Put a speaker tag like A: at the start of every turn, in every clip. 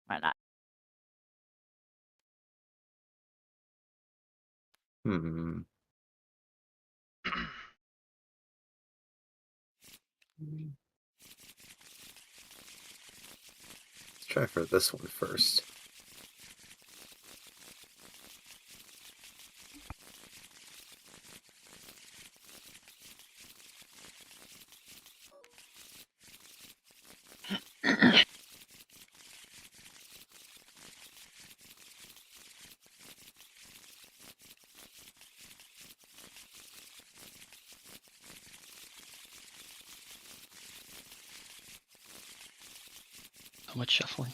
A: Why not?
B: Hmm. Let's try for this one first.
C: How much shuffling?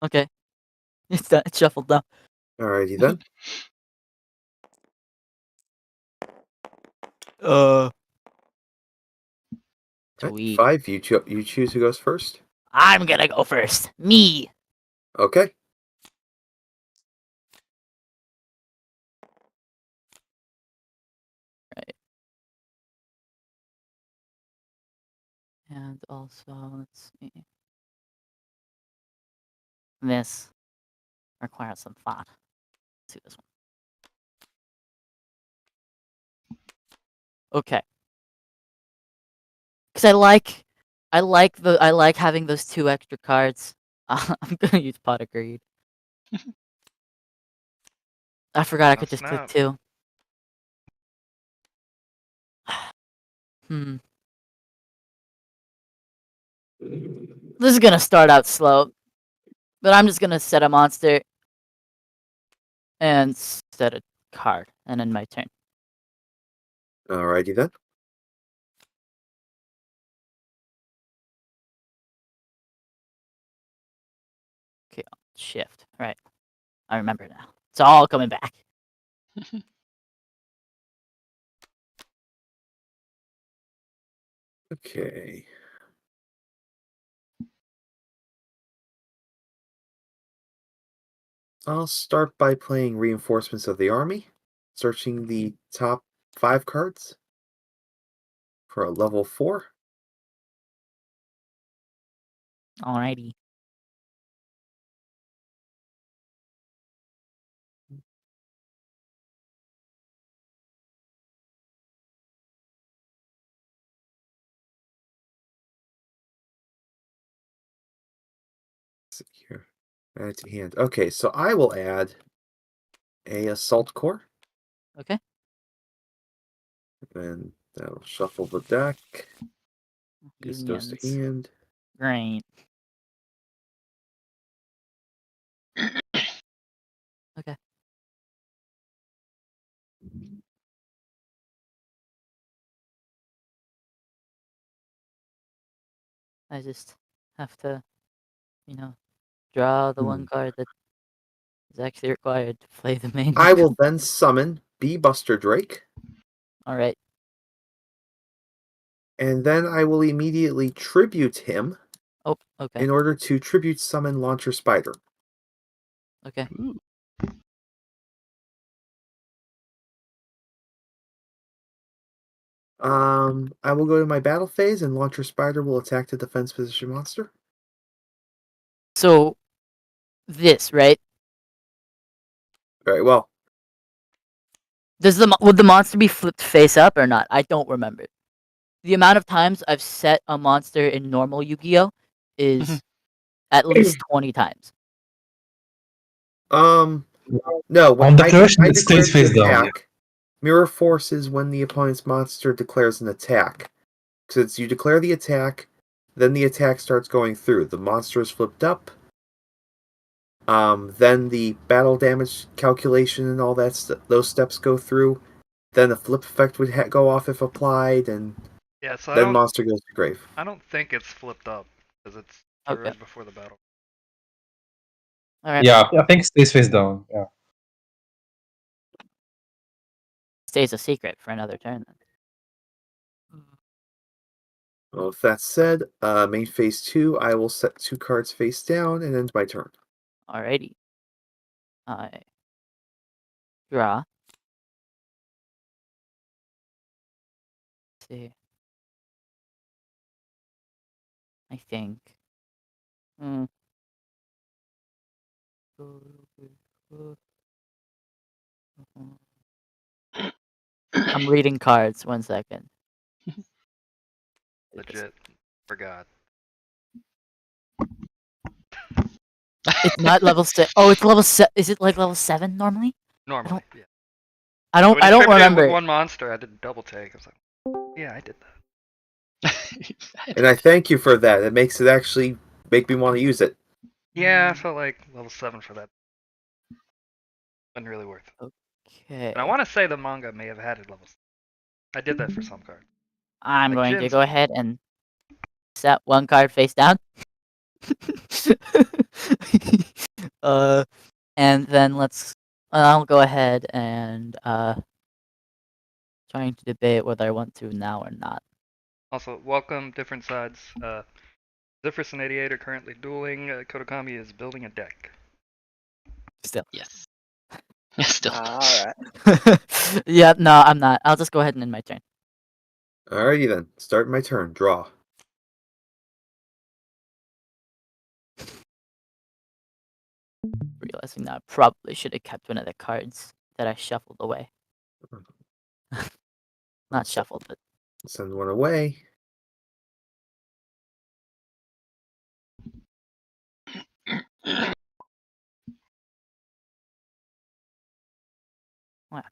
A: Okay. It's done. It's shuffled now.
B: Alrighty then.
A: Sweet.
B: 5. You choose who goes first.
A: I'm gonna go first. Me.
B: Okay.
A: Right. And also, let's see. This requires some thought. Let's do this one. Okay. Because I like having those 2 extra cards. I'm gonna use Pot of Greed. I forgot I could just click
D: snap.
A: 2. This is gonna start out slow, but I'm just gonna set a monster and set a card, and then my turn.
B: Alrighty then.
A: Okay, shift. Right. I remember now. It's all coming back.
B: Okay. I'll start by playing Reinforcements of the Army, searching the top 5 cards for a level 4.
A: Alrighty.
B: Let's see here. Add to hand. Okay, so I will add a Assault Corps,
A: Okay.
B: and that'll shuffle the deck. This goes to
A: Unions.
B: hand.
A: Great. Okay. I just have to, draw the one card that is actually required to play the main
B: I
A: one.
B: will then summon Bee Buster Drake,
A: Alright.
B: and then I will immediately tribute him
A: Oh, okay.
B: in order to tribute summon Launcher Spider.
A: Okay.
C: Ooh.
B: I will go to my battle phase, and Launcher Spider will attack the defense position monster.
A: So, this, right?
B: Very well.
A: Would the monster be flipped face up or not? I don't remember. The amount of times I've set a monster in normal Yu-Gi-Oh is at least 20 times.
B: No. When
E: On
B: I
E: declaration, it
B: declare
E: stays
B: the
E: face down.
B: attack, Mirror Force is when the opponent's monster declares an attack. Since you declare the attack, then the attack starts going through. The monster is flipped up. Then the battle damage calculation and all that those steps go through. Then the flip effect would go off if applied, and
D: Yeah, so
B: then monster goes to grave.
D: I don't think it's flipped up because it's
A: Okay.
D: right before the battle.
A: Alright.
E: Yeah, I think it stays face down. Yeah.
A: Stays a secret for another turn then.
B: Well, with that said, main phase 2, I will set 2 cards face down and end my turn.
A: Alrighty. I draw. Let's see. I think. Mm. I'm reading cards. 1 second.
D: Legit. Forgot.
A: It's not level 6. Oh, it's level 7. Is it like level 7 normally?
D: Normally, yeah.
A: I don't
D: When you trimmed it
A: remember.
D: with one monster, I did a double take. I was like, yeah, I did that.
B: And I thank you for that. It makes it actually make me want to use it.
D: Yeah, I felt like level 7 for that. Wasn't really worth it.
A: Okay.
D: And I want to say the manga may have had it level 7. I did that for some cards.
A: I'm
D: Like
A: going to
D: Jin's
A: go
D: one.
A: ahead and set one card face down. And then I'll go ahead and trying to debate whether I want to now or not.
D: Also, welcome, different sides. Zifris and 88 are currently dueling. Kodakami is building a deck.
A: Still.
C: Yes. Still.
F: Alright.
A: Yeah, no, I'm not. I'll just go ahead and end my turn.
B: Alrighty then. Start my turn. Draw.
A: Realizing that I probably should have kept one of the cards that I shuffled away. Not shuffled, but
B: Send one away.
A: what?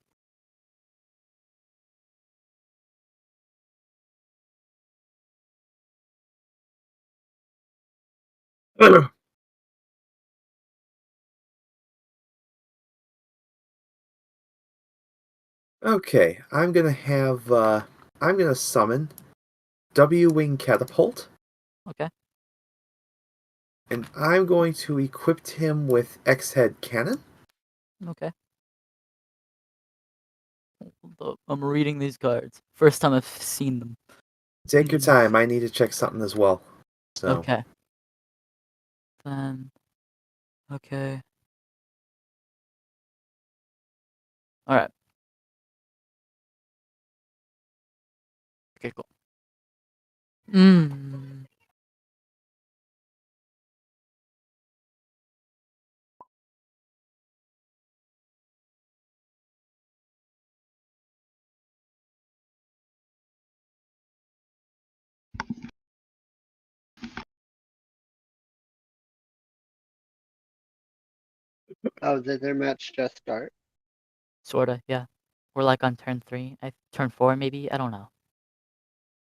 B: Okay, I'm gonna summon W-Wing Catapult,
A: Okay.
B: and I'm going to equip him with X-Head Cannon.
A: Okay. Hold up, I'm reading these cards. First time I've seen them.
B: Take your time, I need to check something as well. So
A: Okay. Then. Okay. Alright. Okay, cool. Mm.
F: Oh, did their match just start?
A: Sorta, yeah. We're like on turn 3. Turn 4 maybe? I don't know.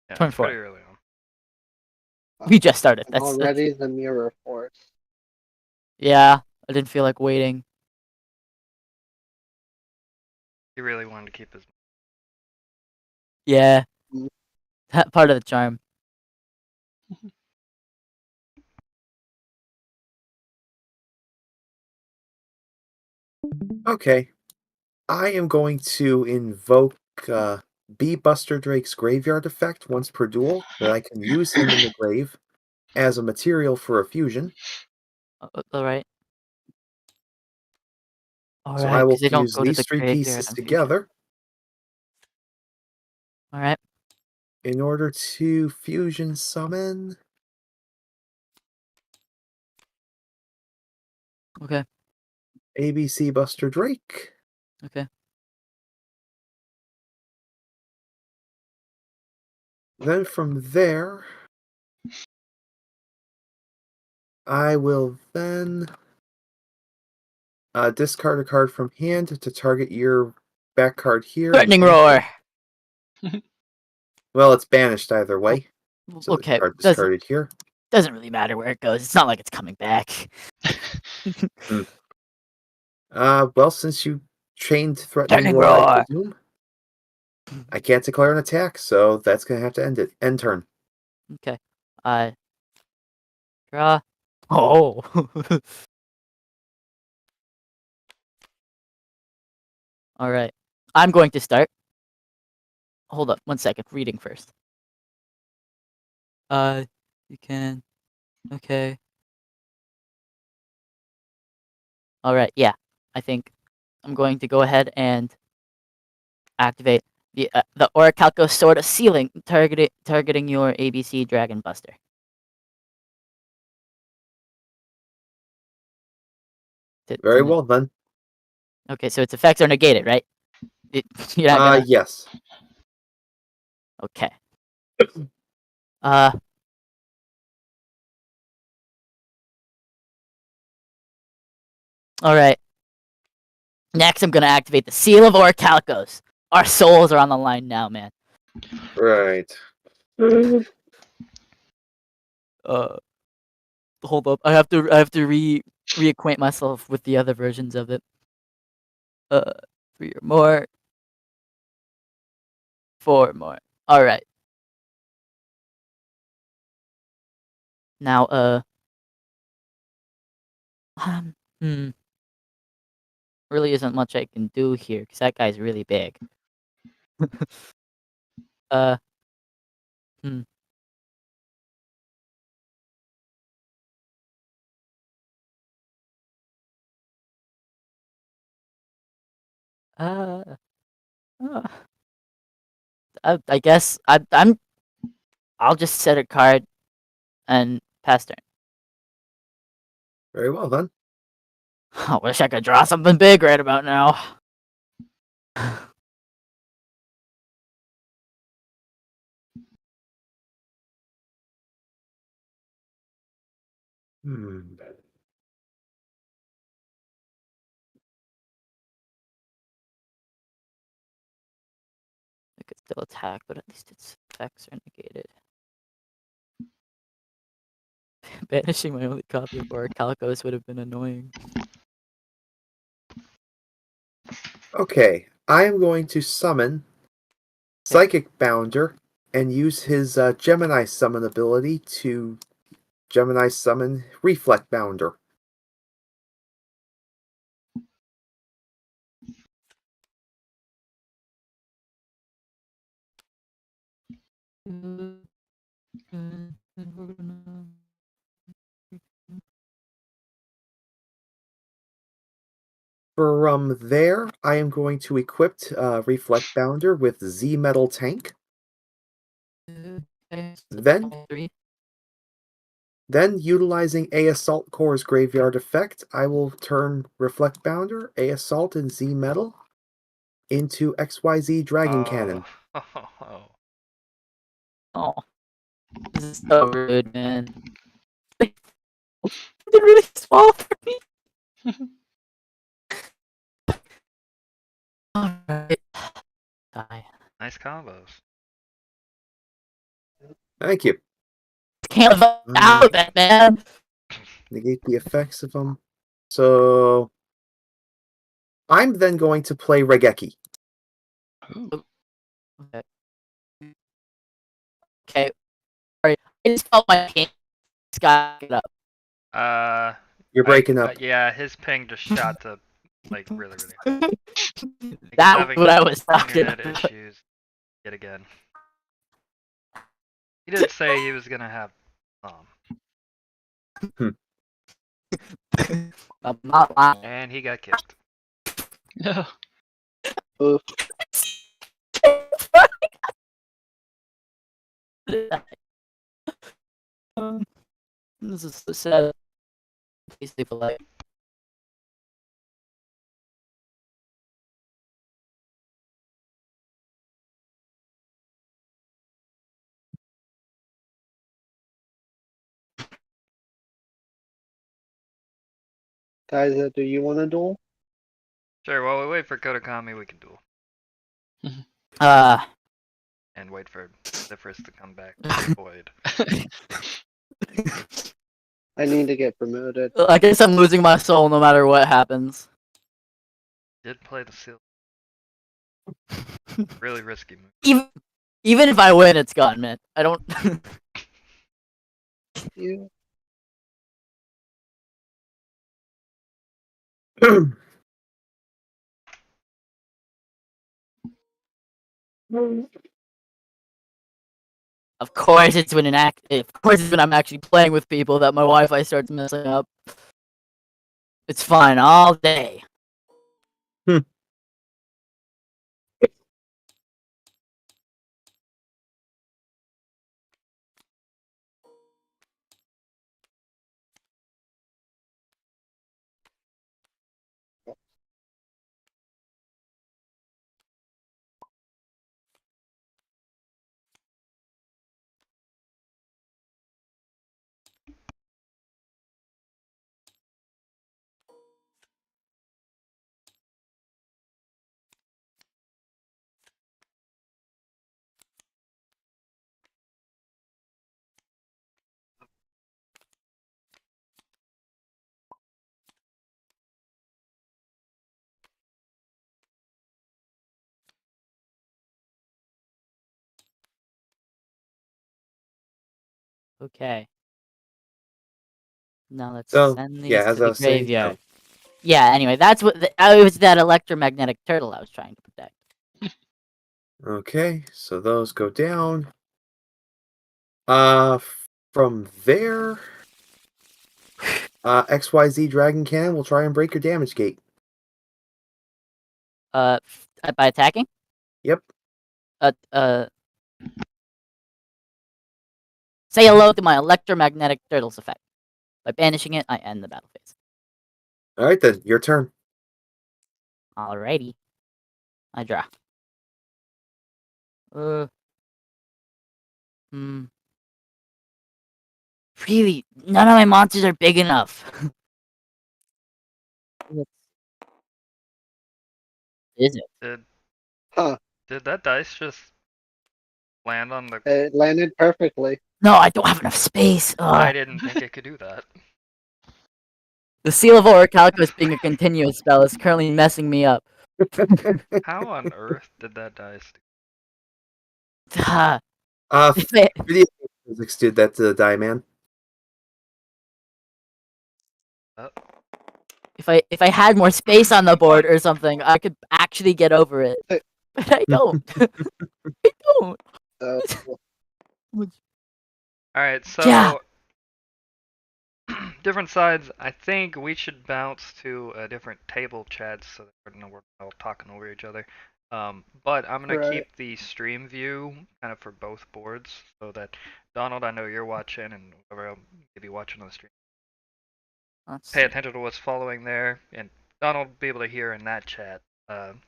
D: Yeah,
A: Turn
D: it's
A: 4.
D: pretty early on.
A: We just started.
F: And
A: That's
F: already the mirror force.
A: yeah. I didn't feel like waiting.
D: He really wanted to keep his.
A: Yeah.
F: Mm.
A: That part of the charm.
B: okay, I am going to invoke B. Buster Drake's Graveyard Effect once per duel, that I can use him in the grave as a material for a fusion.
A: Alright.
B: So I
A: Alright,
B: will
A: because they don't
B: fuse
A: go to
B: these
A: the
B: three
A: graveyard
B: pieces
A: on fusion.
B: together
A: Alright.
B: in order to fusion summon
A: Okay.
B: ABC Buster Drake.
A: Okay.
B: Then from there, I will then discard a card from hand to target your back card here. and
A: Threatening
B: banish it.
A: roar.
B: Well, it's banished either way. So
A: Okay.
B: the card discarded here.
A: Doesn't really matter where it goes. It's not like it's coming back.
B: Well, since you chained Threatening
A: Threatening
B: Roar
A: roar.
B: into Doom, I can't declare an attack, so that's gonna have to end it. End turn.
A: Okay. Draw. Oh. Alright. I'm going to start. Hold up. 1 second. Reading first. You can. Okay. Alright, yeah. I think I'm going to go ahead and activate the Orichalco Sword of Sealing, targeting your ABC Dragon Buster.
B: Very well then.
A: Okay, so its effects are negated, right? You're not gonna.
B: Yes.
A: Okay. Uh. All right. Next, I'm gonna activate the Seal of Orichalcos. Our souls are on the line now, man.
B: Right.
A: Hold up. I have to reacquaint myself with the other versions of it. 3 or more. 4 more. All right. Now, hmm. Really isn't much I can do here because that guy's really big. uh, hmm. Uh, uh, I guess I'll just set a card and pass turn.
B: Very well then.
A: I wish I could draw something big right about now.
B: Hmm.
A: I could still attack, but at least its effects are negated. Banishing my only copy of Orichalcos would have been annoying.
B: Okay, I am going to summon Psychic Bounder and use his Gemini summon ability to Gemini summon Reflect Bounder. From there, I am going to equip Reflect Bounder with Z Metal Tank. Then, utilizing A Assault Core's Graveyard effect, I will turn Reflect Bounder, A Assault, and Z Metal into XYZ Dragon Cannon.
A: Oh, this is so rude, man. They're really small for me. Alright. Die.
D: Nice combos.
B: Thank you.
A: Can't live out of it, man.
B: Negate the effects of them. So, I'm then going to play Regeki.
A: Okay. Alright. I just felt my ping. Got it up.
B: You're breaking up.
D: Yeah, his ping just shot to like really high.
A: That's
D: Having
A: what I was talking
D: internet
A: about.
D: issues yet again. He did say he was gonna have
A: I'm not lying.
D: and he got kicked.
C: No.
F: Oof.
A: This is so sad. Please leave a like.
F: Guys, do you want to duel?
D: Sure, while we wait for Kodakami, we can duel. And wait for Zephyrus to come back to the void.
F: I need to get promoted.
A: I guess I'm losing my soul no matter what happens.
D: Did play the seal. Really risky move.
A: Even if I win, it's gone, man. I don't.
F: You.
A: Of course, it's when I'm actually playing with people that my Wi-Fi starts messing up. It's fine all day. Okay. Now let's
B: So,
A: send these
B: yeah,
A: to
B: as I
A: the
B: was saying,
A: graveyard. Yeah, anyway, that's what it was, that electromagnetic turtle I was trying to protect.
B: okay, so those go down. Uh, from there, XYZ Dragon Cannon will try and break your damage gate.
A: By attacking?
B: Yep.
A: Say hello to my electromagnetic turtle's effect. By banishing it, I end the battle phase.
B: All right, then, your turn.
A: Alrighty. I draw. Really, none of my monsters are big enough. Is it?
F: Huh.
D: Did that dice just land on the?
F: It landed perfectly.
A: No, I don't have enough space.
D: I didn't think it could do that.
A: The Seal of Orichalcos being a continuous spell is currently messing me up.
D: How on earth did that dice?
A: If I,
B: Video physics did that to the die man.
D: Oh,
A: if I had more space on the board or something, I could actually get over it. But I don't. I don't.
F: So,
D: all right, so
A: Yeah.
D: different sides. I think we should bounce to a different table, Chad, so that we're not all talking over each other. But I'm gonna
F: Right.
D: keep the stream view kind of for both boards, so that Donald, I know you're watching, and whoever else may be watching on the stream,
A: Let's
D: pay
A: see.
D: attention to what's following there, and Donald will be able to hear in that chat. I'm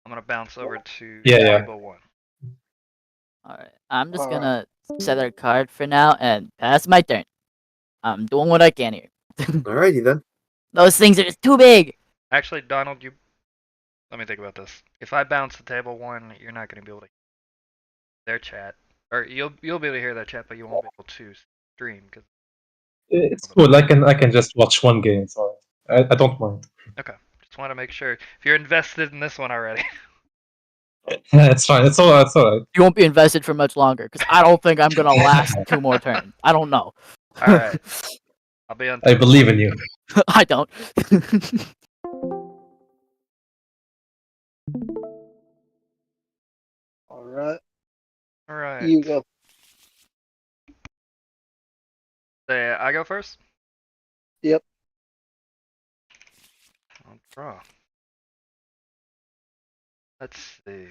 D: gonna bounce over to
E: Yeah.
D: table one.
A: Alright. I'm just
F: Alright.
A: gonna set a card for now and pass my turn. I'm doing what I can here.
B: Alrighty then.
A: Those things are just too big.
D: Actually, Donald, let me think about this. If I bounce to table one, you're not gonna be able to hear their chat, or you'll be able to hear their chat, but you won't be able to stream because.
E: It's cool. I can just watch one game, so I don't mind.
D: Okay, just want to make sure if you're invested in this one already.
E: It's fine. It's all right.
A: You won't be invested for much longer because I don't think I'm gonna last 2 more turns. I don't know.
D: All right, I'll be on.
E: I believe in you.
A: I don't.
F: alright.
D: All right.
F: You go.
D: Say I go first.
F: Yep.
D: I'll draw. Let's see.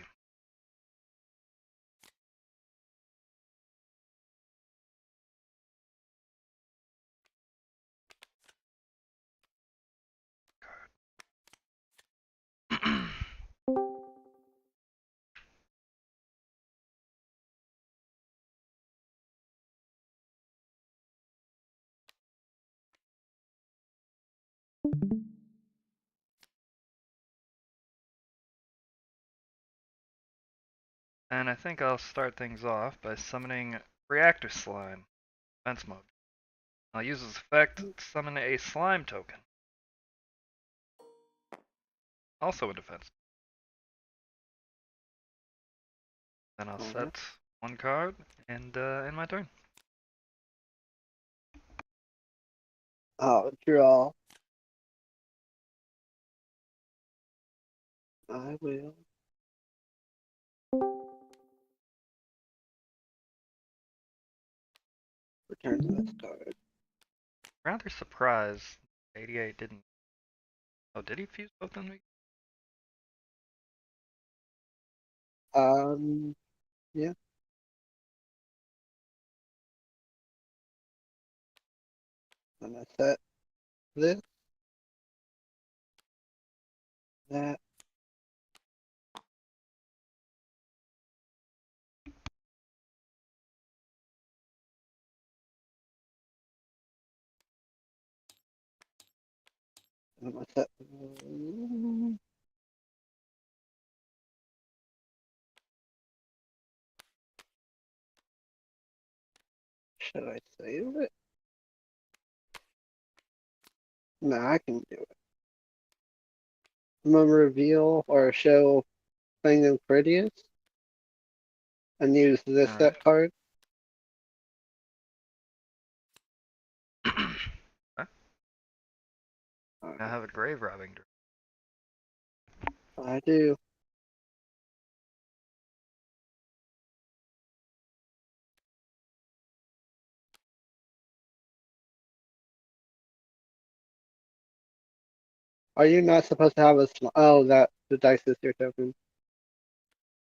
D: And I think I'll start things off by summoning Reactor Slime, defense mode. I'll use this effect to summon a slime token. Also in defense. Then I'll set one card and end my turn.
F: I'll draw. I will. Return this card.
D: Rather surprised 88 didn't. Oh, did he fuse both of them?
F: Yeah. I'm gonna set this. That. I'm gonna set. Should I save it? No, I can do it. I'm gonna reveal or show Thing of Prettiest and use this
D: Alright.
F: set card.
D: I have a grave robbing.
F: I do. Are you not supposed to have a oh, that the dice is your token?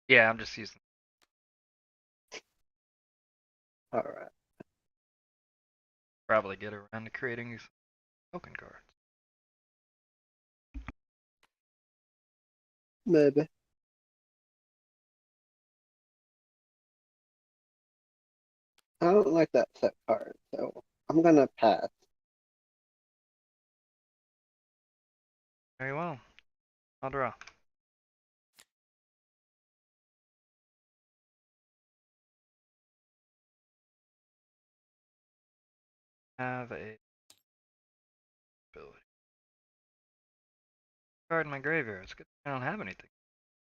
D: Yeah, I'm just using.
F: Alright.
D: Probably get around to creating these token cards.
F: Maybe. I don't like that set card, so I'm gonna pass.
D: Very well. I'll draw. Have a ability. Card in my graveyard. It's good. I don't have anything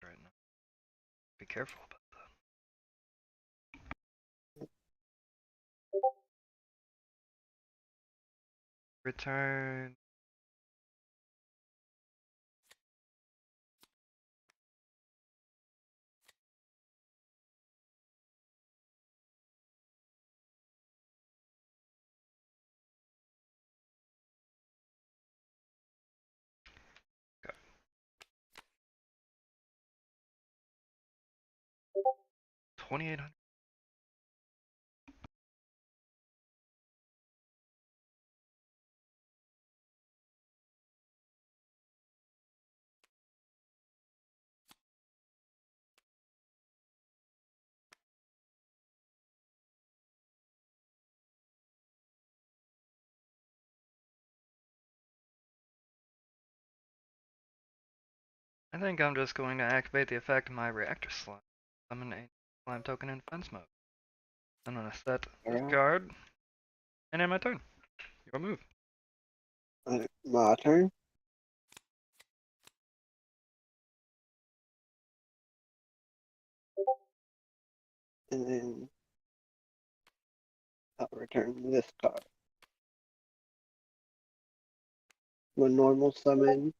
D: right now. Be careful about that. Return. Go. 2,800. I think I'm just going to activate the effect of my reactor slime. Summon a slime token in defense mode. I'm gonna set this card, and end my turn. Your move.
F: My turn. And then I'll return this card. When normal summon,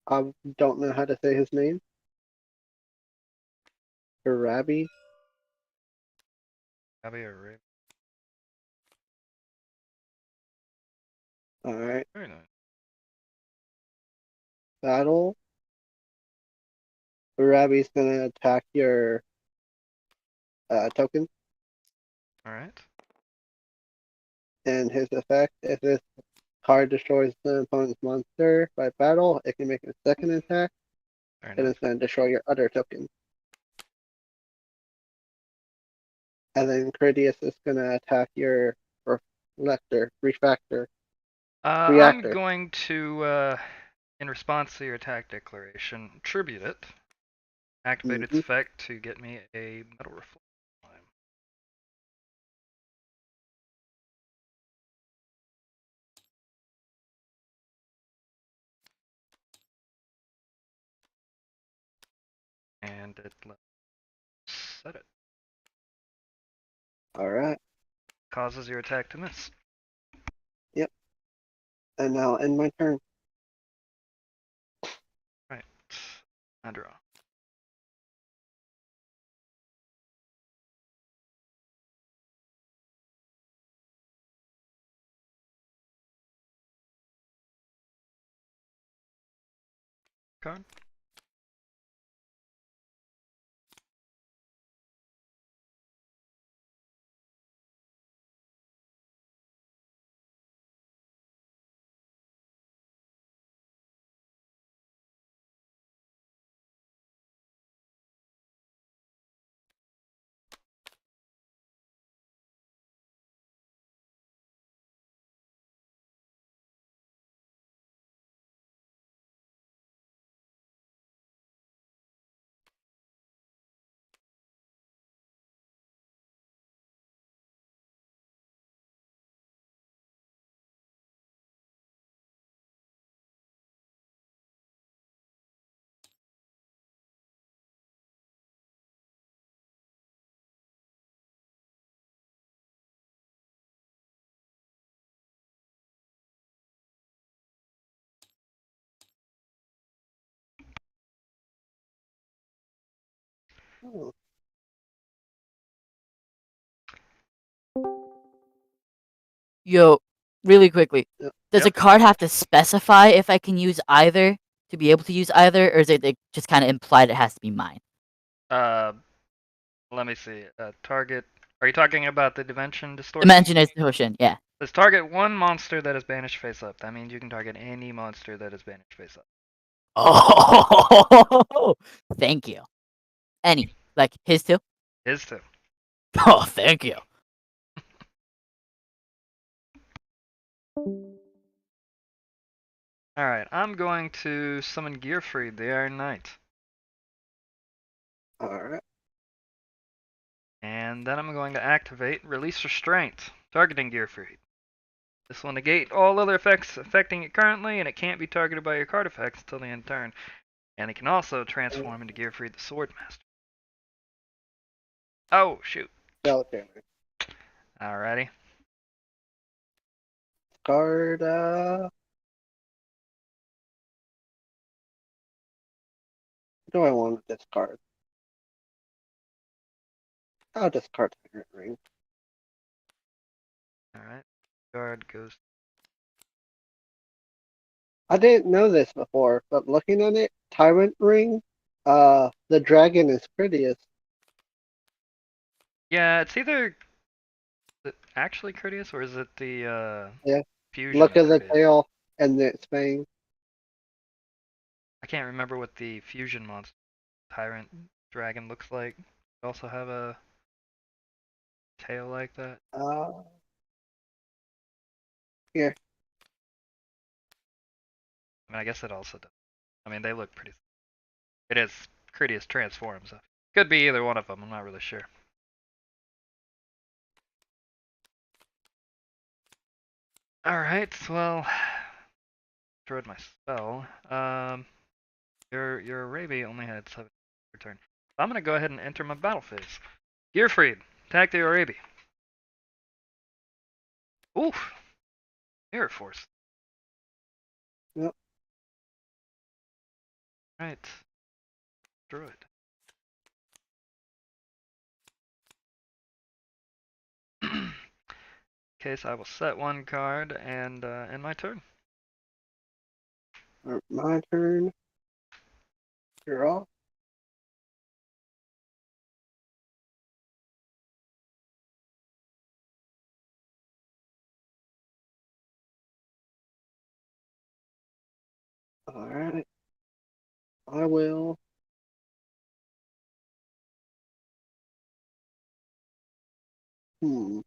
F: I don't know how to say his name. Arabi.
D: Abby or Ray.
F: Alright.
D: Very nice.
F: Battle. Arabi's gonna attack your token.
D: Alright.
F: And his effect, if this card destroys the opponent's monster by battle, it can make a second attack,
D: Very
F: and
D: nice.
F: it's going to destroy your other token. And then Critias is going to attack your refractor.
D: I'm going to, in response to your attack declaration, tribute it. Activate its effect to get me a metal reflect. And it set it.
F: Alright.
D: Causes your attack to miss.
F: Yep. And now end my turn.
D: Right. I draw. Card.
F: Oh,
A: Yo, really quickly,
F: Yep.
A: does a
D: Yep.
A: card have to specify if I can use either to be able to use either, or is it like, just kind of implied it has to be mine?
D: Let me see. Target. Are you talking about the dimension distortion?
A: Dimension distortion, yeah.
D: Let's target one monster that is banished face up. That means you can target any monster that is banished face up.
A: Oh, thank you. Any, like his too?
D: His too.
A: Oh, thank you.
D: Alright, I'm going to summon Gearfried, the Iron Knight.
F: alright.
D: And then I'm going to activate Release Restraint, targeting Gearfried. This will negate all other effects affecting it currently, and it can't be targeted by your card effects until the end turn. And it can also transform into Gearfried the Swordmaster. Oh, shoot.
F: Skeleton.
D: Alrighty.
F: Card, what do I want with this card? I'll discard Tyrant Ring.
D: Alright. Guard goes.
F: I didn't know this before, but looking at it, Tyrant Ring, the dragon is prettiest.
D: Yeah, it's either. Is it actually Courteous, or is it the
F: Yeah.
D: fusion?
F: Look at the
D: Courteous?
F: tail and its fang.
D: I can't remember what the fusion monster tyrant dragon looks like. They also have a tail like that.
F: Here.
D: I mean, I guess it also does. I mean, they look pretty. It is Courteous transform, so could be either one of them. I'm not really sure. All right. Well, destroyed my spell. Your Arabi only had 7 per turn. So I'm gonna go ahead and enter my battle phase. Gearfried, attack the Arabi. Oof. Mirror Force.
F: Yep.
D: Right. Druid. Case I will set one card and end my turn.
F: My turn. You're off. Alright. I will. Hmm.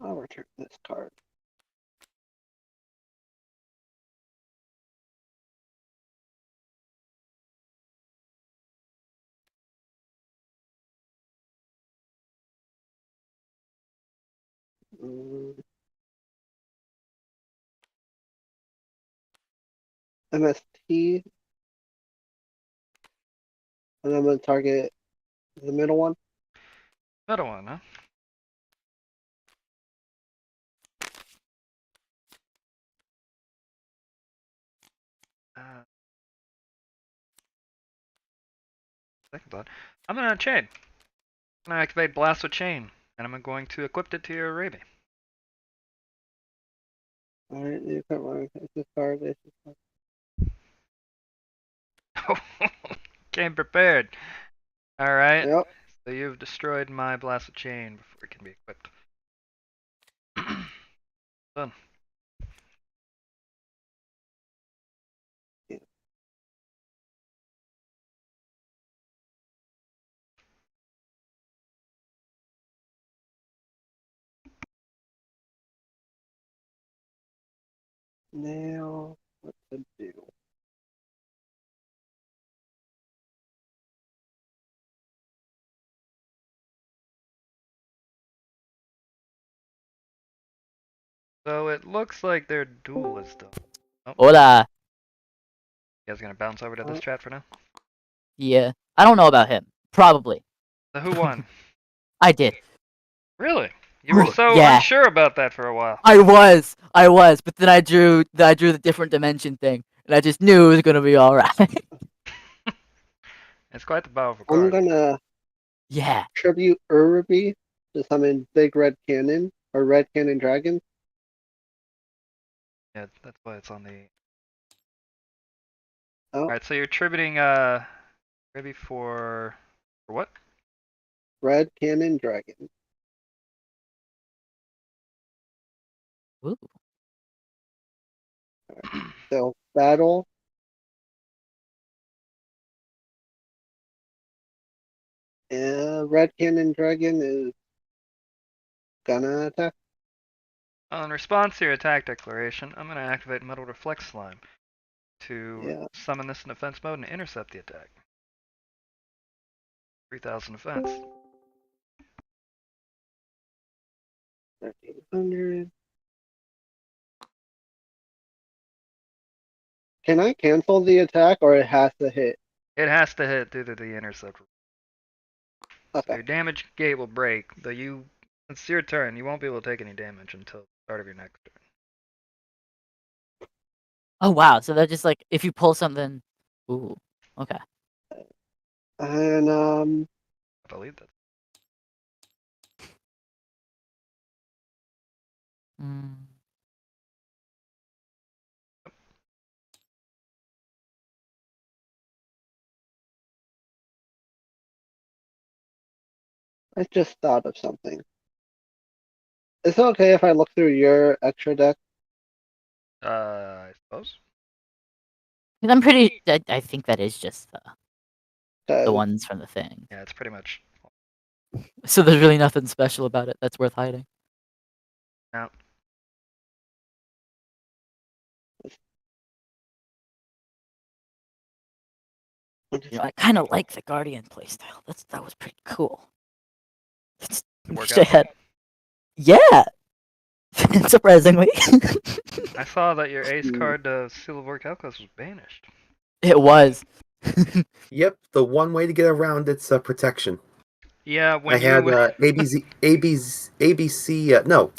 F: I'll return this card. MST. And I'm going to target the middle one.
D: Middle one, huh? Second thought. I'm gonna chain. I'm gonna activate Blast with Chain, and I'm going to equip it to your Arabi.
F: Alright, you put one. It's this card. It's this card.
D: Came prepared. Alright.
F: Yep.
D: So you've destroyed my Blast with Chain before it can be equipped. Done.
F: Now, what to do?
D: So it looks like their duel is done.
A: Hola.
D: You guys gonna bounce over to this chat for now?
A: Yeah. I don't know about him. Probably.
D: So who won?
A: I did.
D: Really? You were so
A: Yeah.
D: unsure about that for a while.
A: I was, but then I drew the different dimension thing, and I just knew it was gonna be all right.
D: It's quite the powerful
F: I'm
D: card.
F: gonna
A: Yeah.
F: tribute Urubi to summon Big Red Cannon or Red Cannon Dragon.
D: Yeah, that's why it's on the.
F: Oh,
D: Alright, so you're tributing maybe for what?
F: Red Cannon Dragon.
A: Ooh.
F: So battle. Red Cannon Dragon is gonna attack.
D: In response to your attack declaration, I'm gonna activate Metal Reflect Slime to
F: Yeah.
D: summon this in defense mode and intercept the attack. 3000 defense.
F: 1300. Can I cancel the attack or it has to hit?
D: It has to hit due to the intercept. So
F: Okay.
D: your damage gate will break, though it's your turn. You won't be able to take any damage until the start of your next turn.
A: Oh wow. So that just like if you pull something. Ooh. Okay.
F: And
D: I believe that.
A: Mm.
F: I just thought of something. Is it okay if I look through your extra deck?
D: I suppose.
A: 'Cause I'm pretty. I think that is just the
F: 'Cause
A: ones from the thing.
D: Yeah, it's pretty much.
A: So there's really nothing special about it that's worth hiding.
D: No.
A: You know, I kind of like the Guardian playstyle. That was pretty cool. It's,
D: It work
A: wish I
D: out.
A: had. Yeah. Surprisingly.
D: I saw that your ace
F: Hmm.
D: card, Seal of Orcalcos, was banished.
A: It was.
B: Yep, the one way to get around its protection.
D: Yeah, when
B: I had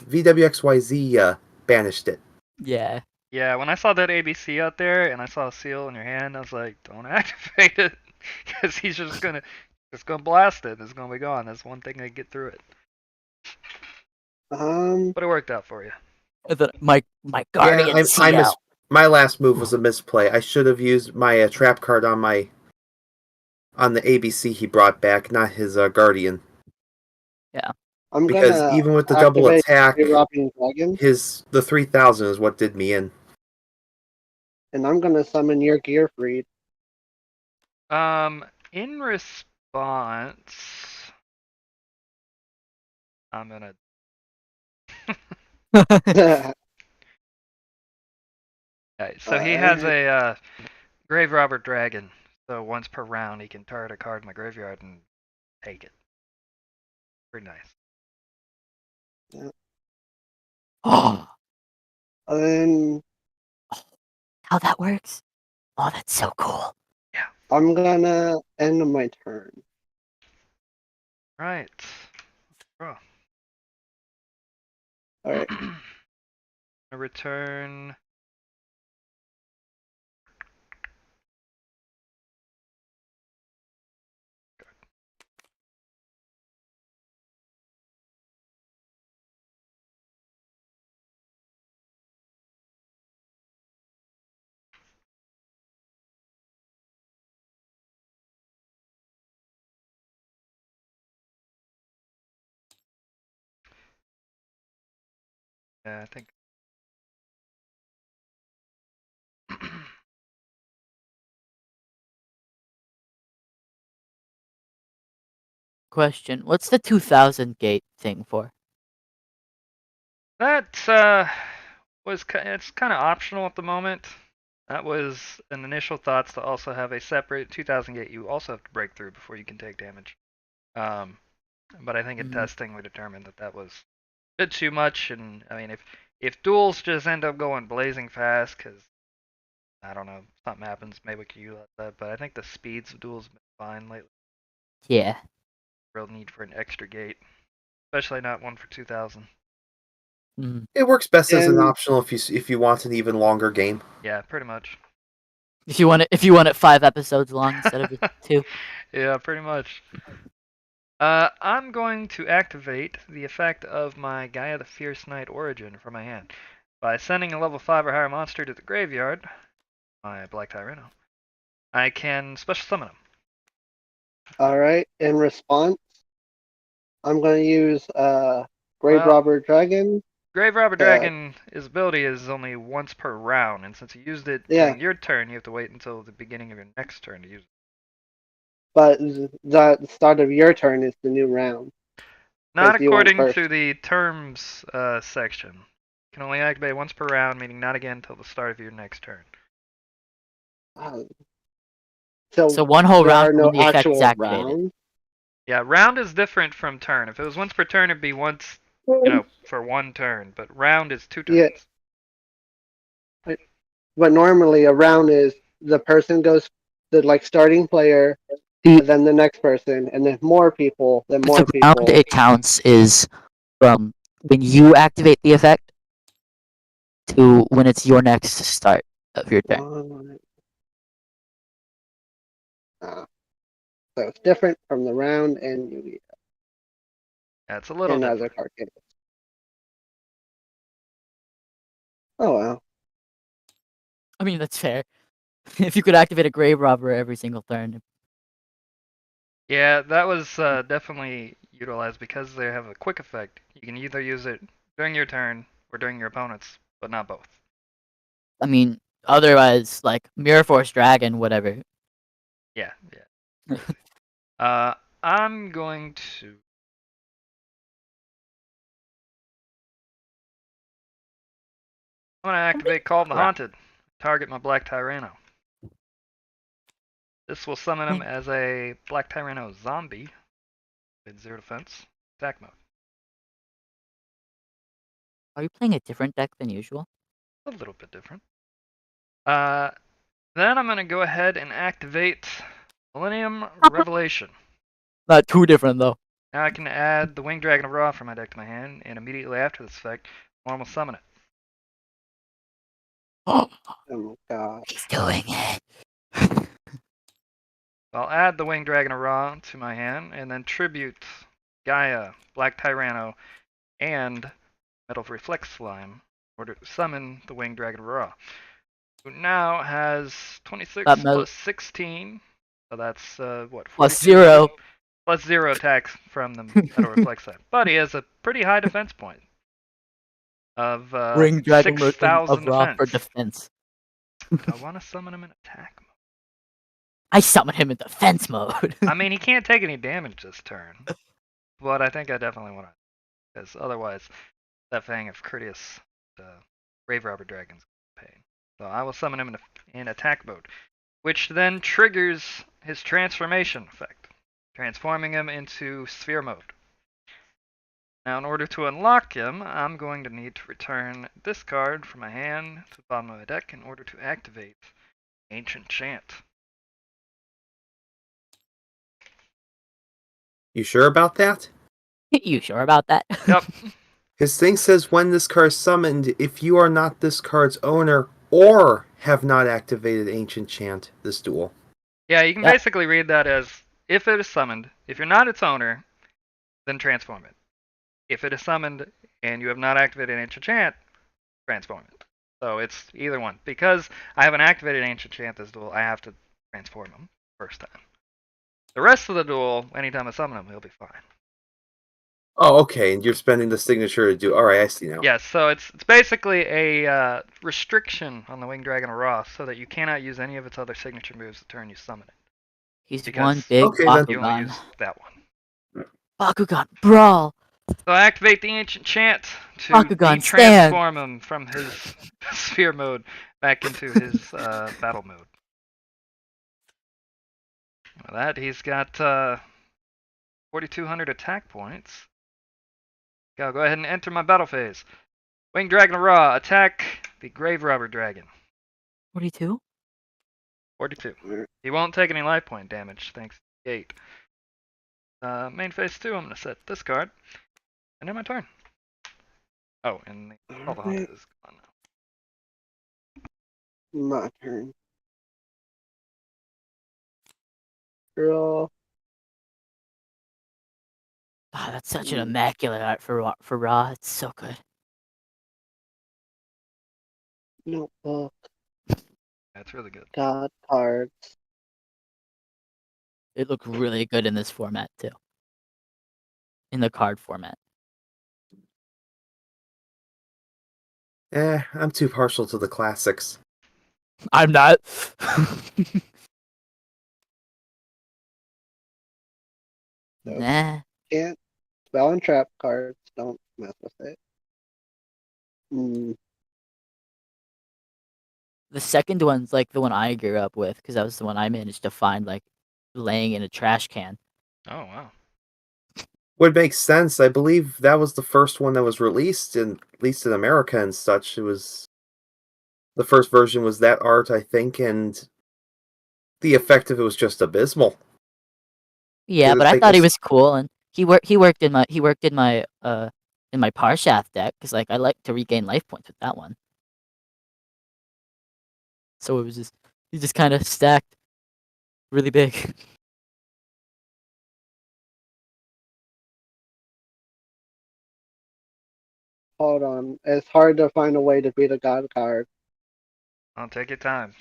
B: VWXYZ banished it.
A: Yeah.
D: Yeah, when I saw that ABC out there and I saw a seal in your hand, I was like, don't activate it, because he's just gonna blast it. It's gonna be gone. That's one thing I get through it. But it worked out for you.
A: My Guardian
B: Yeah,
A: CL.
B: my last move was a misplay. I should have used my trap card on the ABC he brought back, not his Guardian.
A: Yeah.
F: I'm
B: Because
F: gonna
B: even with the double
F: activate
B: attack,
F: the Robbing Dragon,
B: the 3000 is what did me in.
F: and I'm gonna summon your Gearfried.
D: In response, I'm gonna. Okay, so he has a Grave Robber Dragon. So once per round, he can target a card in the graveyard and take it. Pretty nice.
A: Oh,
F: And then
A: how that works? Oh, that's so cool.
F: I'm gonna end my turn.
D: Right. Draw.
F: Alright.
D: A return. Yeah, I think.
A: Question: what's the 2000 gate thing for?
D: That it's kind of optional at the moment. That was an initial thoughts to also have a separate 2000 gate you also have to break through before you can take damage. But I think in testing we determined that was a bit too much, and I mean if duels just end up going blazing fast because I don't know something happens, maybe we could utilize that. But I think the speeds of duels have been fine lately.
A: Yeah.
D: Real need for an extra gate. especially not one for 2,000.
A: Mm.
B: It works best as an
F: And-
B: optional if you want an even longer game.
D: Yeah, pretty much.
A: If you want it 5 episodes long instead of 2.
D: Yeah, pretty much. I'm going to activate the effect of my Gaia the Fierce Knight Origin from my hand. By sending a level 5 or higher monster to the graveyard, my Black Tyranno, I can special summon him.
F: Alright, in response, I'm going to use Grave
D: Well,
F: Robber Dragon.
D: Grave Robber Dragon, his ability is only once per round, and since you used it
F: Yeah.
D: during your turn, you have to wait until the beginning of your next turn to use it.
F: But the start of your turn is the new round.
D: Not
F: 'Cause you went
D: according
F: first.
D: to the terms section. You can only activate once per round, meaning not again until the start of your next turn.
A: So one whole
F: there
A: round
F: are
A: from
F: no
A: when the effect is
F: actual
A: activated.
F: rounds.
D: Yeah, round is different from turn. If it was once per turn, it'd be once, for one turn. But round is 2 turns.
F: Yeah. But normally a round is the person goes, the starting player, and then the next person, and then more people, then more
A: The round
F: people.
A: it counts is from when you activate the effect to when it's your next start of your turn.
F: So it's different from the round and Yu-Gi-Oh!
D: Yeah, it's a little
F: And
D: different.
F: other card games. Oh well.
A: I mean, that's fair. If you could activate a grave robber every single turn.
D: Yeah, that was definitely utilized because they have a quick effect. You can either use it during your turn or during your opponent's, but not both.
A: I mean, otherwise, like Mirror Force Dragon, whatever.
D: Yeah. I'm going to. I'm going to activate Call of the
A: Crap.
D: Haunted. Target my Black Tyranno. This will summon him as a Black Tyranno zombie with 0 defense, attack mode.
A: Are you playing a different deck than usual?
D: A little bit different. Then I'm going to go ahead and activate Millennium Revelation.
A: Not too different though.
D: Now I can add the Winged Dragon of Ra from my deck to my hand, and immediately after this effect, normal summon it.
A: Oh,
F: Oh god.
A: he's doing it.
D: I'll add the Winged Dragon of Ra to my hand, and then tribute Gaia, Black Tyranno, and Metal Reflex Slime in order to summon the Winged Dragon of Ra, who now has 26 plus 16, so that's what? 42?
A: Plus 0.
D: Plus 0 attacks from the Metal Reflex Slime. But he has a pretty high defense point of
A: Ring Dragon
D: 6,000
A: of Ra for
D: defense.
A: defense.
D: Do I want to summon him in attack mode?
A: I summon him in defense mode.
D: I mean, he can't take any damage this turn, but I think I definitely want to, because otherwise, that Fang of Critias, the Grave Robber Dragon's pain. So I will summon him in attack mode, which then triggers his transformation effect, transforming him into sphere mode. Now, in order to unlock him, I'm going to need to return this card from my hand to the bottom of my deck in order to activate Ancient Chant.
B: You sure about that?
A: You sure about that?
D: Yep.
B: His thing says when this card is summoned, if you are not this card's owner or have not activated Ancient Chant this duel.
D: Yeah, you can
A: Yep.
D: basically read that as if it is summoned, if you're not its owner, then transform it. If it is summoned and you have not activated Ancient Chant, transform it. So it's either one. Because I haven't activated Ancient Chant this duel, I have to transform him first time. The rest of the duel, anytime I summon him, he'll be fine.
B: Oh, okay, and you're spending the signature to do. All right, I see now.
D: Yes, so it's basically a restriction on the Winged Dragon of Ra, so that you cannot use any of its other signature moves the turn you summon it.
A: He's
D: Because
A: one big
B: Okay, then.
D: You only
A: Bakugan.
D: use that one.
A: Bakugan, brawl!
D: So I activate the Ancient Chant to
A: Bakugan,
D: transform him from his sphere mode back into his battle mode. With that, he's got 4,200 attack points. I'll go ahead and enter my battle phase. Winged Dragon of Ra, attack the Grave Robber Dragon.
A: 42?
D: 42. He won't take any life point damage, thanks to the gate. Main phase 2, I'm going to set this card. And then my turn. Oh, and the Hunter
F: Alright,
D: is gone now.
F: my turn. Draw.
A: Ah, that's such an immaculate art for Raw. It's so good.
F: Notebook.
D: That's really good.
F: God cards.
A: It looked really good in this format too. In the card format.
B: I'm too partial to the classics.
A: I'm not.
F: Nope.
A: Nah.
F: Can't. Spell and trap cards. Don't mess with it.
A: The second one's like the one I grew up with because that was the one I managed to find like laying in a trash can.
D: Oh wow.
B: Would make sense. I believe that was the first one that was released, at least in America and such. It was the first version was that art, I think, and the effect of it was just abysmal.
A: Yeah,
B: It's
A: but I
B: like
A: thought he was cool, and he worked in my Parshath deck because like I like to regain life points with that one. So it was just he just kind of stacked really big.
F: Hold on. It's hard to find a way to beat a God card.
D: I'll take your time.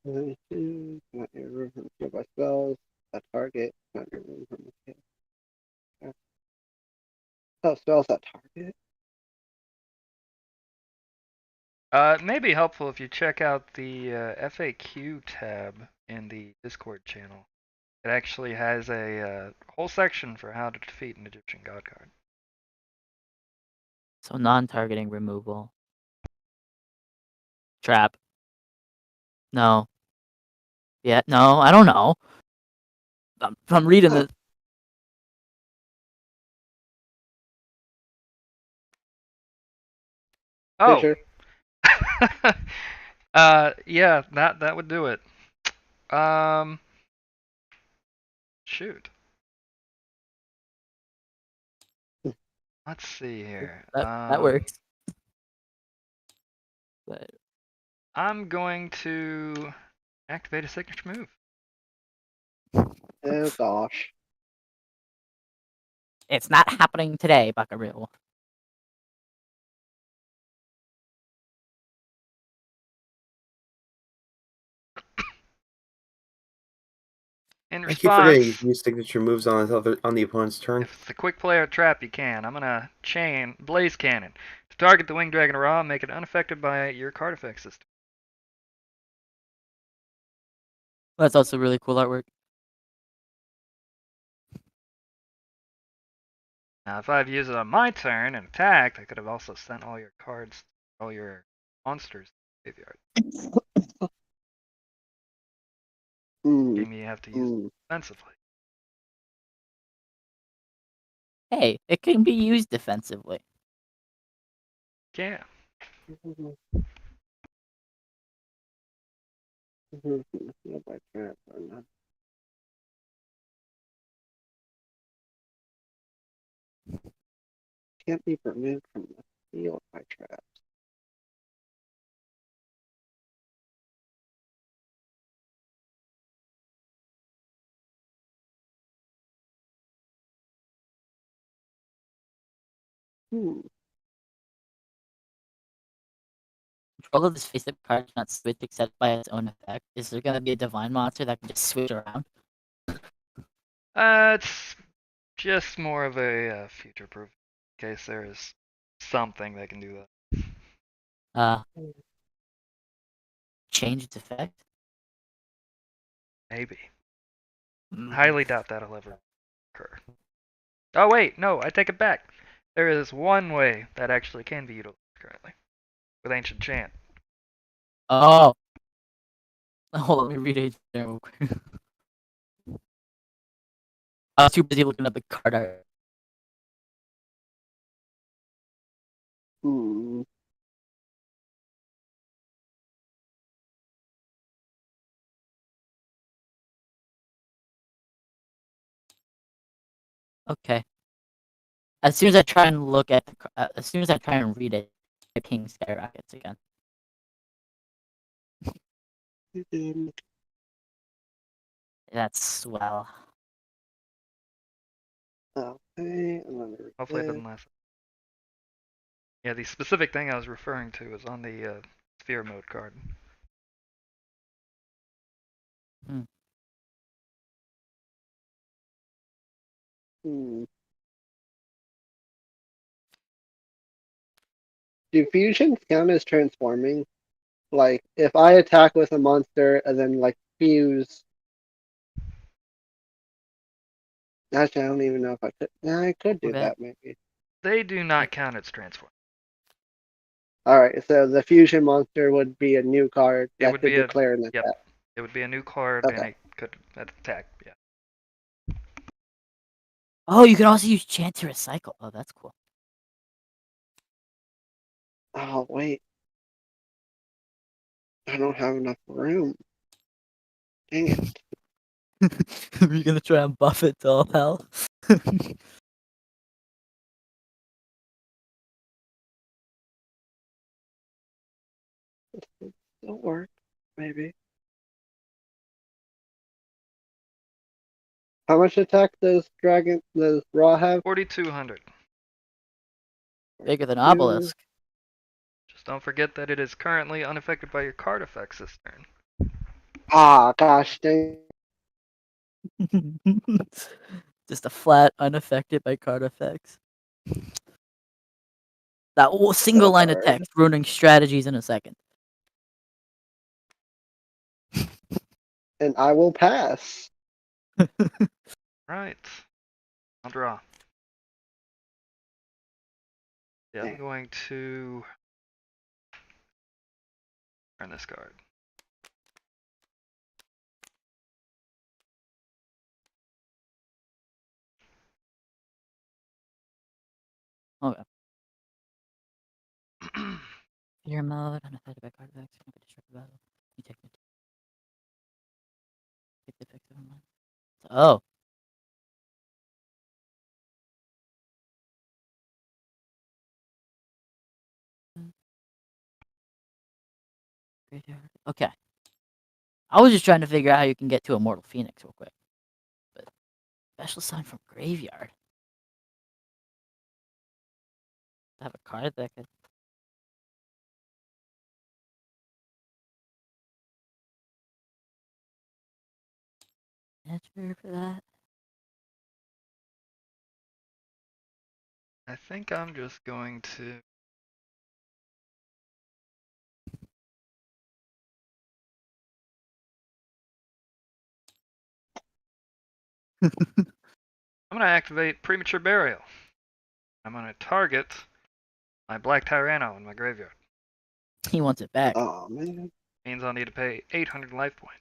F: Not your room from by spells. A target. Not your room from the cast. Oh, spells that target.
D: It may be helpful if you check out the FAQ tab in the Discord channel. It actually has a whole section for how to defeat an Egyptian god card.
A: So non-targeting removal. Trap. No. Yeah, no, I don't know. I'm reading the.
D: Oh.
F: Fisher.
D: Yeah, that would do it. Shoot. Let's see here.
A: That works. But
D: I'm going to activate a signature move.
F: Oh gosh.
A: it's not happening today, Buckaroo.
D: In
B: I keep forgetting
D: response,
B: you use signature moves on the opponent's turn.
D: if it's a quick play or trap, you can. I'm gonna chain Blaze Cannon to target the Winged Dragon Raw and make it unaffected by your card effect system.
A: That's also really cool artwork.
D: Now, if I've used it on my turn and attacked, I could have also sent all your cards, all your monsters to the graveyard. Game you have to use it defensively.
A: Hey, it can be used defensively.
D: Yeah.
F: Can't be removed from the field by traps.
A: Control of this face-up card cannot switch except by its own effect. Is there gonna be a divine monster that can just switch around?
D: It's just more of a future-proof in case there is something that can do that.
A: Change its effect?
D: Maybe. Highly doubt that'll ever occur. Oh wait, no, I take it back. There is one way that actually can be utilized currently with Ancient Chant.
A: Oh. Hold on, let me read it there real quick. I was too busy looking at the card art. Okay. As soon as I try and look at as soon as I try and read it, my ping skyrockets again. That's swell.
F: Okay, I'm gonna read
D: Hopefully it
F: this.
D: doesn't last. Yeah, the specific thing I was referring to is on the sphere mode card.
F: Hmm. Do fusions count as transforming? Like, if I attack with a monster and then like fuse. Actually, I don't even know if I could. Yeah, I could do
A: Okay.
F: that maybe.
D: They do not count as transform.
F: All right, so the fusion monster would be a new card
D: It
F: that
D: would
F: could
D: be a
F: declare an
D: yep.
F: attack.
D: It would be a new card and
F: Okay.
D: it could attack. Yeah.
A: Oh, you can also use chant to recycle. Oh, that's cool.
F: Oh wait, I don't have enough room. Dang it!
A: Are you gonna try and buff it to all hell?
F: It'll work, maybe. How much attack does raw have?
D: 4,200.
A: Bigger than
F: Two.
A: Obelisk.
D: Just don't forget that it is currently unaffected by your card effects this turn.
F: Ah, gosh dang.
A: Just a flat, unaffected by card effects. That single line of
F: Alright.
A: text ruining strategies in a second.
F: And I will pass.
D: Right. I'll draw. Yeah, I'm
F: Yeah.
D: going to turn this card.
A: Okay. Fear mode, unaffected by card effects. Never disrupt battle. You take the effects of online. Oh. Graveyard. Okay. I was just trying to figure out how you can get to Immortal Phoenix real quick. But special sign from Graveyard. I have a card that could. Answer for that.
D: I think I'm just going to I'm going to activate Premature Burial. I'm going to target my Black Tyranno in my graveyard.
A: He wants it back.
F: Oh man.
D: Means I'll need to pay 800 life points.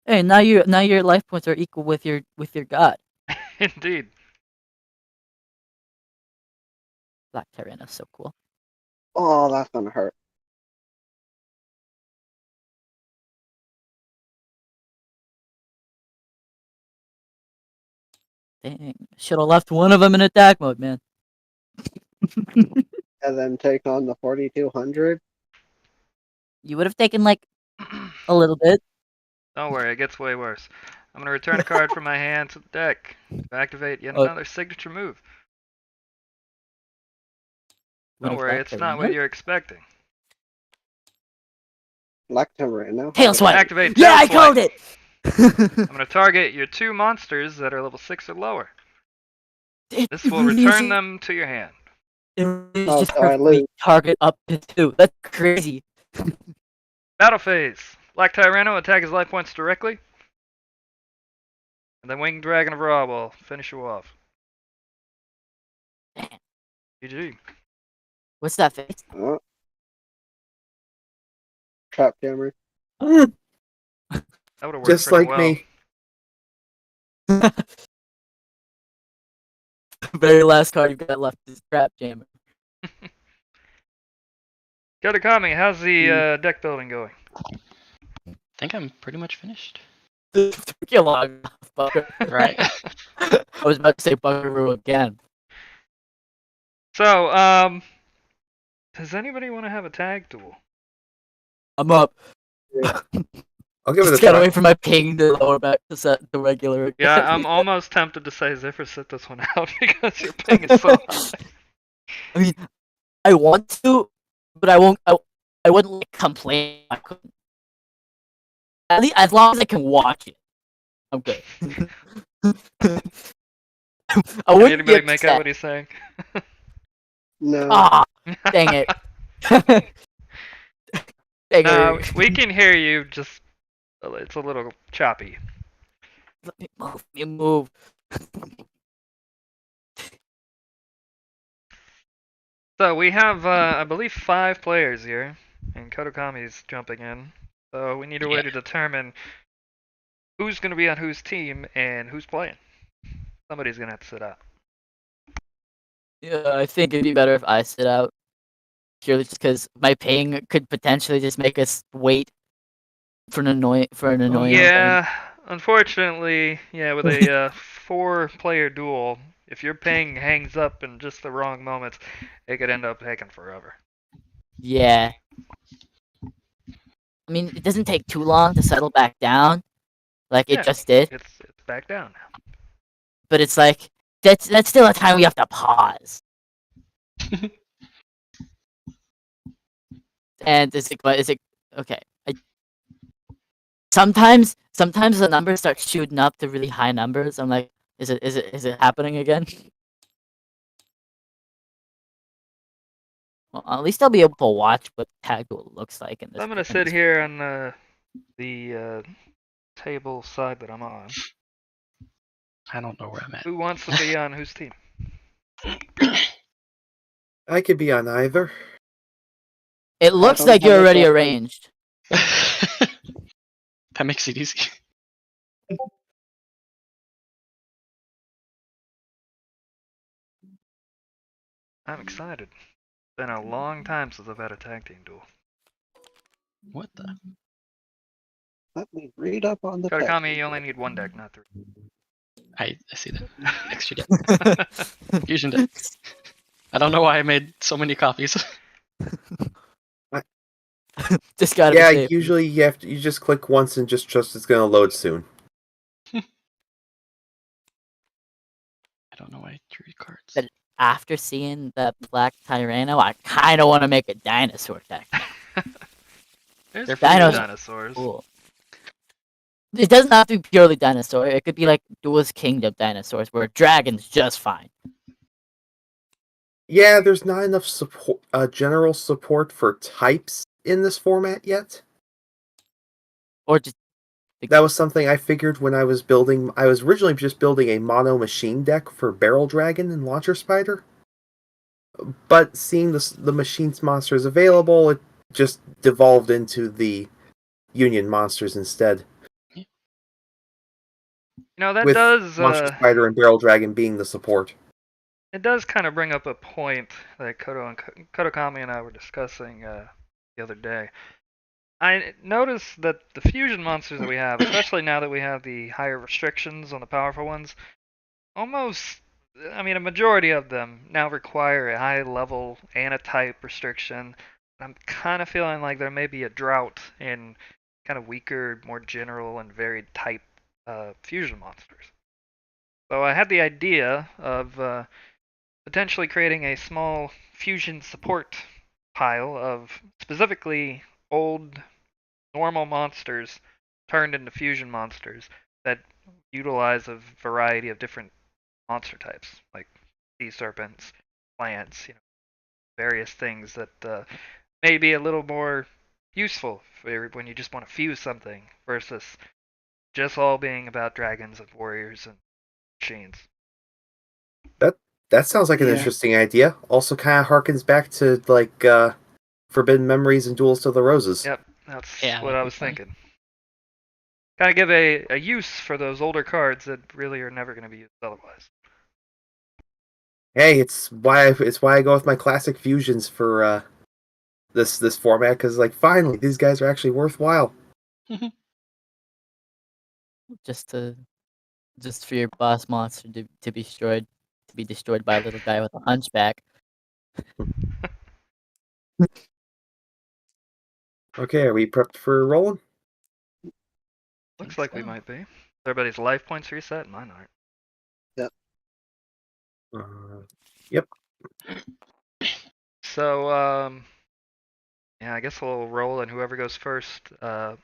A: Hey, now your life points are equal with your god.
D: Indeed.
A: Black Tyranno's so cool.
F: Oh, that's gonna hurt.
A: Dang. Should have left one of them in attack mode, man.
F: And then take on the 4,200.
A: You would have taken like a little bit.
D: Don't worry, it gets way worse. I'm going to return a card from my hand to the deck to activate yet
A: Oh.
D: another signature move.
A: What
D: Don't
A: is
D: worry,
A: that,
D: it's not what
A: Tyranno?
D: you're expecting.
F: Black Tyranno.
A: Tail swipe.
D: Activate
A: Yeah,
D: Tail
A: I called
D: Swipe.
A: it.
D: I'm going to target your 2 monsters that are level 6 or lower.
A: It
D: This will
A: really
D: return
A: is-
D: them to your hand.
A: It really is
F: Oh,
A: just
F: so I
A: perfectly
F: lose.
A: target up to 2. That's crazy.
D: Battle phase. Black Tyranno attack his life points directly. And then Winged Dragon of Ra will finish you off. GG.
A: What's that face?
F: Oh. Trap jammer.
D: That would have worked
B: Just
D: pretty
B: like
D: well.
B: me.
A: Very last card you've got left is Trap Jammer.
D: Kotakami, how's the deck building going?
C: I think I'm pretty much finished.
A: Took you long enough, Buckaroo.
C: Right.
A: I was about to say Buckaroo again.
D: So, does anybody want to have a tag duel?
A: I'm up.
B: I'll give it a
A: Just gotta
B: try.
A: wait for my ping to lower back to set the regular again.
D: Yeah, I'm almost tempted to say Ziffer sit this one out because your ping is so high.
A: I mean, I want to, but I won't. I wouldn't like complain. I couldn't. At least as long as I can watch it, I'm good. I
D: Can
A: wouldn't be
D: anybody make out
A: upset.
D: what he's saying?
F: No.
A: Ah, dang it.
D: No,
A: Dang
D: we can hear you. Just it's a little choppy.
A: Let me move. Let me move.
D: So we have, I believe, 5 players here, and Kodokami's jumping in. So we need a way
C: Yeah.
D: to determine who's going to be on whose team and who's playing. Somebody's going to have to sit out.
A: Yeah, I think it'd be better if I sit out. Purely just because my ping could potentially just make us wait for an annoying thing.
D: Yeah, unfortunately, yeah, with a 4-player duel, if your ping hangs up in just the wrong moments, it could end up taking forever.
A: Yeah. I mean, it doesn't take too long to settle back down, like
D: Yeah,
A: it just did.
D: It's back down now.
A: But it's like that's still a time we have to pause. And is it okay? Sometimes the numbers start shooting up to really high numbers. I'm like, is it happening again? Well, at least I'll be able to watch what tag duel looks like in this.
D: I'm going to sit here on the table side that I'm on.
C: I don't know where I'm at.
D: Who wants to be on whose team?
B: I could be on either.
A: It looks
F: don't
A: like
F: have
A: you're
F: a
A: already
F: preference.
A: arranged.
C: That makes it easy.
D: I'm excited. Been a long time since I've had a tag team duel.
C: What the?
F: Let me read up on the
D: Kodokami,
F: tag.
D: you only need 1 deck, not 3.
C: I see that. Extra deck. Fusion deck. I don't know why I made so many copies.
A: Just gotta
B: Yeah,
A: be safe.
B: usually you just click once and just trust it's gonna load soon.
C: I don't know why I drew cards.
A: But after seeing the Black Tyranno, I kind of want to make a dinosaur deck.
D: There's
C: They're
D: pretty good
A: dinos-
D: dinosaurs.
A: Cool. It doesn't have to be purely dinosaur. It could be like Duelist Kingdom dinosaurs, where dragon's just fine.
B: Yeah, there's not enough support, general support for types in this format yet.
A: Or just
B: That was something I figured when I was building. I was originally just building a mono machine deck for Barrel Dragon and Launcher Spider. But seeing the machines monsters available, it just devolved into the Union monsters instead.
D: You know, that
B: With
D: does
B: Launcher Spider and Barrel Dragon being the support.
D: it does kind of bring up a point that Kodokami and I were discussing the other day. I noticed that the fusion monsters that we have, especially now that we have the higher restrictions on the powerful ones, almost, I mean, a majority of them now require a high level and a type restriction. I'm kind of feeling like there may be a drought in kind of weaker, more general and varied type fusion monsters. So I had the idea of potentially creating a small fusion support pile of specifically old normal monsters turned into fusion monsters that utilize a variety of different monster types, like sea serpents, plants, various things that may be a little more useful for when you just want to fuse something versus just all being about dragons and warriors and machines.
B: That sounds like an
F: Yeah.
B: interesting idea. Also, kind of harkens back to like Forbidden Memories and Duels to the Roses.
D: Yep, that's
C: Yeah,
D: what
C: that'd
D: I
C: be
D: was
C: fun.
D: thinking. Kind of give a use for those older cards that really are never going to be used otherwise.
B: Hey, it's why I go with my classic fusions for this format, because like finally these guys are actually worthwhile.
A: just for your boss monster to be destroyed by a little guy with a hunchback.
B: Okay, are we prepped for rolling?
D: Looks like we might be. Everybody's life points reset. Mine aren't.
B: Yep.
D: So, yeah, I guess we'll roll, and whoever goes first, or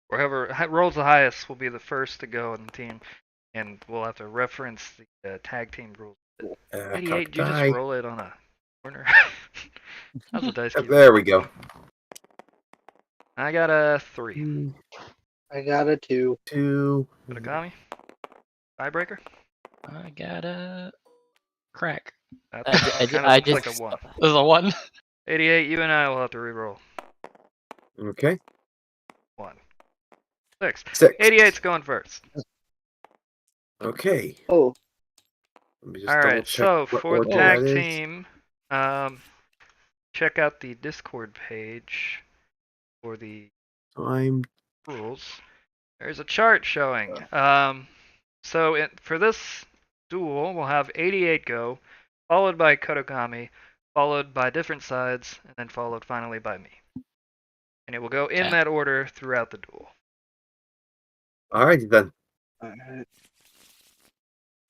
D: whoever rolls the highest will be the first to go in the team, and we'll have to reference the tag team rules. 88, did you just roll it on a corner? How's the dice keep?
B: There we go.
D: I got a 3.
F: I got a 2.
B: 2.
D: Kodakami? Tiebreaker?
C: I got a crack.
D: That
A: I
D: kind of looks
A: just
D: like a 1.
C: There's a 1.
D: 88, you and I will have to re-roll.
B: Okay.
D: 1. 6.
B: 6.
D: 88's going first.
B: Okay.
F: Oh,
B: Let me just
D: Alright,
B: double-check
D: so
B: what
D: for
B: order
D: tag
B: that is.
D: team, check out the Discord page for the
B: I'm
D: rules. There's a chart showing. So for this duel, we'll have 88 go, followed by Kodakami, followed by different sides, and then followed finally by me. And it will go in
C: Okay.
D: that order throughout the duel.
B: alrighty then.
F: alright.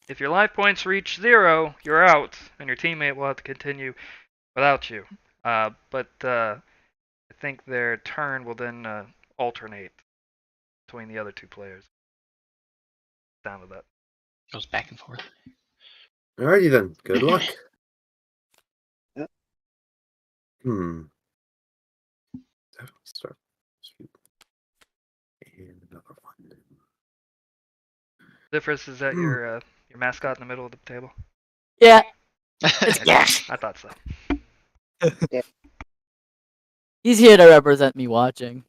D: If your life points reach 0, you're out, and your teammate will have to continue without you. But I think their turn will then alternate between the other two players. Down with that.
C: Goes back and forth.
B: Alrighty then. Good luck.
F: Yep.
B: Start. And another one.
D: Difference is that your mascot in the middle of the table.
A: Yeah, it's Gash.
D: I thought so.
A: He's here to represent me watching.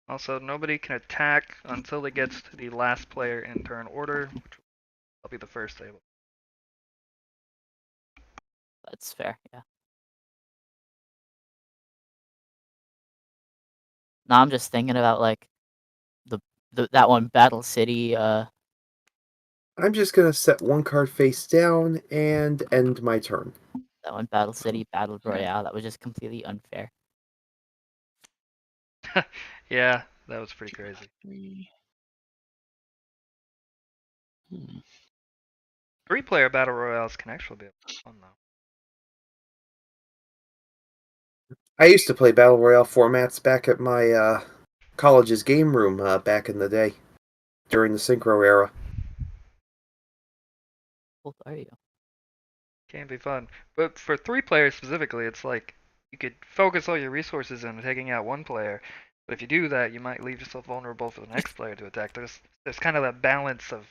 D: Also, nobody can attack until it gets to the last player in turn order, which will be the first table.
A: That's fair, yeah. Now I'm just thinking about like that one Battle City.
B: I'm just gonna set one card face down and end my turn.
A: That one Battle City Battle Royale. That was just completely unfair.
D: Yeah, that was pretty crazy.
C: 3.
D: 3-player battle royales can actually be fun though.
B: I used to play Battle Royale formats back at my college's game room back in the day, during the Synchro era.
A: How old are you?
D: Can be fun. But for 3 players specifically, it's like you could focus all your resources on taking out one player. But if you do that, you might leave yourself vulnerable for the next player to attack. There's kind of that balance of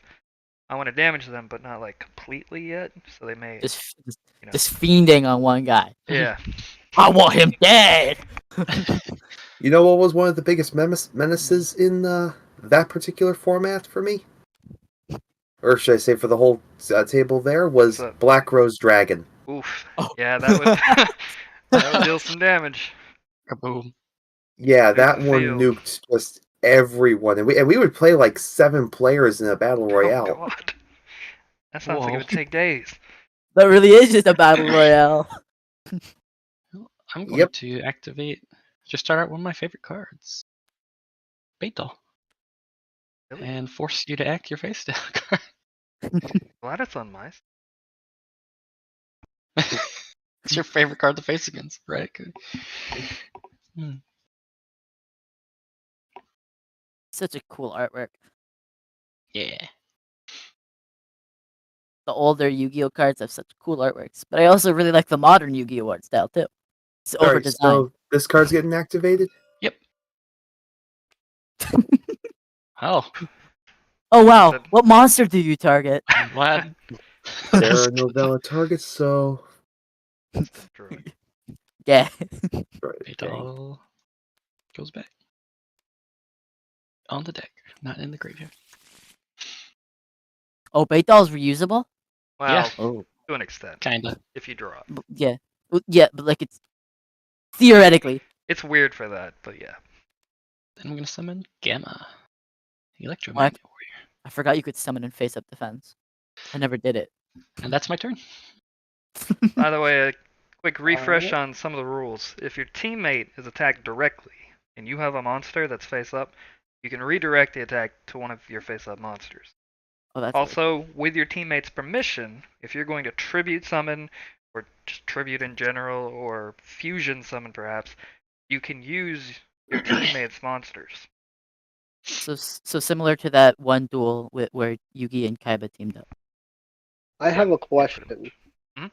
D: I want to damage them, but not like completely yet. So they may
A: Just
D: you know.
A: fiending on one guy.
D: Yeah.
A: I want him dead.
B: You know what was one of the biggest menaces in that particular format for me? Or should I say for the whole table there, was
D: What's up?
B: Black Rose Dragon.
D: Oof.
A: Oh.
D: Yeah, that would that would deal some damage.
C: Kaboom.
B: Yeah,
D: Nuke
B: that
D: the
B: one
D: field.
B: nuked just everyone. And we would play like 7 players in a Battle Royale.
D: Oh god. That sounds like it
C: Whoa.
D: would take days.
A: That really is just a Battle Royale.
C: I'm going
B: Yep.
C: to activate. Just start out one of my favorite cards. Beetle.
D: Really?
C: And force you to act your face down card.
D: Glad it's on my
C: It's your favorite card to face against, right? Good.
A: Such a cool artwork.
C: Yeah.
A: The older Yu-Gi-Oh cards have such cool artworks, but I also really like the modern Yu-Gi-Oh art style too. It's over
B: Alright,
A: designed.
B: so this card's getting activated?
C: Yep. Oh.
A: Oh wow,
D: Said-
A: what monster do you target?
C: I'm glad.
B: There are no valid targets, so
D: Druid.
A: Yeah.
B: right, dang.
C: Fatal goes back on the deck, not in the graveyard.
A: Oh, bait doll's reusable?
D: Well,
A: Oh.
D: to an extent,
C: Kinda.
D: if you draw.
A: Yeah. Yeah, but like it's theoretically.
D: It's weird for that, but yeah.
C: Then I'm gonna summon Gamma,
A: Oh,
C: Electromagnet Warrior,
A: I forgot you could summon in face up defense. I never did it.
C: and that's my turn.
D: By the way, a quick refresh
F: Alright.
D: on some of the rules. If your teammate is attacked directly and you have a monster that's face up, you can redirect the attack to one of your face up monsters.
A: Oh, that's really
D: Also, with your teammate's permission, if you're going to tribute summon, or just tribute in general, or fusion summon perhaps, you can use your teammate's monsters.
A: so similar to that one duel where Yugi and Kaiba teamed up.
F: I have a
D: pretty
F: question.
D: Hmm?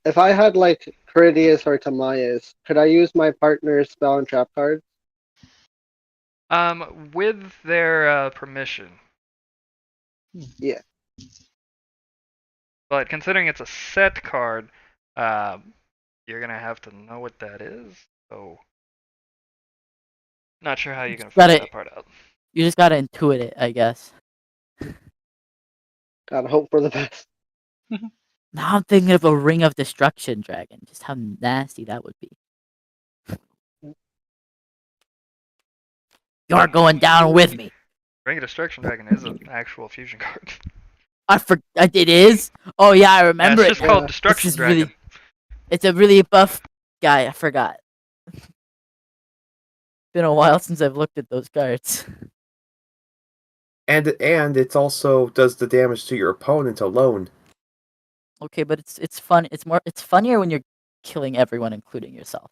F: If I had like Critias or Tamaya's, could I use my partner's spell and trap cards?
D: With their permission.
F: Yeah.
D: But considering it's a set card, you're gonna have to know what that is. So, not sure how you're gonna figure
A: Gotta-
D: that part out.
A: You just gotta intuit it, I guess.
F: Gotta hope for the best.
A: Now I'm thinking of a Ring of Destruction dragon. Just how nasty that would be. You're going down with me.
D: Ring of Destruction Dragon is an actual fusion card.
A: It is. Oh yeah, I remember
D: it's
A: it.
D: just called
F: Yeah.
D: Destruction
A: This is
D: Dragon.
A: really- It's a really buff guy. I forgot. Been a while since I've looked at those cards.
B: And it's also does the damage to your opponent alone.
A: Okay, but it's fun. It's funnier when you're killing everyone, including yourself.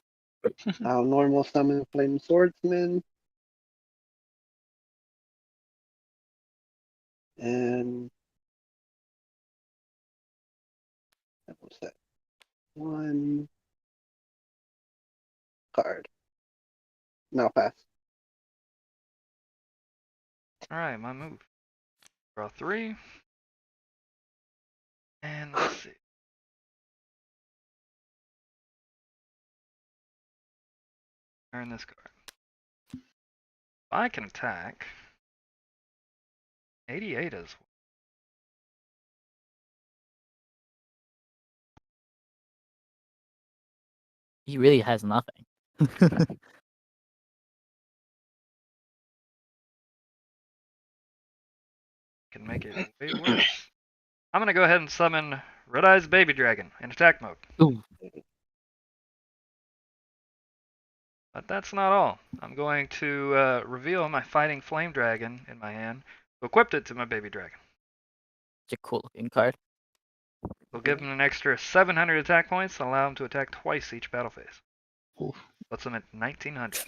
F: I'll normal summon Flame Swordsman. And that was that. One card. Now pass.
D: Alright, my move. Draw 3. And let's see. Turn this card. I can attack. 88 is.
A: He really has nothing.
D: Can make it way worse. I'm gonna go ahead and summon Red Eyes Baby Dragon in attack mode.
A: Ooh.
D: But that's not all. I'm going to reveal my Fighting Flame Dragon in my hand, equipped it to my Baby Dragon.
A: It's a cool looking card.
D: We'll give him an extra 700 attack points and allow him to attack twice each battle phase.
C: Oof.
D: Puts him at 1900.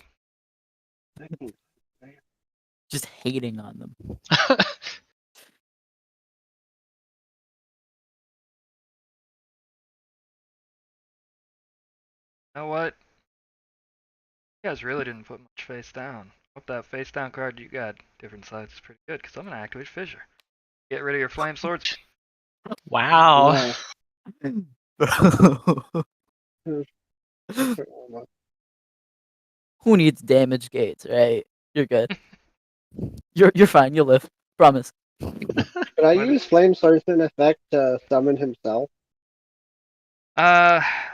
A: Just hating on them.
D: You know what? You guys really didn't put much face down. Hope that face down card you got, different sides, is pretty good, because I'm going to activate Fissure. Get rid of your Flame Swords.
C: Wow.
A: Who needs damage gates, right? You're good. You're fine. You'll live. Promise.
F: Could I
D: What?
F: use Flame Swordsman effect to summon himself?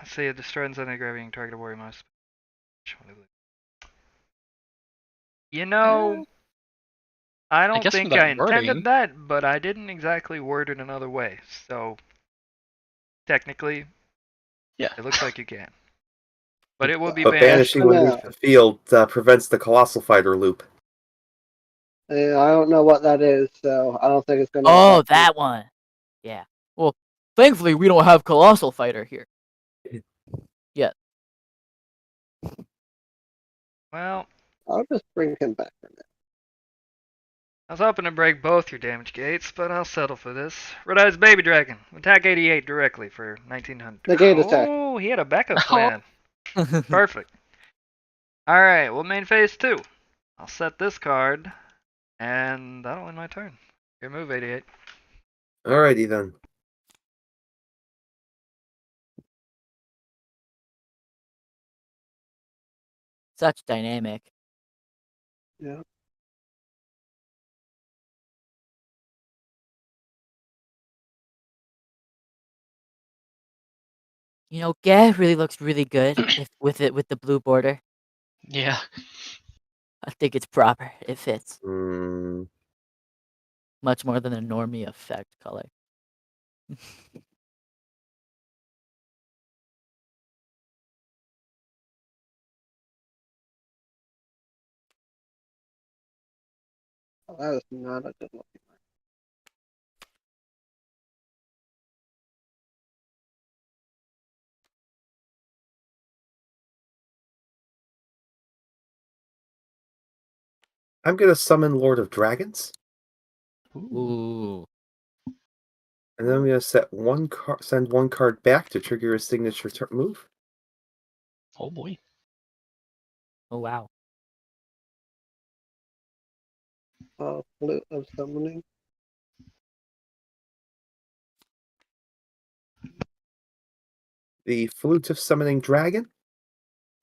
D: See, it destroys any gravity target warrior must. You know, I don't
C: guess
D: think
C: from that
D: I intended
C: wording-
D: that, but I didn't exactly word it another way. So, technically,
C: Yeah.
D: it looks like you can. But it will be
B: But
D: banished.
B: banishing when leaves the field prevents the Colossal Fighter loop.
F: I don't know what that is, so I don't think it's gonna.
A: Oh,
F: affect me.
A: that one. Yeah. Well, thankfully we don't have Colossal Fighter here.
D: Well,
F: I'll just bring him back for now.
D: I was hoping to break both your damage gates, but I'll settle for this. Red Eyes Baby Dragon. Attack 88 directly for 1900.
F: Negate attack.
D: Oh, he had a backup plan. Perfect. Alright, well, main phase 2. I'll set this card And that'll end my turn. Your move, 88.
B: Alrighty then.
A: Such dynamic.
F: Yeah.
A: You know, Geh really looks really good with the blue border.
C: Yeah.
A: I think it's proper. It fits
B: Mm,
A: much more than a normie effect color.
F: Oh, that is not a good looking one.
B: I'm gonna summon Lord of Dragons,
A: Ooh.
B: and then I'm gonna send one card back to trigger a signature move.
C: Oh boy.
A: Oh wow.
F: Flute of Summoning.
B: The Flute of Summoning Dragon,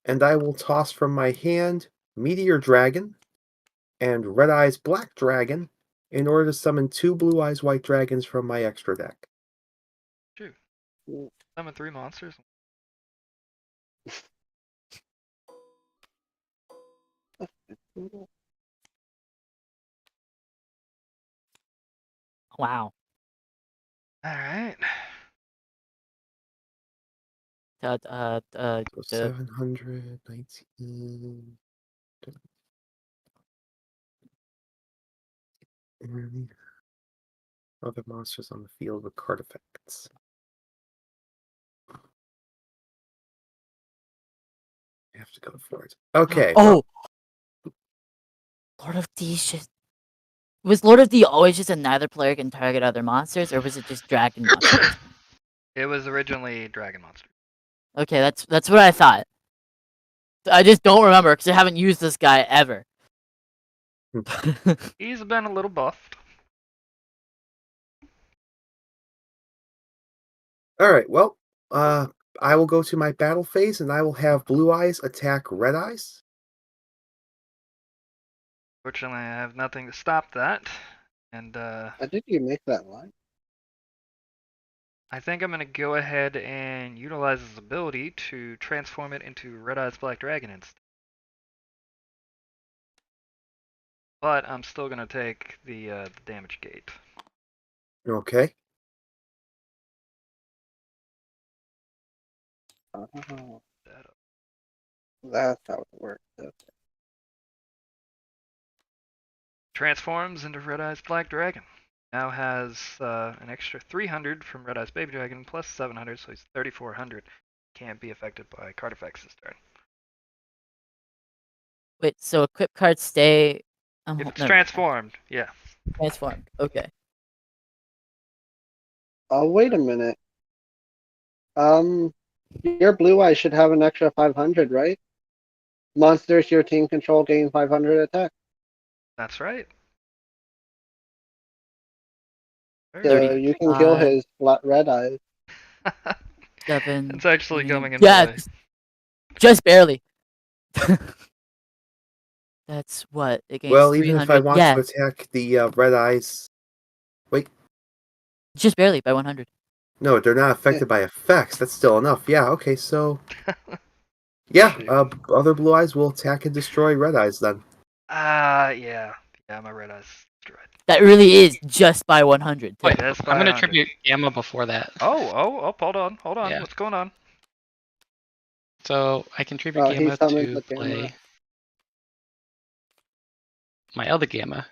B: and I will toss from my hand Meteor Dragon and Red Eyes Black Dragon in order to summon 2 Blue Eyes White Dragons from my extra deck.
D: Shoot.
F: Mm.
D: Summon 3 monsters.
A: Wow.
D: Alright.
B: So
A: The
B: 719. Other monsters on the field with card effects. I have to go for it. Okay.
A: Oh. Lord of D shit. Was Lord of D always just a neither player can target other monsters, or was it just dragon monsters?
D: It was originally Dragon Monster.
A: Okay, that's what I thought. I just don't remember because I haven't used this guy ever.
D: He's been a little buffed.
B: Alright, well, I will go to my battle phase and I will have Blue Eyes attack Red Eyes.
D: Fortunately, I have nothing to stop that. And
F: How did you make that line?
D: I think I'm going to go ahead and utilize his ability to transform it into Red Eyes Black Dragon instead. But I'm still going to take the damage gate.
B: Okay.
F: Oh, that's how it works. Okay.
D: Transforms into Red Eyes Black Dragon. Now has an extra 300 from Red Eyes Baby Dragon plus 700, so he's 3,400. Can't be affected by card effects this turn.
A: Wait, so equip cards stay.
D: If it's
A: never mind.
D: transformed, yeah.
A: Transformed. Okay.
F: Oh, wait a minute. Your Blue Eye should have an extra 500, right? Monsters your team control gain 500 attack.
D: That's right.
F: So you can kill his Red Eyes.
A: 7.
D: It's actually coming in
A: Yeah,
D: play.
A: just barely. That's what it gains.
B: Well, even if I
A: 300.
B: want
A: Yeah,
B: to attack the Red Eyes. Wait,
A: just barely by 100.
B: no, they're not affected by effects. That's still enough. Yeah, okay, so. Yeah, other Blue Eyes will attack and destroy Red Eyes then.
D: Yeah. Yeah, my Red Eyes destroyed.
A: That really is just by 100. Too.
C: Wait,
D: Yes,
C: I'm going to
D: 500.
C: tribute Gamma before that.
D: Oh, hold on.
C: Yeah.
D: What's going on?
C: So I can tribute
F: He
C: Gamma
F: summons
C: to
F: the Gamma.
C: play my other Gamma.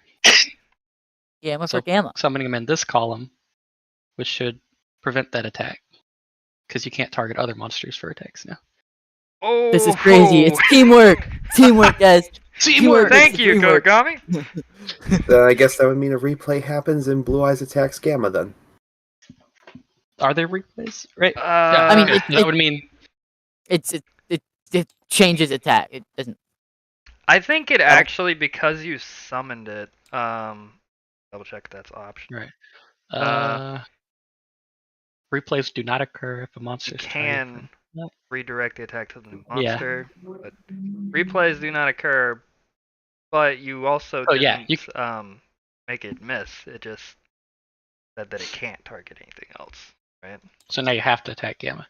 A: Gamma
C: So
A: for Gamma.
C: summoning him in this column, which should prevent that attack. Because you can't target other monsters for attacks now.
D: Oh,
A: This is crazy. It's teamwork. Teamwork, guys.
C: Teamwork!
D: Thank you,
A: Teamwork.
D: Kogami.
B: I guess that would mean a replay happens and Blue Eyes attacks Gamma then.
C: Are there replays? Right.
A: I mean,
C: that would mean
A: it changes attack. It doesn't.
D: I think it actually, because you summoned it, double check that's option.
C: Right. Replays do not occur if a monster
D: You
C: is
D: can
C: targeted.
D: redirect the attack to the new
C: Yeah.
D: monster, but replays do not occur. But you also
C: Oh, yeah,
D: didn't make it miss. It just said that it can't target anything else, right?
C: So now you have to attack Gamma.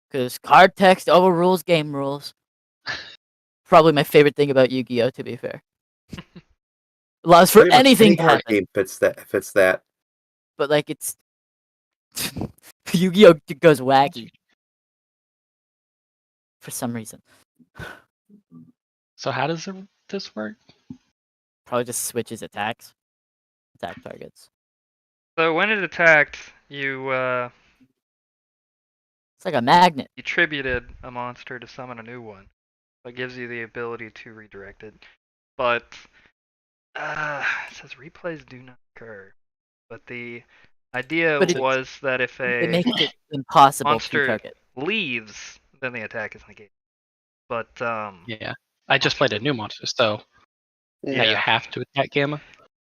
A: Because card text overrules game rules. Probably my favorite thing about Yu-Gi-Oh, to be fair. Allows for
B: Pretty much
A: anything
B: any
A: to
B: card
A: happen.
B: game fits that.
A: But like it's Yu-Gi-Oh goes wacky. For some reason.
C: So how does this work?
A: Probably just switches attack targets.
D: So when it attacked, you
A: It's like a magnet.
D: you tributed a monster to summon a new one. That gives you the ability to redirect it. But it says replays do not occur. But the idea
A: But
D: was that if
A: It
D: a
A: makes it impossible
D: monster
A: to target.
D: leaves, then the attack is negated. But
C: Yeah. I just played a new monster, so now you have to attack Gamma.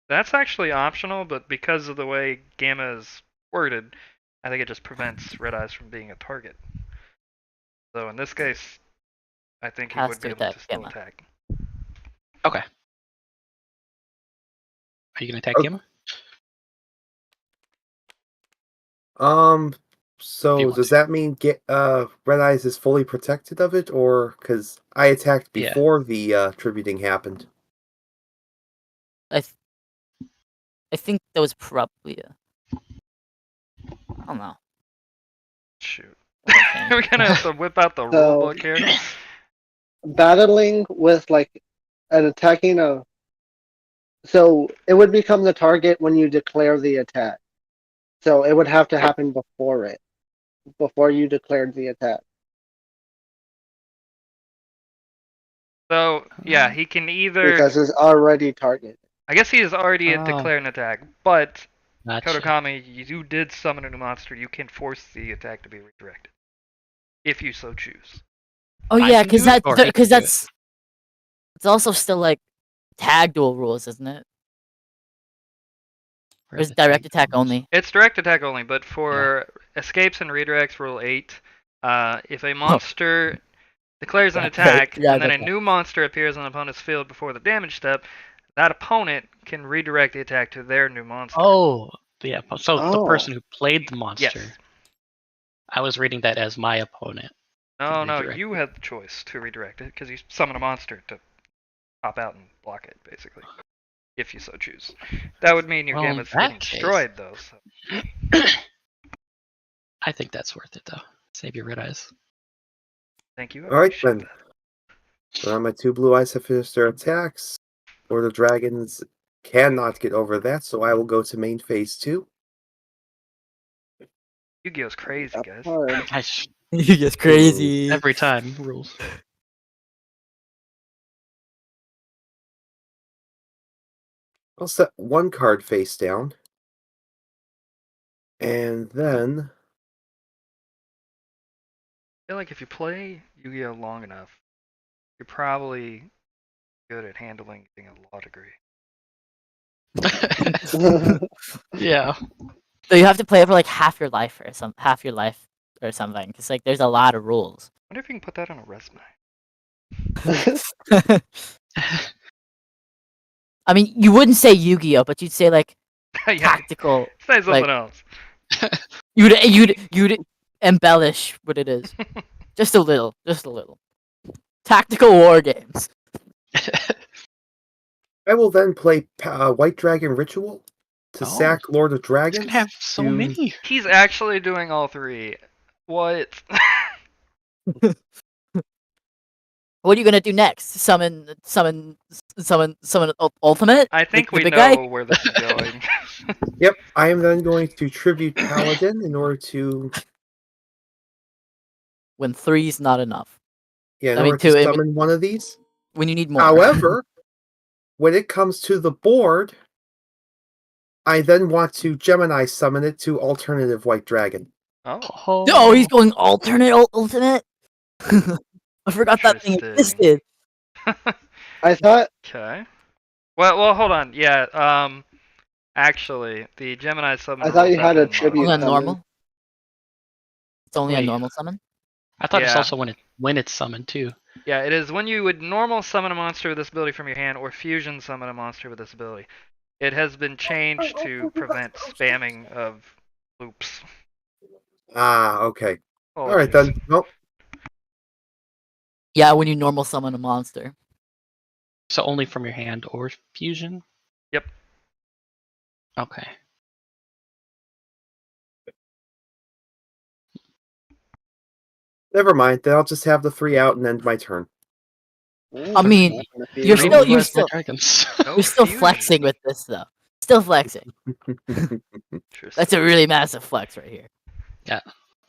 D: that's actually optional, but because of the way Gamma is worded, I think it just prevents Red Eyes from being a target. So in this case, I think he
A: Has
D: would
A: to
D: be able to
A: attack
D: still
A: Gamma.
D: attack.
C: Okay. Are you gonna attack
B: Okay.
C: Gamma?
B: So
C: Do you want
B: does
C: to?
B: that mean Red Eyes is fully protected of it, or because I attacked
C: Yeah.
B: before the tributing happened?
A: I think that was probably a. I don't know.
D: Shoot.
A: what I'm saying.
D: We're gonna have to whip out the
F: So-
D: rule book here.
F: Battling with like an attacking a. So it would become the target when you declare the attack. So it would have to happen before you declared the attack.
D: So yeah, he can either.
F: Because it's already targeted.
D: I guess he has already
C: Oh.
D: declared an attack, but
C: Gotcha.
D: Kodakami, you did summon a new monster. You can force the attack to be redirected, if you so choose.
A: Oh
C: I
A: yeah,
C: can do it, or he can do it.
A: it's also still like tag duel rules, isn't it?
C: Where
A: Or is
C: the
A: it direct
C: tag
A: attack
C: rules?
A: only?
D: It's direct attack only, but for escapes and redirects, rule 8, if a monster declares an
A: Yeah,
D: attack
A: yeah,
D: and then a
A: that's
D: new monster appears on an opponent's field before the damage step, that opponent can redirect the attack to their new monster.
C: Oh, yeah. So the
F: Oh.
C: person who played the monster,
D: Yes.
C: I was reading that as my opponent.
D: No,
C: redirect
D: you had the choice to redirect it because you summon a monster to pop out and block it, basically. If you so choose. That would mean your
C: Well,
D: game
C: in
D: is
C: that
D: getting
C: case-
D: destroyed, though. So.
C: I think that's worth it, though. Save your Red Eyes.
D: Thank you. I
B: All right
D: appreciate
B: then. Now my two blue eyes have finished their attacks. Or the dragons cannot get over that, so I will go to main phase 2.
D: that. Yu-Gi-Oh's crazy,
F: That's
D: guys.
F: hard.
A: You get crazy.
C: Every time rules.
B: I'll set one card face down. And then
D: I feel like if you play Yu-Gi-Oh long enough, you're probably good at handling getting a law degree.
C: Yeah.
A: So you have to play it for like half your life or something. Because like there's a lot of rules.
D: I wonder if you can put that on a resume.
A: I mean, you wouldn't say Yu-Gi-Oh, but you'd say like
D: Yeah,
A: tactical.
D: say something
A: like-
D: else.
A: You'd embellish what it is, just a little. Tactical war games.
B: I will then play White Dragon Ritual to
C: Oh.
B: sack Lord of
C: He's
B: Dragons.
C: gonna have so
B: to-
C: many.
D: He's actually doing all three. What?
A: What are you gonna do next? Summon ultimate?
D: I think
A: the
D: we
A: big
D: know
A: guy?
D: where this is going.
B: Yep, I am then going to tribute Paladin in order to
A: When three's not enough.
B: in
A: I mean,
B: order to
A: two, it-
B: summon one of these.
A: When you need more.
B: However, when it comes to the board, I then want to Gemini summon it to alternative White Dragon.
D: Oh,
A: Oh, he's going alternate ultimate. I forgot that thing
D: Interesting.
A: existed.
F: I thought
D: Okay. Well, hold on. Yeah. Actually, the Gemini summon.
F: I thought you
D: rolls
F: had
D: out
F: a
D: in
F: tribute
A: Only on
D: modifier.
F: summon.
A: normal. It's only a
C: Wait.
A: normal summon.
C: I thought it's
D: Yeah.
C: also when it's summoned too.
D: Yeah, it is when you would normal summon a monster with this ability from your hand, or fusion summon a monster with this ability. It has been changed to prevent spamming of loops.
B: Ah, okay. All right
D: Apologies.
B: then. Well,
A: Yeah, when you normal summon a monster.
C: So only from your hand or fusion?
D: Yep.
C: Okay.
B: never mind. Then I'll just have the 3 out and end my turn.
F: Ooh,
A: I mean,
F: not gonna
A: you're
F: feed
A: still-
F: me.
A: you're
C: Blue-Eyes
A: still-
C: White Dragons.
D: No
A: You're still
D: fusion.
A: flexing with this though. Still flexing. That's a really massive flex right here.
C: That's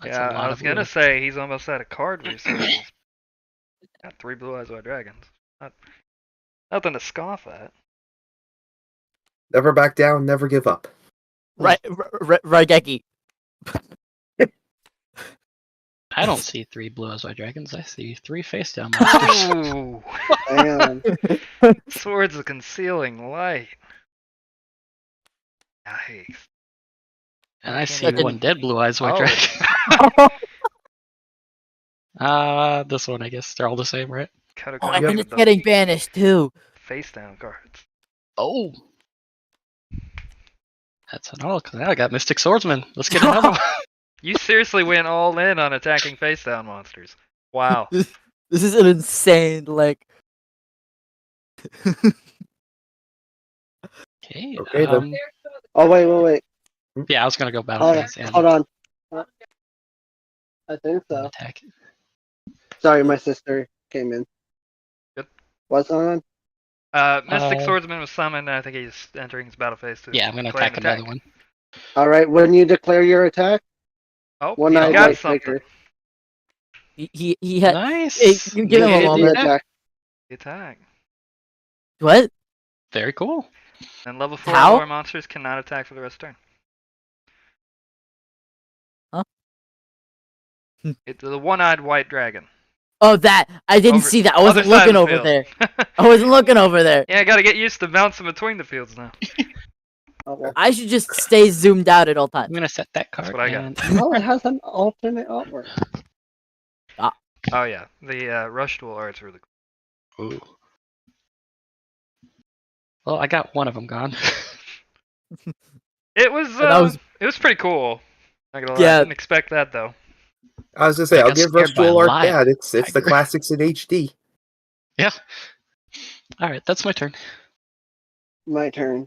D: Yeah,
C: a lot
D: I was
C: of
D: gonna
C: blue.
D: say he's almost out of card resources. Got 3 blue-eyes white dragons. Nothing to scoff at.
B: Never back down. Never give up.
A: Right, Raigeki.
C: I don't see 3 Blue-Eyes White Dragons. I see 3 face-down monsters.
D: Ooh,
F: Damn.
D: swords of concealing light. Yikes.
C: And I
D: Can't
C: see
D: even-
C: one dead Blue-Eyes White
D: Oh.
C: Dragon. This one, I guess. They're all the same, right?
D: Cut
A: Oh,
D: across
A: and
D: with
A: it's
D: the
A: getting banished too.
D: face down cards.
C: Oh! That's an all. Now I got Mystic Swordsman. Let's get another one.
D: You seriously went all in on attacking face down monsters. Wow.
A: This is an insane
C: Okay.
B: Okay, then.
F: Oh wait.
C: Yeah, I was gonna go Battle
F: Hold on.
C: Phase and
F: Hold on. I think so.
C: attack.
F: Sorry, my sister came in.
D: Good.
F: What's on?
D: Mystic
C: Uh,
D: Swordsman was summoned, and I think he's entering his battle phase to
C: Yeah, I'm gonna
D: declare
C: attack
D: an
C: another one.
F: All right. When you declare your attack,
D: Oh,
F: one
D: he's
F: eye
D: got
F: white
D: something.
F: figure.
A: he had.
C: Nice.
A: Hey, you give him a
F: Negate the
A: moment.
F: attack.
D: The attack.
A: What?
C: Very cool.
D: And level 4
A: How?
D: lower monsters cannot attack for the rest of the turn.
A: Huh?
D: It's the one-eyed white dragon.
A: Oh, that I didn't
D: Over-
A: see that. I wasn't
D: other side
A: looking
D: of the
A: over
D: field.
A: there. I wasn't looking over there.
D: Yeah, I gotta get used to bouncing between the fields now.
F: Oh, well.
A: I should just stay zoomed out at all
C: I'm
A: times.
C: gonna set that card.
D: what I got.
C: and
F: Oh, it has an alternate artwork.
D: Oh yeah, the Rush Duel art's really cool.
C: Ooh. Well, I got one of them gone.
D: It was,
A: that was-
D: it was pretty cool. Not gonna lie,
A: Yeah.
D: I didn't expect that though.
B: I was gonna say
C: I
B: I'll
C: got
B: give
C: scared
B: Rush
C: by a
B: Duel Art
C: lion.
B: bad. It's the
C: Tiger.
B: classics in HD.
C: Yeah. All right, that's my turn.
F: My turn.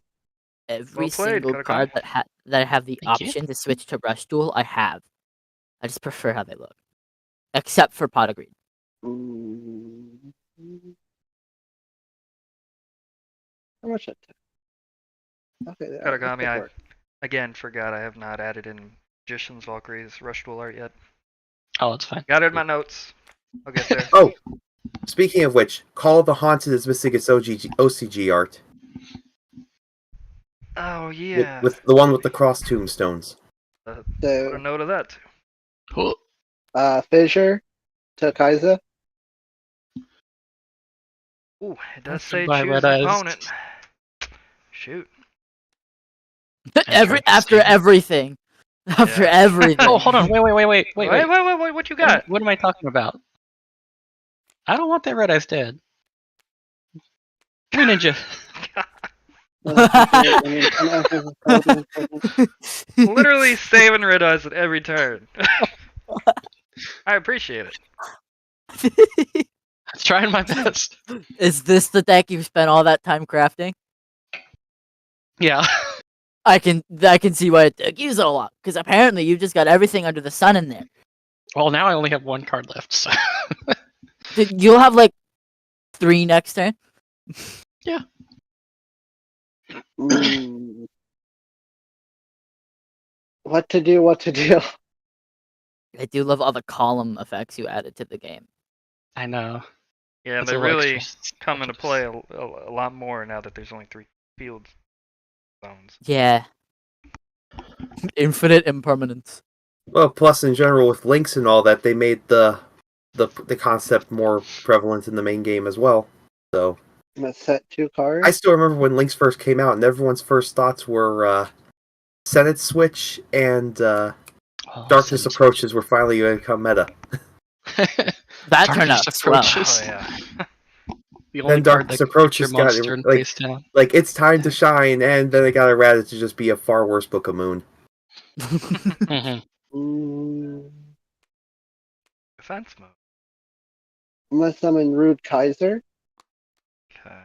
A: Every
D: Well played,
A: single
D: Katakami.
A: card that I have the
C: Thank you.
A: option to switch to Rush Duel, I have. I just prefer how they look, except for Pot of Greed.
F: Mm. How much attack? Okay.
D: Katakami, again forgot I have not added in Magician's Valkyrie's Rush Duel art yet.
C: Oh, that's fine.
D: Got it in my notes. I'll get there.
B: Oh, speaking of which, Call of the Haunted is missing its OCG art.
D: Oh
B: With-
D: yeah.
B: With the one with the cross tombstones.
D: Put a
F: So,
D: note of that too.
C: Oh,
F: Fissure to Kaiser.
D: Ooh, it does say
C: By
D: choose
C: Red
D: an
C: Eyes.
D: opponent. Shoot.
A: After everything, after
D: Yeah.
A: everything.
C: Oh, hold on. Wait.
D: Wait, what you got?
C: What am I talking about? I don't want that Red Eyes dead. Come here, Ninja.
D: Literally saving red eyes at every turn. I appreciate it.
C: I'm trying my best.
A: Is this the deck you've spent all that time crafting?
C: Yeah.
A: I can see why it use it a lot, because apparently you just got everything under the sun in there.
C: Well, now I only have one card left, so.
A: You'll have like 3 next turn.
F: Mm. What to do?
A: I do love all the column effects you added to the game.
C: I know.
D: Yeah,
C: It's
D: they
C: a little
D: really
C: extra
D: come into
C: switches.
D: play a lot more now that there's only 3 field zones.
A: Yeah. Infinite impermanence.
B: Well, plus in general with links and all that, they made the the concept more prevalent in the main game as well. So
F: I'm gonna set 2 cards.
B: I still remember when Lynx first came out, and everyone's first thoughts were Senate Switch and Darkness
C: Senate
B: Approaches were finally going to become meta.
A: That turned out
C: Darkness
A: swell.
C: Approaches.
D: Oh yeah.
C: The only
B: Then
C: card
B: Darkness
C: that can put your
B: Approaches got
C: monster in
B: like
C: face down.
B: like it's time to shine, and then they got errata to just be a far worse Book of Moon.
C: Mhm.
F: Mm,
D: Defense mode.
F: I'm gonna summon Rude Kaiser.
D: Okay.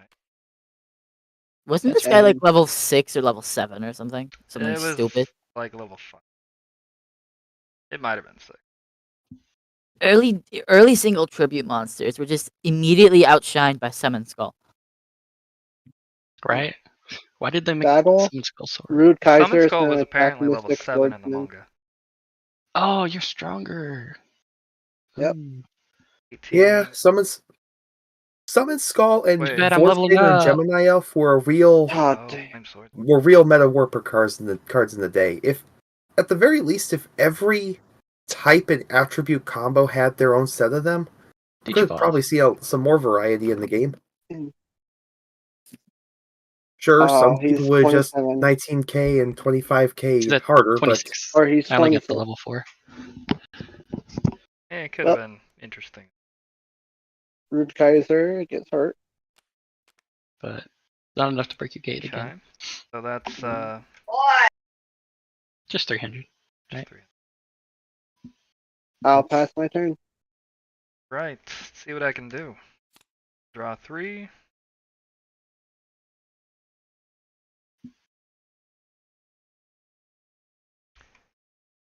A: Wasn't this
F: And-
A: guy like level 6 or level 7 or something? Something
D: It was
A: stupid.
D: like level 5. It might have been 6.
A: Early single tribute monsters were just immediately outshined by Summon Skull.
C: Right? Why did they make
F: Battle.
C: Summon Skull so hard?
F: Rude
D: Summon
F: Kaiser is
D: Skull was
F: gonna attack
D: apparently level
F: Mystic
D: 7 in the
F: Swordsman.
D: manga.
C: Oh, you're stronger.
F: Yep.
C: Ooh.
D: 18.
B: Yeah, Summon Skull and
D: Wait.
C: Bad, I'm
B: Force
C: leveling
B: Gator and
C: up.
B: Gemini Elf were real
F: God
D: Oh,
F: damn.
D: Flame Sword.
B: meta warper cards in the day. If at the very least, if every type and attribute combo had their own set of them, you could
C: Digivolve.
B: probably see some more variety in the game.
F: Mm.
B: Sure,
F: Oh,
B: some
F: he's
B: people would just
F: 27.
B: 19k and 25k
C: He's at
B: harder, but
C: 26.
F: Or he's
C: I only got
F: 26.
C: the level 4.
D: Yeah, it could have
F: Well-
D: been interesting.
F: Rude Kaiser gets hurt.
C: But not enough to break your gate
D: Okay.
C: again.
D: So that's
C: Just 300.
D: just 3.
F: I'll pass my turn.
D: Right. Let's see what I can do. Draw 3.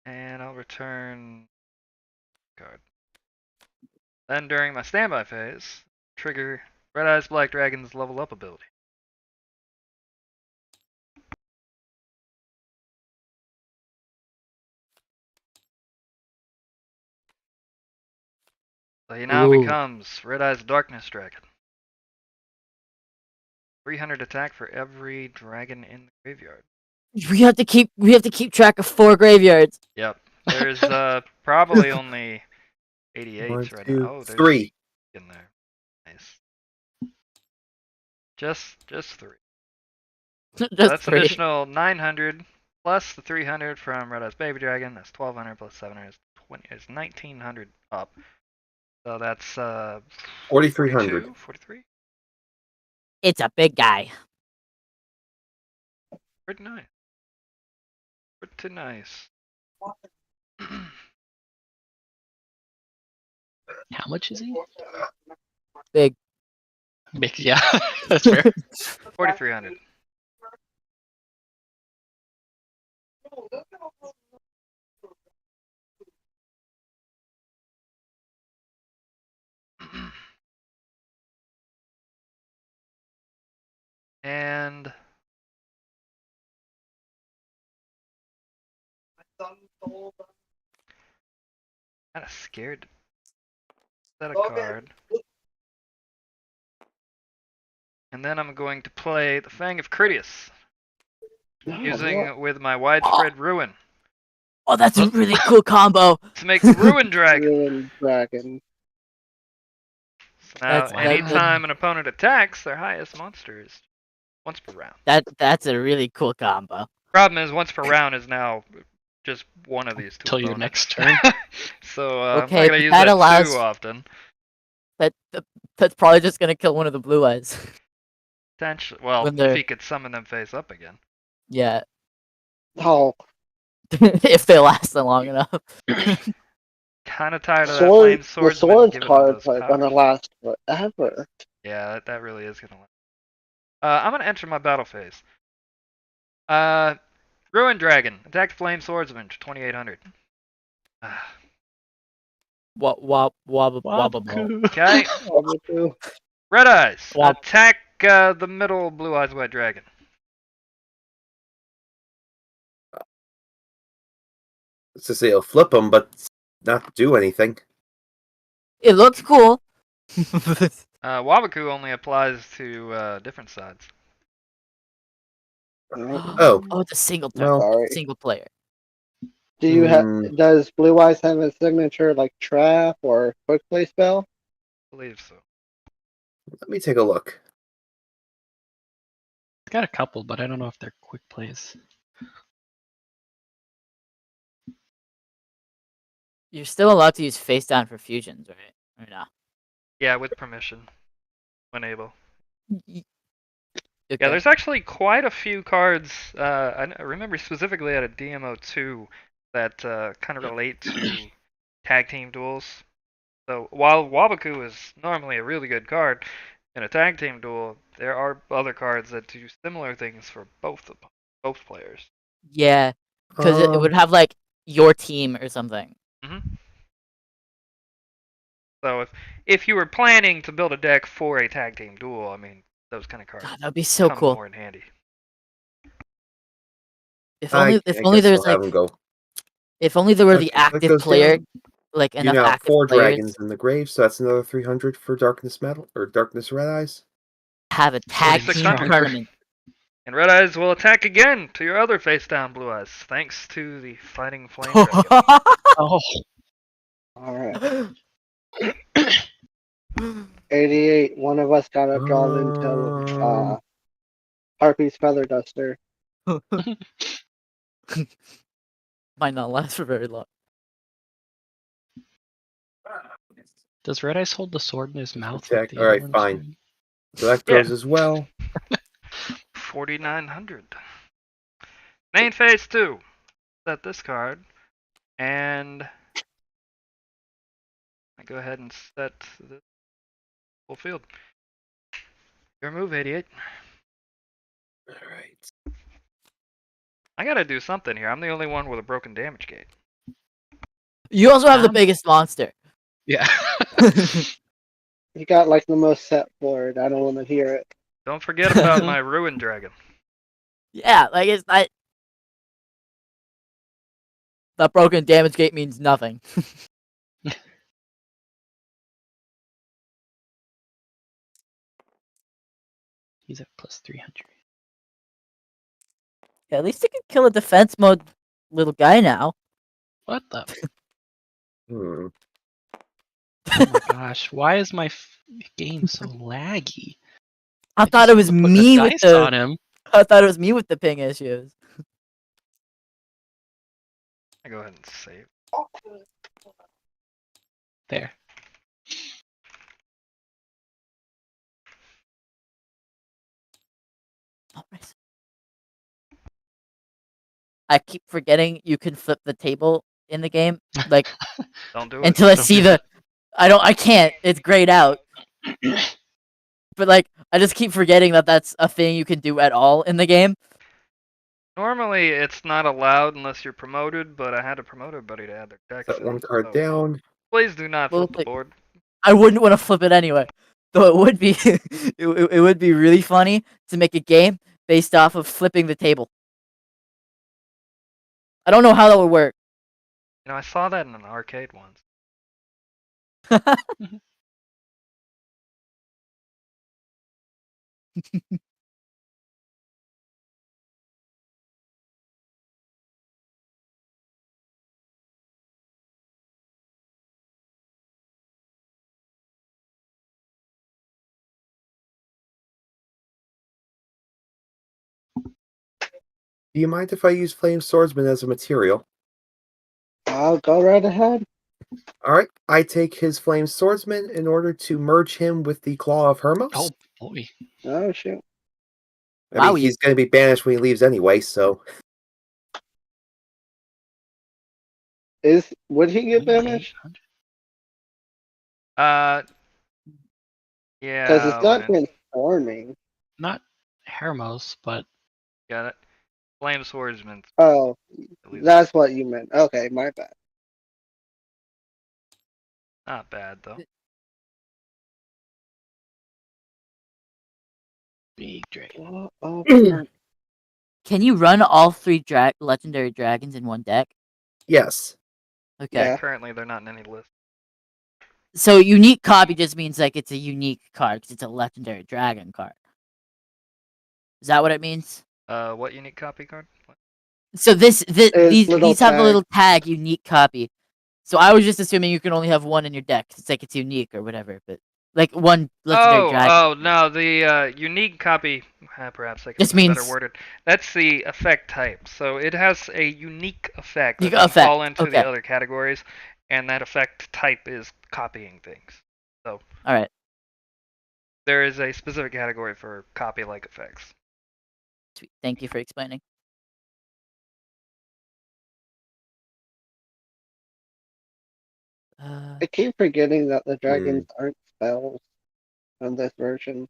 D: And I'll return card. Then during my standby phase, trigger Red Eyes Black Dragon's level up ability. So he now
A: Ooh.
D: becomes Red Eyes Darkness Dragon. 300 attack for every dragon in the graveyard.
A: We have to keep track of 4 graveyards.
D: Yep. There's probably only 88
B: 1,
D: right
B: 2,
D: now. Oh, there's
B: 3.
D: in there. Nice. Just 3.
A: Just
D: That's
A: 3.
D: additional 900 plus the 300 from Red Eyes Baby Dragon. That's 1200 plus 700 is 20. Is 1900 up. So that's
B: 4,300.
D: 42, 43.
A: It's a big guy.
D: Pretty nice. Pretty nice.
C: How much is he?
A: Big.
C: Big, yeah, that's fair.
D: 4300. And kind of scared. Set a card. And then I'm going to play the Fang of Critias, using with my widespread ruin
A: Oh, that's a really cool combo.
D: to make the Ruin Dragon.
F: Ruined Dragon.
D: So now,
A: That's-
D: anytime an opponent attacks, their highest monster is once per round.
A: That's a really cool combo.
D: Problem is, once per round is now just one of these two.
C: Till your
D: opponents.
C: next turn.
D: So
A: Okay,
D: I'm not
A: but
D: gonna use
A: that
D: that
A: allows-
D: too often.
A: That's probably just gonna kill one of the blue eyes.
D: Potentially, well,
A: When
D: if
A: they're-
D: he could summon them face up again.
A: Yeah.
F: Oh,
A: If they last long enough.
D: Kind of tired of that flame
F: the
D: swordsman
F: swords
D: giving them
F: cards
D: those
F: are gonna
D: powers.
F: last forever.
D: Yeah, that really is gonna. I'm gonna enter my battle phase. Ruin Dragon, attack flame swordsman, 2800.
A: Wobble.
D: Okay,
F: Wobble.
D: Red Eyes,
A: Wop.
D: attack the middle Blue Eyes White Dragon.
B: So say it'll flip them, but not do anything.
A: It looks cool.
D: Wabaku only applies to different sides.
B: Oh.
A: Oh, it's a single turn.
B: Well,
F: Sorry.
A: Single player.
F: Do you have?
B: Hmm.
F: Does Blue Eyes have a signature like trap or quick play spell?
D: I believe so.
B: Let me take a look.
C: It's got a couple, but I don't know if they're quick plays.
A: You're still allowed to use face down for fusions, right? Or no?
D: Yeah, with permission, when able.
A: Okay.
D: Yeah, there's actually quite a few cards. I remember specifically at a DMO2 that kind of relate to tag team duels. So while Wabaku is normally a really good card in a tag team duel, there are other cards that do similar things for both players.
A: Yeah, because it would have like your team or something.
D: hmm So if you were planning to build a deck for a tag team duel, I mean those kind of cards
A: God, that'd be so
D: come
A: cool.
D: more in handy.
A: If
B: I
A: only
B: guess
A: there's
B: we'll have
A: like
B: him go.
A: if only there were the
B: Okay, that
A: active
B: goes
A: player,
B: down.
A: like
B: You
A: enough
B: now have
A: active
B: 4
A: players
B: dragons in the grave, so that's another 300 for Darkness Metal or Darkness Red Eyes.
A: have a tag team
D: 4600.
A: tournament.
D: And Red Eyes will attack again to your other face down Blue Eyes, thanks to the Fighting Flame Dragon.
C: Oh,
F: All right. 88. One of us got to draw into Harpy's Feather Duster.
A: Might not last for very long.
C: does Red Eyes hold the sword in his mouth?
B: Protect.
C: Like the
B: Alright,
C: other ones
B: fine.
C: do?
B: So that
D: Yeah.
B: goes as well.
D: 4900. Main phase 2. Set this card. And I go ahead and set the full field. Your move, 88.
B: Alright.
D: I gotta do something here. I'm the only one with a broken damage gate.
A: You also have the biggest monster.
C: Yeah.
F: You got like the most set for it. I don't want to hear it.
D: Don't forget about my Ruin Dragon.
A: Yeah, like it's not. That broken damage gate means nothing.
C: He's at plus 300.
A: Yeah, at least it can kill a defense mode little guy now.
C: What the?
B: Hmm.
C: Oh my gosh! Why is my game so laggy?
A: I thought
C: just
A: it was
C: put the
A: me with
C: dice
A: the.
C: on him.
A: I thought it was me with the ping issues.
D: I go ahead and save.
C: There.
A: I keep forgetting you can flip the table in the game, like
D: Don't do it.
A: until I
C: Don't
A: see
C: do
A: the. I can't. It's grayed out. But like, I just keep forgetting that that's a thing you can do at all in the game.
D: Normally, it's not allowed unless you're promoted, but I had to promote everybody to add their decks
B: Set
D: in.
B: one card
D: So
B: down.
D: please do not
A: Well,
D: flip the board.
A: I wouldn't want to flip it anyway. Though it would be, it would be really funny to make a game based off of flipping the table. I don't know how that would work.
D: You know, I saw that in an arcade once.
B: Do you mind if I use Flame Swordsman as a material?
F: I'll go right ahead.
B: Alright, I take his Flame Swordsman in order to merge him with the Claw of Hermos.
C: Oh boy.
F: Oh shoot.
B: I mean,
A: Wow,
B: he's going to be banished when he leaves anyway, so.
F: Would he get banished?
C: 800?
D: Yeah.
F: Because it's not
D: when-
F: transforming.
C: Not Hermos, but
D: Got it. Flame Swordsman.
F: Oh,
D: at least
F: that's what you meant. Okay, my bad.
D: not bad though.
C: big dragon.
A: Can you run all three legendary dragons in one deck?
B: Yes.
A: Okay.
F: Yeah.
D: Currently, they're not in any list.
A: So unique copy just means like it's a unique card because it's a legendary dragon card. Is that what it means?
D: What unique copy card?
A: So these
F: little
A: have the
F: tag.
A: little tag unique copy. So I was just assuming you can only have one in your deck. It's like it's unique or whatever, but like one legendary dragon.
D: Oh no, the unique copy, perhaps I could
A: Just
D: be better
A: means
D: worded. That's the effect type. So it has a unique effect
A: you
D: that
A: got
D: doesn't fall
A: effect.
D: into
A: Okay.
D: the other categories, and that effect type is copying things. So
A: All right.
D: there is a specific category for copy-like effects.
A: Sweet. Thank you for explaining.
F: I keep forgetting that the dragons aren't spells on this version.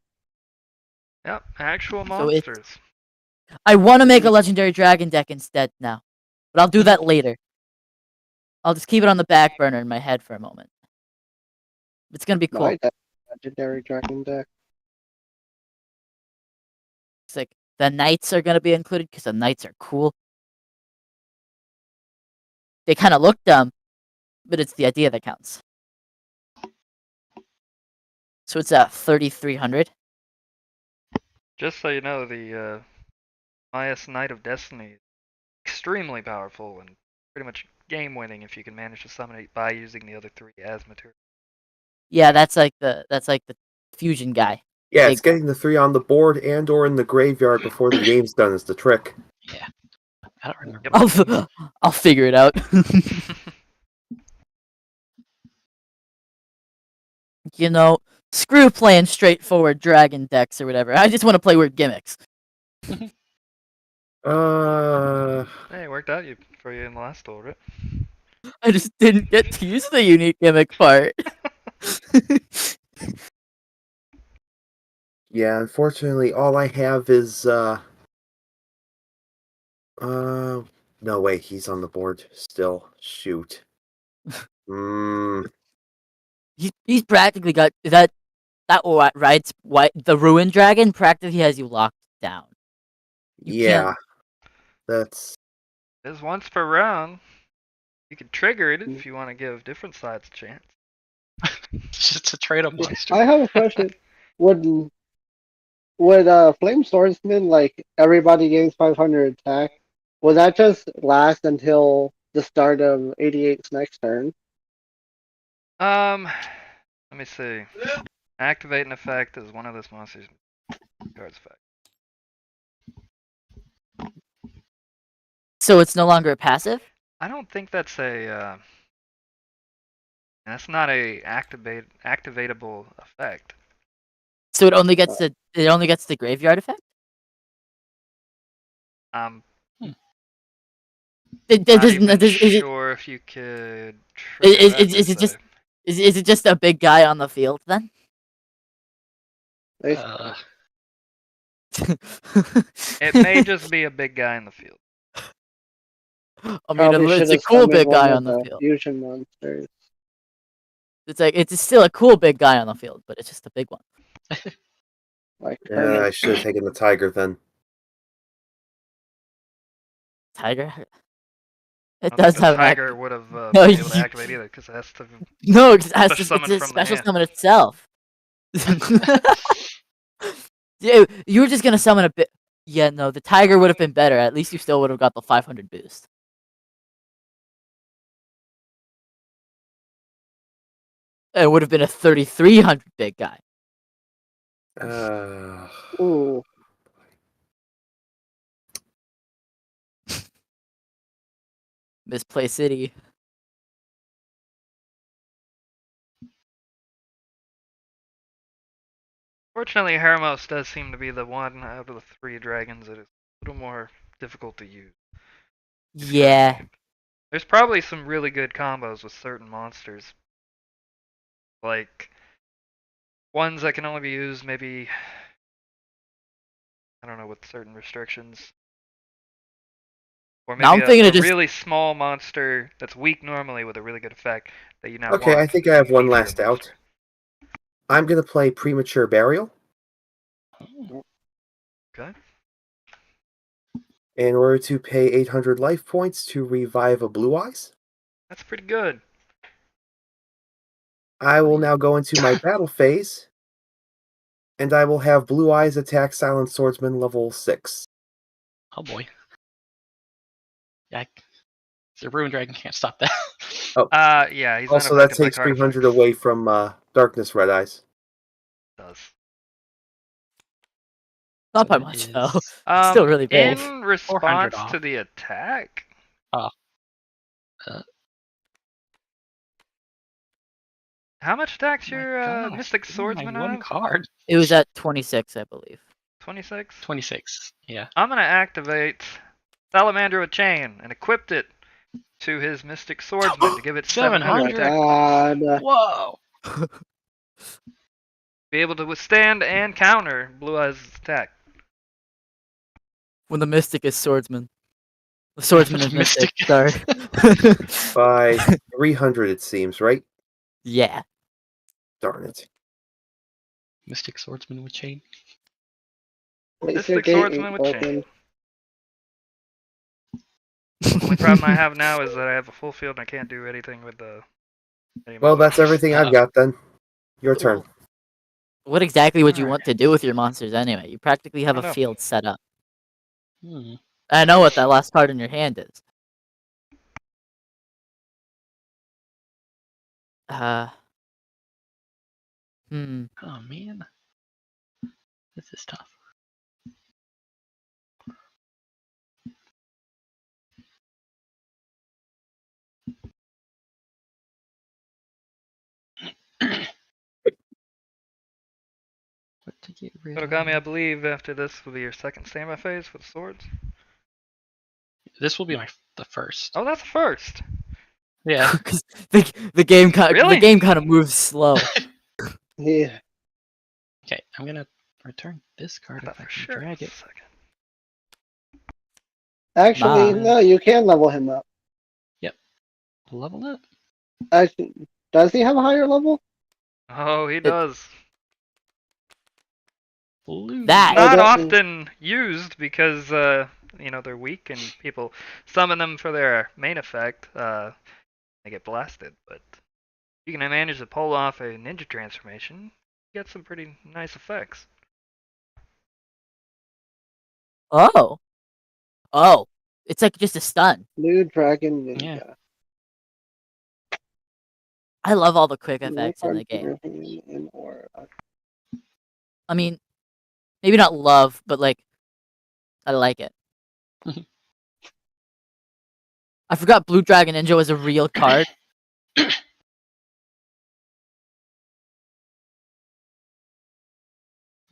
D: Yep, actual
A: So it's-
D: monsters.
A: I want to make a legendary dragon deck instead now, but I'll do that later. I'll just keep it on the back burner in my head for a moment. It's gonna be cool.
F: My deck, legendary dragon deck.
A: It's like the knights are gonna be included because the knights are cool. They kind of look dumb, but it's the idea that counts. So it's at 3,300.
D: Just so you know, the Maya's Knight of Destiny is extremely powerful and pretty much game-winning if you can manage to summon it by using the other three as material.
A: Yeah, that's like the fusion guy.
B: Yeah,
A: Big
B: it's getting the 3 on the board and or in the graveyard before the game's done is the trick.
C: Yeah. I don't remember.
A: I'll figure it out. You know, screw playing straightforward dragon decks or whatever. I just want to play weird gimmicks.
D: Hey, it worked out for you in the last duel, right?
A: I just didn't get to use the unique gimmick part.
B: Yeah, unfortunately, all I have is no way, he's on the board still. Shoot.
A: He's practically got that rides the ruined dragon practically has you locked down. You
B: Yeah,
A: can't-
B: that's
D: There's once per round. You can trigger it if you want to give different sides a chance.
C: Just to trade a monster.
F: I have a question. Would Flame Swordsman, like everybody gains 500 attack, will that just last until the start of 88's next turn?
D: Let me see. Activate an effect as one of this monster's cards effect.
A: So it's no longer a passive?
D: I don't think that's a. That's not a activatable effect.
A: So it only gets the graveyard effect?
D: I'm
A: It,
D: not
A: does-
D: even
A: does-
D: sure if you could. Trigger
A: is,
D: that,
A: is, is
D: per
A: it just
D: se.
A: is it just a big guy on the field then?
C: Uh,
D: It may just be a big guy in the field.
A: I mean,
F: Probably
A: it's
F: should
A: a
F: have
A: cool
F: summoned
A: big
F: one
A: guy
F: of
A: on the
F: the
A: field.
F: fusion monsters.
A: It's like it's still a cool big guy on the field, but it's just a big one.
F: Like
B: yeah, I should have taken the tiger then.
A: Tiger.
D: I
A: It
D: don't
A: does
D: think
A: have
D: the
A: an
D: tiger would have
A: No,
D: been able to
A: you-
D: activate either because it has to.
A: No, it has
D: Special
A: to,
D: summon
A: it's a
D: from the
A: special
D: hand.
A: summon itself. Yeah, you were just gonna summon a bit. Yeah, no, the tiger would have been better. At least you still would have got the 500 boost. It would have been a 3,300 big guy.
F: Ooh,
A: Misplay City.
D: Fortunately, Hermos does seem to be the one out of the three dragons that is a little more difficult to use.
A: Yeah.
D: There's probably some really good combos with certain monsters. Like, ones that can only be used maybe, I don't know, with certain restrictions. Or
A: Now
D: maybe
A: I'm thinking
D: a
A: of just-
D: really small monster that's weak normally with a really good effect that you now
B: Okay,
D: want.
B: I think I have one
D: Need to
B: last
D: go
B: out.
D: monster.
B: I'm gonna play Premature Burial.
D: Okay.
B: In order to pay 800 life points to revive a Blue Eyes.
D: That's pretty good.
B: I will now go into my battle phase, and I will have Blue Eyes attack Silent Swordsman level 6.
C: oh boy. Yeah, the Ruined Dragon can't stop that.
D: Yeah, he's
B: Also, that
D: unaffected by
B: takes
D: card
B: 300
D: effects.
B: away from Darkness Red Eyes.
D: Does.
A: Not by
C: That
A: much
C: is-
A: though. It's still really big.
D: In response
C: off.
D: to the attack, how much attacks
C: Oh my
D: your
C: gosh,
D: Mystic
C: give me my
D: Swordsman
C: one
D: have?
C: card.
A: It was at 26, I believe.
D: 26?
C: 26. Yeah.
D: I'm gonna activate Salamander with Chain and equipped it to his Mystic Swordsman to give it 700
C: 700?
D: attack.
F: God.
C: Whoa!
D: Be able to withstand and counter Blue Eyes' attack.
A: When the Mystic is Swordsman. The Swordsman is Mystic.
C: Mystic.
A: Sorry.
B: By 300, it seems, right?
A: Yeah.
B: Darn it.
C: Mystic Swordsman with chain.
F: Place your
D: Mystic
F: gate
D: Swordsman
F: ain't
D: with
F: broken.
D: Chain. Only problem I have now is that I have a full field and I can't do anything with the.
B: Well, that's everything I've got then. Your turn.
A: What exactly would you
C: Alright.
A: want to do with your monsters anyway? You practically have
D: I
A: a
D: know.
A: field set up.
C: Hmm.
A: I know what that last card in your hand is.
C: Oh man. This is tough. What to get rid
D: Kodogami, I
C: of?
D: believe after this will be your second standby phase with swords.
C: This will be the first.
D: Oh, that's the first.
C: Yeah.
A: 'Cause the game kind
D: Really?
A: the game kind of moves slow.
F: Yeah.
C: Okay, I'm gonna return this
D: I
C: card
D: thought
C: if I
D: for
C: can
D: sure.
C: drag it.
D: Second.
F: Actually,
A: Nah.
F: no, you can level him up.
C: Level up.
F: Actually, does he have a higher level?
D: Oh, he does.
C: Blue.
A: That-
F: Oh,
D: Not
F: that means-
D: often used because they're weak and people summon them for their main effect. They get blasted, but you can manage to pull off a ninja transformation. You get some pretty nice effects.
A: Oh. Oh. It's like just a stun.
F: Blue Dragon Ninja.
C: Yeah.
A: I love all the quick
F: No
A: effects in
F: card
A: the game.
F: driven in or
A: I mean, maybe not love, but like, I like it. I forgot Blue Dragon Ninja was a real card.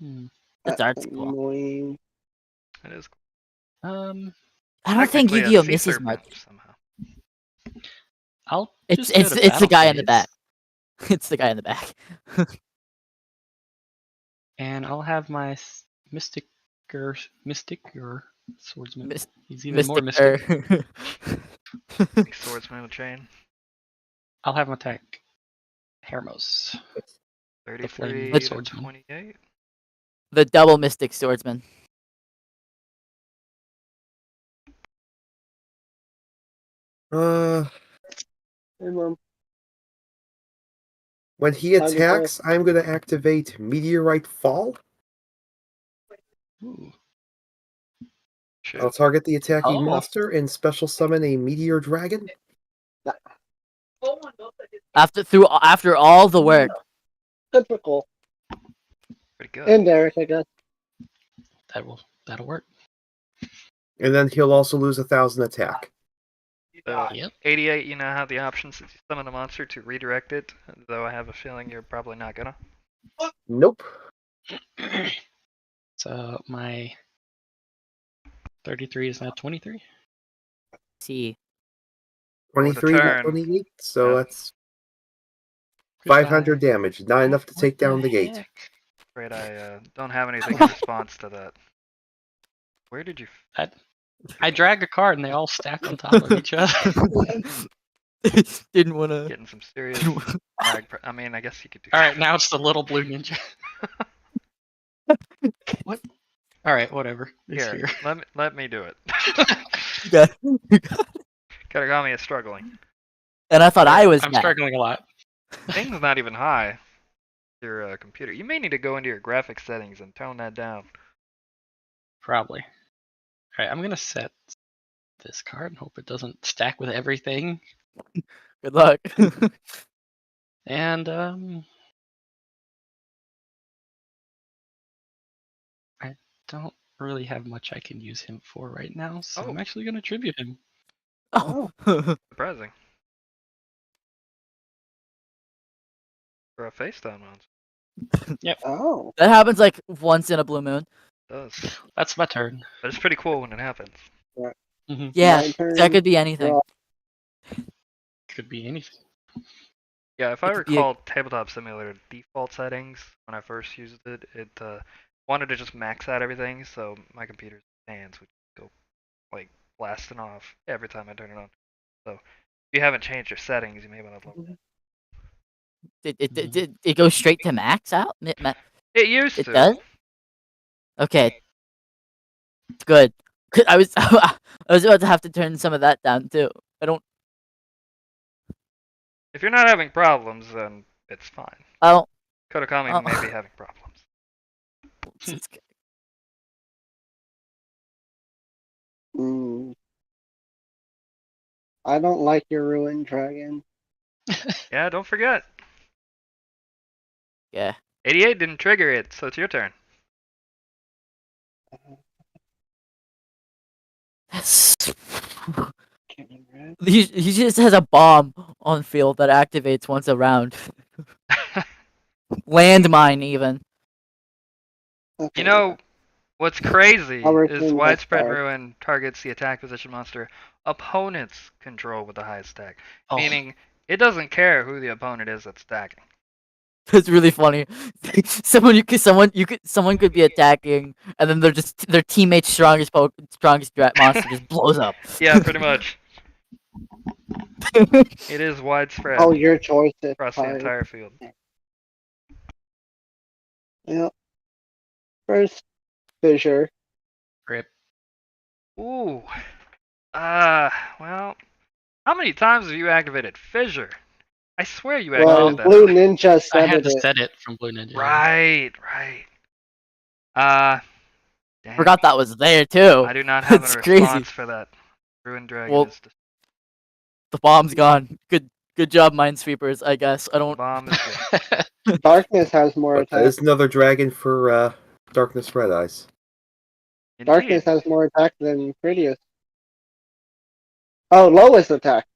C: Hmm.
A: That's art's cool.
F: annoying.
D: It is
A: I don't think
D: technically a
A: Yu-Gi-Oh
D: sea
A: misses
D: serpent
A: much.
D: somehow.
C: I'll
A: It's
C: just go to
A: it's the guy in the
C: battle
A: back. It's the guy in the back.
C: and I'll have my mystic swordsman.
A: Mys-
C: He's even more
A: Mystic.
C: mystic.
D: Big swordsman with chain.
C: I'll have him attack Hermos.
D: 33
C: flame
D: to
C: swordsman.
D: 28.
A: The double Mystic Swordsman.
F: Hey, Mom.
B: When he
F: How'd it go?
B: attacks, I'm going to activate Meteorite Fall.
C: Ooh.
D: Shit.
B: I'll target the attacking
A: Oh.
B: monster and special summon a Meteor Dragon.
A: After all the work.
F: Typical.
D: Pretty good.
F: And Derek, I guess.
C: That'll work.
B: And then he'll also lose 1,000 attack.
D: So,
C: Yep.
D: 88, you now have the option since you summon a monster to redirect it, though I have a feeling you're probably not gonna.
B: Nope.
C: So my 33 is now 23.
A: See.
B: 23 to
D: turn.
B: 28, so
D: Yep.
B: that's 500 damage. Not enough to
C: What
B: take down the gate.
C: heck?
D: Afraid I don't have anything in response to that. Where did you?
C: I drag a card and they all stack on top of each other.
A: Didn't want to.
D: Getting some serious lag. I mean, I guess you could do.
C: All right, now it's the little blue ninja. What? All right, whatever. It's
D: Here,
C: here.
D: let me do it.
A: And
D: Katagami is struggling.
A: I thought I was
C: I'm
A: mad.
C: struggling a lot.
D: Thing's not even high. Your computer. You may need to go into your graphics settings and tone that down.
C: Probably. All right, I'm gonna set this card and hope it doesn't stack with everything.
A: Good luck.
C: And I don't really have much I can use him for right now, so I'm
D: Oh.
C: actually going to tribute him.
A: Oh.
D: Surprising. For a face down monster.
F: Oh.
A: That happens like once in a blue moon.
D: It does.
C: That's my turn.
D: But it's pretty cool when it happens.
C: Mm-hmm.
A: Yeah,
F: My turn.
A: that could be anything.
F: Draw.
C: Could be anything.
D: Yeah, if I
A: It could be a-
D: recall Tabletop Simulator default settings when I first used it, it wanted to just max out everything, so my computer's fans would go like blasting off every time I turn it on. So if you haven't changed your settings, you may want to look.
A: It goes straight to max out?
D: It used
A: It
D: to.
A: does? Okay. It's good. I was I was about to have to turn some of that down too. I don't
D: If you're not having problems, then it's fine.
A: I don't
D: Kodakami
A: Oh.
D: may be having problems.
A: it's-
F: Mm. I don't like your ruined dragon.
D: Yeah, don't forget.
A: yeah.
D: 88 didn't trigger it, so it's your turn.
A: He just has a bomb on field that activates once a round. Landmine even.
F: Okay,
D: You know, what's crazy
F: I'll
D: is
F: return this
D: Widespread
F: card.
D: Ruin targets the attack position monster opponents control with the highest stack.
C: Oh,
D: Meaning, it doesn't care who the opponent is that's stacking.
A: It's really funny. Someone could be attacking, and then their teammate's strongest monster just blows up.
D: Yeah, pretty much. It is widespread
F: Oh, your choice is
D: across the
F: fine.
D: entire field.
F: Yep. First, fissure.
C: rip.
D: Ooh. Well, how many times have you activated Fissure? I swear you
F: Well,
D: activated that.
F: Blue Ninja
C: I
F: said
C: had to
F: it.
C: set it from Blue Ninja.
D: Right. Damn.
A: Forgot that was there too.
D: I do not have
A: It's
D: a
A: crazy.
D: response for that. Ruined Dragon
A: Well,
D: is
A: The bomb's gone. Good job, Minesweepers. I guess I
D: the
A: don't.
D: bomb is good.
F: Darkness has more
B: But
F: attack.
B: there's another dragon for Darkness Red Eyes.
F: Darkness
D: Indeed.
F: has more attack than Prettiest. Oh, lowest attack.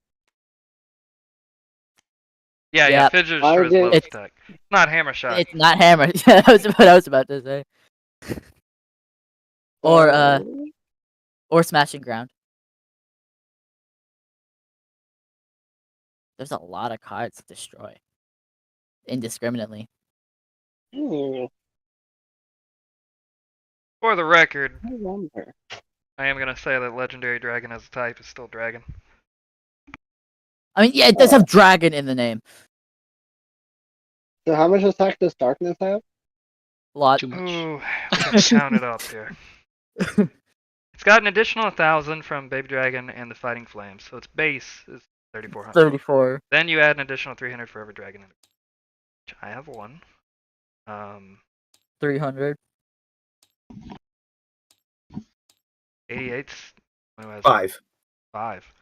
D: Yeah,
A: Yeah.
D: Fidget's
F: I
D: sure is
F: did-
D: low
A: It's-
D: attack. Not Hammer Shot.
A: It's not hammer. Yeah, that was what I was about to say. Or
F: So,
A: or smashing ground. There's a lot of cards to destroy indiscriminately.
F: hmm,
D: For the record,
F: I wonder.
D: I am gonna say that Legendary Dragon as a type is still Dragon.
A: I mean, yeah, it does have dragon in the name.
F: So how much attack does Darkness have?
A: A lot.
C: Too much.
D: Ooh, we can count it up here. It's got an additional 1,000 from Baby Dragon and the Fighting Flames, so its base is 3,400.
A: 34.
D: Then you add an additional 300 for every dragon in it. Which I have one.
A: 300.
D: 88's who has
B: 5.
D: 5.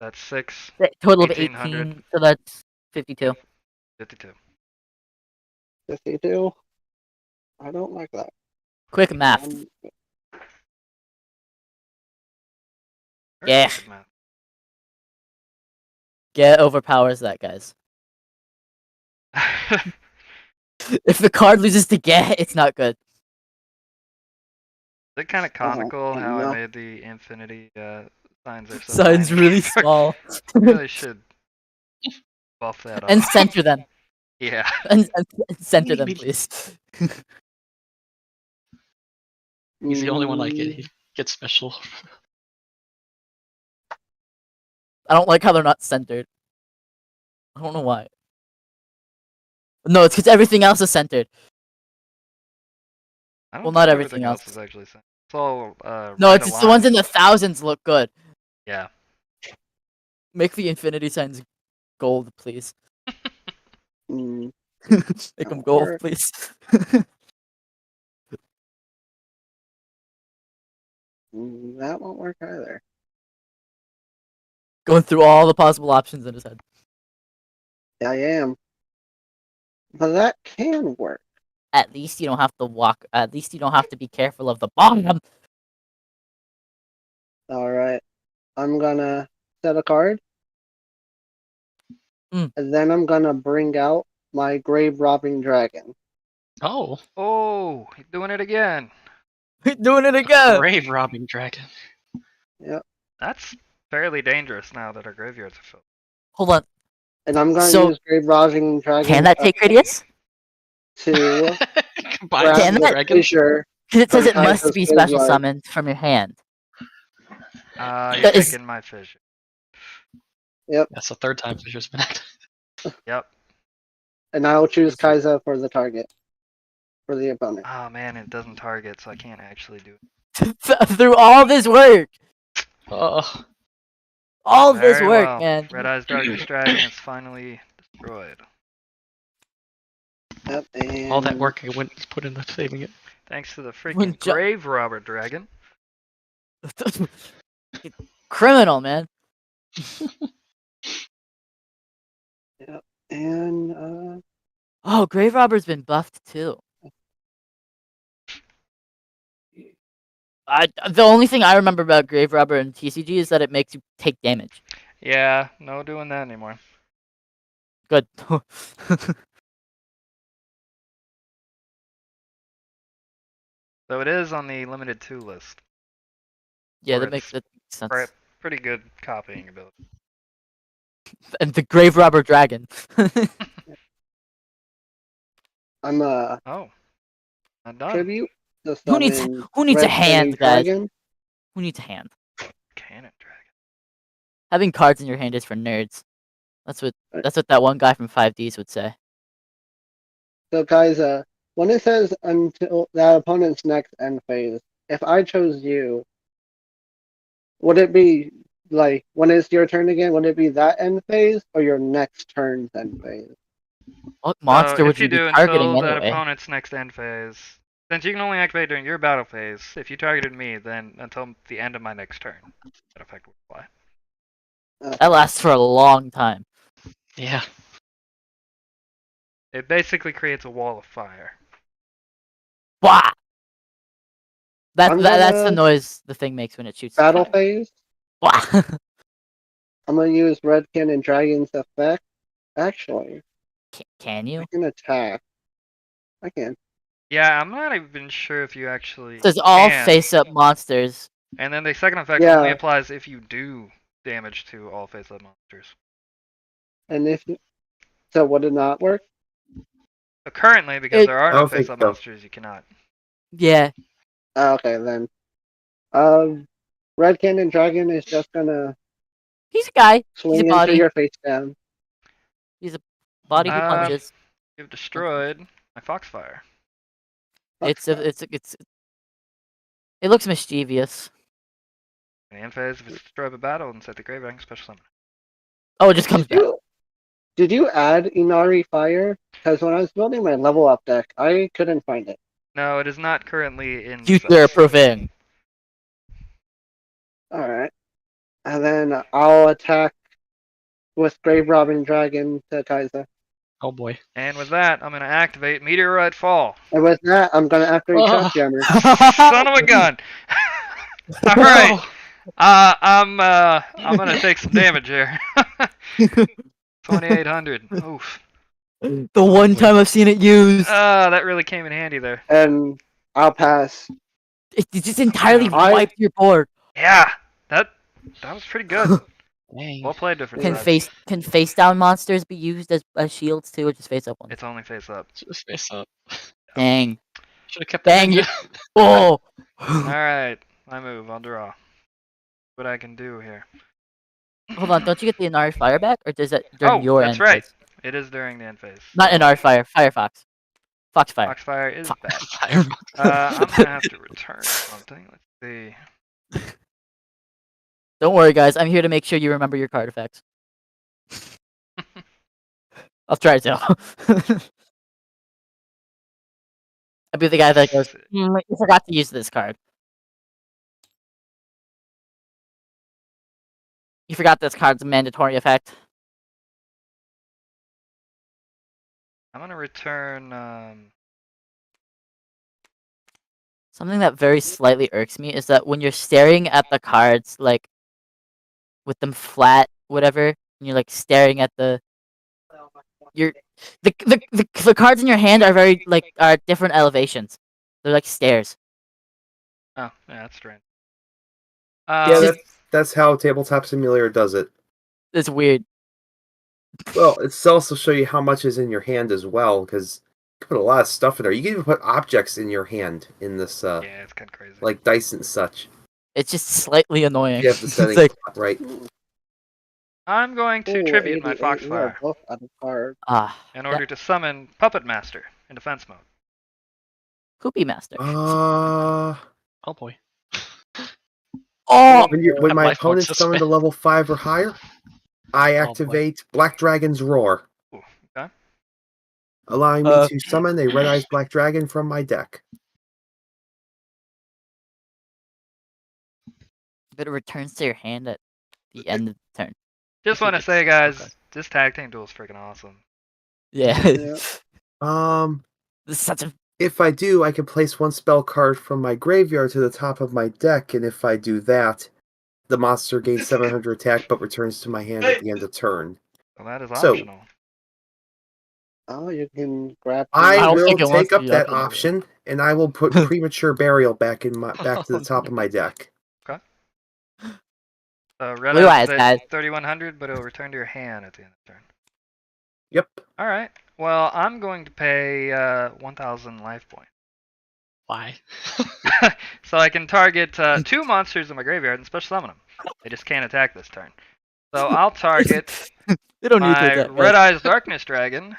D: That's 6.
A: Total of
D: 1800.
A: 18. So that's 52.
D: 52.
F: 52. I don't like that.
A: Quick math.
F: Um,
D: Very
A: Yeah.
D: good math.
A: Get overpowers that, guys. If the card loses to get, it's not good.
D: Is it kind of comical how
F: no.
D: I made the infinity signs are so
A: Signs
D: tiny?
A: really small.
D: Really should buff that up.
A: And center them.
D: Yeah.
A: And center them, please.
C: He's the only one like it.
F: mm,
C: He gets special.
A: I don't like how they're not centered. I don't know why. No, it's because everything else is centered.
D: I don't
A: Well, not
D: think
A: everything else.
D: is actually sent. It's all
A: No,
D: right
A: it's just the ones in
D: aligned.
A: the thousands look good.
D: Yeah.
A: Make the infinity signs gold, please.
F: mm,
A: Make them gold,
F: Or-
A: please.
F: that won't work either.
A: going through all the possible options in his head.
F: Yeah, I am. But that can work.
A: At least you don't have to walk. At least you don't have to be careful of the bottom.
F: Alright. I'm gonna set a card.
A: Mm.
F: And then I'm gonna bring out my grave robbing dragon.
C: Oh,
D: Oh, he's doing it again.
A: Doing it again.
C: grave robbing dragon.
F: Yep.
D: That's fairly dangerous now that our graveyards are filled.
A: Hold on.
F: And I'm gonna
A: So,
F: use grave robbing dragon
A: Can that take Critias?
F: to
C: Combine
F: grab
A: Can
C: the
A: that-
F: the
C: dragon.
F: fissure.
A: Because it says it
F: Sometimes
A: must
F: those
A: be
F: things
A: special
F: are-
A: summoned from your hand.
D: You're
A: That is-
D: taking my fissure.
C: That's the third time Fisher's been active.
D: Yep.
F: And I'll choose Kaiza for the target. For the opponent.
D: Oh man, it doesn't target, so I can't actually do it.
A: Through all this work.
C: Oh,
A: All this
D: Very
A: work,
D: well.
A: man.
D: Red Eyes Darkest Dragon is finally destroyed.
F: Yep, and
C: all that work I went put into saving it.
D: Thanks to the
A: When
D: freaking
A: Jo-
D: Grave Robber Dragon.
A: Criminal, man.
F: And
A: Oh, Grave Robber's been buffed too. The only thing I remember about Grave Robber and TCG is that it makes you take damage.
D: Yeah, no doing that anymore.
A: Good.
D: So it is on the limited 2 list.
A: Yeah,
D: Or
A: that makes
D: it's
A: sense.
D: Pretty good copying ability.
A: And the Grave Robber Dragon.
F: I'm
D: Oh. Not done.
F: tribute the
A: Who needs-
F: summon
A: who needs a
F: Red
A: hand,
F: Candy
A: guys?
F: Dragon.
A: Who needs a hand?
D: Cannon Dragon.
A: Having cards in your hand is for nerds. That's what that one guy from 5Ds would say.
F: So guys, when it says until that opponent's next end phase, if I chose you, would it be like when it's your turn again? Would it be that end phase or your next turn's end phase?
A: What monster
D: So
A: would
D: if you
A: be
D: do
A: targeting
D: until that
A: anyway?
D: opponent's next end phase, since you can only activate during your battle phase, if you targeted me, then until the end of my next turn, that effect would apply.
A: That lasts for a long time.
C: Yeah.
D: It basically creates a wall of fire.
A: Wah! That's
F: I'm
A: the
F: gonna-
A: noise the thing makes when it shoots.
F: Battle
A: fire.
F: phase.
A: Wah!
F: I'm gonna use Red Cannon Dragon's effect. Actually,
A: Can you?
F: I can attack. I can.
D: Yeah, I'm not even sure if you actually
A: It says all
D: can.
A: face-up monsters.
D: And then the second effect
F: Yeah.
D: only applies if you do damage to all face-up monsters.
F: And if so, would it not work?
D: But currently, because
A: It-
D: there are
B: I
D: no
B: don't think
D: face-up
B: so.
D: monsters, you cannot.
A: Yeah.
F: Okay then. Red Cannon Dragon is just gonna
A: He's a guy.
F: swing into
A: body.
F: your face down.
A: Body who
D: Uh,
A: punches.
D: You've destroyed my Foxfire.
A: It looks mischievous.
D: In the end phase, if it's destroyed by battle, and set the grave rank special summon.
A: Oh, it just comes back.
F: Did you add Inari Fire? Because when I was building my level up deck, I couldn't find it.
D: No, it is not currently in.
A: Future
D: sets.
A: proofing.
F: Alright. And then I'll attack with Grave Robbing Dragon to Kaiser.
C: Oh boy.
D: And with that, I'm gonna activate Meteorite Fall.
F: And with that, I'm gonna activate
C: Oh.
F: Chuck Jammer.
D: Son of a gun! All right. I'm gonna take some damage here. 2,800. Oof.
A: The one time I've seen it used.
D: That really came in handy there.
F: And I'll pass.
A: It just entirely
F: I-
A: wiped your board.
D: Yeah, that was pretty good.
C: Dang.
D: Well played, different
A: Can
D: sides.
A: face down monsters be used as shields too, or just face up ones?
D: It's only face up.
C: Just face up.
A: Dang.
C: Should have kept that.
A: Dang
C: in.
A: you. Oh.
D: All right, I move. I'll draw. What I can do here.
A: Hold on, don't you get the Inari Fire back, or does that during
D: Oh,
A: your
D: that's
A: end
D: right.
A: phase?
D: It is during the end phase.
A: Not Inari Fire, Firefox. Foxfire.
D: Foxfire is
A: Fo-
D: bad.
C: Firebox.
D: I'm gonna have to return something. Let's see.
A: Don't worry, guys. I'm here to make sure you remember your card effects. I'll try to. I'll be the guy that goes, you forgot to use this card. You forgot this card's mandatory effect.
D: I'm gonna return.
A: Something that very slightly irks me is that when you're staring at the cards, like with them flat, whatever, and you're like staring at the the cards in your hand are very are different elevations. They're like stairs.
D: Oh, yeah, that's strange.
B: Yeah, that's how Tabletop Simulator does it.
A: It's weird.
B: Well, it's also show you how much is in your hand as well, because you can put a lot of stuff in there. You can even put objects in your hand in this,
D: yeah, it's kind of crazy.
B: like dice and such.
A: It's just slightly annoying.
B: You have the
A: It's
B: settings
A: like,
B: right.
D: I'm going to
F: Ooh,
D: tribute my
F: 88, we are
D: Foxfire
F: both out of cards.
D: in order to summon Puppet Master in defense mode.
A: Poopy Master.
C: Oh boy.
A: Oh!
B: When
C: Have
B: my
C: life points
B: opponent
C: to
B: summoned a
C: spend.
B: level 5 or higher, I
C: boy.
B: activate Black Dragon's Roar,
D: Ooh, okay.
B: allowing me to summon a Red Eyes Black Dragon from my deck.
A: But it returns to your hand at the end of the turn.
D: Just
C: I
D: want to
C: think
D: say,
C: it's-
D: guys,
C: okay.
D: this tag team duel is freaking awesome.
A: Yeah.
F: Yeah.
A: This is such a
B: If I do, I can place one spell card from my graveyard to the top of my deck, and if I do that, the monster gains 700 attack but returns to my hand at the end of turn.
D: Well, that is
B: So-
D: optional.
F: Oh, you can grab.
B: I
A: don't
B: will
A: think it wants
B: take
A: to
B: up
A: be
B: that
A: optional.
B: option, and I will put Premature Burial back to the top of my deck.
D: Red
A: Blue
D: Eyes
A: Eyes, guys.
D: at 3100, but it'll return to your hand at the end of the turn.
B: Yep.
D: All right. Well, I'm going to pay 1,000 life points.
C: Why?
D: So I can target 2 monsters in my graveyard and special summon them. They just can't attack this turn. So I'll target
A: They don't need to
D: my
A: attack,
D: Red
A: guys.
D: Eyes Darkness Dragon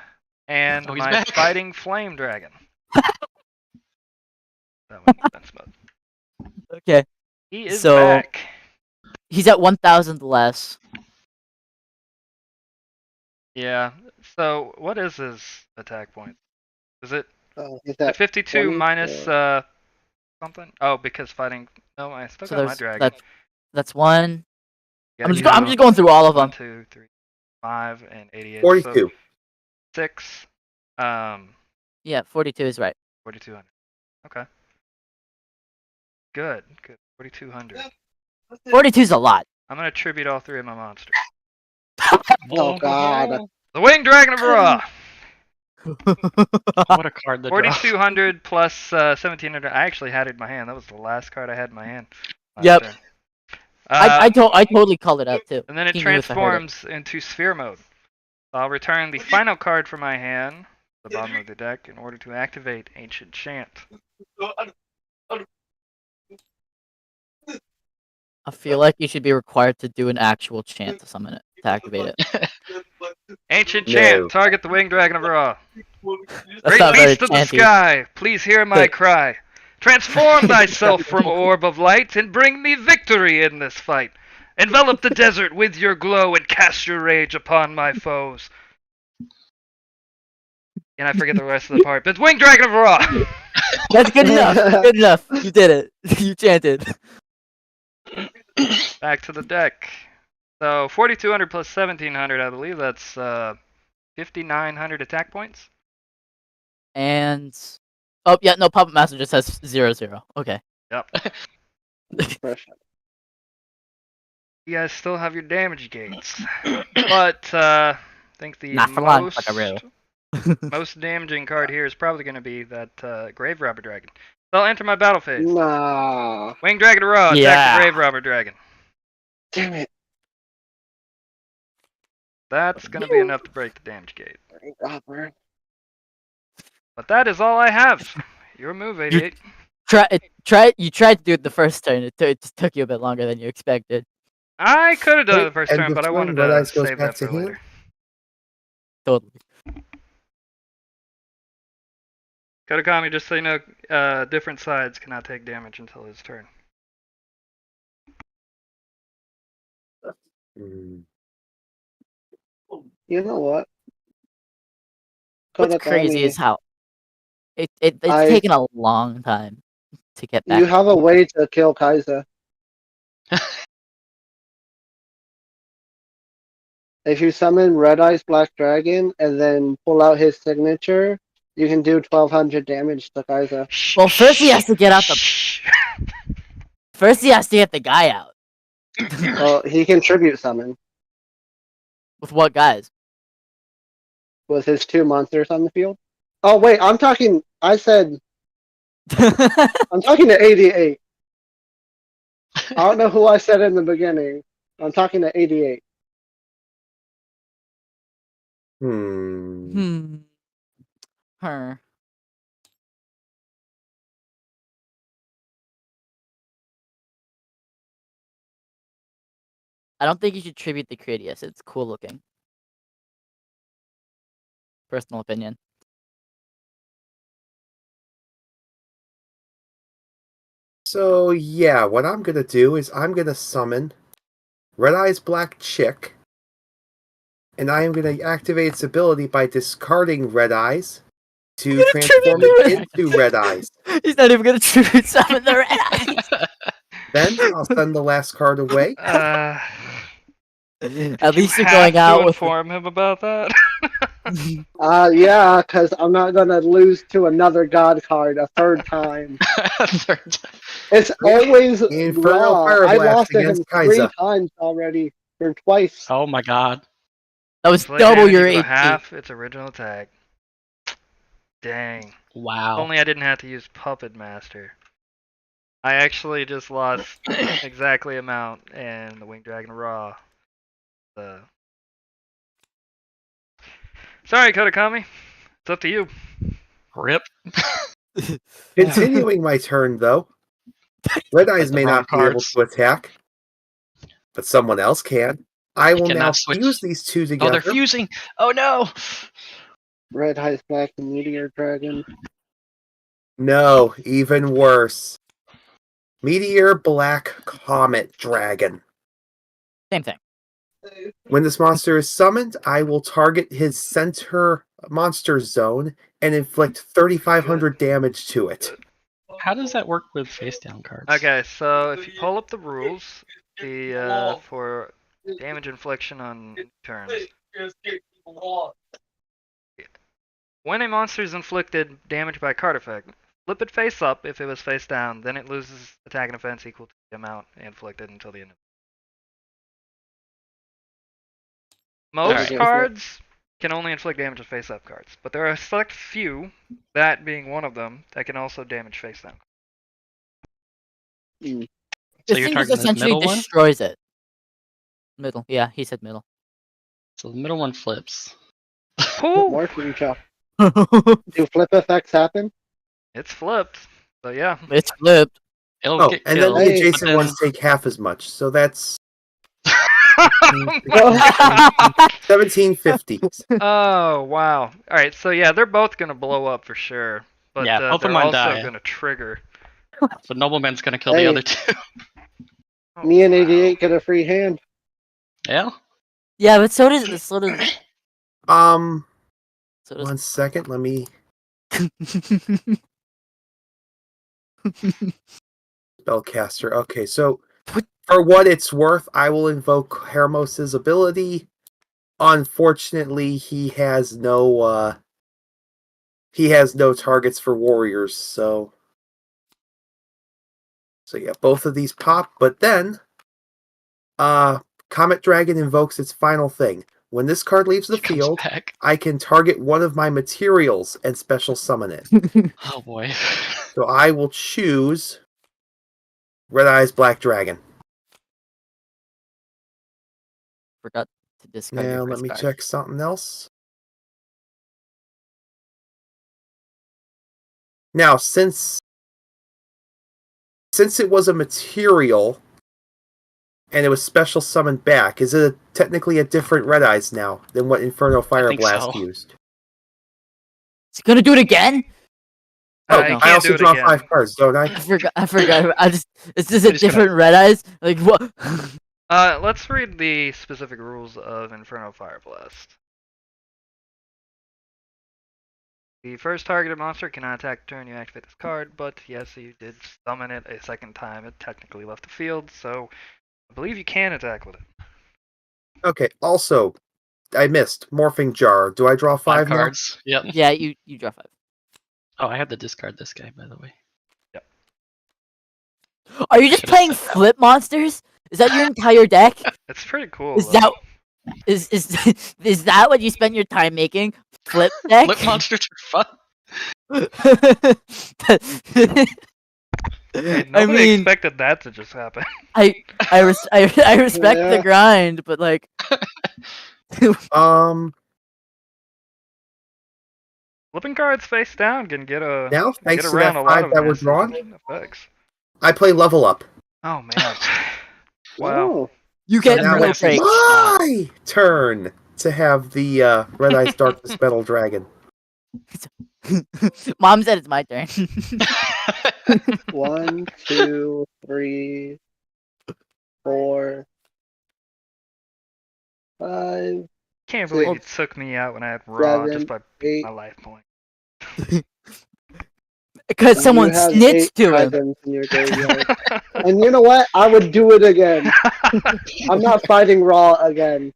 D: and
C: Oh, he's
D: my
C: back.
D: Fighting Flame Dragon. That went defense mode.
A: Okay.
D: He is
A: So-
D: back.
A: He's at 1,000 less.
D: Yeah. So what is his attack point? Is it
F: Is
D: the
F: that
D: 52
F: 20
D: minus
F: or-
D: something? Oh, because fighting. No, I still
A: So
D: got my
A: there's
D: dragon.
A: that's one.
D: You
A: I'm
D: gotta
A: just
D: do
A: going through all of
D: 1,
A: them.
D: 2, 3, 5, and 88.
B: 42.
D: So 6.
A: Yeah, 42 is right.
D: 4,200. Okay. Good. 4,200.
A: 42 is a lot.
D: I'm gonna tribute all 3 of my monsters.
F: Oh, God.
D: The Winged Dragon of Ra!
C: What a card to draw.
D: 4,200 plus 1,700. I actually had it in my hand. That was the last card I had in my hand. last
A: Yep.
D: turn.
A: I totally called it out too.
D: And then it
A: He knew if I heard it.
D: transforms into Sphere mode. I'll return the final card from my hand, the bottom of the deck, in order to activate Ancient Chant.
A: I feel like you should be required to do an actual chant to summon it, to activate it.
D: Ancient
B: No.
D: Chant, target the Winged Dragon of Ra.
A: That's
D: Great
A: not very
D: beast of the
A: chanty.
D: sky, please hear my
A: But-
D: cry. Transform thyself from orb of light and bring me victory in this fight. Envelop the desert with your glow and cast your rage upon my foes. And I forget the rest of the part, but it's Winged Dragon of Ra!
A: That's good enough. Good enough. You did it. You chanted.
D: Back to the deck. So 4,200 plus 1,700, I believe that's 5,900 attack points.
A: And oh yeah, no, Puppet Master just has 0/0. Okay.
D: Yep.
F: Fresh.
D: You guys still have your damage gates. But I think the
A: Not for long, Buckaroo.
D: most damaging card here is probably going to be that Grave Robber Dragon. So I'll enter my battle phase.
F: Nah.
D: Winged Dragon of Ra, attack
A: Yeah.
D: the Grave Robber Dragon.
F: Damn it.
D: That's going to be enough to break the damage gate.
F: Robert.
D: But that is all I have. Your move, 88.
A: You tried to do it the first turn. It just took you a bit longer than you expected.
D: I could have done it the
B: Wait,
D: first
B: and
D: turn, but I
B: before
D: wanted
B: Red
D: to
B: Eyes goes
D: save
B: back
D: that
B: to
D: for
B: hand?
D: later.
A: Totally.
D: Kodakami, just so you know, different sides cannot take damage until his turn.
B: Mm.
F: You know what?
A: What's crazy
F: Kodakami,
A: is how it's
F: I-
A: taken a long time to get back.
F: you have a way to kill Kaiser. If you summon Red Eyes Black Dragon and then pull out his signature, you can do 1200 damage to Kaiser.
A: Well, first he has to get out the. First he has to get the guy out.
F: Well, he can tribute summon
A: With what guys?
F: with his 2 monsters on the field. Oh wait, I'm talking to 88. I don't know who I said in the beginning. I'm talking to 88.
A: Her. I don't think you should tribute the Critias. It's cool looking. Personal opinion.
B: So yeah, what I'm gonna do is I'm gonna summon Red Eyes Black Chick, and I am gonna activate its ability by discarding Red Eyes to transform it into Red Eyes.
A: He's not even gonna tribute summon the Red Eyes.
B: Then I'll send the last card away.
D: At
A: least you're going out with.
D: Inform him about that.
F: Yeah, because I'm not gonna lose to another God card a third time. It's always
B: Infernal
F: raw.
B: Fire
F: I
B: Blast
F: lost to him
B: against
F: 3
B: Kaiser.
F: times already, or twice.
C: Oh my god.
A: That was
D: Split
A: double
D: damage
A: your
D: equal
A: HP.
D: half its original attack. Dang.
C: Wow.
D: Only I didn't have to use Puppet Master. I actually just lost exactly amount and the Winged Dragon Raw. Sorry, Kodakami. It's up to you.
C: Rip.
B: Continuing my turn, though. Red Eyes
C: the
B: may
C: wrong
B: not be able
C: cards.
B: to attack, but someone else can. I will
C: can
B: now
C: now switch.
B: fuse these two
C: Oh,
B: together.
C: they're fusing. Oh no.
F: Red Eyes Black and Meteor Dragon.
B: No, even worse. Meteor Black Comet Dragon.
A: Same thing.
B: When this monster is summoned, I will target his center monster zone and inflict 3,500 damage to it.
C: How does that work with face down cards?
D: Okay, so if you pull up the rules, the for damage infliction on turns. When a monster is inflicted damage by a card effect, flip it face up if it was face down, then it loses attack and defense equal to the amount inflicted until the end of Most
C: Alright.
D: cards can only inflict damage with face up cards, but there are a select few, that being one of them, that can also damage face down.
C: So
A: This
C: you're
A: thing just
C: targeting the
A: essentially
C: middle one?
A: destroys it. Middle. Yeah, he said middle.
C: So the middle one flips.
D: Ooh,
F: Morphine Chop. Do flip effects happen?
D: it's flipped. So yeah.
A: It's flipped.
C: It'll
B: Oh,
C: get
B: and then
C: killed.
B: the
F: Hey,
B: adjacent
C: but then-
B: ones take half as much, so that's
F: Oh,
B: 1750.
D: Oh wow! All right, so yeah, they're both gonna blow up for sure, but
C: Yeah, both of
D: they're
C: mine
D: also
C: die.
D: gonna trigger.
C: But Nobleman's gonna kill
F: Hey.
C: the other two.
D: Oh,
F: me and
D: wow.
F: 88 get a free hand.
C: Yeah.
A: Yeah, but so does so does
B: One
A: so
B: second, let me
A: does.
B: spellcaster. Okay, so for what it's worth, I will invoke Hermos's ability. Unfortunately, he has no targets for warriors, so yeah, both of these pop, but then Comet Dragon invokes its final thing. When this card leaves the
C: She comes
B: field,
C: back.
B: I can target one of my materials and special summon it.
C: Oh boy.
B: So I will choose Red Eyes Black Dragon.
A: Forgot to discard
B: Now
A: your
B: let
A: first
B: me
A: card.
B: check something else. Now, since it was a material and it was special summoned back, is it technically a different Red Eyes now than what Inferno Fire
C: think
B: Blast
C: so.
B: used?
A: Is he gonna do it again?
B: Oh,
D: you
A: no.
B: I
D: can't
B: also
D: do it
B: draw
D: again.
B: 5 cards, don't I?
A: I forgot. I just is this a
C: Just gonna-
A: different Red Eyes? Like what?
D: Let's read the specific rules of Inferno Fire Blast. The first targeted monster cannot attack the turn you activate this card, but yes, you did summon it a second time. It technically left the field, so I believe you can attack with it.
B: Okay, also, I missed. Morphing Jar. Do I draw
C: 5
B: 5 now?
C: cards. Yep.
A: Yeah, you draw 5.
C: Oh, I have to discard this guy, by the way.
A: Are you just
C: Should've
A: playing
C: said that.
A: flip monsters? Is that your entire deck?
D: It's pretty cool.
A: Is
D: though.
A: that is that what you spent your time making? Flip deck?
C: Flip monsters are fun.
D: Hey,
A: I
D: nobody
A: mean,
D: expected that to just happen.
A: I respect the
F: Yeah.
A: grind, but like,
D: Flipping cards face down can get a
B: Now,
D: get
B: thanks to
D: around
B: that
D: a lot
B: 5
D: of
B: that were
D: nasty
B: drawn,
D: effects.
B: I play Level Up.
D: Oh man. Wow.
F: Oh,
A: you
C: So
A: get
C: now
A: no
C: it's
A: break.
B: My turn to have the Red Eyes Darkness Metal Dragon.
A: Mom said it's my turn.
F: 1, 2, 3, 4, 5,
D: Can't believe you
F: Six,
D: took me out when I had raw just
F: 7,
D: by beating
F: 8.
D: my life point.
A: Because someone
F: You have 8
A: snitched to him.
F: dragons in your graveyard. And you know what? I would do it again. I'm not fighting Raw again.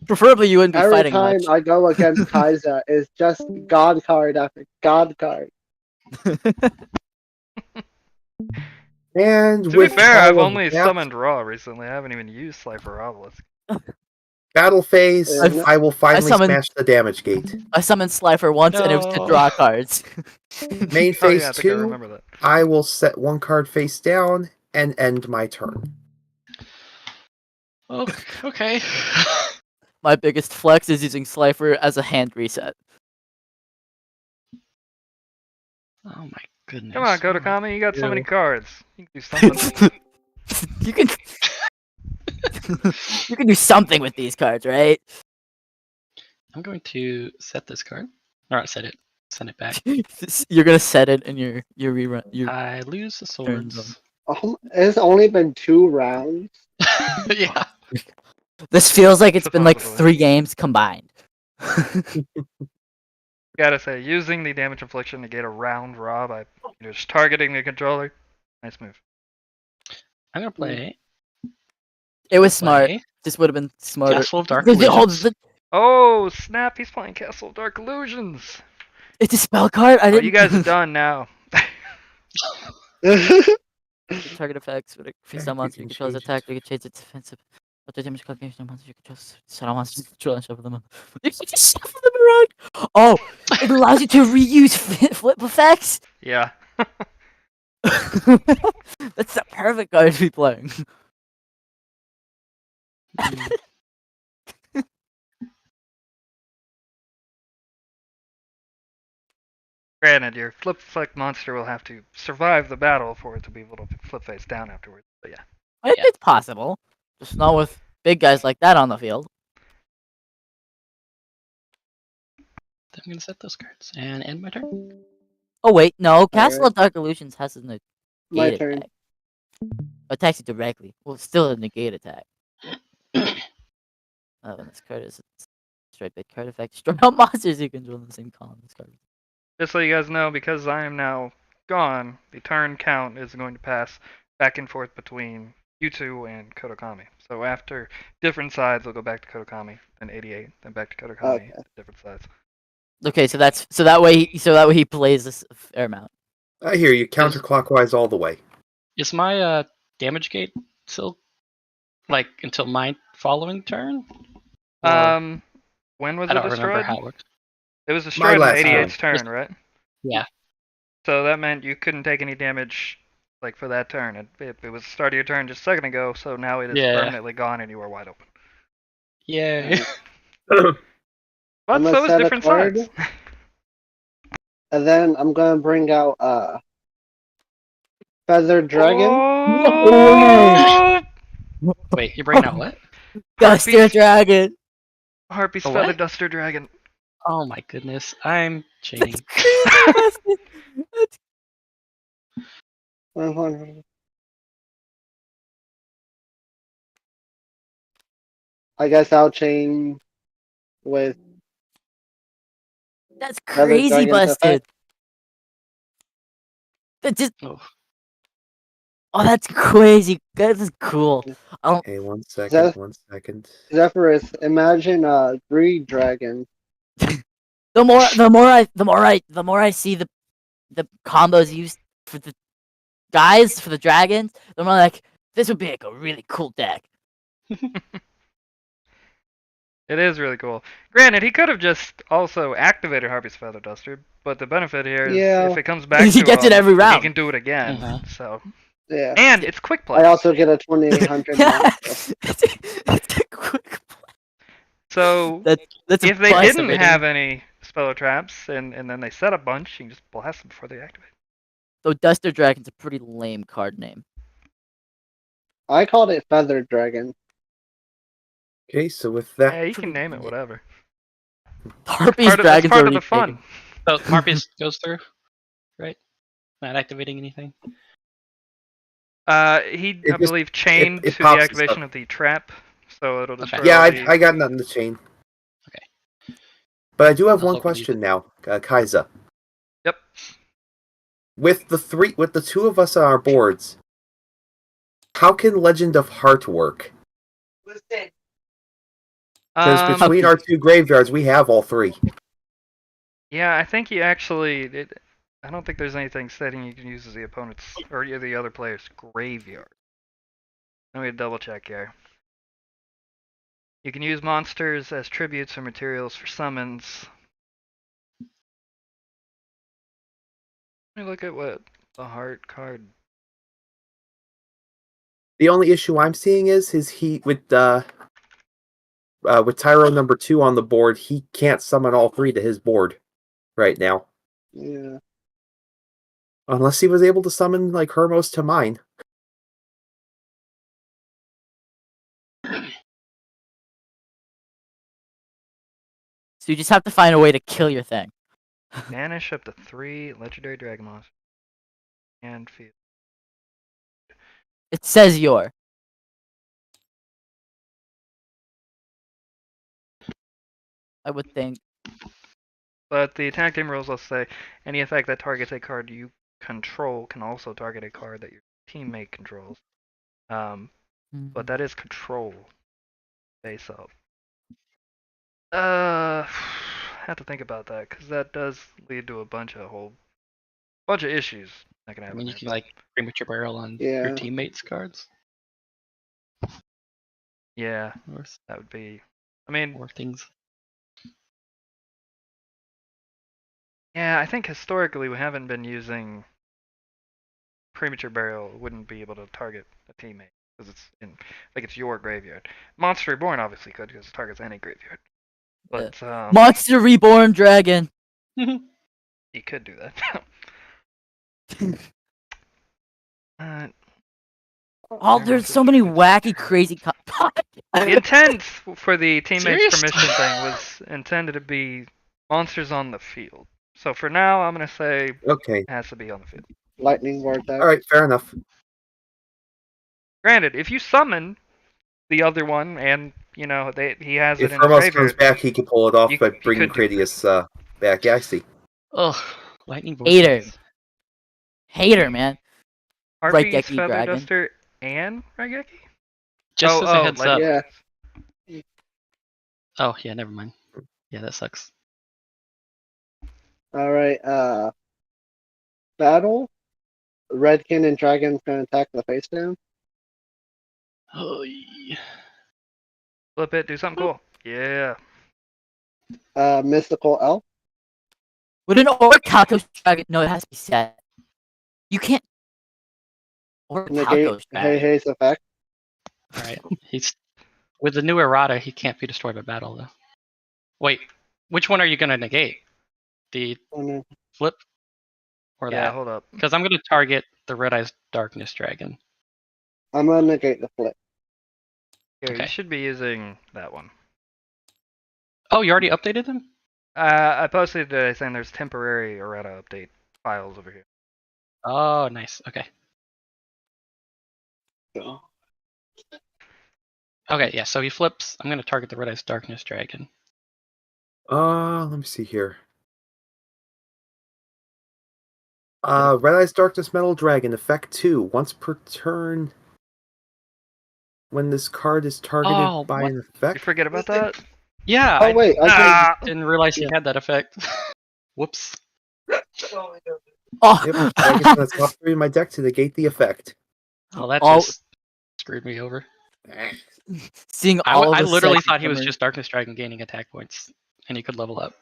A: Preferably, you wouldn't be
F: Every
A: fighting
F: time
A: much.
F: I go against Kaiser, it's just God card after God card.
B: And
D: To be
B: with
D: fair,
B: all
D: I've
B: of
D: only
B: that
D: summoned raw recently. I haven't even used Slifer Obelisk.
B: battle phase,
F: I've-
B: I will finally
A: summoned-
B: smash the damage gate.
A: I summoned Slifer once, and it was to
C: No.
A: draw cards.
B: Main
D: Oh
B: phase
D: yeah, I think I
B: 2,
D: remember that.
B: I will set 1 card face down and end my turn.
C: Oh, okay.
A: My biggest flex is using Slifer as a hand reset.
C: Oh my goodness.
D: Come on,
C: Oh my-
D: Kodakami, you got so many
B: Yeah.
D: cards. You can do something.
A: You can you can do something with these cards, right?
C: I'm going to set this card. Or not set it. Send it back.
A: You're gonna set it in your rerun. Your
C: I lose the swords.
F: It's only been 2 rounds.
C: Yeah.
A: This feels like it's been like
D: Supposedly.
A: 3 games combined.
D: Gotta say, using the damage infliction to get around raw by just targeting the controller, nice move.
C: I'm gonna play
A: It was smart.
C: play
A: This would have been smarter.
C: Castle of Dark
A: Because it holds
C: Illusions.
D: Oh snap! He's playing Castle of Dark Illusions.
A: it's a spell card. I
D: Oh,
A: didn't.
D: you guys are done now.
A: Target effects. When it feast on monster, you control his attack. You can change its defensive. What the damage calculation on monsters you control? Set on monsters you control and shuffle them. You can just shuffle them around. Oh, it allows you to reuse flip effects.
D: Yeah.
A: That's the perfect card to be playing.
C: Mm,
D: Granted, your flip effect monster will have to survive the battle for it to be able to flip face down afterwards. But yeah.
C: Yeah.
A: It's possible. Just not with big guys like that on the field.
C: I'm gonna set those cards and end my turn.
A: Oh wait, no. Castle
F: Alright.
A: of Dark Illusions has a
F: My
A: negate
F: turn.
A: attack. Attacks you directly. Well, it's still a negate attack. Oh, and this card is straight big card effect. Destroy all monsters you control in the same column. This card.
D: Just so you guys know, because I am now gone, the turn count is going to pass back and forth between you two and Kodakami. So after different sides, we'll go back to Kodakami, then 88, then back to Kodakami,
F: Okay.
D: different sides.
A: Okay, so that way he plays this a fair amount.
B: I hear you, counterclockwise all the way.
C: Is my damage gate still like until my following turn? Or-
D: When was
C: I
D: it
C: don't remember
D: destroyed?
C: how it works.
D: It was destroyed on
B: last
D: 88's turn, right?
C: Yeah.
D: So that meant you couldn't take any damage like for that turn. It was the start of your turn just a second ago, so now it is
C: Yeah.
D: permanently gone and you are wide open.
C: Yay.
D: But
F: I'm gonna
D: so is
F: set a
D: different
F: card.
D: sides.
F: And then I'm gonna bring out Feathered Dragon.
D: Oh!
C: Wait, you're bringing out what?
A: Duster
D: Harpies.
A: Dragon.
D: Harpy's
C: A
D: Feather
C: what?
D: Duster Dragon.
C: Oh my goodness, I'm cheating.
A: That's crazy, Dustin. That's
F: Hold on. I guess I'll chain with
A: That's
F: Feather
A: crazy,
F: Dragon's
A: busted.
F: effect.
A: That just
C: Oh.
A: Oh, that's crazy. That is cool.
B: Hey, 1
F: Zeph-
B: second, 1 second.
F: Zephyrus, imagine greed dragon.
A: The more I see the combos used for the guys for the dragons, the more like this would be like a really cool deck.
D: It is really cool. Granted, he could have just also activated Harpy's Feather Duster, but the benefit here is
F: Yeah.
D: if it comes back
A: He
D: to
A: gets
D: him,
A: it every
D: he
A: round.
D: can do it again.
C: Mhm.
D: So,
F: Yeah.
D: and it's quick play.
F: I also get a 2800 monster.
A: That's a quick.
D: So
A: That's a
D: if they
A: blast
D: didn't
A: of it.
D: have any spell traps and then they set a bunch, you can just blast them before they activate.
A: Though Duster Dragon's a pretty lame card name.
F: I called it Feather Dragon.
B: Okay, so with that,
D: Yeah, you
A: Pretty
D: can name it
A: lit.
D: whatever.
A: Harpy's
D: That's
A: Dragon's
D: part of
A: already
D: the fun.
A: taken.
C: So Harpies goes through, right? Not activating anything.
D: I
B: It just-
D: believe, chained
B: it
D: to the
B: pops and
D: activation
B: stuff.
D: of the trap, so it'll destroy
B: yeah,
D: all the...
B: I got nothing to chain.
C: Okay.
B: But I do have
C: I'll
B: one
C: hope we use
B: question now, Kaiza.
D: Yep.
B: With the two of us on our boards, how can Legend of Heart work? Because between our two graveyards, we have all three.
D: Yeah, I think you actually... I don't think there's anything setting you can use as the opponent's or the other player's graveyard. Let me double check here. You can use monsters as tributes or materials for summons. Let me look at what the heart card...
B: The only issue I'm seeing is he with Tyro number 2 on the board, he can't summon all three to his board right now.
F: Yeah.
B: Unless he was able to summon like Hermos to mine.
A: So you just have to find a way to kill your thing.
D: Banish up to 3 legendary dragon monsters. And field.
A: It says your. I would think.
D: But the attack team rules will say any effect that targets a card you control can also target a card that your teammate controls. But that is control face up. Have to think about that because that does lead to a bunch of issues that can
C: I
D: happen.
C: mean, you
D: there,
C: can
D: but-
C: like premature barrel on
F: Yeah.
C: your teammates' cards
D: yeah,
C: or,
D: that would be. I mean,
C: or things.
D: yeah, I think historically we haven't been using premature burial. Wouldn't be able to target a teammate because it's your graveyard. Monster Reborn obviously could because it targets any graveyard. But
A: Monster Reborn Dragon.
D: you could do that.
A: Oh, there's so many wacky, crazy.
D: The intent for the teammates
C: Serious?
D: permission thing was intended to be monsters on the field. So for now, I'm gonna say
B: Okay.
D: it has to be on the field.
F: Lightning Vortex.
B: Alright, fair enough.
D: Granted, if you summon the other one and he has
B: If
D: it in his
B: Hermos comes
D: graveyard,
B: back, he can pull it off
D: you
B: by bringing
D: could do
B: Cradius back. Yeah, I see.
C: Ugh, lightning
A: Hater.
C: vortex.
A: Hater, man.
D: Harpy's
A: Raigeki
D: Feather
A: Dragon.
D: Duster and Raigeki?
C: Just as a heads up.
F: Yeah.
C: Oh yeah, never mind. Yeah, that sucks.
F: Alright, battle. Redkin and Dragon's gonna attack the face down.
C: Oh, yeah.
D: Flip it, do something cool. Yeah.
F: Mystical Elf.
A: Would an Orichalcos Dragon? No, it has to be set. You can't.
F: Negate
A: Orichalcos
F: Hey
A: Dragon.
F: Hey's effect.
C: All right. He's with the new errata. He can't be destroyed by battle though. Wait, which one are you gonna negate? The
F: Oh, no.
C: flip or
D: Yeah,
C: that?
D: hold up.
C: Because I'm gonna target the Red Eyes Darkness Dragon.
F: I'm gonna negate the flip.
D: Here,
C: Okay.
D: you should be using that one.
C: Oh, you already updated them?
D: I posted today saying there's temporary errata update files over here.
C: Oh, nice. Okay.
F: So,
C: Okay, yeah. So he flips. I'm gonna target the Red Eyes Darkness Dragon.
B: Let me see here. Red Eyes Darkness Metal Dragon, effect 2. Once per turn, when this card is targeted
C: Oh,
B: by
C: what?
B: an
D: You
B: effect.
D: forget about that?
C: Yeah.
F: Oh wait,
D: Ah!
C: didn't realize he
F: Yeah.
C: had that effect. Whoops.
A: Oh,
B: Yep, Dragon's on the top 3 of my deck to negate the effect.
C: Oh, that
A: Oh.
C: just screwed me over.
A: seeing
C: I,
A: all of
C: I
A: the
C: literally
A: psychic
C: thought he was
A: armor.
C: just Darkness Dragon gaining attack points, and he could level up.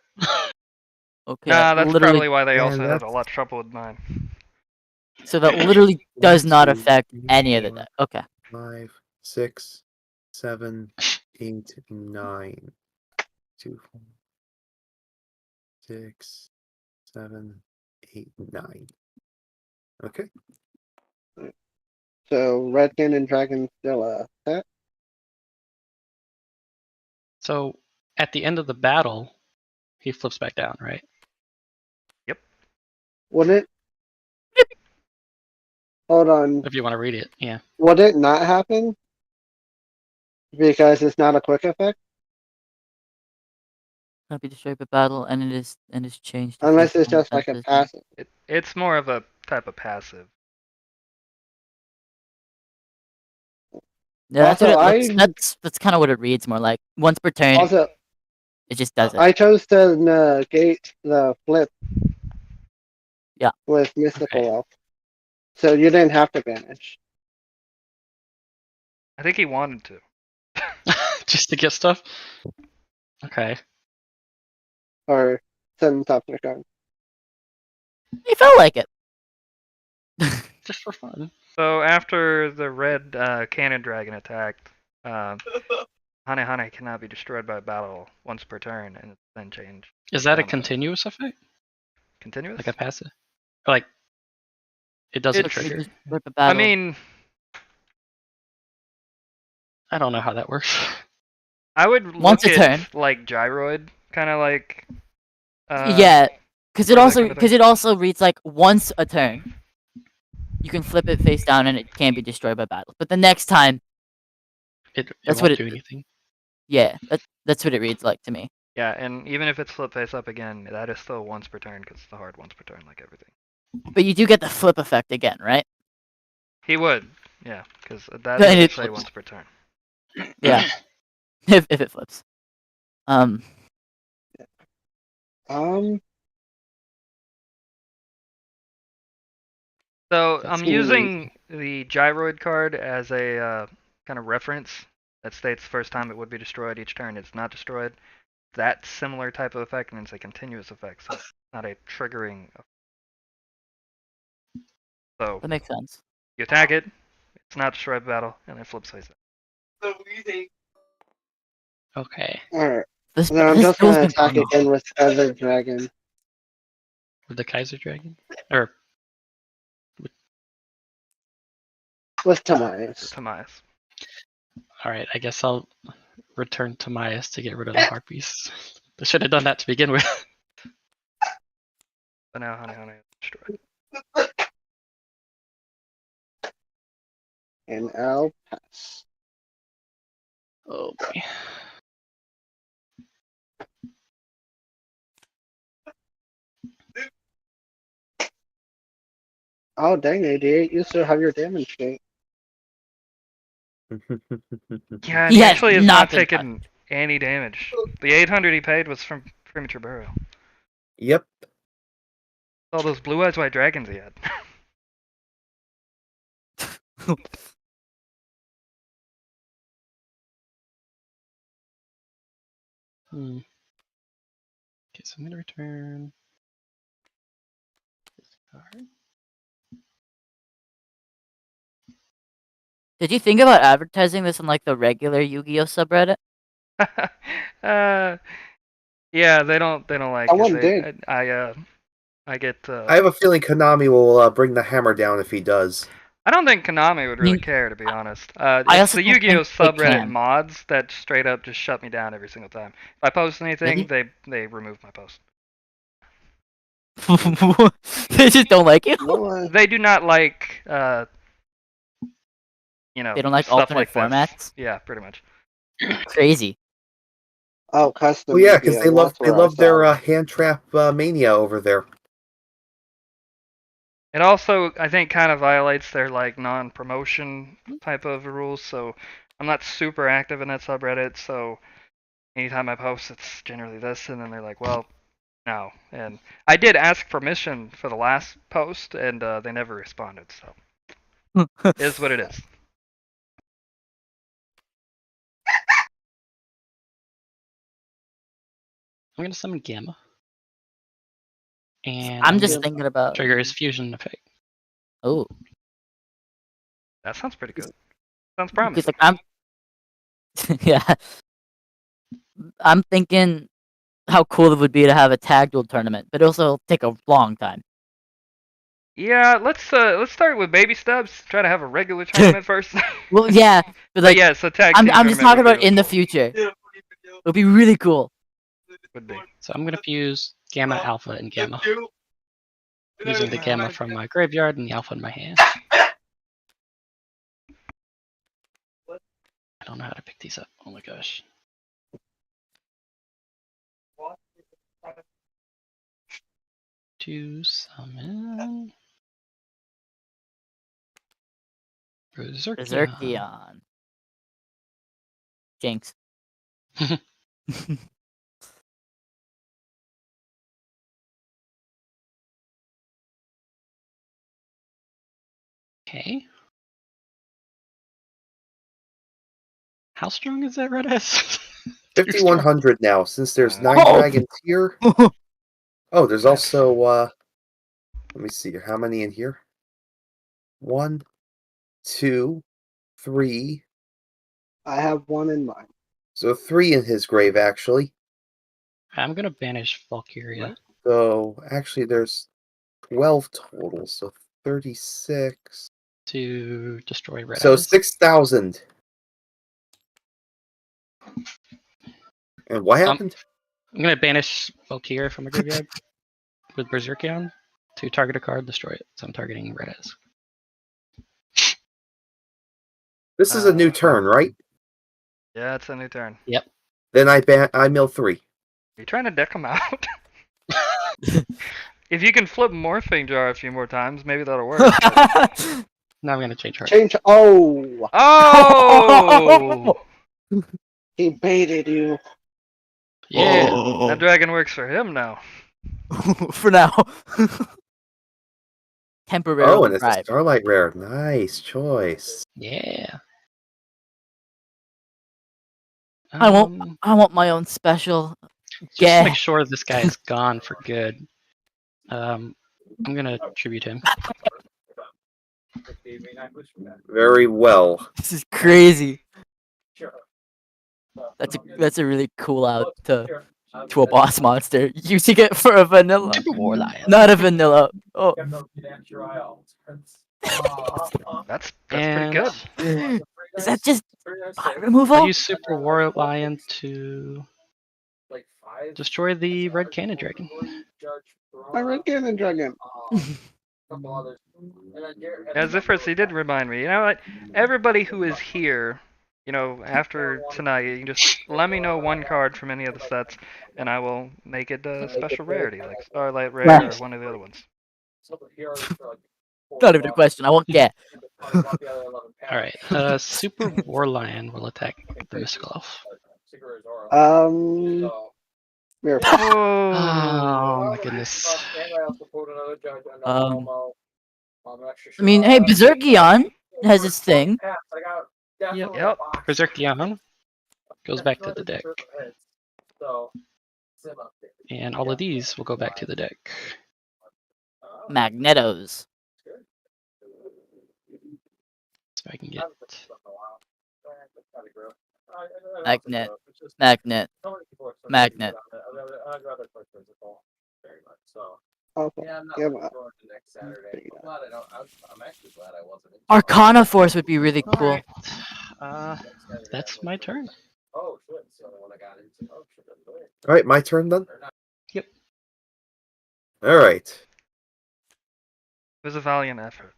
A: Okay,
D: Nah,
A: that
D: that's
A: literally.
D: probably why they
B: And
D: also had a
B: that's-
D: lot of trouble with mine.
A: So that literally does
B: 1,
A: not
B: 2,
A: affect
B: 3,
A: any of the
B: 4,
A: deck. Okay.
B: 5, 6, 7, 8, 9. 2, 4, 6, 7, 8, 9. Okay.
F: so Redkin and Dragon still set.
C: So at the end of the battle, he flips back down, right?
F: Would it? Hold on.
C: If you want to read it, yeah.
F: Would it not happen? Because it's not a quick effect,
A: Cannot be destroyed by battle, and it is changed. to
F: unless
A: face
F: it's just
A: down
F: like a
A: defenses.
F: passive.
D: It's more of a type of passive.
A: Yeah, that's
F: Also,
A: what that's kind of what it reads more like. Once per turn,
F: Also,
A: it just does it.
F: I chose to negate the flip.
A: Yeah.
F: With Mystical
C: Okay.
F: Elf. So you didn't have to banish.
D: I think he wanted to.
C: Just to get stuff? Okay.
F: Or send top your card.
A: He felt like it.
C: Just for fun.
D: So after the red cannon dragon attacked, Hane Hane cannot be destroyed by battle once per turn, and it's then changed.
C: Is that a
D: Down to
C: continuous effect?
D: Continuous?
C: Like a passive? Like, it doesn't
D: It's-
C: trigger?
A: Destroyed by
D: I
A: battle.
D: mean,
C: I don't know how that works.
D: I would
A: Once
D: look
A: a
D: at
A: turn.
D: like gyroid, kind of like.
A: Yeah, because
D: or that kind of thing.
A: it also reads like once a turn. You can flip it face down, and it can't be destroyed by battle. But the next time,
C: It
A: That's
C: won't
A: what
C: do
A: it-
C: anything.
A: yeah, that's what it reads like to me.
D: Yeah, and even if it's flip face up again, that is still once per turn because it's a hard once per turn, like everything.
A: But you do get the flip effect again, right?
D: He would, yeah, because that
A: And
D: does
A: it
D: say
A: flips.
D: once per turn.
A: Yeah, if it flips.
D: So
C: That's
D: I'm
F: cool.
D: using the gyroid card as a kind of reference that states first time it would be destroyed, each turn it's not destroyed. That similar type of effect, and it's a continuous effect, so it's not a triggering. So
A: That makes sense.
D: you attack it, it's not destroyed by battle, and it flips face up.
C: Okay.
F: Alright.
A: This
F: Then I'm
A: this
F: just
A: duel's
F: gonna
A: been
F: attack
A: going on.
F: again with Feather Dragon.
C: With the Kaiser Dragon? Or,
F: With Tamias.
D: Tamias.
C: alright, I guess I'll return to Mias to get rid of the Harpies. I should have done that to begin with.
D: But now Hane Hane is destroyed.
F: And I'll pass.
C: Oh boy.
F: Oh dang, 88, you still have your damage gate.
D: Yeah, and
A: He
D: he
A: has
D: actually has
A: not
D: not
A: been
D: taken any damage. The 800 he paid was from premature burial.
B: Yep.
D: All those blue eyes white dragons he had.
C: Hmm. Okay, so I'm gonna return this card.
A: Did you think about advertising this on like the regular Yu-Gi-Oh subreddit?
D: Yeah, they don't like
F: Someone
D: it.
F: did.
D: I get.
B: I have a feeling Konami will bring the hammer down if he does.
D: I don't think Konami would really
A: Mm.
D: care, to be honest.
A: I
D: It's
A: also
D: the
A: don't
D: Yu-Gi-Oh
A: think they
D: subreddit
A: can.
D: mods that straight up just shut me down every single time. If I post anything,
A: Really?
D: they remove my post.
A: They just don't like you.
F: No,
D: They do not like,
A: They don't like
D: stuff
A: alternate
D: like this.
A: formats.
D: Yeah, pretty much.
A: Crazy.
F: oh, custom.
B: Well, yeah, because
F: Yu-Gi-Oh,
B: they love
F: that's where I saw
B: their
F: it.
B: hand trap mania over there.
D: It also, I think, kind of violates their like non-promotion type of rules. So I'm not super active in that subreddit. So anytime I post, it's generally this, and then they're like, "Well, no." And I did ask permission for the last post, and they never responded. So it is what it is.
C: I'm gonna summon Gamma. And
A: I'm
C: I'm
A: just
C: gonna
A: thinking about.
C: trigger his fusion effect.
A: Oh,
D: That sounds pretty good. Sounds
A: because
D: promising.
A: like I'm. Yeah, I'm thinking how cool it would be to have a tag duel tournament, but also it'll take a long time.
D: Yeah, let's start with baby steps. Try to have a regular tournament first.
A: Well, yeah, but
D: But
A: like
D: yeah, so tag
A: I'm
D: team
A: just
D: tournament
A: talking
D: would be
A: about in the future. It'll be really cool.
D: would be.
C: So I'm gonna fuse Gamma, Alpha, and Gamma. Using the Gamma from my graveyard and the Alpha in my hand. I don't know how to pick these up. Oh my gosh. To summon Berserkion.
A: Berserkion. Jinx.
C: Okay. How strong is that red S?
B: 5,100 now, since there's 9
A: Oh!
B: dragons here. Oh, there's also, let me see here. How many in here? 1, 2, 3.
F: I have one in mind.
B: So 3 in his grave, actually.
C: I'm gonna banish Valkyria.
B: So, actually, there's 12 total, so 36.
C: To destroy red
B: So
C: S.
B: 6,000. And what happened?
C: I'm gonna banish Valkyria from my graveyard with Berserkion to target a card, destroy it. So I'm targeting red S.
B: This is a new turn, right?
D: Yeah, it's a new turn.
B: Then I mill 3.
D: Are you trying to deck them out? If you can flip Morphing Jar a few more times, maybe that'll work.
C: Now I'm gonna change her.
F: Change. Oh,
D: Oh!
F: he baited you.
C: Yeah.
D: That dragon works for him now.
A: For now. Temporarily
B: Oh, and it's a
A: thrive.
B: Starlight Rare. Nice choice.
C: Yeah.
A: I want my own special.
C: Just to
A: Yeah.
C: make sure this guy is gone for good. I'm gonna tribute him.
B: Very well.
A: This is crazy. That's a really cool out to a boss monster. Using it for a vanilla.
C: Super War Lion.
A: Not a vanilla. Oh.
D: That's pretty good.
A: Is that just pie removal?
C: I'll use Super War Lion to destroy the red cannon dragon.
F: My red cannon dragon.
D: Yeah, Zifris, he did remind me. You know what? Everybody who is here, you know, after tonight, you can just let me know one card from any of the sets, and I will make it a special rarity, like Starlight Rare or one of the other ones.
A: Not even a question. I won't get.
C: Alright, Super War Lion will attack the Mystical Elf.
F: Miracle.
C: Oh my goodness.
A: I mean, hey, Berserkion has its thing.
D: Yep.
C: Berserkion goes back to the deck. And all of these will go back to the deck.
A: Magnetos.
C: So I can get
A: Magnet. Magnet. Magnet.
F: Okay. Give up.
A: Arcana Force would be really cool.
C: That's my turn.
B: Alright, my turn then?
C: Yep.
B: Alright.
D: It was a valiant effort.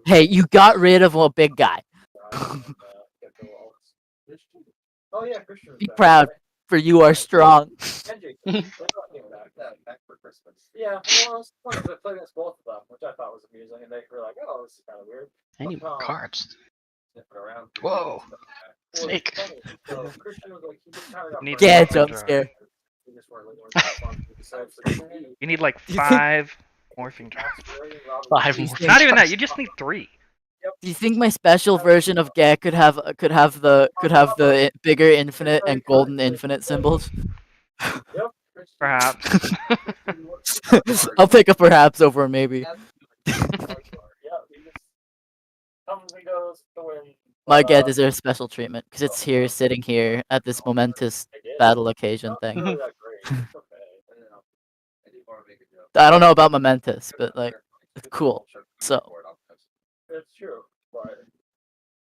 A: Hey, you got rid of a big guy. Be proud, for you are strong.
G: that back for Christmas. Yeah, well, it's funny 'cause I played against both of them, which I thought was amusing, and they were like, "Oh, this is kind of weird."
C: I need more cards.
G: Sniffing around.
C: Whoa.
G: Well,
C: Snake.
G: it's funny. So Christian was like, he just kind of got
D: Need
G: frustrated.
A: Yeah,
D: morphing
A: jump
D: jar.
A: scare.
G: He just weren't like, "What's fun?" He decided to hey,
D: You need like
A: Do you think-
D: 5 morphing jars.
C: Five
A: These
C: more.
A: things-
D: Not even that. You just need 3.
A: Do you think my special version of Gek could have the bigger infinite and golden infinite symbols?
G: Yep.
D: Perhaps.
A: I'll pick a perhaps over a maybe.
G: Yeah, he just comes and goes to win.
A: My Gek deserves special treatment because it's here, sitting here at this momentous battle occasion thing.
G: Not really that great. It's okay. I don't know. I did want to make a joke.
A: I don't know about momentous, but like it's cool. So
G: It's true, but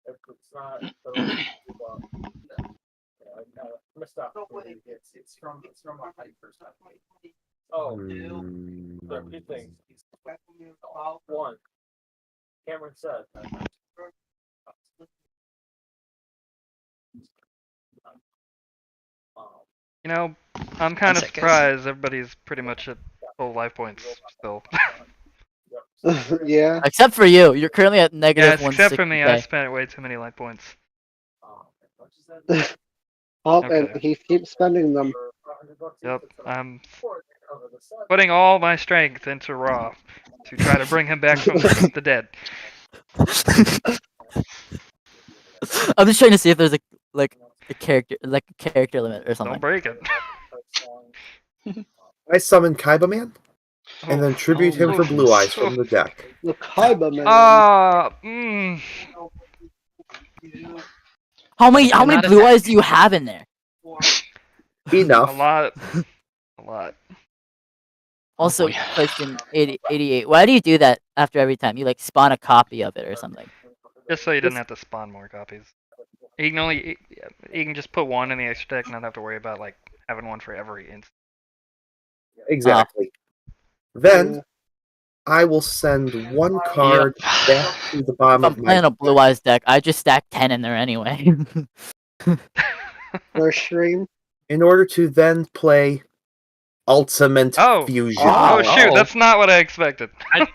G: if it's not the right people, I missed out. It's from my height first. Oh, there are two things. One, Cameron said.
D: You know, I'm kind of
C: seconds.
D: surprised everybody's pretty much at full life points still.
F: Yeah.
A: except for you, you're currently at negative
D: Yes, except for me, I
A: 160K.
D: spent way too many life points.
F: Oh,
D: Okay.
F: and he keeps spending them.
D: Yep, I'm putting all my strength into Raw to try to bring him back from the dead.
A: I'm just trying to see if there's a character limit or something.
D: Don't break it.
B: I summon Kaiba Man and then tribute him for Blue Eyes from the deck.
F: The Kaiba man.
A: How many
C: Not
A: blue eyes do you have in there?
D: A
B: Enough.
D: lot. A lot.
A: Also,
C: boy.
A: question 88. Why do you do that after every time? You like spawn a copy of it or something?
D: Just so you didn't have to spawn more copies. You can just put one in the extra deck and not have to worry about like having one for every instance.
B: Exactly. Then I will send one card back to the bottom
A: If I'm
B: of my
A: playing a blue eyes deck, I just stack 10 in there anyway.
F: For stream.
B: in order to then play Ultimate
D: Oh.
B: Fusion.
D: Oh shoot,
C: Oh.
D: that's not what I expected.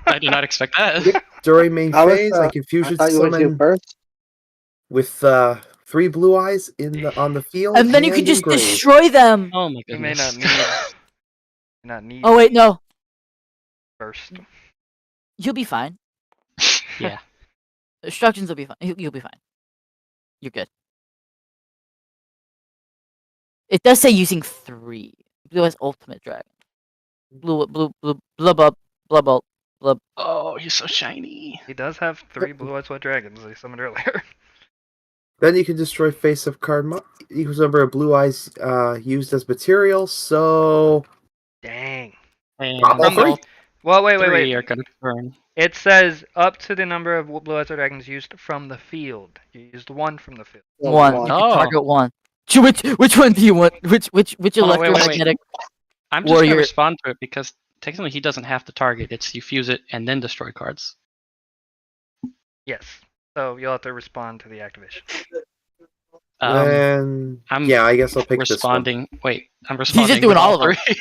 C: I did not expect that.
B: During main
F: I was,
B: phase, I can
F: I
B: fusion
F: thought you would do
B: summon
F: first.
B: with 3 Blue Eyes on the field.
A: And then you can
B: in
A: just
B: grave.
A: destroy them.
C: Oh my
D: You may
C: goodness.
D: not need
A: Oh wait, no.
D: first.
A: You'll be fine.
C: Yeah.
A: Instructions will be fine. You'll be fine. You're good. It does say using 3. Blue eyes ultimate dragon. Blub blub.
C: Oh, he's so shiny.
D: He does have 3 blue-eyed white dragons that he summoned earlier.
B: Then you can destroy face of card equals number of Blue Eyes used as material. So
D: Dang.
C: And
B: Pop all three?
C: all
D: Well, wait.
C: three are gonna burn.
D: It says up to the number of blue-eyed white dragons used from the field. You used 1 from the field.
A: One. You
C: Oh.
A: can target one. Which one do you want? Which
C: Oh, wait.
A: electromagnetic?
C: I'm just
A: Warrior-
C: gonna respond to it because technically he doesn't have to target. It's you fuse it and then destroy cards.
D: Yes. So you'll have to respond to the activation.
B: then
C: I'm
B: yeah, I guess I'll pick
C: responding. Wait, I'm
A: just
C: responding.
A: doing
C: with
A: all of them.
C: three.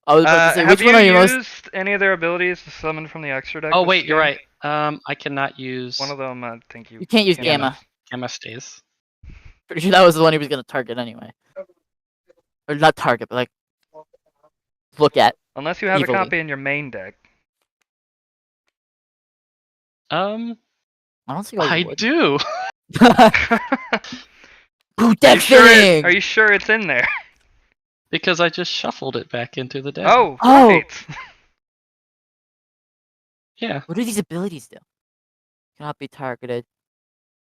A: I was about to say,
D: Have
A: which one are you most?
D: used any of their abilities to summon from the extra deck?
C: Oh
D: this
C: wait, you're
D: game?
C: right. I cannot use
D: One of them, I think you.
A: You can't use
D: can-
A: Gamma.
C: Gamma stays.
A: Pretty sure that was the one he was gonna target anyway. Or not target, but like look at.
D: Unless you have
A: Evilly.
D: a copy in your main deck.
C: I
A: I don't see why you would.
C: do
A: Boot
D: Are you,
A: that
D: sure
A: thing!
D: are you sure it's in there?
C: because I just shuffled it back into the deck.
D: Oh,
A: Oh.
D: right.
C: Yeah.
A: What do these abilities do? Cannot be targeted.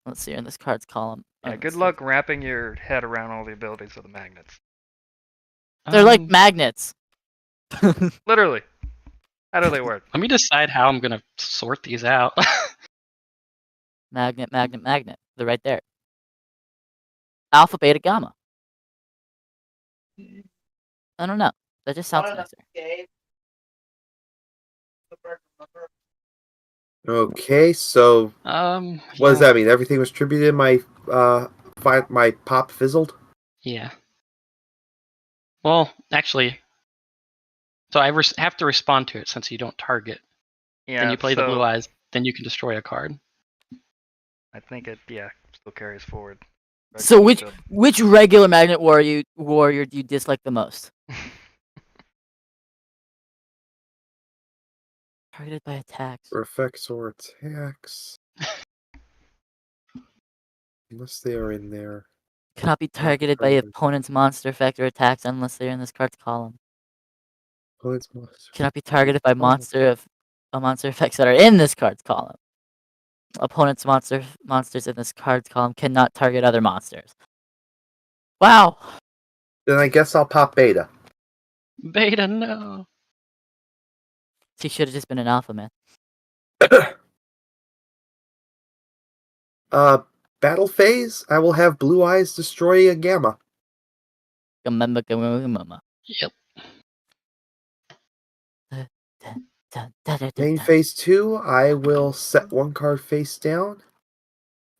A: Let's see in this cards column.
D: Yeah,
A: Let's
D: good
A: see.
D: luck wrapping your head around all the abilities of the magnets.
A: They're like
C: Um,
A: magnets.
D: Literally. How do they work?
C: Let me decide how I'm gonna sort these out.
A: Magnet. They're right there. Alpha, beta, gamma. I don't know. That just sounds nicer.
B: Okay, so what does that mean? Everything was tributed. My pop fizzled.
C: Yeah. Well, actually, so I have to respond to it since you don't target.
D: Yeah.
C: Then you play the
D: so
C: blue eyes. Then you can destroy a card.
D: I think it still carries forward.
A: So
D: Regular
A: which regular magnet warrior do you dislike the most?
D: build.
A: Targeted by attacks.
B: For effects or attacks. Unless they are in there.
A: Cannot be targeted by
B: targeted.
A: opponent's monster effect or attacks unless they are in this card's column.
B: Opponent's monster.
A: Cannot be targeted by
B: column.
A: monster effects that are in this card's column. Opponent's monsters in this card's column cannot target other monsters. Wow.
B: Then I guess I'll pop Beta.
C: Beta, no.
A: He should have just been an alpha, man.
B: Battle phase, I will have Blue Eyes destroy a Gamma.
A: Gamma.
C: Yep.
B: Main phase 2, I will set one card face down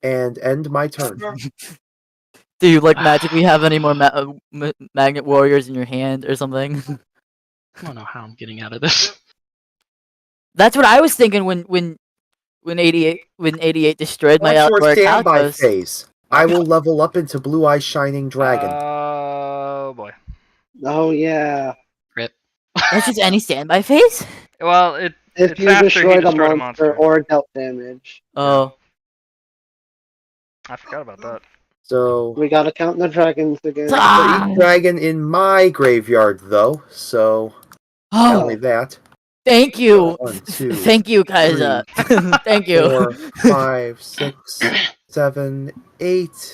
B: and end my turn.
A: Do you like magically have any more magnet warriors in your hand or something?
C: I don't know how I'm getting out of this.
A: That's what I was thinking when 88 destroyed my
B: Watch your
A: outdoor
B: standby
A: outpost.
B: phase. I will level up into Blue Eyes Shining Dragon.
D: Oh boy.
F: Oh yeah.
C: Rip.
A: That's just any standby phase?
D: Well,
F: If
D: it's
F: you
D: after he
F: destroyed a
D: destroyed
F: monster or dealt damage.
A: Oh.
D: I forgot about that.
B: So,
F: We gotta count the dragons again.
A: Ah!
B: each dragon in my graveyard, though. So,
A: Oh,
B: only that.
A: thank you.
B: 1, 2,
A: Thank you, Kaiser. Thank you.
B: 4, 5, 6, 7, 8.
D: It's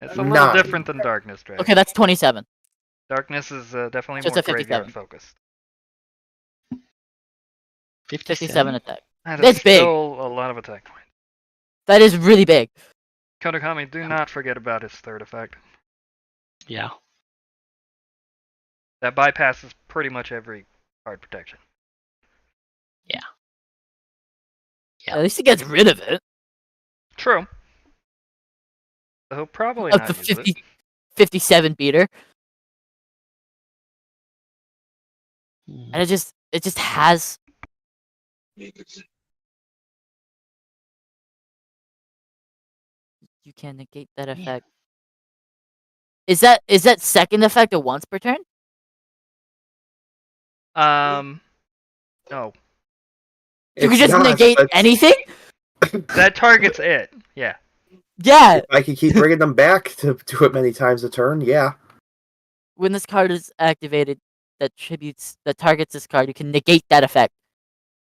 D: a little
B: 9.
D: different than Darkness Dragon.
A: Okay, that's 27.
D: Darkness is definitely
A: Just
D: more
A: a 57.
D: graveyard focused.
A: 57 attack.
D: That
A: That's
D: is
A: big.
D: still a lot of attack points.
A: That is really big.
D: Kodakami, do not forget about his third effect.
C: Yeah.
D: That bypasses pretty much every card protection.
C: Yeah.
A: At least he gets rid of it.
D: True. So he'll probably
A: Of
D: not
A: the
D: use
A: 50,
D: it.
A: 57 beater.
C: Hmm.
A: And it just has. You can negate that
C: Yeah.
A: effect. Is that second effect a once per turn?
D: No.
A: You
B: It's
A: can just
B: not,
A: negate
B: but
A: anything?
D: That targets it. Yeah.
A: Yeah.
B: if I can keep bringing them back to do it many times a turn, yeah.
A: When this card is activated that targets this card, you can negate that effect.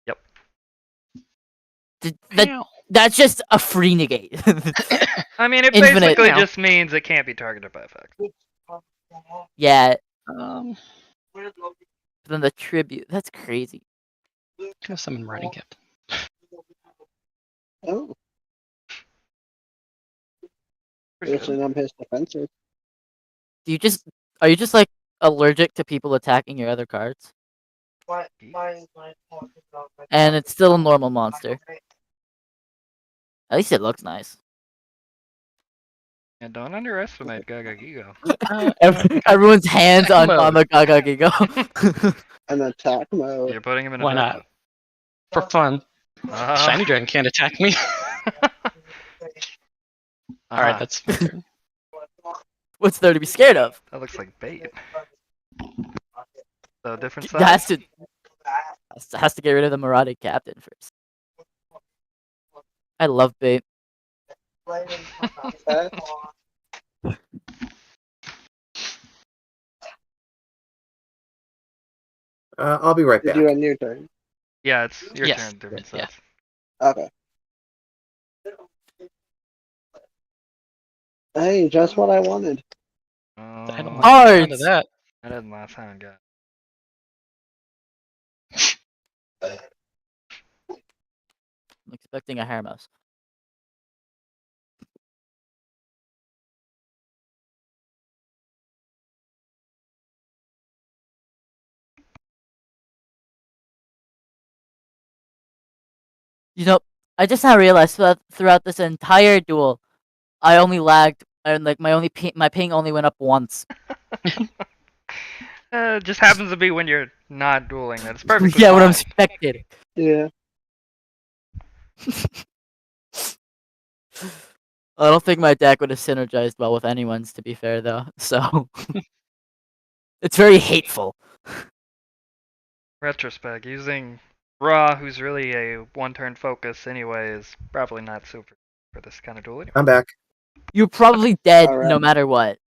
D: Yep.
A: That's just a free negate.
D: I mean, it
A: Infinite.
D: basically
A: Now.
D: just means it can't be targeted by effect.
A: Yeah.
C: Um,
A: Then the tribute. That's crazy.
C: Can I summon Riding Captain?
F: Oh,
D: Pretty good.
F: listen, I'm his defensor.
A: Are you just like allergic to people attacking your other cards? And it's still a normal monster. At least it looks nice.
D: And don't underestimate Gagagigo.
A: Everyone's hands on
C: Mode.
A: the Gaga Gigo.
F: An attack mode.
D: You're putting him in
C: Why
D: attack
C: not? For fun.
D: mode.
C: Shiny Dragon can't attack me. Alright, that's my turn.
A: What's there to be scared of?
D: That looks like bait. So different
A: It has
D: size.
A: to get rid of the Marauding Captain first. I love bait.
B: I'll be right
F: Did
B: back.
F: you end your turn?
D: Yeah, it's your
C: Yes,
D: turn. Different
C: yeah.
D: size.
F: Okay. Hey, just what I wanted.
C: I don't
D: Oh,
C: like
A: Cards!
C: the sound of that.
D: that didn't last time, guys.
A: I'm expecting a Hermos. You know, I just now realized throughout this entire duel, I only lagged, and like my ping only went up once.
D: Just happens to be when you're not dueling. That's perfectly
A: Yeah, when I'm
D: fine.
A: spectating.
F: Yeah.
A: I don't think my deck would have synergized well with anyone's, to be fair, though. So it's very hateful.
D: Retrospect, using Raw, who's really a one-turn focus anyway, is probably not super for this kind of duel anyway.
B: I'm back.
A: You're probably dead
F: Alright.
A: no matter what.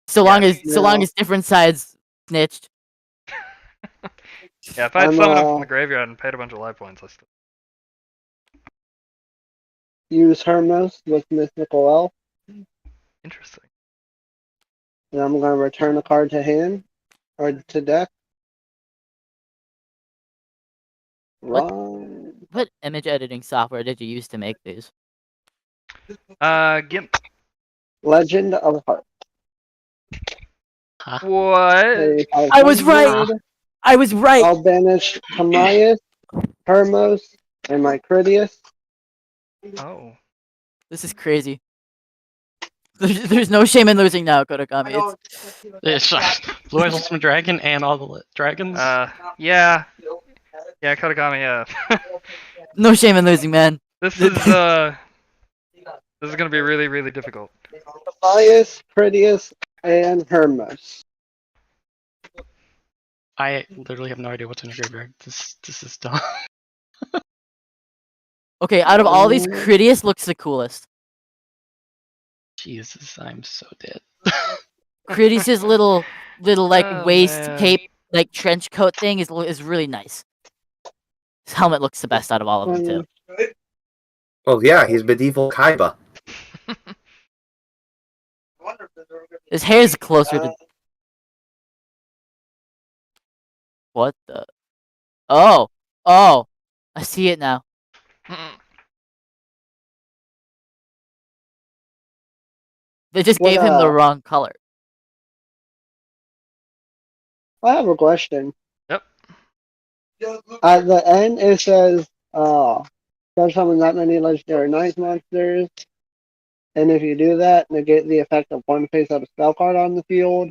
A: So
D: Yeah.
A: long as different sides snitched.
D: Yeah, if I'd
F: I'm,
D: summoned him from the graveyard and paid a bunch of life points, I still...
F: use Hermos with Mythical Elf,
D: Interesting.
F: and I'm gonna return a card to hand or to deck.
A: What?
F: Run.
A: What image editing software did you use to make these?
D: GIMP.
F: Legend of Heart.
D: What?
F: Pay
A: I was right!
F: 500.
A: I was right!
F: I'll banish Tamias, Hermos, and my Critias.
D: Oh.
A: This is crazy. There's no shame in losing now, Kodakami.
C: It's Loyalsome Dragon and all the dragons.
D: Yeah. Yeah, Kodagami, yeah.
A: No shame in losing, man.
D: This is gonna be really, really difficult.
F: Tamias, Critias, and Hermos.
C: I literally have no idea what's in your graveyard. This is dumb.
A: Okay, out of all these, Critias looks the coolest.
C: Jesus, I'm so dead.
A: Critias' little like
D: Oh,
A: waist
D: man.
A: cape, like trench coat thing is really nice. His helmet looks the best out of all of them too.
B: Well, yeah, he's medieval Kaiba.
A: His hair is closer to. What the? Oh, I see it now. They just
F: What,
A: gave him the wrong color.
F: I have a question.
D: Yep.
F: At the end, it says, don't summon that many legendary night monsters. And if you do that, negate the effect of one face-up spell card on the field.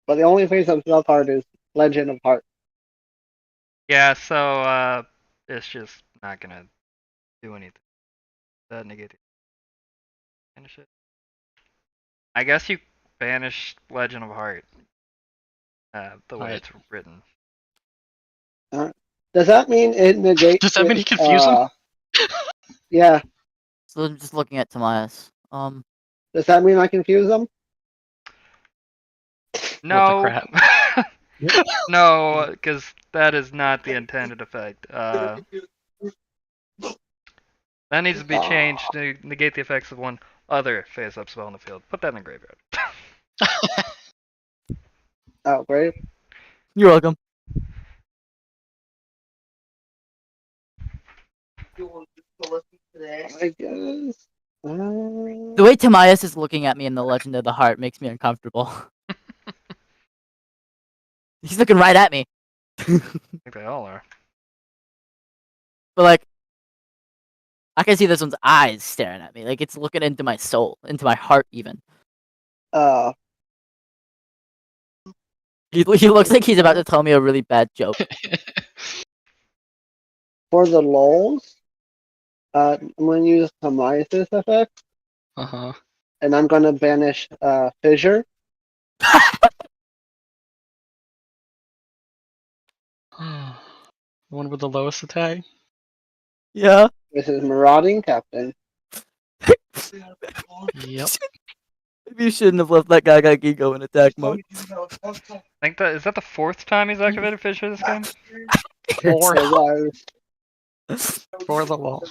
F: But the only face-up spell card is Legend of Heart.
D: Yeah, so, it's just not gonna do anything. That negate it. Finish it. I guess you banish Legend of Heart. The way it's written.
F: Does that mean it negates?
C: Does that mean you confuse him?
F: Yeah.
A: So I'm just looking at Tamias.
F: Does that mean I confuse them?
D: No.
C: What the crap?
D: No, because that is not the intended effect. That needs to be changed to negate the effects of one other face-up spell in the field. Put that in the graveyard.
F: Oh, great.
A: You're welcome.
F: I guess.
A: The way Tamias is looking at me in the Legend of the Heart makes me uncomfortable. He's looking right at me.
D: I think they all are.
A: But like, I can see this one's eyes staring at me. Like it's looking into my soul, into my heart even. He looks like he's about to tell me a really bad joke.
F: For the lulls, I'm going to use Tamias' effect,
C: Uh-huh.
F: and I'm going to banish Fissure.
C: One with the lowest attack.
A: Yeah.
F: This is Marauding Captain.
C: Yep.
A: Maybe you shouldn't have left that guy Gigo in attack mode.
D: I think that is that the fourth time he's activated Fissure this game?
C: Four
F: It's,
C: for the wall.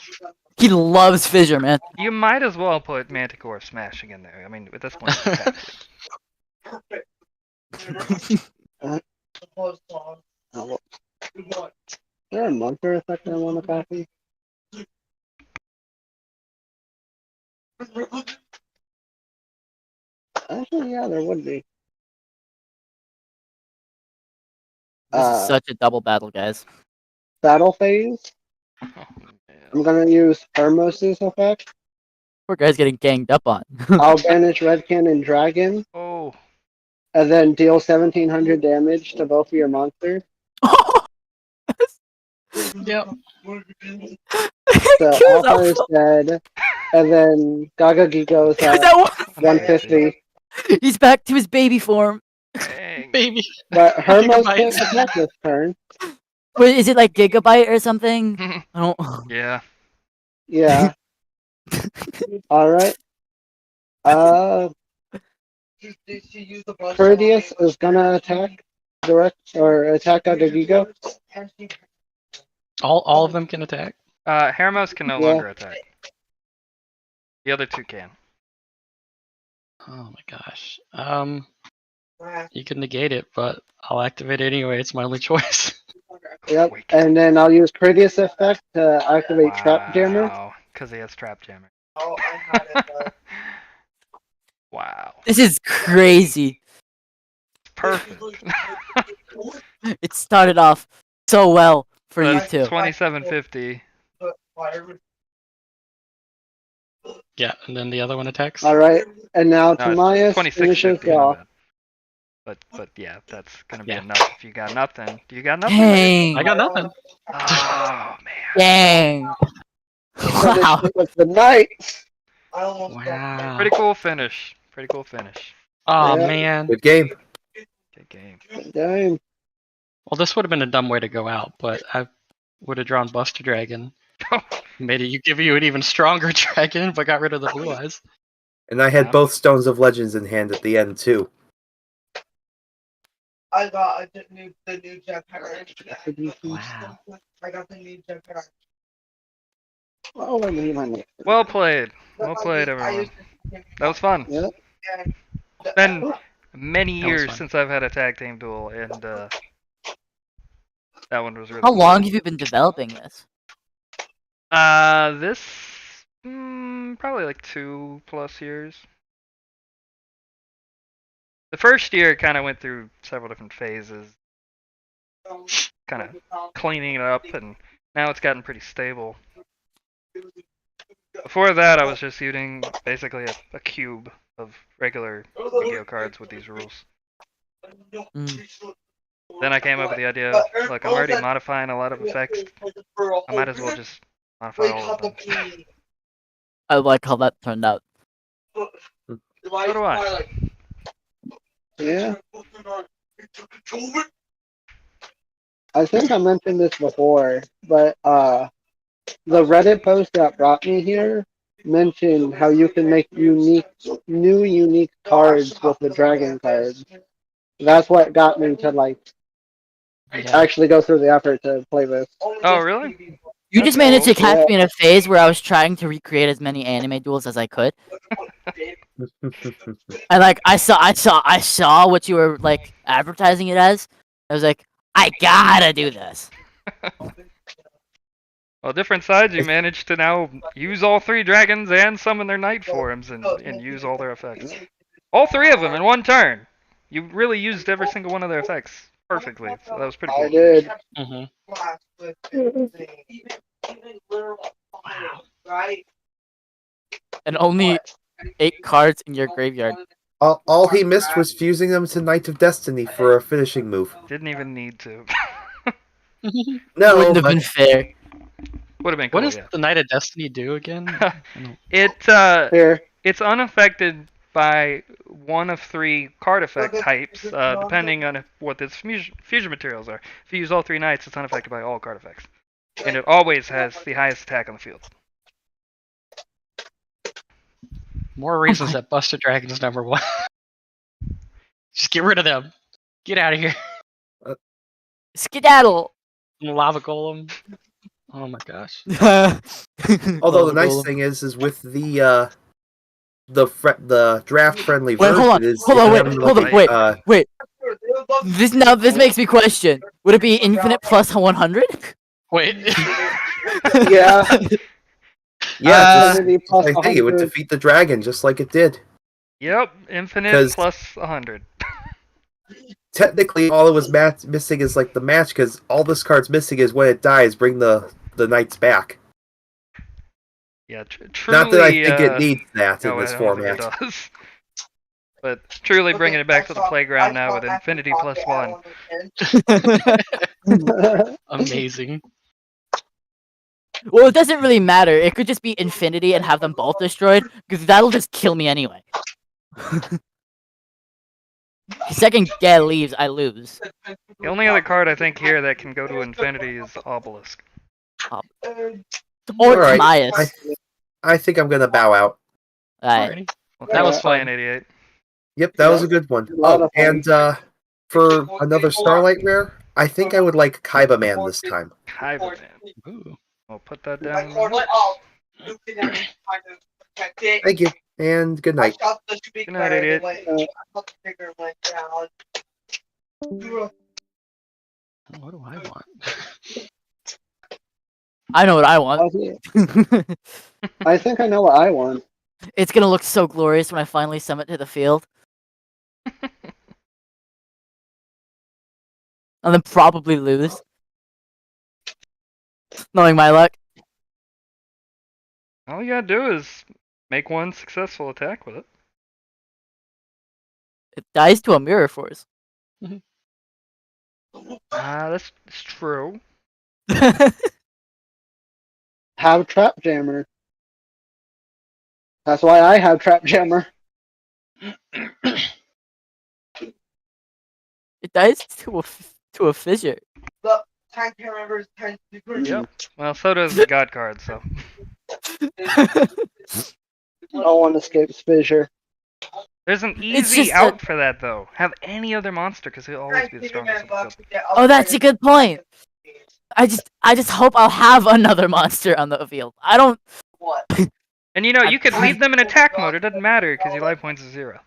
A: He loves Fissure, man.
D: You might as well put Manticore smashing in there. I mean, at this point, you have to.
F: is there a monster effect I want to copy? Actually, yeah, there would be.
A: This is such a double battle, guys.
F: Battle phase.
D: Oh,
F: I'm gonna use Hermos' effect.
A: Poor guy's getting ganged up on.
F: I'll banish Red Cannon Dragon.
D: oh,
F: and then deal 1,700 damage to both of your monsters.
C: Yep.
F: So
A: Kills
F: Alpha is dead, and then Gaga Gigo's
A: Kills
F: at
A: that one.
F: 150.
A: He's back to his baby form.
D: Dang.
C: Baby.
F: But Hermos
C: Gigabytes.
F: can't attack this turn.
A: Wait, is it like Gigabyte or something? I don't.
D: Yeah.
F: Yeah. Alright. Proteus is gonna attack attack Gaga Gigo.
C: All of them can attack.
D: Hermos can no
F: Yeah.
D: longer attack. The other two can.
C: Oh my gosh. You can negate it, but I'll activate it anyway. It's my only choice.
F: Yep.
D: Quick.
F: And then I'll use Proteus effect to activate Trap Jammer.
D: Wow. Because he has Trap Jammer. Wow.
A: This is crazy.
D: Perfect.
A: It started off so well for you
D: That's
A: two.
D: 2750.
C: Yeah, and then the other one attacks.
F: Alright. And now
D: No,
F: Timaeus
D: it's
F: finishes
D: 2650. my
F: off.
D: bad. But yeah, that's gonna be
C: Yeah.
D: enough if you got nothing. Do you got nothing?
A: Dang.
C: I got nothing.
D: Oh man.
A: Dang. Wow.
F: Finished with the knight.
C: Wow.
D: Pretty cool finish. Pretty cool finish.
C: Oh
F: Yeah.
C: man.
B: Good game.
D: Good game.
F: Damn.
C: Well, this would have been a dumb way to go out, but I would have drawn Buster Dragon. Made it you give you an even stronger dragon, but got rid of the blue eyes.
B: And I had
C: Yeah.
B: both Stones of Legends in hand at the end too.
H: I got the new jetpack.
C: Wow.
H: I got the new jetpack.
F: Oh, let me my name.
D: Well played. Well played, everyone. That was fun.
F: Yeah.
D: It's been many
C: That was
D: years
C: fun.
D: since I've had a tag team duel, and that one was really
A: How
D: fun.
A: long have you been developing this?
D: This probably like 2+ years. The first year kind of went through several different phases, kind of cleaning it up, and now it's gotten pretty stable. Before that, I was just using basically a cube of regular Yu-Gi-Oh cards with these rules.
A: Mm.
D: Then I came up with the idea, look, I'm already modifying a lot of effects. I might as well just modify all of them.
A: I like how that turned out.
D: So do I.
F: Yeah. I think I mentioned this before, but the Reddit post that brought me here mentioned how you can make new unique cards with the dragon cards. That's what got me to like
C: Yeah.
F: actually go through the effort to play this.
D: Oh, really?
A: You
D: That's
A: just managed to
D: cool.
A: catch
F: Yeah.
A: me in a phase where I was trying to recreate as many anime duels as I could. And like I saw what you were like advertising it as. I was like, I gotta do this.
D: Well, different sides, you managed to now use all 3 dragons and summon their night forms and use all their effects. All 3 of them in one turn. You really used every single one of their effects perfectly. So that was pretty
F: I
D: cool.
F: did.
H: Right?
A: And only 8 cards in your graveyard.
B: All he missed was fusing them to Knight of Destiny for a finishing move.
D: Didn't even need to.
B: No,
A: Wouldn't have
B: but
A: been fair.
D: Would have been cool,
C: What does
D: yeah.
C: the Knight of Destiny do again?
F: Here.
D: It's unaffected by one of 3 card effect types, depending on what its fusion materials are. If you use all 3 knights, it's unaffected by all card effects. And it always has the highest attack on the field.
C: More reasons that Buster Dragon's number 1. Just get rid of them. Get out of here.
A: Skedaddle.
B: Lava
C: Golem. Oh my gosh.
B: Although the nice thing is with the draft friendly
A: Wait,
B: version
A: hold on,
B: is
A: hold on,
B: if
A: wait,
B: you
A: hold
B: have,
A: on, wait,
B: like,
A: wait. This makes me question. Would it be infinite plus 100?
C: Wait.
F: Yeah.
B: Yeah,
F: Infinity
B: just
F: plus
B: I think it would
F: 100.
B: defeat the dragon just like it did.
D: Yep, infinite
B: 'Cause-
D: plus 100.
B: Technically, all it was missing is like the match, because all this card's missing is when it dies, bring the knights back.
D: Yeah, truly.
B: Not that I think it needs that in
D: no,
B: this
D: I don't think
B: format.
D: it does. But truly bringing it back to the playground now with infinity +1.
C: Amazing.
A: Well, it doesn't really matter. It could just be infinity and have them both destroyed, because that'll just kill me anyway. Second Gale leaves, I lose.
D: The only other card I think here that can go to infinity is Obelisk.
A: Or
B: Alright,
A: Timaeus.
B: I think I'm gonna bow out.
A: Alright.
C: Alrighty.
D: Well,
C: That was
D: thanks,
C: fun.
D: Flying 88.
B: Yep, that was a good one.
F: lot
B: Oh,
F: of fun.
B: and for another Starlight Rare, I think I would like Kaiba Man this time.
D: Kaiba Man.
C: Ooh.
D: We'll put that down.
B: Thank you, and good night.
D: Good night, 88.
C: What do I want?
A: I know what I want.
F: I think I know what I want.
A: It's gonna look so glorious when I finally summon to the field. And then probably lose. Knowing my luck.
D: All you gotta do is make one successful attack with it.
A: It dies to a mirror force.
D: That's true.
F: Have Trap Jammer. That's why I have Trap Jammer.
A: It dies to a fissure.
D: Yep. Well, so does the God card, so.
F: No one escapes Fissure.
D: There's an
A: It's
D: easy
A: just
D: out for that, though. Have any other monster, because he'll always be the strongest in the field.
A: Oh, that's a good point. I just hope I'll have another monster on the field. I don't.
D: And you know, you could leave them in attack mode. It doesn't matter, because your life points is 0.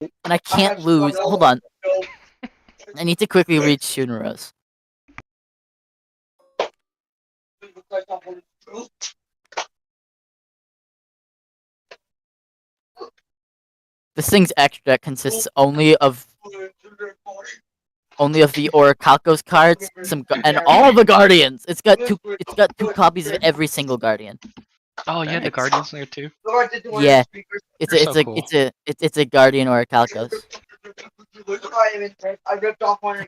A: And I can't lose. Hold on. I need to quickly reach Shunaros. This thing's extra deck consists only of the Orichalcos cards, and all of the Guardians. It's got two copies of every single Guardian.
C: Oh, you had the Guardians there too?
A: Yeah.
C: They're so cool.
A: It's a Guardian Orichalcos.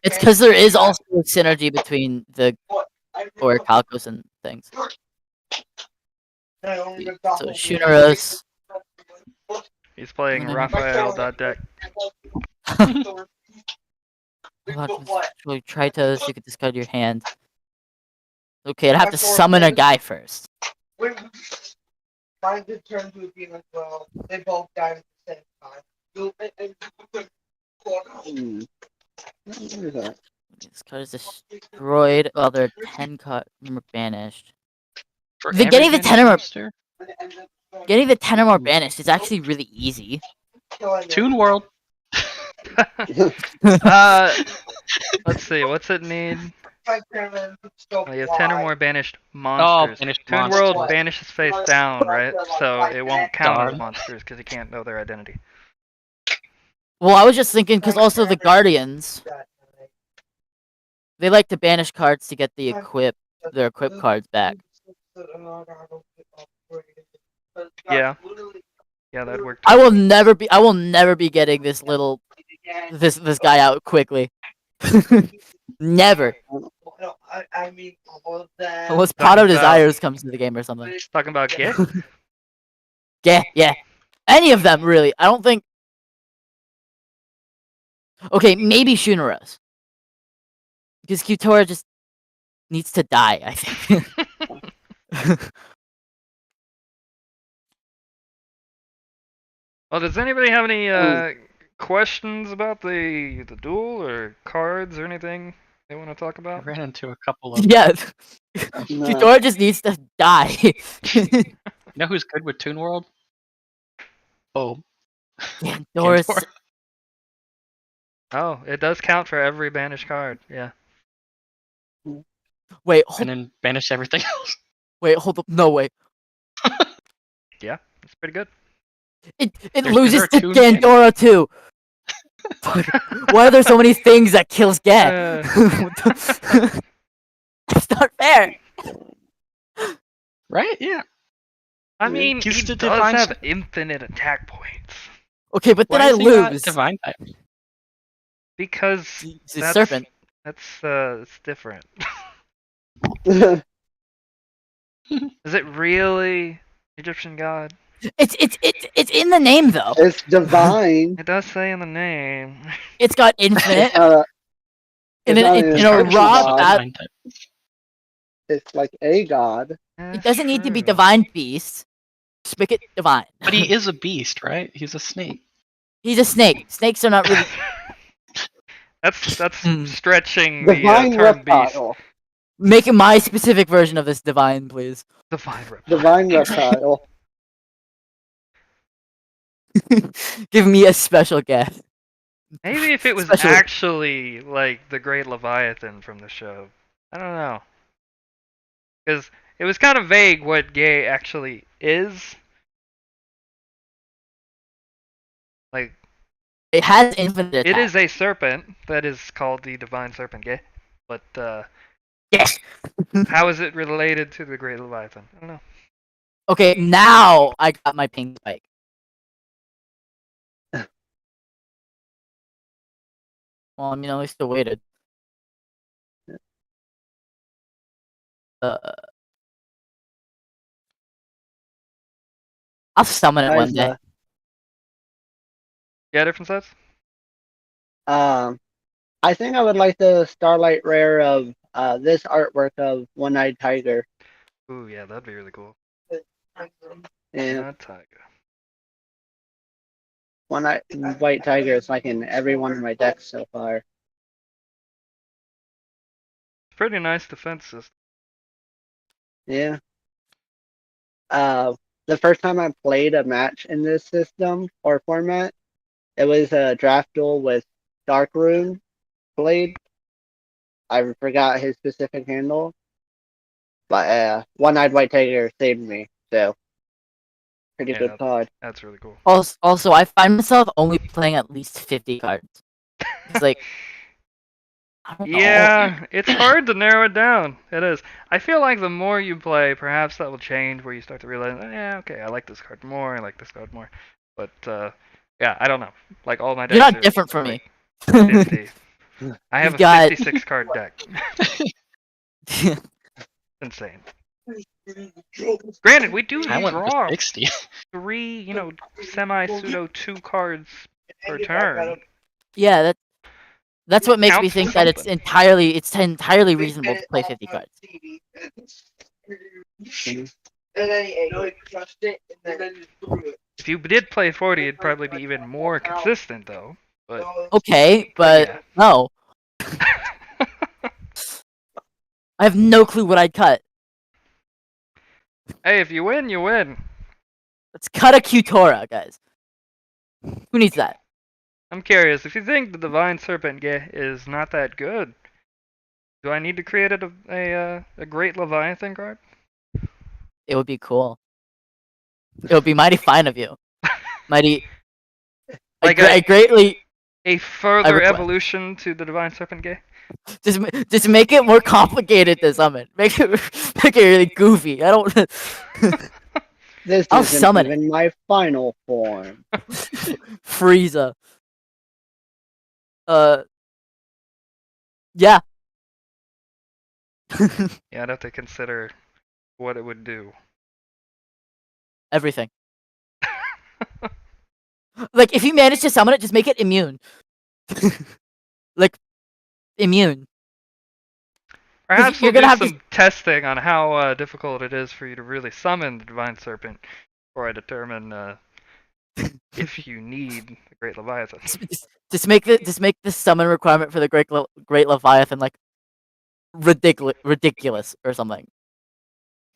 A: It's because there is also a synergy between the Orichalcos and things. So Shunaros.
D: He's playing Raphael.deck.
A: Try to so you can discard your hand. Okay, I'd have to summon a guy first.
H: Mine did turn to a demon as well. They both died at the same time.
F: What is that?
A: This card is destroyed. Well, there are 10 cards banished.
C: For
A: The getting the
C: every
A: 10 or more,
C: monster?
A: getting the 10 or more banished is actually really easy.
C: Toon World.
D: Let's see, what's it need?
H: Oh,
D: You have 10 or more banished monsters.
C: banished
D: Toon
C: monsters.
D: World banishes face down, right? So it won't count as
C: Darn.
D: monsters because you can't know their identity.
A: Well, I was just thinking because also the Guardians, they like to banish cards to get their equip cards back.
D: Yeah. Yeah, that'd work.
A: I will never be getting this guy out quickly. Never.
H: I mean, all of that.
A: Unless Pot of Desires comes into the game or something.
D: Talking about Git?
A: Yeah. Any of them, really. I don't think... Okay, maybe Shunaros. Because Qtora just needs to die, I think.
D: Well, does anybody have any questions about the duel or cards or anything they want to talk
C: I
D: about?
C: ran into a couple of.
A: Yeah.
F: No.
A: Qtora just needs to die.
C: You know who's good with Toon World? Oh.
A: Yeah, Doris.
C: Gandor.
D: Oh, it does count for every banished card. Yeah.
A: Wait,
C: And then banish everything else.
A: hold up. No, wait.
D: Yeah, it's pretty good.
A: It
C: There's
A: loses to
C: Toon
A: Gandora too. Why are there so many things that kills Gan? It's not fair.
C: Right? Yeah.
D: I mean,
C: He's
D: he
C: the
D: does
C: divine
D: have
C: serpent.
D: infinite attack points.
A: Okay, but then
C: Why
A: I
C: is he not
A: lose.
C: divine type?
D: Because
A: He's a
D: that's
A: serpent.
D: it's different. Is it really Egyptian god?
A: It's in the name though.
F: It's divine.
D: It does say in the name.
A: It's got infinite.
F: It's
A: And
F: not
A: in
F: an
A: a
F: intelligent
A: raw
F: god.
A: bat,
C: Divine type.
F: It's like a god.
A: it
D: That's
A: doesn't need to be
D: true.
A: divine beast. Just make it divine.
C: But he is a beast, right? He's a snake.
A: He's a snake. Snakes are not really.
D: That's
A: Hmm.
D: stretching
F: Divine
D: the term beast.
F: reptile.
A: Make my specific version of this divine, please.
D: Divine reptile.
F: Divine reptile.
A: Give me a special guess.
D: Maybe if it was
A: Special-
D: actually like the Great Leviathan from the show. I don't know. Because it was kind of vague what gay actually is. Like,
A: It has infinite attack.
D: it is a serpent that is called the Divine Serpent gay. But,
A: Yes.
D: how is it related to the Great Leviathan? I don't know.
A: Okay, now I got my pink spike. Well, I mean, at least I waited. I'll summon it one day.
D: Yeah, different sets?
F: I think I would like the Starlight Rare of this artwork of One-Eyed Tiger.
D: Ooh, yeah, that'd be really cool.
F: And
D: Tiger.
F: One-Eyed White Tiger is like in every one of my decks so far.
D: Pretty nice defense system.
F: Yeah. The first time I played a match in this system or format, it was a draft duel with Darkroom played. I forgot his specific handle, but One-Eyed White Tiger saved me, so pretty
D: Yeah,
F: good card.
D: That's really cool.
A: Also, I find myself only playing at least 50 cards. It's like, I don't know.
D: Yeah, it's hard to narrow it down. It is. I feel like the more you play, perhaps that will change where you start to realize, yeah, okay, I like this card more, I like this card more. But, yeah, I don't know. Like, all my decks
A: You're not
D: are,
A: different from me.
D: like, 50. I have
A: You've
D: a
A: got-
D: 56 card deck. Insane. Granted, we do
C: I went
D: draw
C: for 60.
D: 3, semi-pseudo 2 cards per turn.
A: Yeah, that's what makes me
D: Counts for
A: think that it's
D: something.
A: entirely reasonable to play 50 cards.
H: And then he crushed it, and then threw it.
D: If you did play 40, it'd probably be even more consistent, though. But
A: Okay, but
D: yeah.
A: no. I have no clue what I'd cut.
D: Hey, if you win, you win.
A: Let's cut a Qtora, guys. Who needs that?
D: I'm curious, if you think the Divine Serpent is not that good, do I need to create a Great Leviathan card?
A: It would be cool. It would be mighty fine of you. Mighty.
D: Like
A: I greatly
D: a further
A: request.
D: evolution to the Divine Serpent
A: just make it more complicated to summon. Make it really goofy. I don't.
F: This
A: I'll
F: isn't
A: summon it.
F: even my final form.
A: Frieza. Yeah.
D: Yeah, I'd have to consider what it would do.
A: Everything. Like, if you manage to summon it, just make it immune. Like, immune.
D: Perhaps
A: you're
D: we'll
A: gonna
D: do
A: have
D: some testing on how difficult it is for you to really summon the Divine Serpent before I determine if you need the Great Leviathan.
A: Just make the summon requirement for the Great Leviathan like ridiculous or something.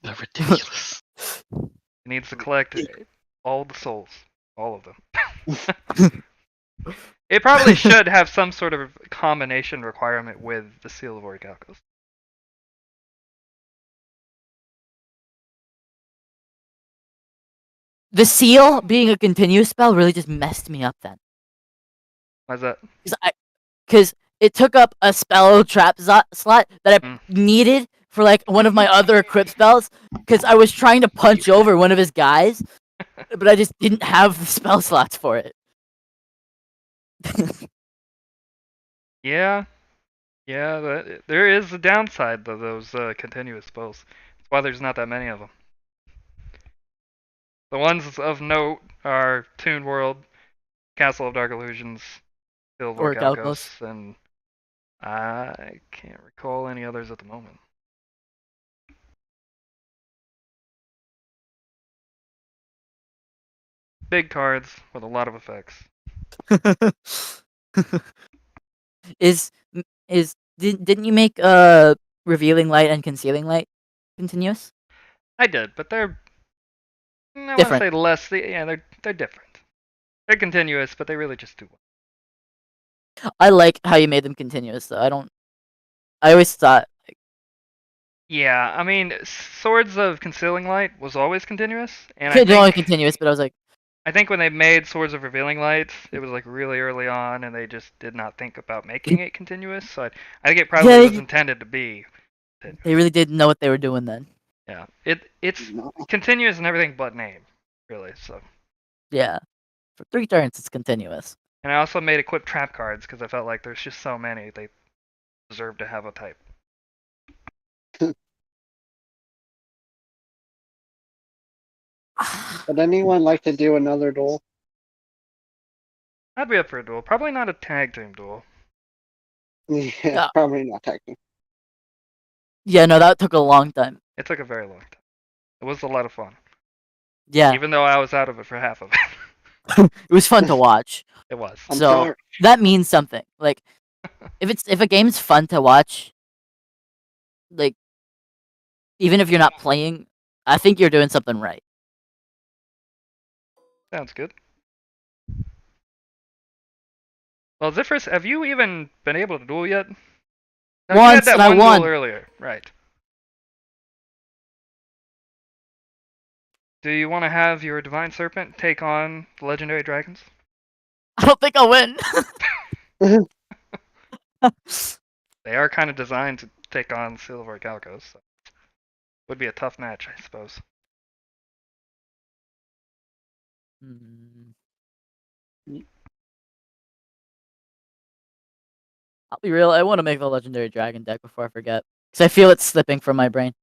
C: The ridiculous.
D: It needs to collect all the souls. All of them. It probably should have some sort of combination requirement with the Seal of Orichalcos.
A: The seal being a continuous spell really just messed me up then.
D: Why's that?
A: Because it took up a spell trap slot that I needed for like one of my other equip spells because I was trying to punch over one of his guys, but I just didn't have the spell slots for it.
D: Yeah, there is a downside to those continuous spells. That's why there's not that many of them. The ones of note are Toon World, Castle of Dark Illusions, Field of
A: Orichalcos.
D: Orichalcos, and I can't recall any others at the moment. Big cards with a lot of effects.
A: Didn't you make revealing light and concealing light continuous?
D: I did, but they're I want to
A: Different.
D: say less. Yeah, they're different. They're continuous, but they really just do one.
A: I like how you made them continuous though. I always thought
D: Yeah, I mean, Swords of Concealing Light was always continuous, and
A: it's only continuous, but I was like,
D: I think when they made Swords of Revealing Light, it was like really early on, and they just did not think about making it continuous. So I think it probably was intended to be.
A: They really didn't know what they were doing then.
D: Yeah, it's continuous in everything but name, really. So.
A: Yeah, for 3 turns it's continuous.
D: And I also made equip trap cards because I felt like there's just so many they deserve to have a type.
F: Would anyone like to do another duel?
D: I'd be up for a duel. Probably not a tag team duel.
F: Yeah, probably not technically.
A: Yeah, no, that took a long time.
D: It took a very long time. It was a lot of fun.
A: Yeah.
D: Even though I was out of it for half of it.
A: It was fun to watch.
D: It was.
A: So that means something. Like if a game's fun to watch, like even if you're not playing, I think you're doing something right.
D: Sounds good. Well, Zifris, have you even been able to duel yet? No, you had that
A: and I
D: one
A: won.
D: duel earlier, right? Do you want to have your Divine Serpent take on the Legendary Dragons?
A: I don't think I'll win.
D: They are kind of designed to take on Seal of Orichalcos, so would be a tough match, I suppose.
A: I'll be real. I want to make the Legendary Dragon deck before I forget, because I feel it's slipping from my brain.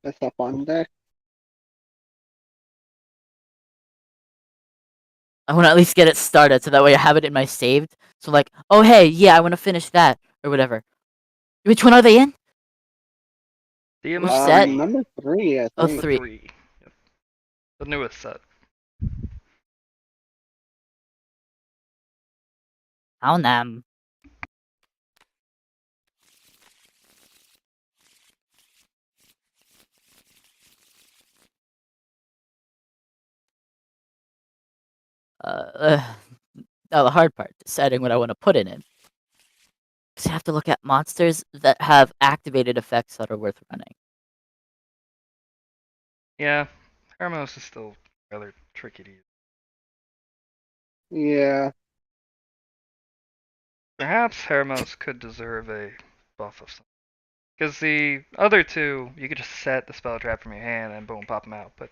F: That's a fun deck.
A: I want to at least get it started, so that way I have it in my saved. So like, oh hey, yeah, I want to finish that or whatever. Which one are they in? Which set?
F: Number 3, I think.
A: Oh, 3.
D: Yep. The newest set.
A: Found them. Now the hard part, deciding what I want to put in it. Because you have to look at monsters that have activated effects that are worth running.
D: Yeah, Hermos is still rather tricky to use.
F: Yeah.
D: Perhaps Hermos could deserve a buff of some. Because the other two, you could just set the spell trap from your hand and boom, pop them out. But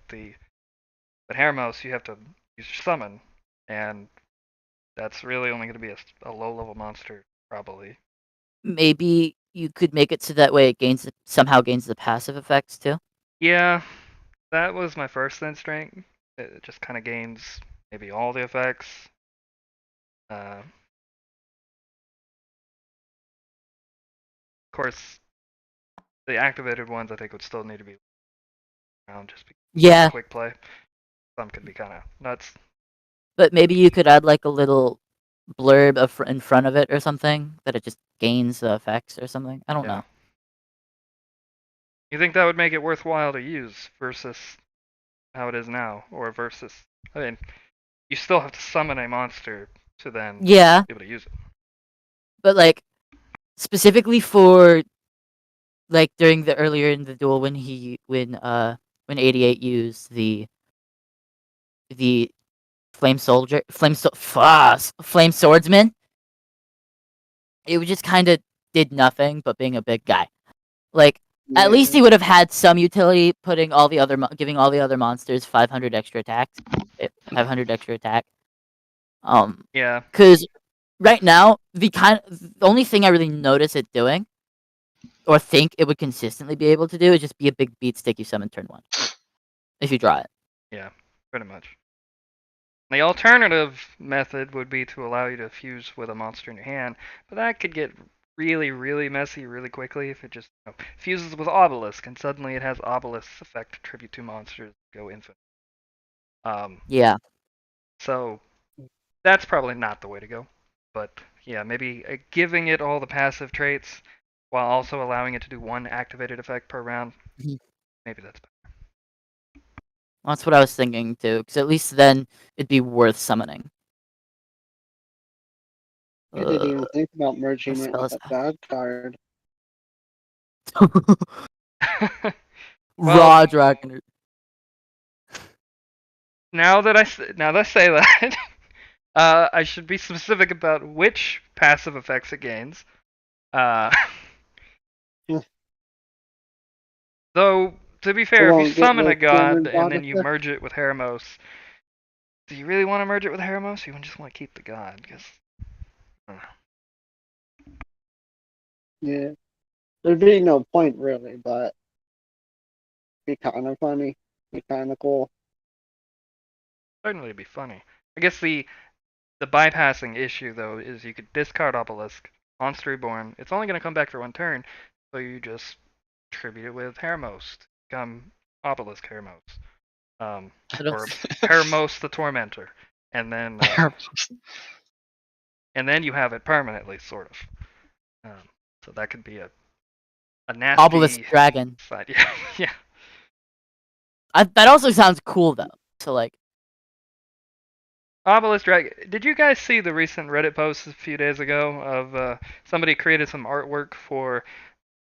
D: Hermos, you have to use your summon, and that's really only going to be a low-level monster, probably.
A: Maybe you could make it so that way it somehow gains the passive effects too.
D: Yeah, that was my first instinct. It just kind of gains maybe all the effects. Of course, the activated ones I think would still need to be around just because quick play. Some could be kind of nuts.
A: But maybe you could add like a little blurb in front of it or something that it just gains the effects or something. I don't know.
D: You think that would make it worthwhile to use versus how it is now, or versus? I mean, you still have to summon a monster to then be able to use it.
A: But like specifically for like during the earlier in the duel when 88 used the flame swordsman, it would just kind of did nothing but being a big guy. Like, at least
F: Yeah.
A: he would have had some utility, giving all the other monsters 500 extra attacks, 500 extra attack.
D: Yeah.
A: Because right now the only thing I really notice it doing, or think it would consistently be able to do, is just be a big beat stick you summon turn 1. If you draw it.
D: Yeah. Pretty much. The alternative method would be to allow you to fuse with a monster in your hand, but that could get really, really messy really quickly if it just fuses with Obelisk, and suddenly it has Obelisk's effect tribute to monsters go infinite.
A: Yeah.
D: So that's probably not the way to go. But yeah, maybe giving it all the passive traits while also allowing it to do 1 activated effect per round. Maybe that's better.
A: That's what I was thinking too, because at least then it'd be worth summoning.
F: I didn't even think about merging
A: what
F: it
A: spell
F: with
A: is
F: a bad card.
A: Raw Dragon.
D: Now that I say that, I should be specific about which passive effects it gains. Though, to be fair, if you
F: won't get
D: summon
F: the
D: a god and
F: god
D: then you
F: effect?
D: merge it with Heremos, do you really want to merge it with Heremos? Or you just want to keep the god? Because
F: Yeah. There'd be no point really, but be kind of funny. Be kind of cool.
D: certainly it'd be funny. I guess the bypassing issue though is you could discard Obelisk, Monster Reborn. It's only going to come back for 1 turn, so you just tribute it with Heremos to become Obelisk Heremos. Or Heremos the Tormentor, and then you have it permanently, sort of. So that could be a nasty
A: Obelisk Dragon.
D: side. Yeah.
A: That also sounds cool though. So like,
D: Obelisk Dragon. Did you guys see the recent Reddit post a few days ago of somebody created some artwork for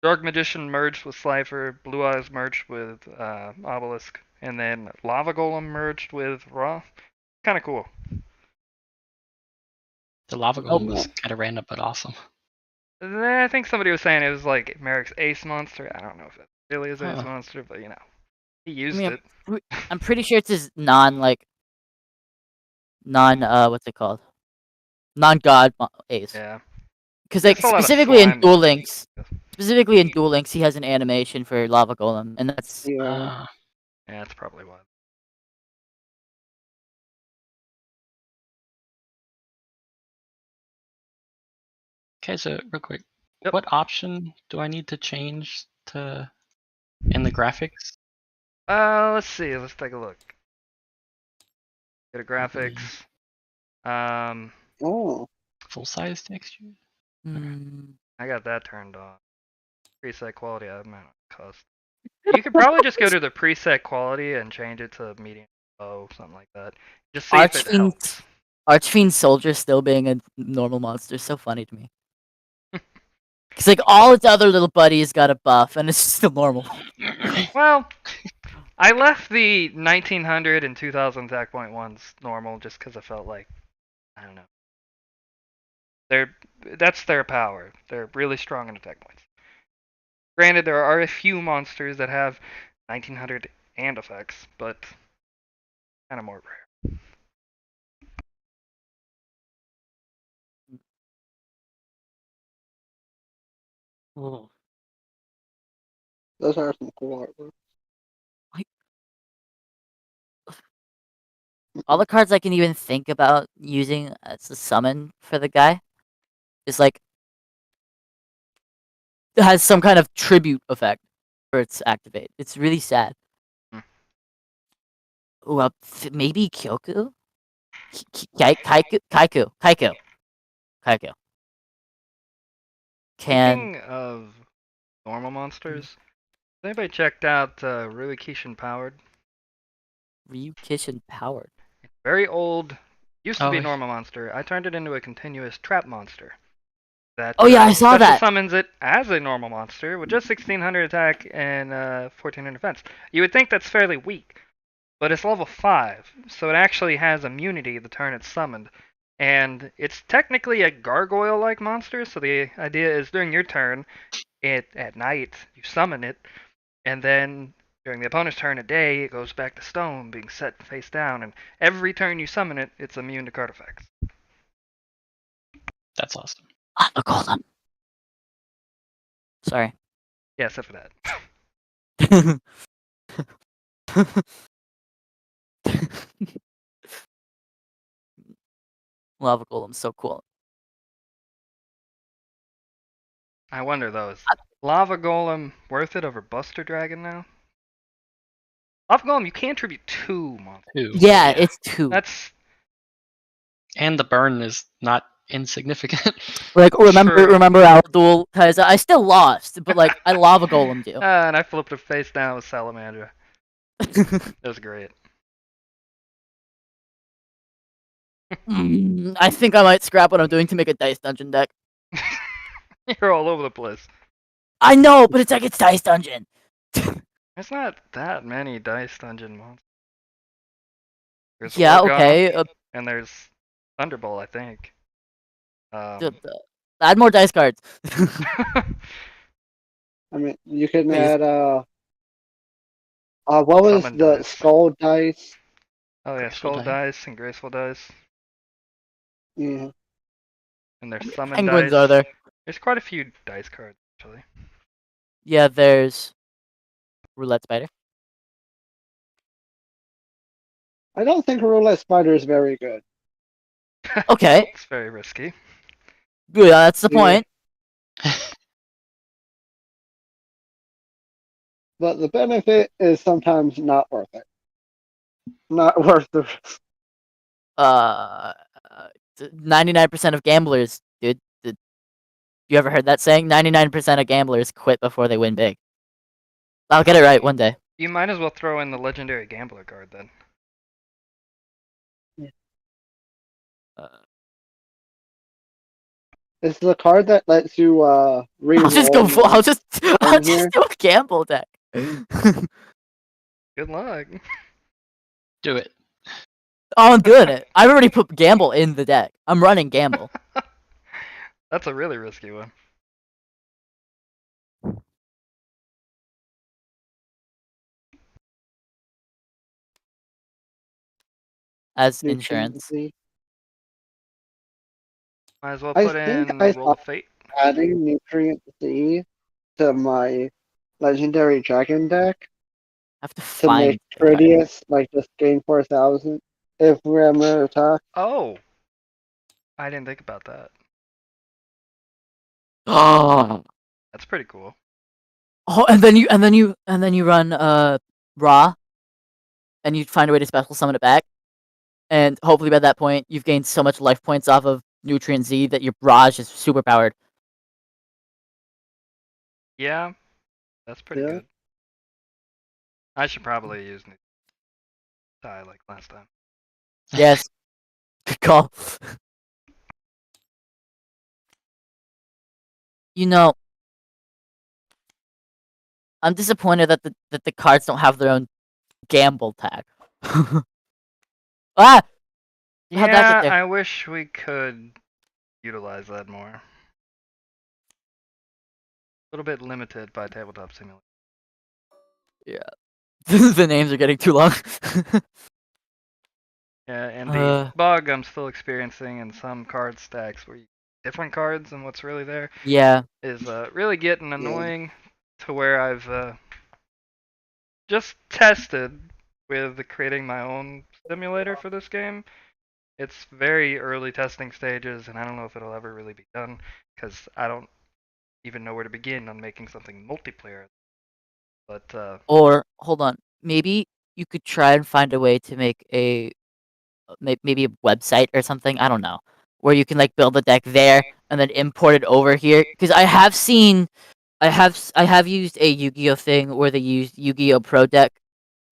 D: Dark Magician merged with Slifer, Blue Eyes merged with Obelisk, and then Lava Golem merged with Ra? Kind of cool.
C: The lava golem was kind of random but awesome.
D: I think somebody was saying it was like Merrick's ace monster. I don't know if it really is ace
C: Huh.
D: monster, but he used it.
A: I'm pretty sure it's his what's it called? Non-god ace.
D: Yeah.
A: Because like
D: There's a lot of
A: specifically in
D: slime.
A: Duel Links, he has an animation for Lava Golem, and that's
F: Yeah.
D: Yeah, that's probably why.
C: Okay, so real quick,
D: Yep.
C: what option do I need to change to in the graphics?
D: Let's see. Let's take a look. Go to graphics.
F: Oh.
C: Full size texture?
D: I got that turned on. Preset quality, I might cost. You could probably just go to the preset quality and change it to medium low, something like that. Just see if it helps.
A: Archfiend Soldier still being a normal monster is so funny to me. Because like all its other little buddies got a buff, and it's still normal.
D: Well, I left the 1900 and 2000 attack point ones normal just because I felt like, I don't know. That's their power. They're really strong in attack points. Granted, there are a few monsters that have 1900 and effects, but kind of more rare.
A: Oh.
F: Those are some cool artwork.
A: All the cards I can even think about using as a summon for the guy is like it has some kind of tribute effect for its activate. It's really sad. Ooh, maybe Kyoku? Kaiku.
D: Speaking of normal monsters, has anybody checked out Ryukishin Powered?
A: Ryukishin Powered?
D: Very old. Used to be a
C: Oh,
D: normal monster. I turned it into a continuous trap monster. That
A: Oh yeah, I saw
D: special
A: that.
D: summons it as a normal monster with just 1600 attack and 1400 defense. You would think that's fairly weak, but it's level 5, so it actually has immunity the turn it's summoned. And it's technically a gargoyle-like monster, so the idea is during your turn, at night, you summon it, and then during the opponent's turn at day, it goes back to stone, being set face down, and every turn you summon it, it's immune to card effects.
C: That's awesome.
A: Lava golem. Sorry.
D: Yeah, except for that.
A: Lava golem's so cool.
D: I wonder though, is Lava Golem worth it over Buster Dragon now? Lava Golem, you can tribute 2 monsters.
A: Yeah, it's 2.
D: That's
C: And the burn is not insignificant.
A: Like
D: True.
A: remember our duel, because I still lost, but like I lava golemed you.
D: and I flipped her face down with Salamandra. That was great.
A: I think I might scrap what I'm doing to make a dice dungeon deck.
D: You're all over the place.
A: I know, but it's like it's dice dungeon.
D: There's not that many Dice Dungeon monsters. There's
A: Yeah,
D: Orgon,
A: okay.
D: and there's Thunderbolt, I think.
A: Add more dice cards.
F: I mean, you can
A: Please.
F: add what was
D: Summon
F: the
D: dice.
F: skull dice?
D: Oh yeah,
C: Graceful
D: Skull
C: Dice.
D: Dice and Graceful Dice.
F: Yeah.
D: And there's Summon
A: Penguins
D: Dice.
A: are there.
D: There's quite a few dice cards, actually.
A: Yeah, there's roulette spider.
F: I don't think Roulette Spider is very good.
A: Okay,
D: It's very risky.
A: good. That's the
F: Yeah.
A: point.
F: But the benefit is sometimes not worth it. Not worth the risk.
A: 99% of gamblers, dude. You ever heard that saying? 99% of gamblers quit before they win big. I'll get it right one day.
D: You might as well throw in the Legendary Gambler card then.
F: It's the card that lets you re-roll.
A: I'll just go full. I'll just
F: here.
A: do a gamble deck.
D: Good luck.
C: Do it.
A: Oh, I'm doing it. I've already put gamble in the deck. I'm running gamble.
D: That's a really risky one.
A: As
F: Nutrient
A: insurance.
F: Z.
D: Might as well
F: I
D: put
F: think
D: in
F: I
D: Roll of
F: thought-
D: Fate.
F: Adding Nutrient Z to my Legendary Dragon deck
A: I have to
F: to
A: find
F: make
A: the card.
F: Tritius like just gain 4,000 if we're under attack.
D: Oh! I didn't think about that.
A: Oh,
D: That's pretty cool.
A: and then you run raw, and you find a way to special summon it back, and hopefully by that point you've gained so much life points off of Nutrient Z that your raw is just super powered.
D: Yeah, that's pretty
F: Yeah.
D: good. I should probably use die like last time.
A: Yes. Good call. You know, I'm disappointed that the cards don't have their own gamble tag. Ah! How'd that get
D: Yeah,
A: there?
D: I wish we could utilize that more. A little bit limited by Tabletop Simulator.
A: The names are getting too long.
D: Yeah, and the bug I'm still experiencing in some card stacks where you different cards and what's really there
A: Yeah.
D: is really getting annoying to where I've just tested with creating my own simulator for this game. It's very early testing stages, and I don't know if it'll ever really be done because I don't even know where to begin on making something multiplayer. But
A: Or hold on, maybe you could try and find a way to make a maybe a website or something. I don't know, where you can like build a deck there and then import it over here. Because I have seen, I have used a Yu-Gi-Oh thing where they used Yu-Gi-Oh Pro Deck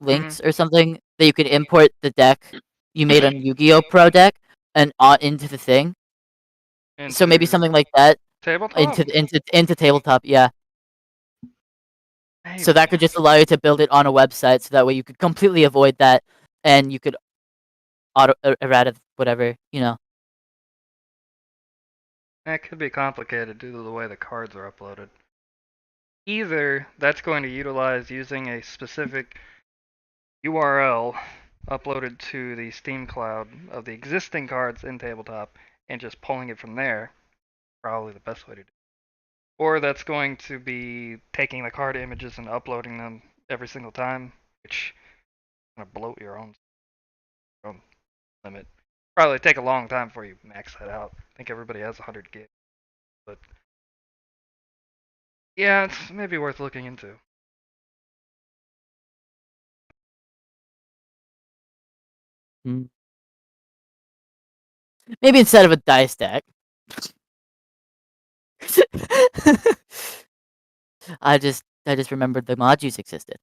A: links or something that you could import the deck you made on Yu-Gi-Oh Pro Deck and into the thing. So maybe something like that
D: tabletop.
A: into tabletop, yeah. So that could just allow you to build it on a website, so that way you could completely avoid that, and you could auto errata whatever, you know.
D: That could be complicated due to the way the cards are uploaded. Either that's going to utilize using a specific URL uploaded to the Steam cloud of the existing cards in tabletop and just pulling it from there, probably the best way to do it. Or that's going to be taking the card images and uploading them every single time, which kind of bloat your own limit. Probably take a long time before you max that out. I think everybody has 100 gig, but yeah, it's maybe worth looking into.
A: Maybe instead of a dice deck. I just remembered the mod juice existed.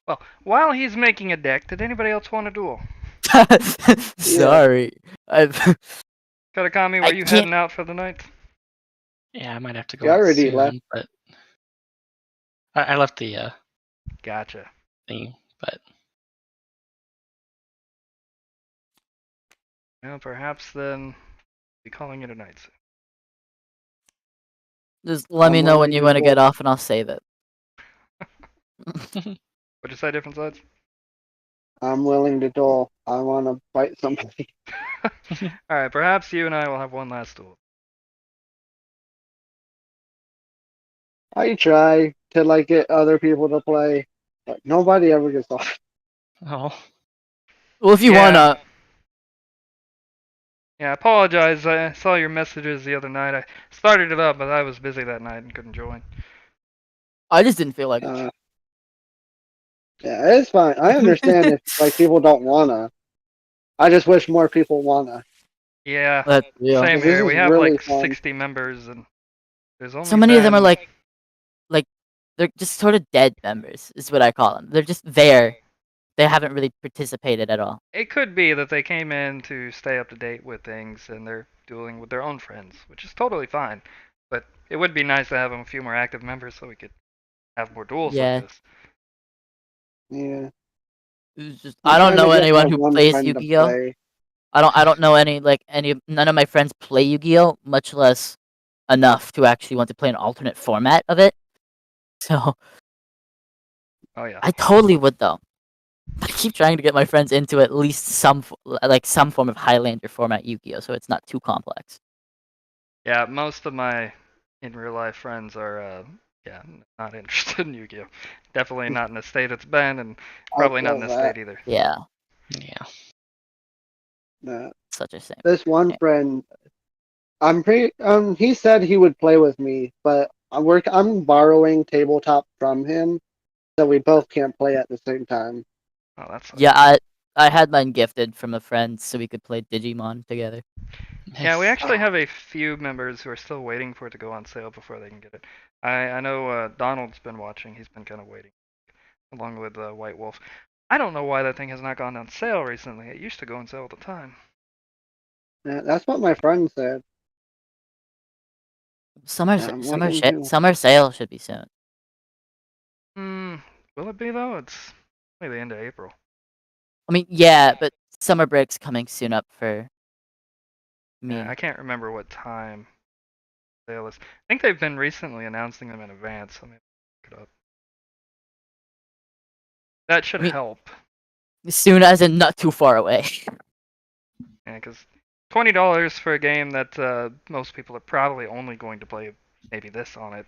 D: Well, while he's making a deck, did anybody else want a duel?
A: Sorry.
D: Katakami,
A: I
D: were you
A: can't-
D: heading out for the night?
C: Yeah, I might have to go
F: You already
C: soon,
F: left.
C: but I left the
D: Gotcha.
C: thing, but
D: Well, perhaps then be calling it a night soon.
A: Just let me
F: I'm
A: know when
F: willing
A: you
F: to
A: want to get
F: duel.
A: off and I'll save it.
D: What'd you say, different sides?
F: I'm willing to duel. I want to fight somebody.
D: Alright, perhaps you and I will have one last duel.
F: I try to like get other people to play, but nobody ever gets off.
C: oh,
A: Well, if you
D: Yeah.
A: wanna,
D: Yeah, I apologize. I saw your messages the other night. I started it up, but I was busy that night and couldn't join.
A: I just didn't feel like it.
F: Yeah, it's fine. I understand if like people don't wanna. I just wish more people wanna.
D: Yeah,
A: That's real.
D: same
F: This
D: here.
F: is
D: We have
F: really
D: like
F: fun.
D: 60 members, and there's only
A: So many of them are
D: been-
A: like they're just sort of dead members, is what I call them. They're just there. They haven't really participated at all.
D: It could be that they came in to stay up to date with things, and they're dueling with their own friends, which is totally fine. But it would be nice to have a few more active members so we could have more duels
A: Yeah.
D: like this.
F: Yeah.
A: It's just,
F: I'm
A: I don't
F: trying to
A: know
F: get
A: anyone
F: my
A: who
F: one
A: plays
F: friend to
A: Yu-Gi-Oh.
F: play.
A: I don't know none of my friends play Yu-Gi-Oh, much less enough to actually want to play an alternate format of it. So
D: Oh yeah.
A: I totally would though. I keep trying to get my friends into at least some form of Highlander format Yu-Gi-Oh, so it's not too complex.
D: Yeah, most of my in real life friends are not interested in Yu-Gi-Oh. Definitely not in the state it's been, and probably not in
F: feel
D: this
F: that.
D: state either.
A: Yeah,
C: yeah.
F: Nah.
A: such a shame.
F: This one
A: Okay.
F: friend, he said he would play with me, but I'm borrowing tabletop from him, so we both can't play at the same time.
D: Oh, that's
A: Yeah, I had mine gifted from a friend so we could play Digimon together.
D: Yeah, we
C: Nice.
D: actually have a few members who are still waiting for it to go on sale before they can get it. I know Donald's been watching. He's been kind of waiting, along with White Wolf. I don't know why that thing has not gone on sale recently. It used to go on sale all the time.
F: Yeah, that's what my friend said.
A: Summer
F: Yeah, I'm waiting too.
A: summer sale should be soon.
D: Will it be though? It's only the end of April.
A: I mean, yeah, but summer break's coming soon up for me.
D: Yeah, I can't remember what time sale is. I think they've been recently announcing them in advance. Let me look it up. That should
A: I mean-
D: help.
A: Soon as in not too far away.
D: Yeah, because $20 for a game that most people are probably only going to play maybe this on it,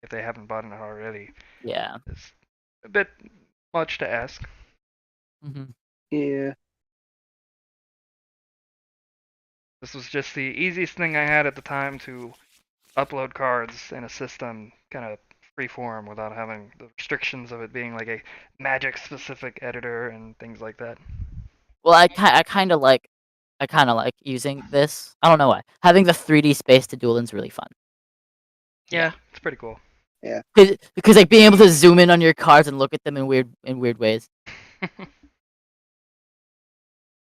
D: if they haven't bought it already,
A: Yeah.
D: is a bit much to ask.
A: Hmm.
F: Yeah.
D: This was just the easiest thing I had at the time to upload cards in a system kind of freeform without having the restrictions of it being like a magic specific editor and things like that.
A: Well, I kind of like using this. I don't know why. Having the 3D space to duel is really fun.
D: Yeah, it's pretty cool.
A: Because like being able to zoom in on your cards and look at them in weird ways.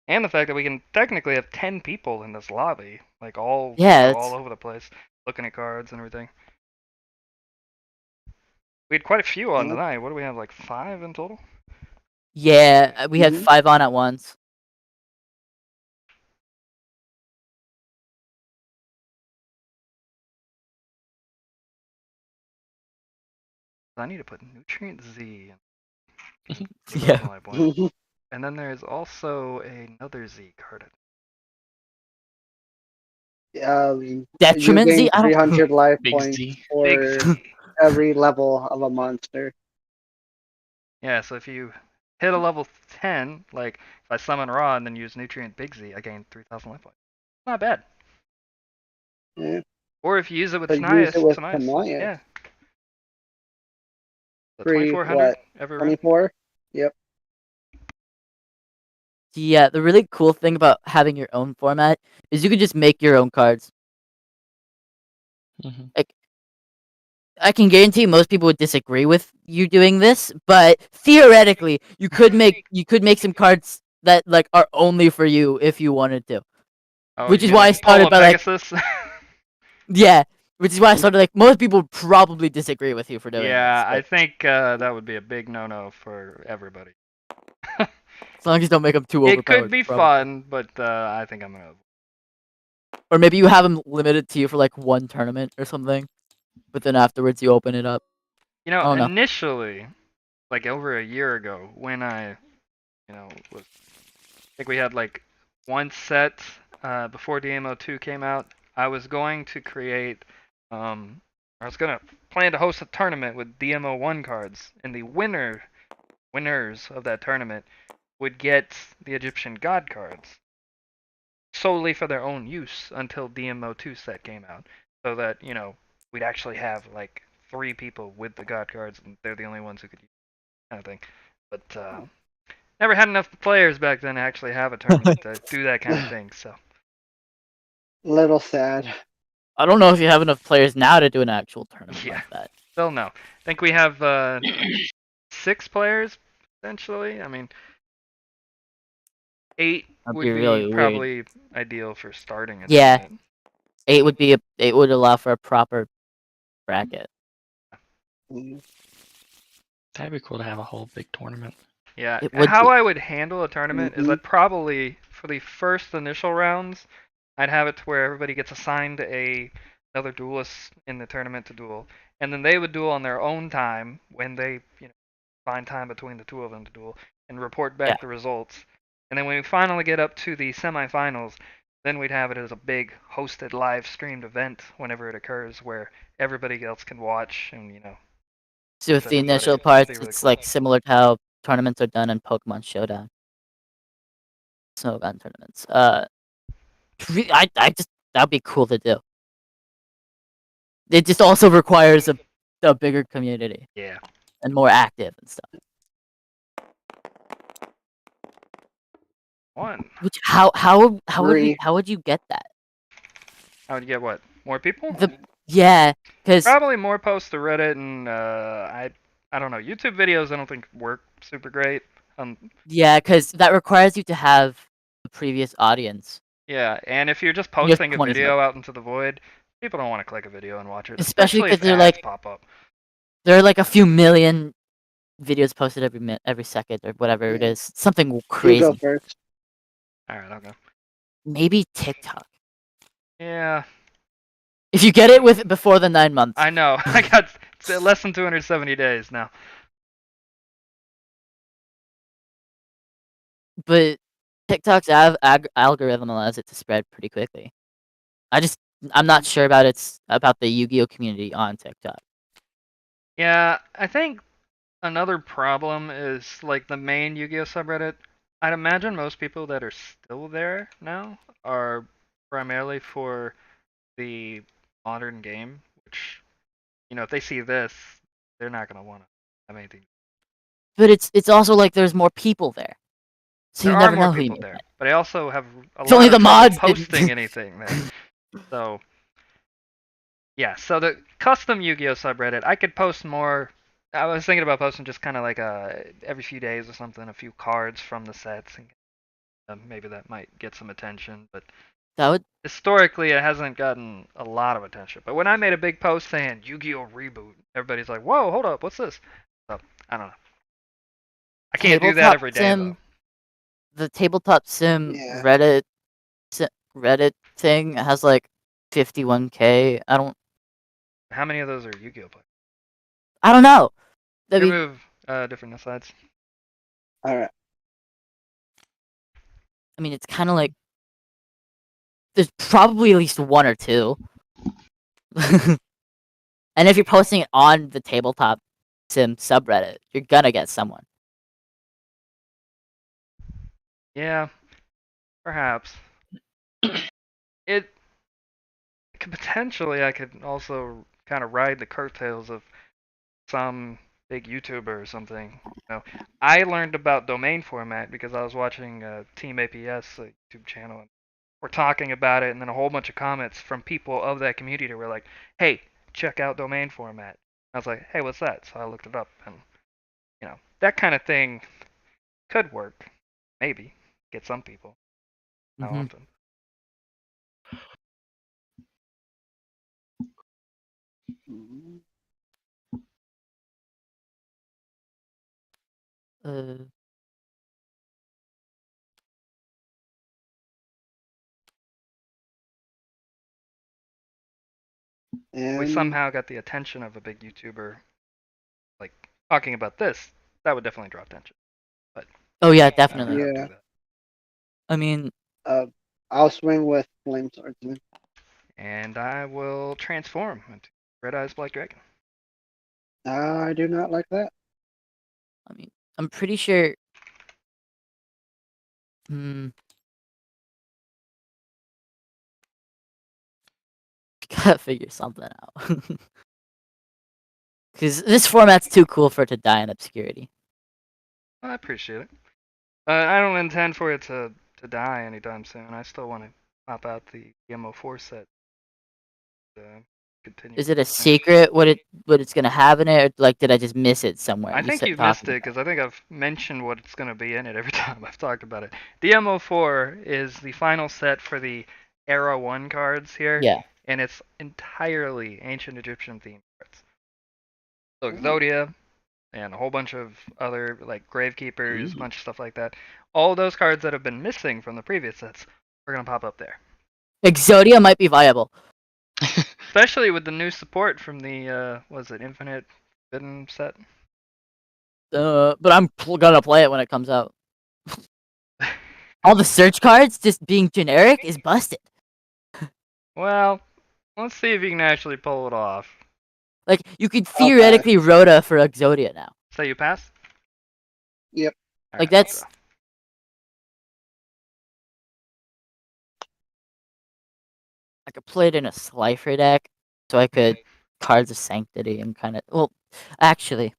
D: And the fact that we can technically have 10 people in this lobby, like all
A: Yeah,
D: all over the place, looking at cards and everything. We had quite a few on
F: Yeah.
D: tonight. What do we have, like 5 in total?
A: Yeah, we had
F: Mhm.
A: 5 on at once.
D: I need to put Nutrient Z.
A: Yeah.
D: Life point. And then there's also another Z card.
F: You
A: Detriment
F: gain
A: Z? I don't
F: 300 life
C: Big
F: points
C: Z.
D: Big
F: for
D: Z.
F: every level of a monster.
D: Yeah, so if you hit a level 10, like if I summon Raw and then use Nutrient Big Z, I gain 3,000 life points. Not bad.
F: Yeah.
D: Or if you use it with
F: But use it with
D: Tanias,
F: Tanias.
D: yeah. So
F: Free
D: 2,400
F: what?
D: every round.
F: 24? Yep.
A: Yeah, the really cool thing about having your own format is you can just make your own cards.
C: Hmm.
A: Like, I can guarantee most people would disagree with you doing this, but theoretically, you could make some cards that like are only for you if you wanted to.
D: Oh,
A: Which
D: you
A: is
D: mean
A: why I
D: like
A: started
D: Polar
A: by like
D: Pegasus?
A: yeah, which is why I started like most people would probably disagree with you for doing
D: Yeah,
A: this.
D: I
A: But
D: think that would be a big no-no for everybody.
A: as long as you don't make them too
D: It
A: overpowered,
D: could be
A: probably.
D: fun, but I think I'm gonna.
A: Or maybe you have them limited to you for like one tournament or something, but then afterwards you open it up.
D: You know,
A: I don't know.
D: initially, like over a year ago, when I, was, I think we had like one set before DMO2 came out. I was going to create, I was gonna plan to host a tournament with DMO1 cards, and the winners of that tournament would get the Egyptian God cards solely for their own use until DMO2 set came out, so that we'd actually have like 3 people with the God cards, and they're the only ones who could use it, kind of thing. But never had enough players back then to actually have a tournament to do that kind of thing. So
F: Little sad.
A: I don't know if you have enough players now to do an actual tournament
D: yeah,
A: like that.
D: still no. I think we have 6 players potentially. I mean, 8
A: That'd
D: would
A: be
D: be
A: really weird.
D: probably ideal for starting a
A: Yeah,
D: tournament.
A: 8 would allow for a proper bracket.
F: Mm.
C: That'd be cool to have a whole big tournament.
D: Yeah,
A: It would
D: how
A: be.
D: I would handle a tournament is
F: Mhm.
D: I'd probably, for the first initial rounds, I'd have it to where everybody gets assigned another duelist in the tournament to duel, and then they would duel on their own time when they, find time between the 2 of them to duel, and report
A: Yeah.
D: back the results. And then when we finally get up to the semifinals, then we'd have it as a big hosted live streamed event whenever it occurs, where everybody else can watch and
A: So with
D: So
A: the
D: everybody-
A: initial
D: it'd be
A: parts,
D: really
A: it's
D: cool.
A: like similar to how tournaments are done in Pokemon Showdown. Snowgun tournaments. I just that'd be cool to do. It just also requires a bigger community
D: Yeah.
A: and more active and stuff.
D: One.
A: Which
F: Three.
A: how would you get that?
D: How would you get what? More people?
A: Yeah, because
D: Probably more posts to Reddit and I don't know. YouTube videos I don't think work super great.
A: that requires you to have a previous audience,
D: Yeah, and if you're just
A: You have
D: posting a
A: 20
D: video out into the void, people don't want to click a video and watch it,
A: especially
D: especially if
A: because they're
D: ads
A: like
D: pop up.
A: there are like a few million videos posted every second or whatever it
F: Yeah.
A: is. Something
F: You go
A: crazy.
F: first.
D: All right, I'll go.
A: Maybe TikTok.
D: Yeah,
A: If you get it before the 9 months.
D: I know. I got less than 270 days now.
A: But TikTok's algorithm allows it to spread pretty quickly. I'm not sure about the Yu-Gi-Oh community on TikTok.
D: Yeah, I think another problem is like the main Yu-Gi-Oh subreddit. I'd imagine most people that are still there now are primarily for the modern game, which if they see this, they're not gonna want to have anything.
A: But it's also like there's more people there, so
D: There
A: you
D: are
A: never
D: more
A: know who you
D: people
A: may
D: there,
A: get.
D: but I also have a
A: It's
D: lot
A: only
D: of
A: the
D: trouble
A: mods didn't.
D: posting anything there. So yeah, so the custom Yu-Gi-Oh subreddit, I could post more. I was thinking about posting just kind of like every few days or something, a few cards from the sets, and maybe that might get some attention. But
A: That would
D: historically, it hasn't gotten a lot of attention. But when I made a big post saying Yu-Gi-Oh reboot, everybody's like, "Whoa, hold up, what's this?" So I don't know. I can't do that
A: tabletop
D: every day
A: sim.
D: though.
A: The tabletop sim
F: Yeah.
A: Reddit thing has like 51K.
D: How many of those are Yu-Gi-Oh players?
A: I don't know. I
D: You
A: mean,
D: move different sides.
F: All right.
A: it's kind of like there's probably at least one or two. And if you're posting it on the tabletop sim subreddit, you're gonna get someone.
D: Yeah, perhaps. It could potentially. I could also kind of ride the coattails of some big YouTuber or something. I learned about domain format because I was watching Team APS, a YouTube channel, and we're talking about it, and then a whole bunch of comments from people of that community were like, "Hey, check out domain format." I was like, "Hey, what's that?" So I looked it up, and that kind of thing could work, maybe get some people. Not
A: Mhm.
D: often.
A: Uh,
D: We
F: And
D: somehow got the attention of a big YouTuber, like talking about this. That would definitely draw attention. But
A: oh yeah,
D: I don't know
A: definitely.
D: how to
F: Yeah.
D: do that.
A: I mean,
F: I'll swing with Flame Swordsman.
D: And I will transform into Red Eyes Black Dragon.
F: I do not like that.
A: I'm pretty sure. Gotta figure something out. Because this format's too cool for it to die in obscurity.
D: I appreciate it. I don't intend for it to die anytime soon. I still want to pop out the MO4 set. Continue.
A: Is it a secret what it's gonna have in it, or like did I just miss it somewhere?
D: I think you missed it because I think I've mentioned what it's going to be in it every time I've talked about it. The MO4 is the final set for the Era 1 cards here.
A: Yeah.
D: And it's entirely ancient Egyptian themed cards. So Exodia and a whole bunch of other like Gravekeepers, a bunch of stuff like that. All of those cards that have been missing from the previous sets are going to pop up there.
A: Exodia might be viable.
D: Especially with the new support from the was it Infinite Forbidden set?
A: But I'm gonna play it when it comes out. All the search cards just being generic is busted.
D: Well, let's see if you can actually pull it off.
A: Like you could theoretically Rhoda for Exodia now.
D: So you pass?
F: Yep.
D: All
A: Like
D: right,
A: that's. I could play it in a Slifer deck, so I could Cards of Sanctity and kind of. Well, actually,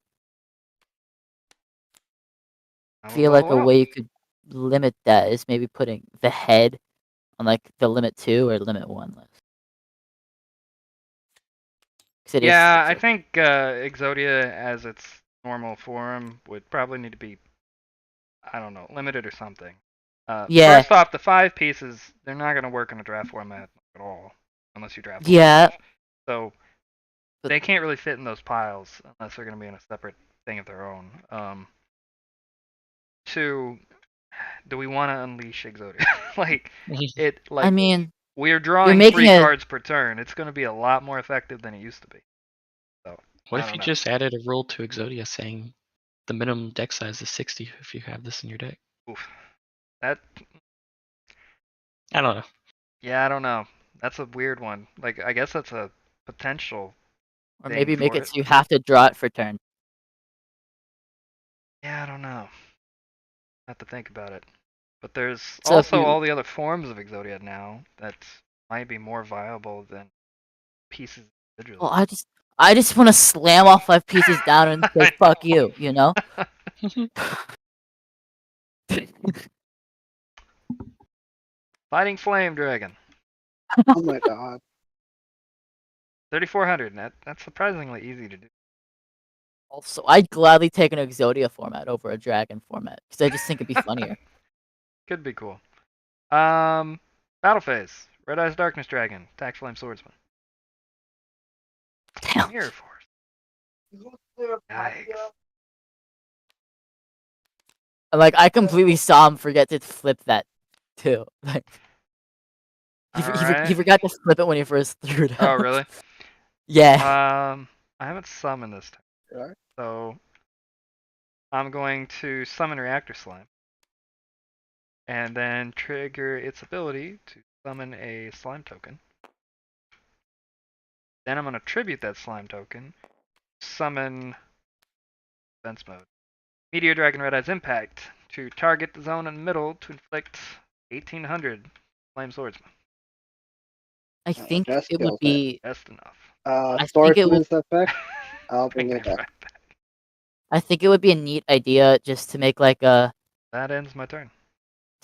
A: I feel like a way you could limit that is maybe putting the head on like the limit 2 or limit 1 list.
D: Yeah, I think Exodia as its normal form would probably need to be, I don't know, limited or something.
A: Yeah.
D: First off, the 5 pieces, they're not going to work in a draft format at all, unless you draft.
A: Yeah.
D: So they can't really fit in those piles unless they're going to be in a separate thing of their own. 2, do we want to unleash Exodia?
A: I mean,
D: we're drawing
A: making
D: 3 cards per turn. It's going to be a lot more effective than it used to be. So,
C: what if you just added a rule to Exodia saying the minimum deck size is 60 if you have this in your deck?
D: Oof. That.
C: I don't know.
D: Yeah, I don't know. That's a weird one. Like, I guess that's a potential.
A: Or maybe make it so you have to draw it for turn.
D: Yeah, I don't know. I have to think about it. But there's
A: So
D: also all the other forms of Exodia now that might be more viable than pieces individually.
A: Well, I just want to slam all 5 pieces down and say fuck you, you know?
D: Fighting Flame Dragon.
F: Oh my god.
D: 3,400. That's surprisingly easy to do.
A: Also, I'd gladly take an Exodia format over a Dragon format because I just think it'd be funnier.
D: Could be cool. Battle phase. Red Eyes Darkness Dragon. Tax Flame Swordsman.
A: Damn.
D: Mirror Force. Yikes.
A: Like I completely saw him forget to flip that too. Like he forgot to flip it when he first threw it out.
D: Oh really?
A: Yeah.
D: I haven't summoned this time.
F: Right.
D: So I'm going to summon Reactor Slime. And then trigger its ability to summon a slime token. Then I'm going to tribute that slime token, summon defense mode. Meteor Dragon Red Eye's Impact to target the zone in the middle to inflict 1800 Flame Swordsman.
A: I think
F: Just
A: it would
F: kills it.
A: be.
D: Just enough.
A: I think it will.
F: Swordsman's effect. I'll bring
D: Bring
F: it
D: it
F: back.
D: right back.
A: I think it would be a neat idea just to make like a
D: That ends my turn.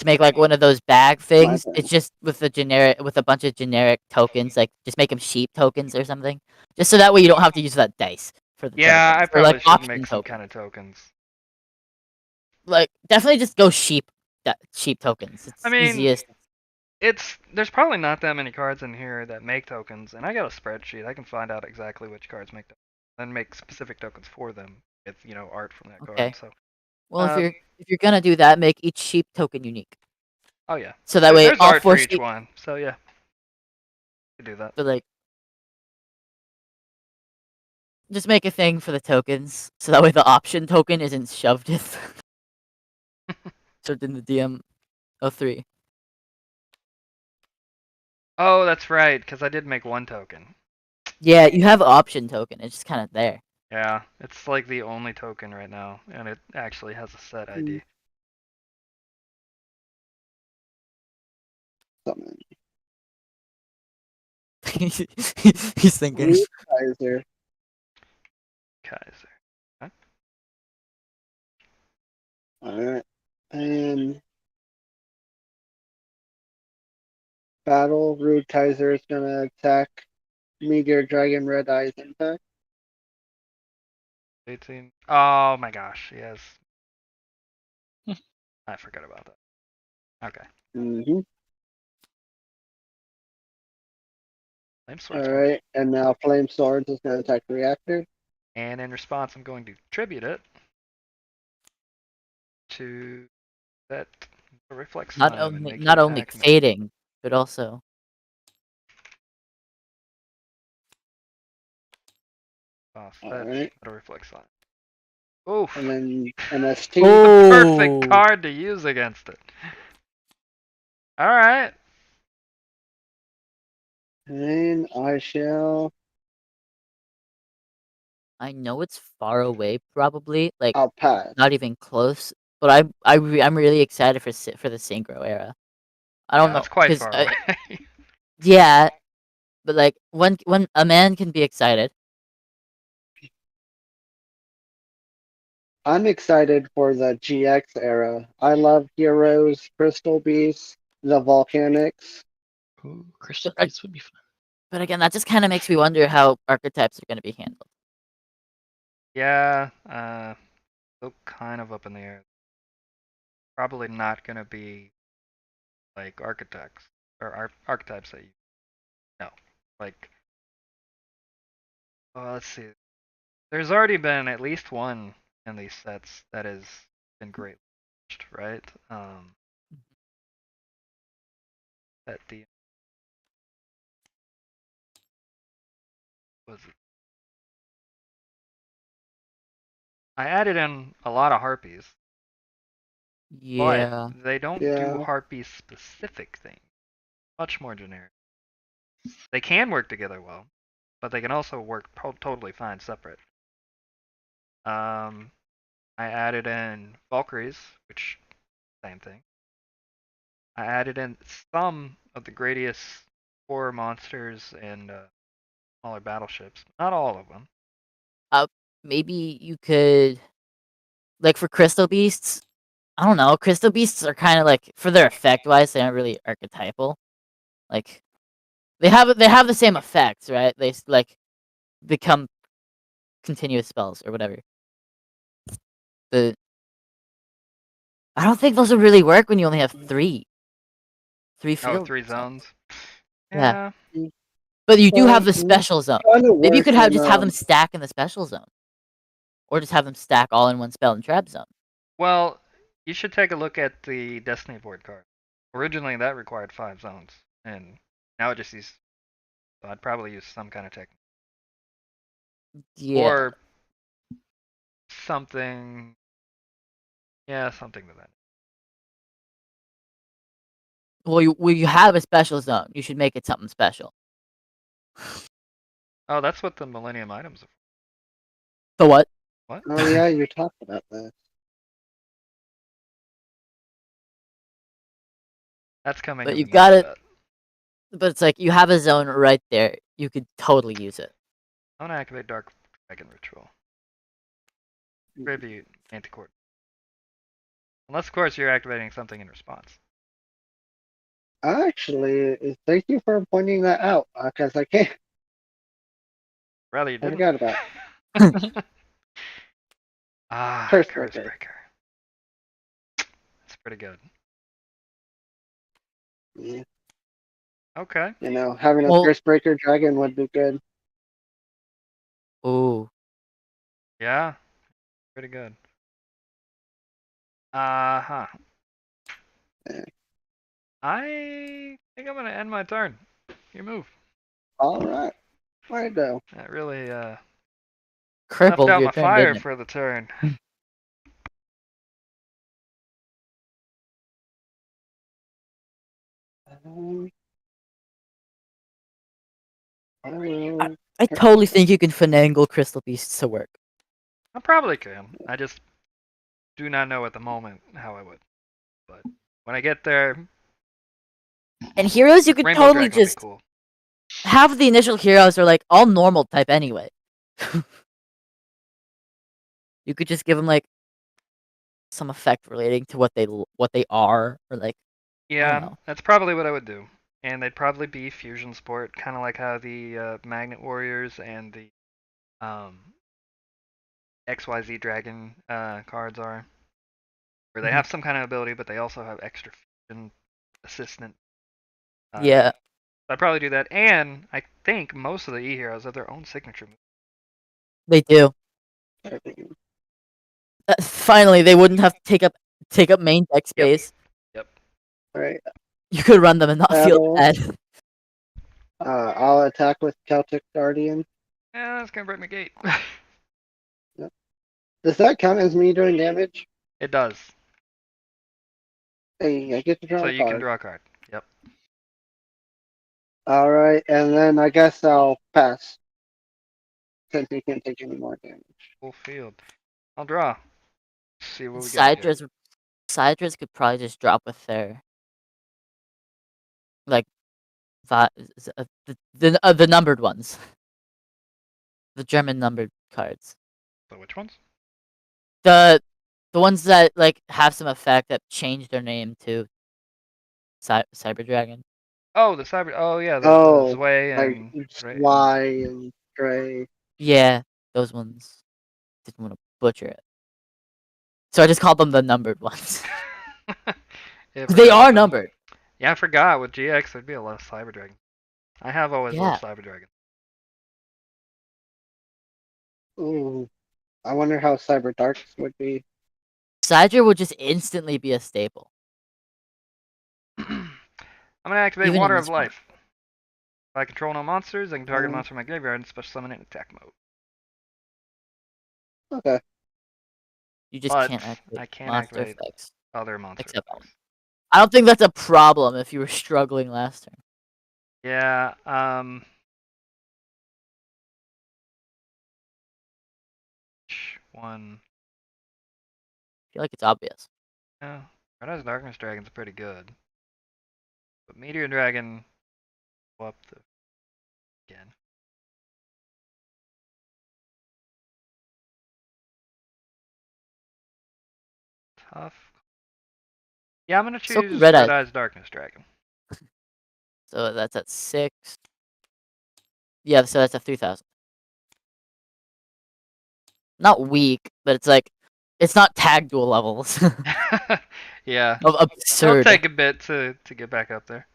A: one of those bag things.
F: turn.
A: It's just with a bunch of generic tokens, like just make them sheep tokens or something. Just so that way you don't have to use that dice for the
D: Yeah,
A: tokens.
D: I
A: Or
D: probably
A: like
D: should
A: option
D: make some
A: tokens.
D: kind of tokens.
A: Like definitely just go sheep tokens. It's
D: I mean,
A: easiest.
D: there's probably not that many cards in here that make tokens, and I got a spreadsheet. I can find out exactly which cards make tokens, and make specific tokens for them with art from that
A: Okay.
D: card. So,
A: Well, if you're gonna do that, make each sheep token unique.
D: oh yeah,
A: So that way
D: there's
A: all
D: art
A: four
D: for each
A: sheep.
D: one. So yeah, you do that.
A: But like, just make a thing for the tokens, so that way the option token isn't shoved in, shoved in the DM03.
D: Oh, that's right, because I did make one token.
A: Yeah, you have option token. It's just kind of there.
D: Yeah, it's like the only token right now, and it actually has a set ID.
F: Summon.
A: He's thinking.
F: Kaiser.
D: Kaiser. Huh?
F: Alright. And battle, Rude Kaiser is gonna attack Meteor Dragon Red Eye's Impact.
D: 18. Oh my gosh, yes. I forgot about that. Okay.
F: Mm-hmm.
D: Flame Swords.
F: Alright, and now Flame Swords is gonna attack Reactor.
D: And in response, I'm going to tribute it to that reflex
A: Not
D: slime and make
A: not
D: it
A: only
D: attack me.
A: fading, but also
D: Oh,
F: Alright.
D: a reflex slime. Oof.
F: And then MST.
D: The perfect
A: Oh.
D: card to use against it. Alright.
F: And I shall.
A: I know it's far away, probably like
F: I'll pass.
A: not even close. But I'm really excited for the synchro era. I don't know.
D: That's quite
A: 'cause,
D: far away.
A: Yeah, but like when a man can be excited.
F: I'm excited for the GX era. I love Heroes, Crystal Beasts, the Volcanics.
C: Ooh, Crystal
A: But,
C: Beasts would be fun.
A: But again, that just kind of makes me wonder how archetypes are going to be handled.
D: Yeah, still kind of up in the air. Probably not gonna be like architects or archetypes that you know. Like, well, let's see. There's already been at least one in these sets that has been great, right? That the was it? I added in a lot of harpies,
A: Yeah.
D: but they don't do
F: Yeah.
D: harpy specific things. Much more generic. They can work together well, but they can also work totally fine separate. I added in Valkyries, which same thing. I added in some of the Gradius core monsters and smaller battleships. Not all of them.
A: Maybe you could, like for Crystal Beasts. I don't know. Crystal Beasts are kind of like, for their effect wise, they aren't really archetypal. Like they have the same effects, right? They like become continuous spells or whatever. But I don't think those would really work when you only have three
D: Oh,
A: field
D: 3
A: zones.
D: zones.
A: Yeah.
D: Yeah.
A: But you do have the
F: Well,
A: special zone.
F: Kinda
A: Maybe you could
F: works
A: have
F: in,
A: just have them stack in the special zone, or just have them stack all in one spell and trap zone.
D: Well, you should take a look at the Destiny board card. Originally, that required 5 zones, and now it just uses. So I'd probably use some kind of technique.
A: Yeah.
D: Or something Yeah, something to that.
A: Well, you have a special zone. You should make it something special.
D: Oh, that's what the Millennium items are.
A: So what?
D: What?
F: Oh yeah, you talked about that.
D: That's coming
A: But
D: in
A: you
D: the
A: got
D: next
A: it.
D: set.
A: But it's like you have a zone right there. You could totally use it.
D: I'm gonna activate Dark Dragon Ritual. Tribute Manticore. Unless, of course, you're activating something in response.
F: Actually, thank you for pointing that out, because I can't.
D: Rather you
F: I
D: didn't.
F: forgot about
D: Ah,
F: Curse
D: Curse
F: Breaker.
D: Breaker. That's pretty good.
F: Yeah,
D: Okay.
F: having a
A: Well-
F: Curse Breaker dragon would be good.
A: Ooh.
D: Yeah. Pretty good. Uh-huh.
F: Yeah.
D: I think I'm gonna end my turn. Your move.
F: All right, righto.
D: That really left
A: Crippled
D: out
A: your
D: my
A: turn,
D: fire
A: didn't it?
D: for the turn.
F: I will.
A: I totally think you can finagle Crystal Beasts to work.
D: I probably can. I just do not know at the moment how I would. But when I get there,
A: And heroes, you could
D: Rainbow
A: totally
D: Dragon will be
A: just
D: cool.
A: have the initial heroes are like all normal type anyway. You could just give them like some effect relating to what they are, or like
D: Yeah,
A: know.
D: that's probably what I would do. And they'd probably be fusion sport, kind of like how the Magnet Warriors and the XYZ Dragon cards are. Where they
A: Mhm.
D: have some kind of ability, but they also have extra fusion assistant.
A: Yeah,
D: I'd probably do that. And I think most of the E-Heroes have their own signature move.
A: they do. Finally, they wouldn't have to take up main deck space.
D: Yep.
F: Right.
A: You could run them and not feel
F: Battle.
A: bad.
F: I'll attack with Celtic Guardian.
D: Yeah, that's gonna break my gate.
F: Does that count as me doing damage?
D: It does.
F: Hey, I get to draw
D: So
F: a
D: you can
F: card.
D: draw a card. Yep.
F: All right, and then I guess I'll pass since you can't take any more damage.
D: Full field. I'll draw. See what we got here.
A: Sidras could probably just drop with their like the numbered ones, the German numbered cards.
D: So which ones?
A: The ones that like have some effect that change their name to Cyber Dragon.
D: Oh, the cyber. Oh yeah, the
F: Oh,
D: Zwei
F: like
D: and
F: Y and Gray.
A: Yeah, those ones. Didn't want to butcher it, so I just called them the numbered ones.
D: Yeah,
A: They
D: forgot
A: are
D: about them.
A: numbered.
D: Yeah, I forgot. With GX, there'd be a lot of Cyber Dragon. I have always
A: Yeah.
D: loved Cyber Dragon.
F: Ooh, I wonder how Cyber Darks would be.
A: Sidra would just instantly be a staple.
D: I'm gonna activate
A: Even in
D: Water of
A: this form.
D: Life. If I control no monsters, I can target a
F: Um,
D: monster in my graveyard and special summon it in attack mode.
F: Okay.
A: You just
D: But
A: can't activate
D: I can
A: monster
D: activate
A: effects.
D: other monster
A: Except that
D: effects.
A: I don't think that's a problem if you were struggling last turn.
D: Yeah. One.
A: I feel like it's obvious.
D: Yeah. Red Eyes Darkness Dragon's pretty good. But Meteor Dragon. Go up the again. Tough. Yeah, I'm gonna
A: So
D: choose
A: Red
D: Red
A: Eyes.
D: Eyes Darkness Dragon.
A: So that's at 6. Yeah, so that's at 3,000. Not weak, but it's like it's not tag duel levels.
D: Yeah.
A: Of
D: It'll
A: absurd.
D: take a bit to get back up there.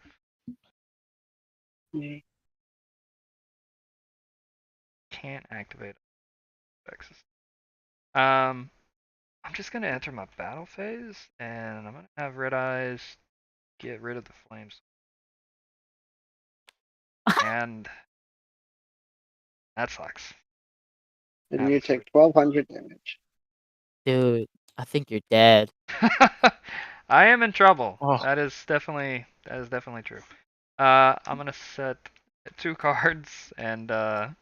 D: Can't activate effects. I'm just gonna enter my battle phase, and I'm gonna have Red Eyes get rid of the flames. And that sucks.
F: And you
D: Absolute.
F: take 1,200 damage.
A: Dude, I think you're dead.
D: I am in trouble.
C: Oh.
D: That is definitely true. I'm gonna set 2 cards and end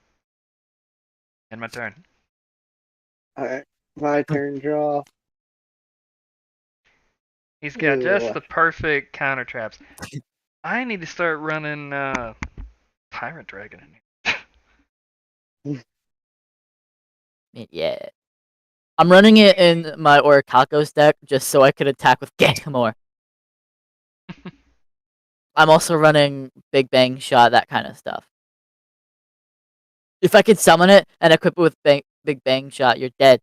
D: my turn.
F: Alright, my turn. Draw.
D: He's got just
F: Ooh.
D: the perfect counter traps. I need to start running Pirate Dragon in here.
A: Yeah. I'm running it in my Orichalcos deck just so I could attack with Get more. I'm also running Big Bang Shot, that kind of stuff. If I could summon it and equip it with Big Bang Shot, you're dead.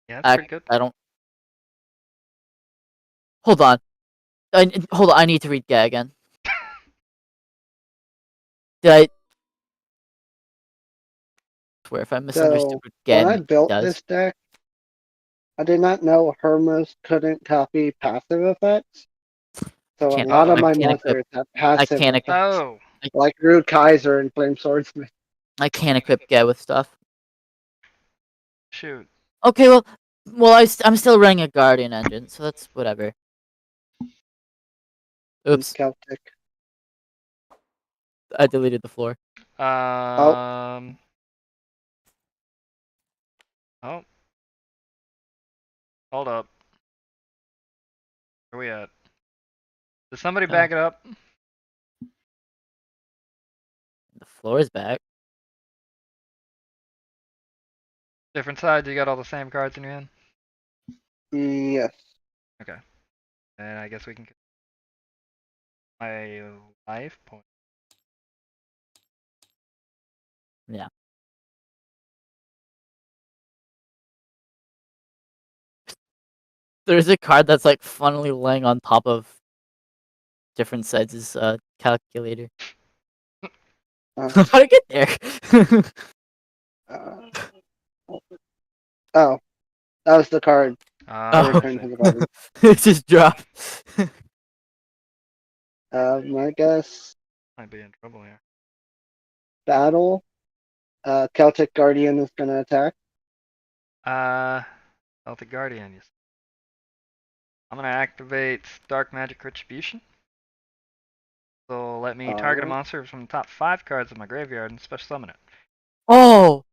D: Yeah, that's pretty good.
A: I don't. Hold on. Hold on. I need to read Get again. Did I swear if I misunderstood
F: So
A: what
F: when I
A: Get
F: built
A: does?
F: this deck, I did not know Hermas couldn't copy passive effects. So a
A: Can't-
F: lot of
D: Uh-oh.
F: my
A: I can't equip.
F: monsters have passive
A: can't
F: effects,
D: Oh,
F: like Rude Kaiser and Flame Swordsman.
A: I can't equip Get with stuff.
D: shoot.
A: Okay, well, I'm still running a Guardian engine, so that's whatever. Oops,
F: Celtic.
A: I deleted the floor.
D: Oh. Hold up. Where we at? Did somebody back it up?
A: The floor is back.
D: Different sides, you got all the same cards in your hand?
F: Yes.
D: Okay. And I guess we can my life point.
A: Yeah. There's a card that's like funnily laying on top of different sides' calculator. How'd I get there?
F: Oh, that was the card. I
A: Oh.
F: returned to the button.
A: It just dropped.
F: I guess
D: Might be in trouble here.
F: battle. Celtic Guardian is gonna attack.
D: Celtic Guardian. Yes. I'm gonna activate Dark Magic Retribution. So let me target a
F: Alright.
D: monster from the top 5 cards of my graveyard and special summon it.
A: Oh!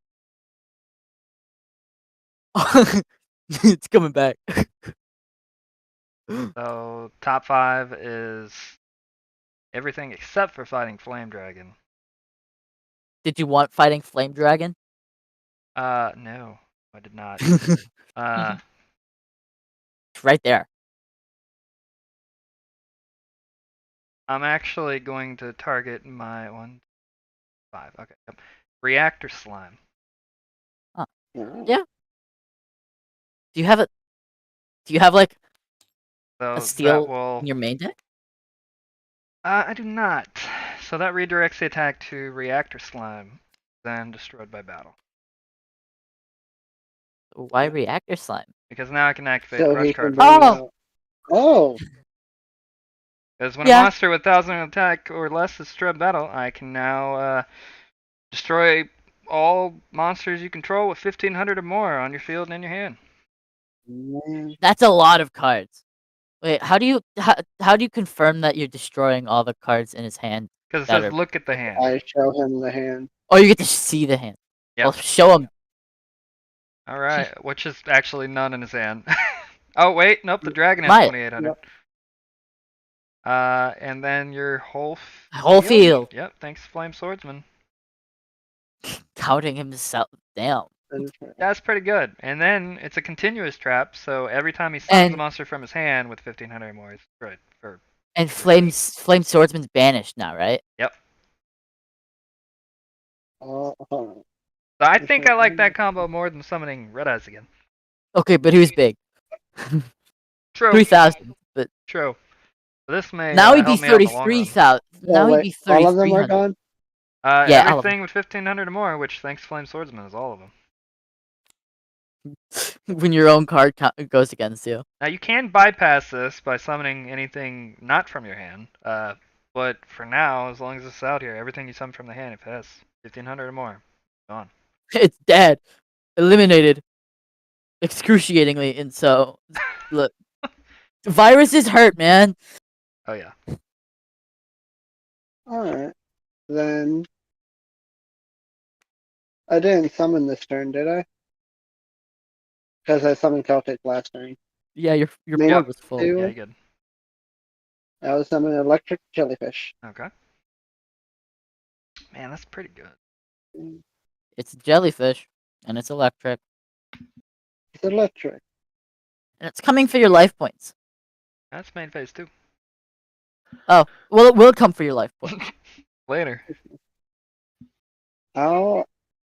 A: It's coming back.
D: So top 5 is everything except for fighting Flame Dragon.
A: Did you want fighting Flame Dragon?
D: No, I did not.
A: It's right there.
D: I'm actually going to target my 5. Okay. Reactor Slime.
A: Yeah. Do you have like
D: So
A: a
D: that
A: steel
D: will.
A: in your main deck?
D: I do not. So that redirects the attack to Reactor Slime, then destroyed by battle.
A: Why Reactor Slime?
D: Because now I can activate
F: So
D: Rush
F: he can
D: card.
F: bring
A: Oh!
F: Oh!
D: Because when
A: Yeah.
D: a monster with 1,000 attack or less is destroyed by battle, I can now destroy all monsters you control with 1,500 or more on your field and in your hand.
F: Man.
A: That's a lot of cards. Wait, how do you confirm that you're destroying all the cards in his hand?
D: Because it
A: That
D: says
A: are-
D: look at the hand.
F: I show him the hand.
A: Oh, you get to see the hand.
D: Yep.
A: Well, show him.
D: Alright, which is actually none in his hand. Oh, wait, nope, the dragon has
A: Maya.
D: 2,800. And then your whole
A: field.
D: Yep, thanks, Flame Swordsman.
A: Counting himself down.
D: That's pretty good. And then it's a continuous trap, so every time he summons
A: And-
D: a monster from his hand with 1,500 or more, he's destroyed.
A: And Flame Swordsman's banished now, right?
D: Yep.
F: Hold on.
D: So I think I like that combo more than summoning Red Eyes again.
A: Okay, but who's big?
D: True.
A: 3,000. But
D: True. So this may
A: now he'd be
D: help me out in the long run.
A: 33,000. Now he'd
F: wait,
A: be
F: all of them are
A: 3,300.
F: gone?
A: Yeah, all of
D: Everything with 1,500 or more, which thanks Flame Swordsman is all of them.
A: When your own card goes against you.
D: Now you can bypass this by summoning anything not from your hand, but for now, as long as it's out here, everything you summon from the hand, if it has 1,500 or more, gone.
A: It's dead. eliminated excruciatingly, and so look, viruses hurt, man.
D: Oh yeah.
F: Alright. Then I didn't summon this turn, did I? Because I summoned Celtic last turn.
A: Yeah, your
F: Maybe
A: board was full.
F: two.
D: Yeah, you good.
F: I was summoning electric jellyfish.
D: Okay. Man, that's pretty good.
A: It's jellyfish, and it's electric,
F: It's electric.
A: and it's coming for your life points.
D: That's main phase 2.
A: Oh, well, it will come for your life points.
D: Later.
F: I'll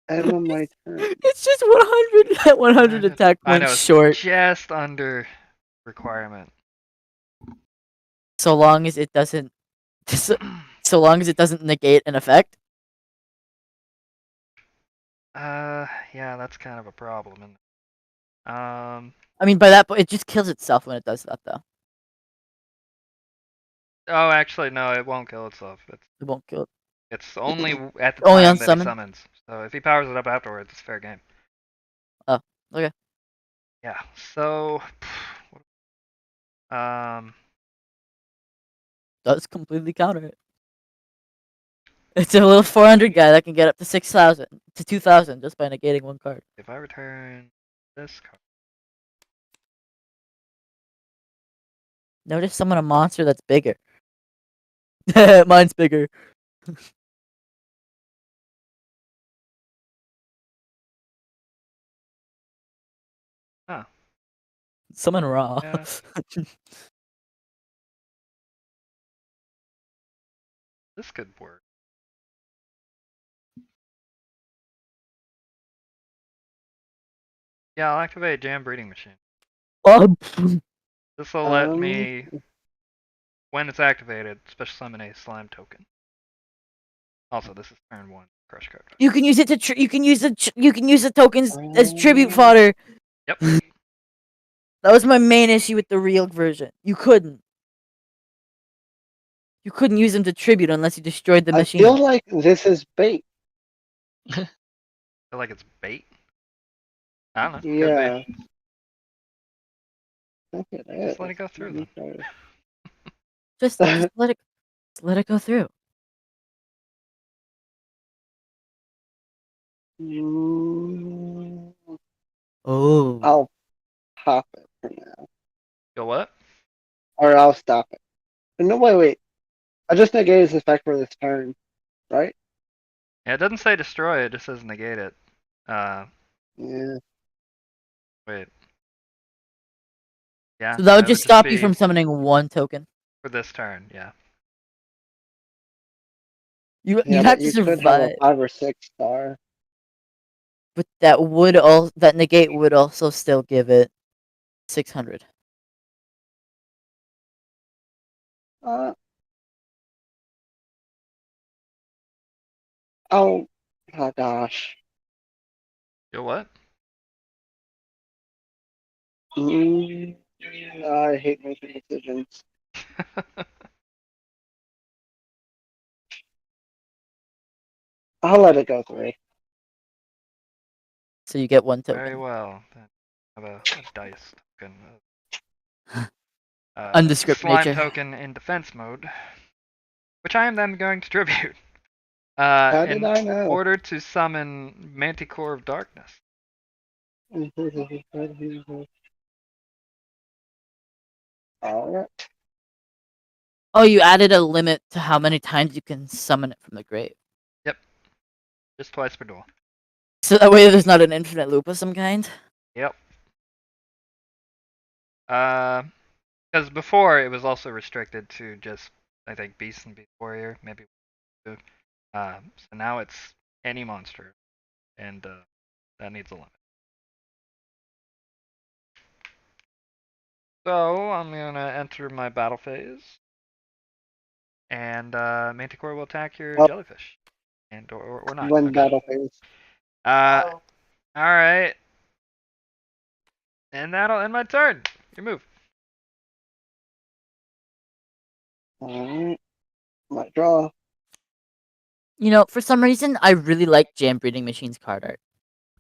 F: end on my turn.
A: It's just 100 100 attack
D: I know,
A: points
D: it's
A: short.
D: just under requirement.
A: So long as it doesn't, so long as it doesn't negate an effect.
D: Yeah, that's kind of a problem.
A: I mean, by that point, it just kills itself when it does that, though.
D: Oh, actually, no, it won't kill itself.
A: It won't kill it.
D: It's only at the
A: Only
D: time
A: on
D: that
A: summon?
D: he summons. So if he powers it up afterwards, it's fair game.
A: Oh, okay.
D: Yeah. So,
A: Does completely counter it. It's a little 400 guy that can get up to 6,000 to 2,000 just by negating one card.
D: if I return this card,
A: Notice summon a monster that's bigger. Mine's bigger.
D: Huh.
A: Summon raw.
D: Yeah. this could work. Yeah, I'll activate Jam Breeding Machine.
A: Oh,
D: This will let me, when it's activated, special summon a slime token. Also, this is turn 1 crush card.
A: you can use it to you can use the tokens as tribute fodder.
D: Yep.
A: That was my main issue with the real version. You couldn't use them to tribute unless you destroyed the
F: I
A: machine.
F: feel like this is bait.
D: Feel like it's bait. I don't know.
F: Yeah.
D: Could be.
F: I think it is.
D: Just let it go through then.
A: Just let it go through.
F: Mm,
A: Oh.
F: I'll pop it for now.
D: Go what?
F: Or I'll stop it. No, wait. I just negated its effect for this turn, right?
D: Yeah, it doesn't say destroy, it just says negate it.
F: Yeah.
D: Wait. Yeah.
A: So that would just stop you
D: be
A: from summoning one token.
D: for this turn, yeah.
A: You
F: Yeah,
A: have
F: but
A: to
F: you could have a
A: survive,
F: 5 or 6 star.
A: but that negate would also still give it 600.
F: Oh gosh.
D: Go what?
F: I hate making decisions. I'll let it go through.
A: So you get one token.
D: Very well. Then have a dice token.
A: Undescript
D: Slime
A: nature.
D: token in defense mode, which I am then going to tribute.
F: How did
D: In
F: I know?
D: order to summon Manticore of Darkness.
F: Alright.
A: Oh, you added a limit to how many times you can summon it from the grave.
D: Yep. Just twice per duel.
A: So that way there's not an infinite loop of some kind?
D: Yep. Because before it was also restricted to just, I think, Beast and Beast Warrior, maybe two. So now it's any monster, and that needs a limit. So I'm gonna enter my battle phase, and Manticore will attack your jellyfish, and or not.
F: When
D: Okay.
F: battle phase.
D: All right, and that'll end my turn. Your move.
F: Alright. Might draw.
A: You know, for some reason, I really like Jam Breeding Machine's card art.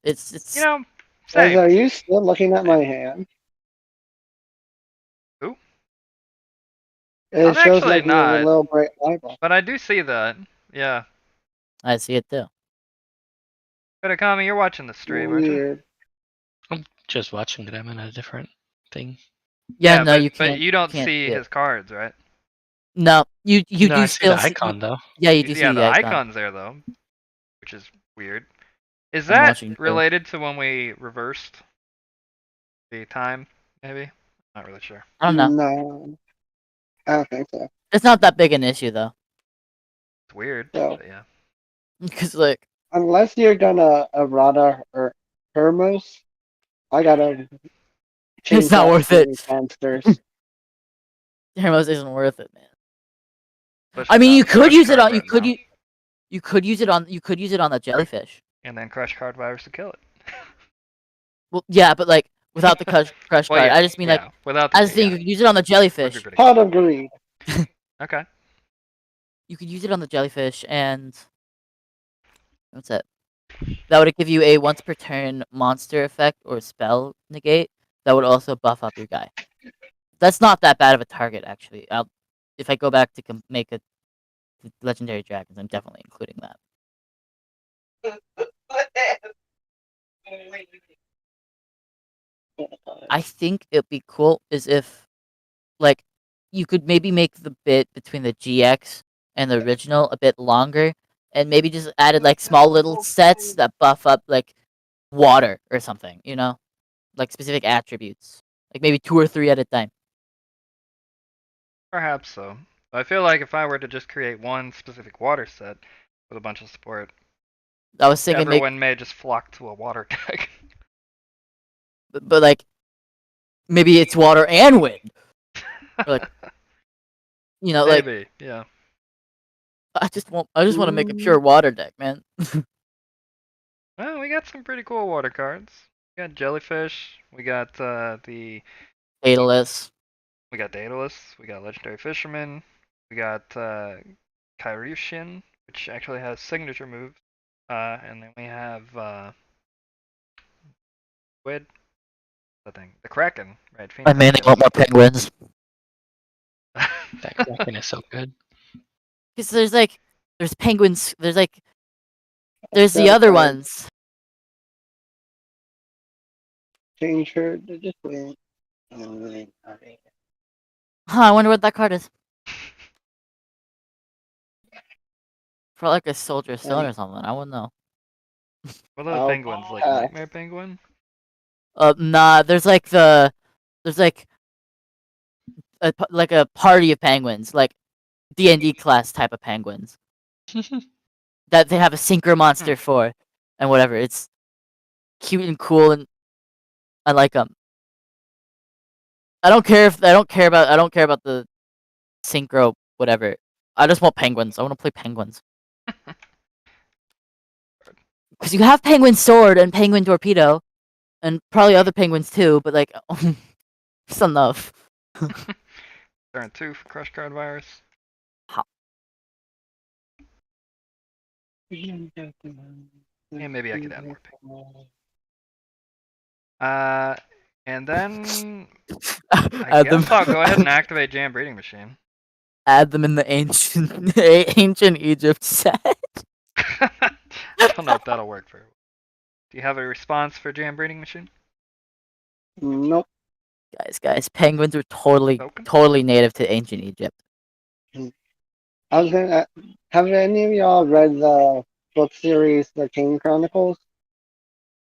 A: It's
D: You know,
F: Guys,
D: Same.
F: are you still looking at my hand?
D: Who?
F: It
D: I'm
F: shows
D: actually
F: like your
D: not.
F: little bright eyeball.
D: But I do see that. Yeah.
A: I see it too.
D: Kodakami, you're watching the stream, aren't you?
F: Weird.
C: I'm just watching it. I'm in a different thing.
A: Yeah, no,
D: but,
A: you can't.
D: But you don't
A: can't
D: see
A: it.
D: his cards, right?
A: No, you
C: No,
A: do
C: I see the
A: still see.
C: icon though.
A: Yeah, you do
D: Yeah,
A: see
D: the
A: the icon.
D: icon's there though, which is weird. Is
A: I'm
D: that
A: watching too.
D: related to when we reversed the time? Maybe. Not really sure.
A: I don't know.
F: No, I don't think so.
A: It's not that big an issue though,
D: It's weird.
F: So-
D: But yeah.
A: because like
F: Unless you're gonna errata or Hermos, I gotta change
A: it's not
F: that
A: worth
F: to
A: it.
F: monsters.
A: Hermos isn't worth it, man.
D: Especially
A: I mean,
D: not
A: you could
D: Crush
A: use it
D: Card
A: on.
D: right now.
A: You could use it on. You could use it on the jellyfish.
D: And then Crush Card Virus to kill it.
A: Well, yeah, but like without the crush
D: Well,
A: card.
D: yeah,
A: I just mean like
D: without the
A: I just think
D: yeah.
A: you could use it on the jellyfish.
D: Would be pretty
F: Pot of greed.
D: good. Okay.
A: You could use it on the jellyfish, and what's that? That would give you a once per turn monster effect or spell negate. That would also buff up your guy. That's not that bad of a target, actually. If I go back to make a legendary dragons, I'm definitely including that. I think it'd be cool is if, like, you could maybe make the bit between the GX and the original a bit longer, and maybe just added like small little sets that buff up like water or something, you know, like specific attributes, like maybe 2 or 3 at a time.
D: Perhaps so. I feel like if I were to just create one specific water set with a bunch of support,
A: I was thinking
D: everyone may just flock to a water deck.
A: but like maybe it's water and wind. Or, like, you know, like
D: Maybe, yeah.
A: I just want to make a pure water deck, man.
D: Well, we got some pretty cool water cards. We got Jellyfish. We got
A: Daedalus.
D: We got Daedalus. We got Legendary Fisherman. We got Kairyu-Shin, which actually has signature moves. And then we have Squid. The thing, the Kraken, right?
A: I mainly want more penguins.
C: That Kraken is so good.
A: Because there's penguins. There's the
F: That's
A: other
F: fine.
A: ones.
F: Change her to just wait.
A: Huh, I wonder what that card is. For like a Soldier of Stone or something. I wouldn't know.
D: What are the
F: Oh,
D: penguins? Like
F: uh,
D: Nightmare Penguin?
A: Nah. There's like a party of penguins, like D&D class type of penguins that they have a synchro monster for, and whatever. It's cute and cool, and I like them. I don't care about the synchro whatever. I just want penguins. I want to play penguins. Because you have Penguin Sword and Penguin Torpedo, and probably other penguins too, but like, just enough.
D: Turn 2 for Crush Card Virus.
F: Yeah,
D: Yeah, maybe I could add more penguins. And then I guess I'll go ahead and activate Jam Breeding Machine.
A: Add them in the ancient Egypt set.
D: I don't know if that'll work for. Do you have a response for Jam Breeding Machine?
F: Nope.
A: Guys, penguins are totally native to ancient Egypt.
F: I was gonna. Have any of y'all read the book series, The King Chronicles?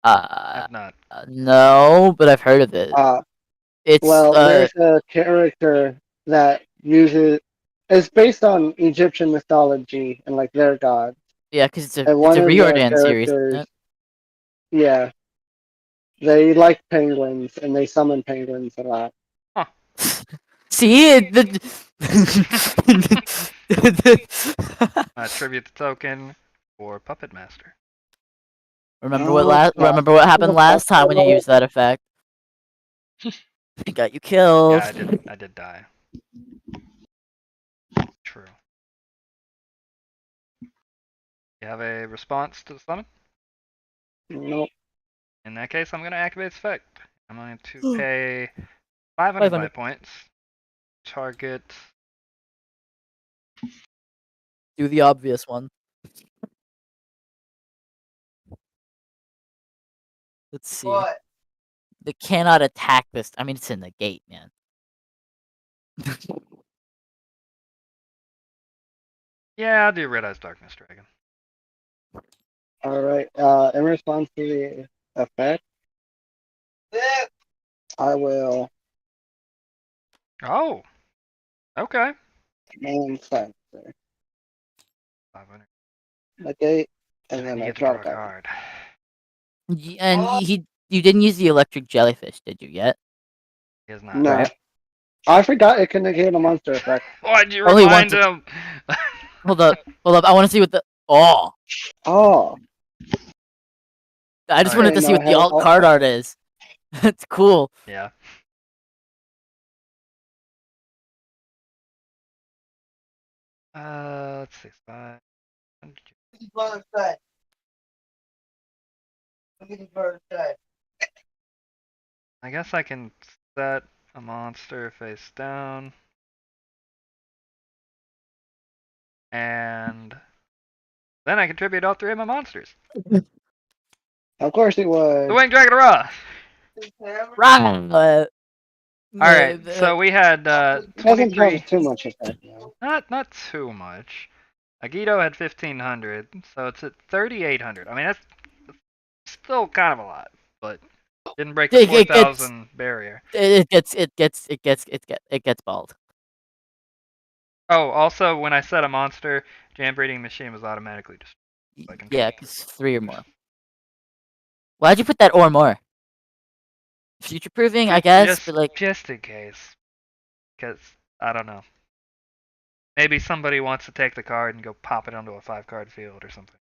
D: I've not.
A: No, but I've heard of it. It's
F: Well, there's a character that uses. It's based on Egyptian mythology and like their gods.
A: yeah, because it's a
F: And one of the
A: Riordan series. Isn't
F: characters,
A: it?
F: yeah, they like penguins and they summon penguins a lot.
A: See
D: Tribute the token for Puppet Master.
A: Remember what happened last time when you used that effect? It got you killed.
D: Yeah, I did die. True. You have a response to the summon?
F: Nope.
D: In that case, I'm going to activate its effect. I'm going to pay 500
A: 500.
D: life points. Target.
A: Do the obvious one. Let's see.
H: What?
A: They cannot attack this. I mean, it's in the gate, man.
D: Yeah, I'll do Red Eyes Darkness Dragon.
F: All right. In response to the effect, I will
D: Oh. Okay.
F: main sensor,
D: 500.
F: negate, and
D: And
F: then
D: you
F: I
D: get to
F: draw
D: draw
F: a
D: a
F: card.
D: card.
A: And you didn't use the electric jellyfish, did you yet?
D: He is not.
F: No,
A: Right.
F: I forgot it can negate a monster effect.
D: Why'd you
A: Only
D: remind
A: once
D: him?
A: Hold up. I want to see what the. Oh!
F: Oh,
A: I just
D: Oh,
A: wanted
F: yeah,
A: to see
F: no,
A: what the alt
F: hell,
A: card art is. It's cool.
D: Yeah. Let's see. 500.
H: His brother said. Look at his brother said.
D: I guess I can set a monster face down. And then I can tribute all 3 of my monsters.
F: of course he
D: The
F: would.
D: Winged Dragon Ra!
H: His hammer.
A: Wrong.
D: Alright, so we had
F: Doesn't
D: 23.
F: have too much effect now.
D: Not too much. Agito had 1500, so it's at 3800. I mean, that's still kind of a lot, but didn't break the
A: It gets-
D: 4000 barrier.
A: it gets bald.
D: Oh, also, when I set a monster, Jam Breeding Machine was automatically just like
A: Yeah, because 3 or more. Why'd you put that or more? Future proofing, I guess,
D: just,
A: but like.
D: just in case. Because, I don't know. Maybe somebody wants to take the card and go pop it onto a 5-card field or something.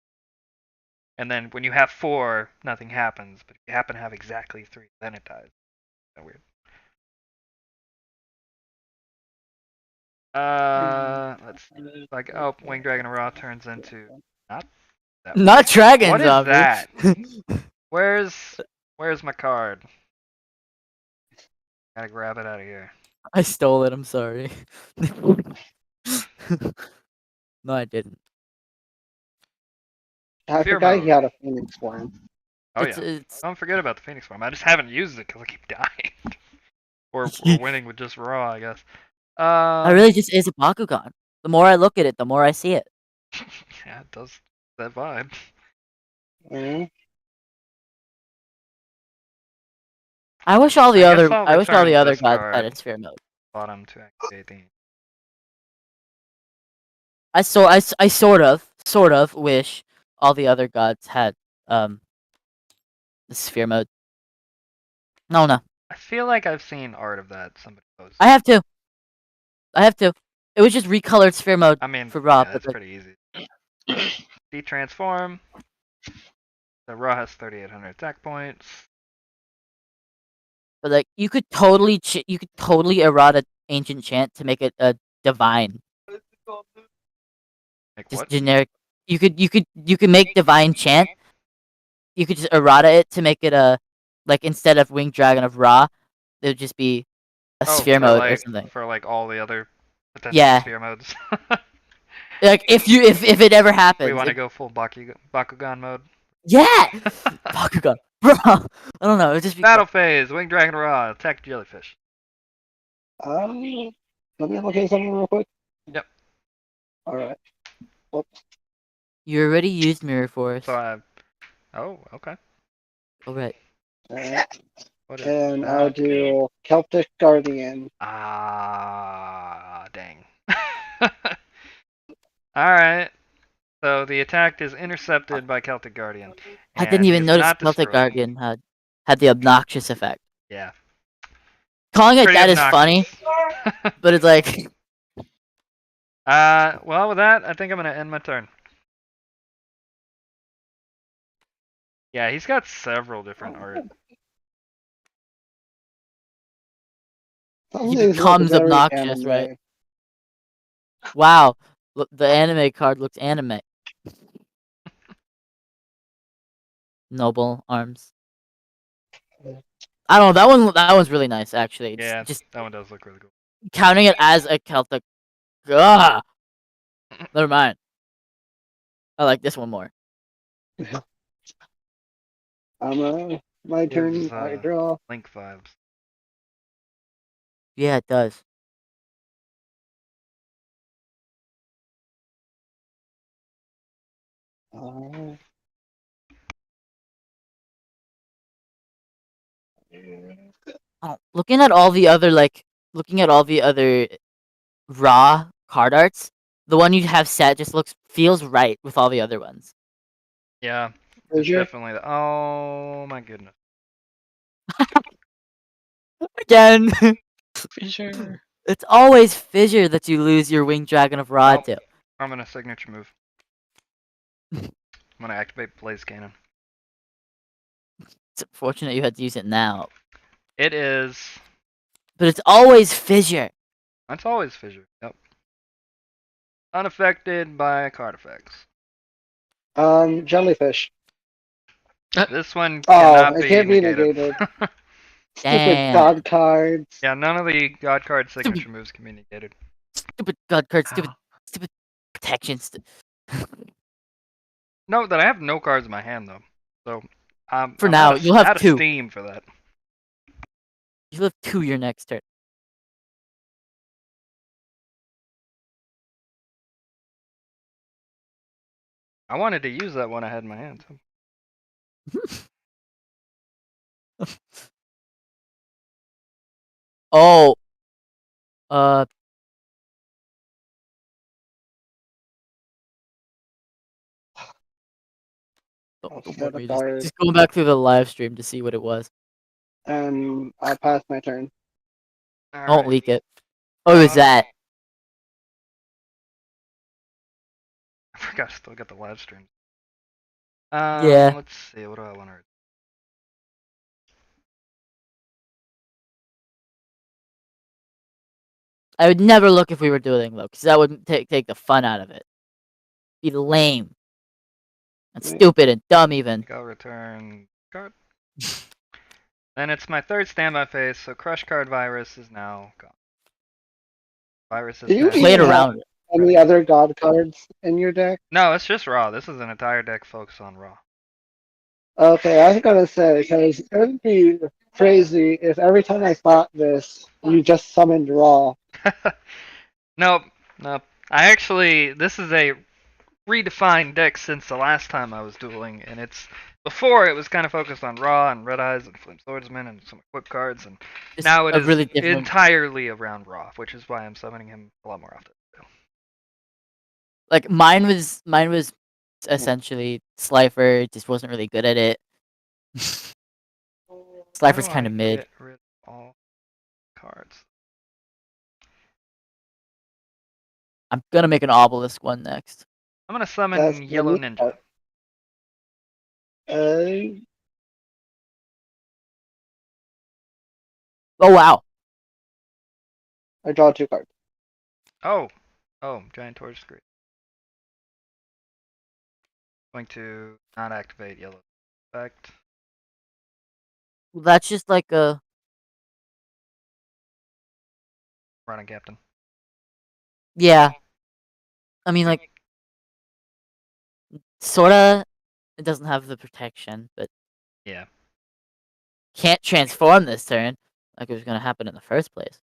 D: And then when you have 4, nothing happens, but if you happen to have exactly 3, then it dies. Kind of weird. Let's see. Like, oh, Winged Dragon Raw turns into not that.
A: Not dragon
D: What is
A: zombie.
D: that? Where's my card? Gotta grab it out of here.
A: I stole it, I'm sorry. No, I didn't.
F: I
D: Fear
F: forgot
D: mode.
F: he had a Phoenix form.
D: Oh
A: it's,
D: yeah.
A: it's
D: Don't forget about the Phoenix form. I just haven't used it because I keep dying. or winning with just Raw, I guess.
A: I really just is a Bakugan. The more I look at it, the more I see it.
D: Yeah, it does that vibe.
F: Mhm.
A: I wish all the
D: I guess
A: other
D: I'll
A: I wish all the
D: return
A: other
D: this
A: gods had
D: card.
A: a sphere mode.
D: Bottom to activate the.
A: I sort of wish all the other gods had the sphere mode. No.
D: I feel like I've seen art of that somebody posted.
A: I have to. It was just recolored sphere mode
D: I mean,
A: for Raw,
D: yeah,
A: but
D: that's
A: like,
D: pretty easy. De-transform. The Raw has 3,800 attack points.
A: you could totally errata ancient chant to make it a divine.
D: Like
A: Just
D: what?
A: generic. You could make divine chant. You could just errata it to make it a like instead of Winged Dragon of Ra, it would just be a sphere
D: for
A: mode
D: like,
A: or something.
D: For like all the other potential
A: Yeah.
D: sphere modes.
A: Like if it ever happens.
D: We want to go full Bakugan mode.
A: Yeah! Bakugan. Bro! I don't know, it would just be
D: Battle phase, Winged Dragon Raw, attack jellyfish.
F: Let me look at something real quick.
D: Yep.
F: Alright.
A: You already used Mirror Force.
D: So I. Oh, okay.
A: Alright.
D: What is
F: And
D: that?
F: I'll do Celtic Guardian.
D: Ah, dang. Alright. So the attack is intercepted by Celtic Guardian.
A: I didn't
D: and
A: even
D: is
A: notice
D: not
A: Celtic
D: destroyed.
A: Guardian had the obnoxious effect.
D: Yeah.
A: Calling it
D: Pretty
A: that is funny,
D: obnoxious.
A: but it's like
D: Well, with that, I think I'm going to end my turn. Yeah, he's got several different art.
F: Some
A: he
F: of these look
A: becomes
F: very
A: obnoxious,
F: anime.
A: right? Wow, look, the anime card looks anime. Noble arms. I don't know. That one's really nice actually.
D: Yeah,
A: Just
D: that one does look really cool.
A: counting it as a Celtic. Ugh. Never mind. I like this one more.
F: My turn.
D: Gives
F: I draw.
D: Link vibes.
A: Yeah, it does.
F: Uh,
A: Oh, looking at all the other raw card arts, the one you have set just feels right with all the other ones.
D: Yeah, it's
F: Fissure?
D: definitely. Oh my goodness.
A: Again,
C: Fissure.
A: it's always Fissure that you lose your Winged Dragon of Ra
D: Nope.
A: to.
D: I'm gonna signature move. I'm gonna activate Blaze Cannon.
A: It's unfortunate you had to use it now,
D: It is.
A: but it's always Fissure.
D: That's always Fissure. Yep. Unaffected by card effects.
F: Jellyfish.
D: This one
F: Oh,
D: cannot
F: it
D: be
F: can't be
D: negated.
F: negated. Stupid
A: Damn.
F: god cards.
D: Yeah, none of the God card signature moves can be negated.
A: Stupid god card, stupid protection.
D: Note that I have no cards in my hand though, so
A: For
D: I'm
A: now,
D: out of,
A: you'll have
D: out of
A: 2.
D: steam for that.
A: You'll have 2 your next turn.
D: I wanted to use that one I had in my hand.
A: Oh. Don't
F: Set
A: worry
F: a
A: me.
F: card.
A: Just going back through the live stream to see what it was.
F: And I'll pass my turn.
A: Don't
D: Alright.
A: leak it. Oh, it was that.
D: I forgot I still got the live stream.
A: Yeah.
D: Let's see, what do I want to
A: I would never look if we were dueling though, because that would take the fun out of it. Be lame. And
F: Right.
A: stupid and dumb even.
D: I'll return card. Then it's my third standby phase, so Crush Card Virus is now gone. Virus is
F: Do you
D: dead.
A: Played
F: even have
A: around it.
F: any other god cards in your deck?
D: No, it's just Raw. This is an entire deck focused on Raw.
F: Okay, I was gonna say, because it would be crazy if every time I fought this, you just summoned Raw.
D: Nope, nope. This is a redefined deck since the last time I was dueling, and before it was kind of focused on Raw and Red Eyes and Flame Swordsman and some equip cards, and
A: It's
D: now it
A: a
D: is
A: really different.
D: entirely around Raw, which is why I'm summoning him a lot more often.
A: Like mine was essentially Slifer. Just wasn't really good at it. Slifer's
D: How do
A: kind
D: I
A: of mid.
D: get rid of all cards?
A: I'm gonna make an obelisk one next.
D: I'm gonna
F: That's
D: summon
F: the
D: Yellow
F: neat
D: Ninja.
F: part.
A: Oh wow.
F: I draw 2 cards.
D: Oh, Giant Torch Screen. Going to not activate Yellow effect.
A: That's just like a.
D: Running Captain.
A: Yeah. I mean, like, sorta. It doesn't have the protection, but
D: Yeah.
A: can't transform this turn, like it was gonna happen in the first place.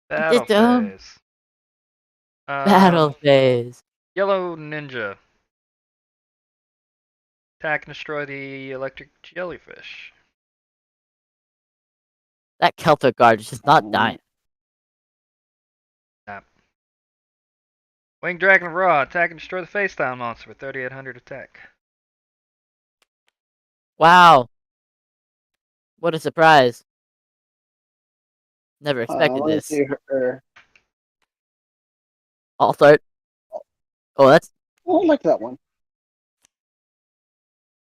D: Battle
A: dumb.
D: phase.
A: Battle phase.
D: Yellow Ninja. Attack and destroy the electric jellyfish.
A: That Celtic guard is just not dying.
D: Winged Dragon of Raw. Attack and destroy the face down monster with 3800 attack.
A: Wow. What a surprise. Never expected
F: I
A: this.
F: see her.
A: Alt art. Oh, that's.
F: Oh, I like that one.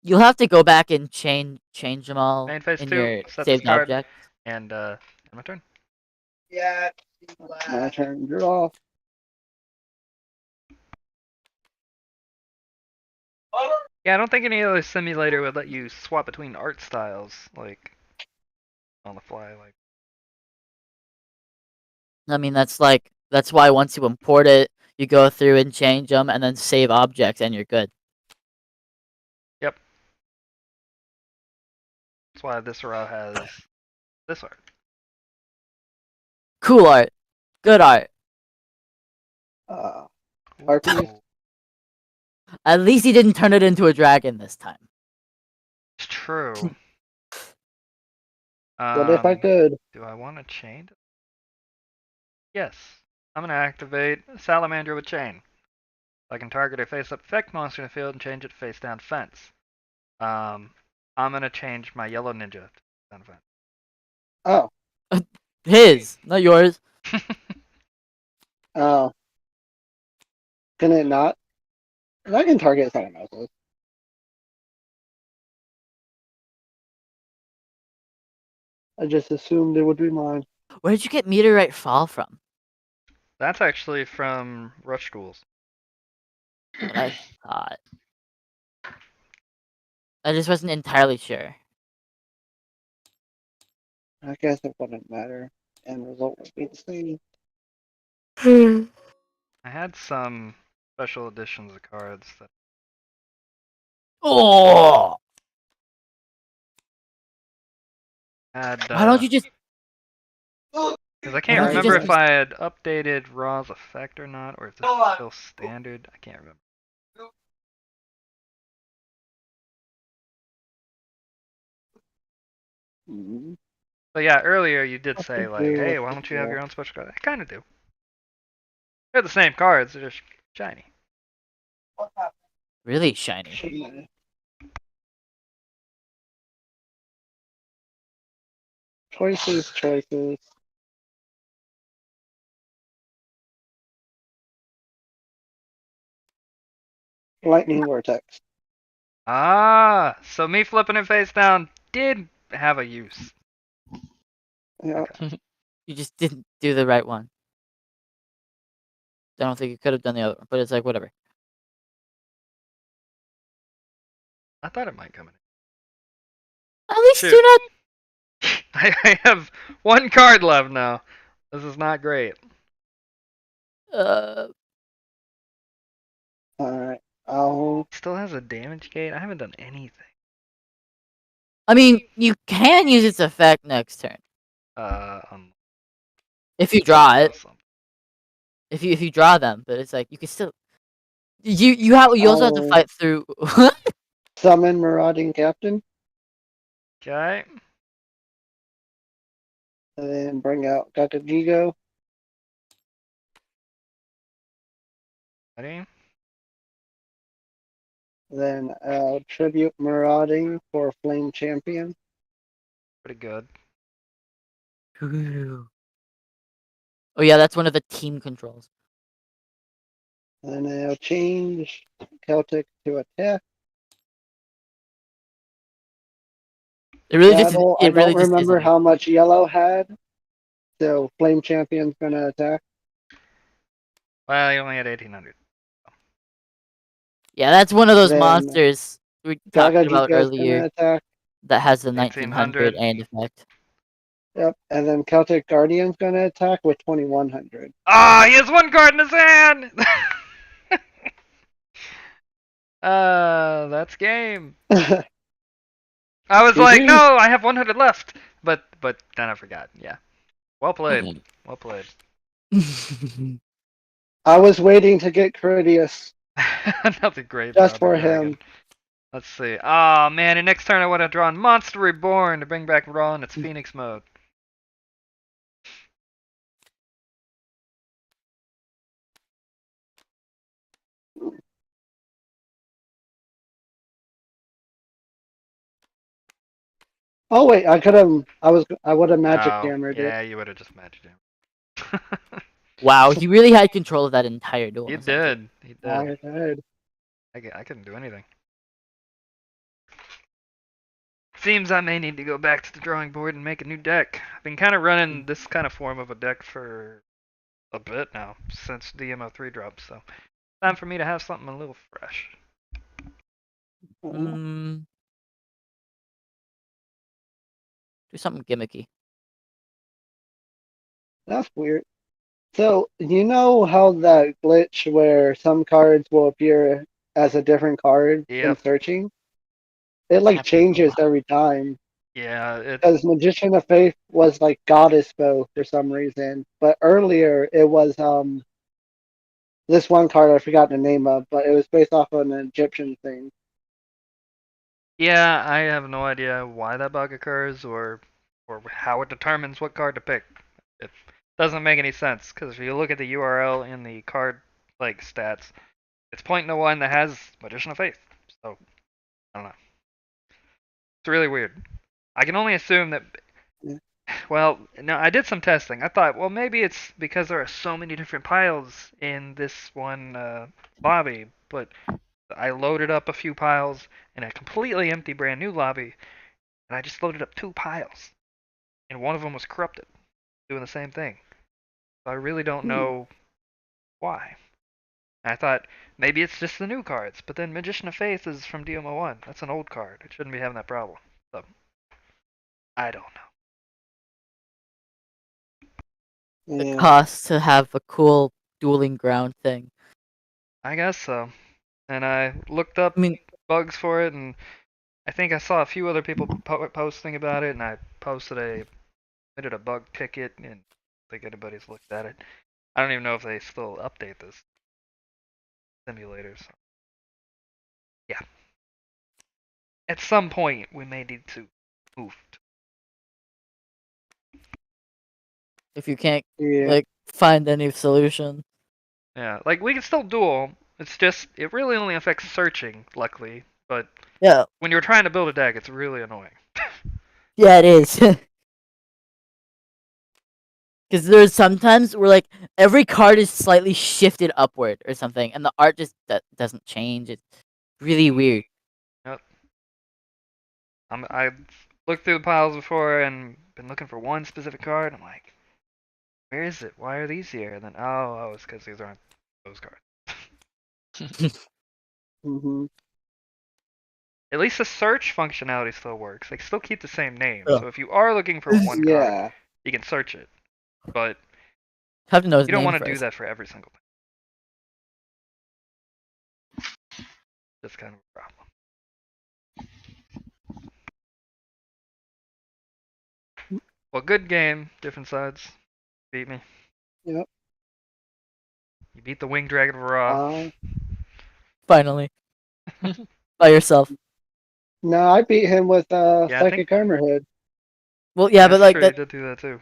A: You'll have to go back and change them all
D: Main phase
A: in
D: 2.
A: your
D: Set this
A: saved
D: card.
A: object.
D: And my turn.
H: Yeah.
F: My turn. Draw.
D: Yeah, I don't think any other simulator would let you swap between art styles, like, on the fly. Like,
A: I mean, that's why once you import it, you go through and change them, and then save objects, and you're good.
D: yep. That's why this row has this art.
A: Cool art, good art.
F: Harpies?
D: Ooh,
A: At least he didn't turn it into a dragon this time.
D: it's true.
F: What if I could?
D: Do I want to chain? Yes. I'm going to activate Salamander with Chain. I can target a face-up effect monster in the field and change it to face-down fence. I'm going to change my yellow ninja to down fence.
F: Oh.
A: His, not yours.
F: Oh. Can it not? I can target someone else's. I just assumed it would be mine.
A: Where did you get Meteorite Fall from?
D: That's actually from Rush Duels.
A: What I thought. I just wasn't entirely sure.
F: I guess it wouldn't matter. End result would be the same.
D: I had some special editions of cards that
A: Oh!
D: had.
A: Why don't you just?
D: Because I
A: Why
D: can't
A: don't you
D: remember
A: just
D: if I had updated Raw's effect or not, or if this is still standard. I can't remember.
F: Mhm.
D: But yeah, earlier you did say
F: Nothing
D: like,
F: to do
D: hey,
F: with
D: why
F: the
D: don't you have
F: duel.
D: your own special card? I kind of do. They're the same cards, they're just shiny.
A: really shiny.
F: Shouldn't I? Choices, choices. Lightning vortex.
D: Ah, so me flipping it face down did have a use.
F: Yeah.
A: You just didn't do the right one. I don't think you could have done the other one, but it's like whatever.
D: I thought it might come in.
A: At least
D: Shoot.
A: do not.
D: I have one card left now. This is not great.
A: Uh,
F: Alright. I'll.
D: Still has a damage gate. I haven't done anything.
A: I mean, you can use its effect next turn if you draw it.
D: Something.
A: If you draw them, but it's like you can still. You also have to
F: I'll
A: fight through.
F: summon Marauding Captain.
D: Okay.
F: And then bring out Gakajigo.
D: Ready?
F: Then tribute Marauding for Flame Champion.
D: Pretty good.
A: Oh yeah, that's one of the team controls.
F: And I'll change Celtic to attack.
A: It really just.
F: Battle. I
A: It really
F: don't
A: just
F: remember
A: isn't.
F: how much yellow had. So Flame Champion's gonna attack.
D: Well, you only had 1800.
A: Yeah, that's one of those
F: Then
A: monsters we talked about
F: Gagajigo's
A: earlier
F: gonna attack.
A: that has the 1900
D: 1800.
A: and effect.
F: Yep. And then Celtic Guardian's gonna attack with 2100.
D: Ah, he has one card in his hand! That's game. I was like,
F: GG.
D: no, I have 100 left. But then I forgot. Yeah. Well played. Well played.
F: I was waiting to get Critias
D: Another great
F: just
D: Powder
F: for
D: Dragon.
F: him.
D: Let's see. Oh man, and next turn I would have drawn Monster Reborn to bring back Raw in its Phoenix mode.
F: Oh wait, I would have magic
D: Oh,
F: hammered
D: yeah, you would have just matched him.
A: Wow, he really had control of that entire duel.
D: He
A: essentially.
D: did. He
F: it.
D: did.
F: I did.
D: I couldn't do anything. Seems I may need to go back to the drawing board and make a new deck. I've been kind of running this kind of form of a deck for a bit now, since DMO3 dropped, so time for me to have something a little fresh.
A: Mm, do something gimmicky.
F: That's weird. So, you know how that glitch where some cards will appear as a different card when
D: Yep.
F: searching? It like
A: Happens a
F: changes
A: lot.
F: every time.
D: Yeah, it
F: Because Magician of Faith was like Goddess Bow for some reason, but earlier it was this one card I forgot the name of, but it was based off of an Egyptian thing.
D: yeah, I have no idea why that bug occurs or how it determines what card to pick. It doesn't make any sense because if you look at the URL in the card like stats, it's pointing to one that has Magician of Faith. So I don't know. It's really weird. I can only assume that.
F: Yeah.
D: Well, no, I did some testing. I thought, well, maybe it's because there are so many different piles in this one lobby, but I loaded up a few piles in a completely empty brand new lobby, and I just loaded up 2 piles, and one of them was corrupted, doing the same thing. So I really don't know why. I thought maybe it's just the new cards, but then Magician of Faith is from DMO1. That's an old card. It shouldn't be having that problem. So I don't know.
A: The
F: Yeah.
A: cost to have a cool dueling ground thing.
D: I guess so. And I looked up
A: I mean,
D: bugs for it, and I think I saw a few other people posting about it, and I did a bug ticket, and I don't think anybody's looked at it. I don't even know if they still update this simulators. Yeah. At some point, we may need to move.
A: if you can't
F: Yeah.
A: like find any solution.
D: Yeah, like we can still duel. It's just it really only affects searching, luckily. But
A: Yeah,
D: when you're trying to build a deck, it's really annoying.
A: yeah, it is. Because there's sometimes where like every card is slightly shifted upward or something, and the art just doesn't change. It's really weird.
D: Yep. I've looked through the piles before and been looking for one specific card. I'm like, where is it? Why are these here? And then it's because these aren't those cards.
F: Mm-hmm.
D: At least the search functionality still works. They still keep the same name.
A: Yeah.
D: So if you are looking for one card,
F: Yeah.
D: you can search it. But
A: Have to know his
D: you don't
A: name
D: want to do
A: first.
D: that for every single thing. That's kind of a problem. Well, good game. Different sides. Beat me.
F: Yep.
D: You beat the Winged Dragon of Ra.
A: Finally, by yourself.
F: No, I beat him with
D: Yeah, I think
F: Psychic Armor Hood.
A: Well, yeah, but
D: that's
A: like
D: true. You
A: that.
D: did do that too.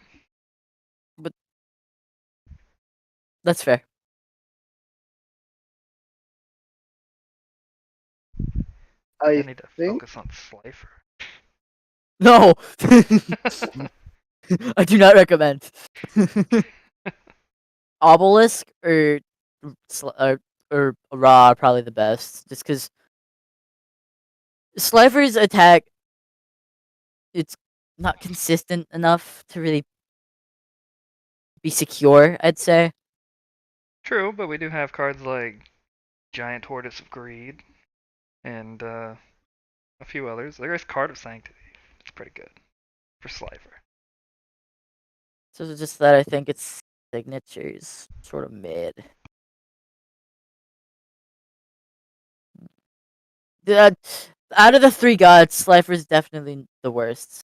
A: That's fair.
D: I
F: I
D: need to
F: think.
D: focus on Slifer.
A: No, I do not recommend. Obelisk or Raw are probably the best, just because Slifer's attack, it's not consistent enough to really be secure, I'd say.
D: True, but we do have cards like Giant Tortoise of Greed and a few others. There is Card of Sanctity. It's pretty good for Slifer.
A: So it's just that I think its signature's sort of mid. The, out of the three gods, Slifer's definitely the worst.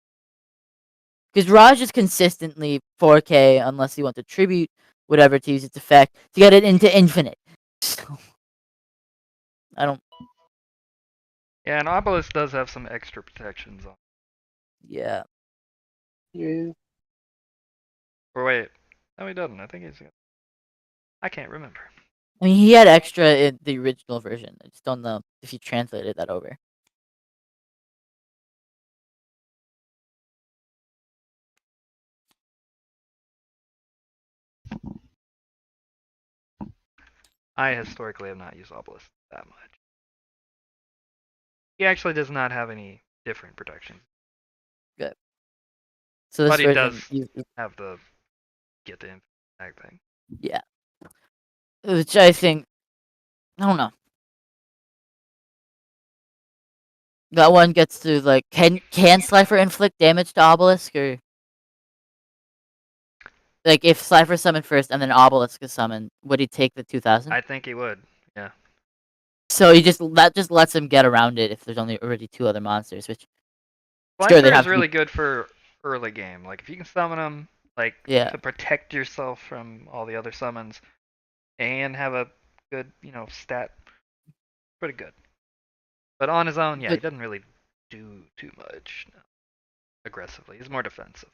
A: Because Raj is consistently 4K unless you want to tribute whatever to use its effect to get it into infinite. So, I don't.
D: Yeah, and Obelisk does have some extra protections on.
A: Yeah.
F: Yeah.
D: Or wait, no, he doesn't. I think he's. I can't remember.
A: I mean, he had extra in the original version. I just don't know if he translated that over.
D: I historically have not used Obelisk that much. He actually does not have any different protections,
A: Good. So this
D: but he
A: version,
D: does have the get the infinite thing.
A: yeah. Which I think, I don't know. That one gets to like can Slifer inflict damage to Obelisk or like if Slifer summoned first and then Obelisk is summoned, would he take the 2000?
D: I think he would. Yeah.
A: So that just lets him get around it if there's only already 2 other monsters, which sure
D: Slifer
A: they
D: is
A: have to
D: really
A: be,
D: good for early game. Like if you can summon him, like
A: yeah.
D: to protect yourself from all the other summons, and have a good, stat, pretty good. But on his own, yeah, he
A: But
D: doesn't really do too much aggressively. He's more defensive.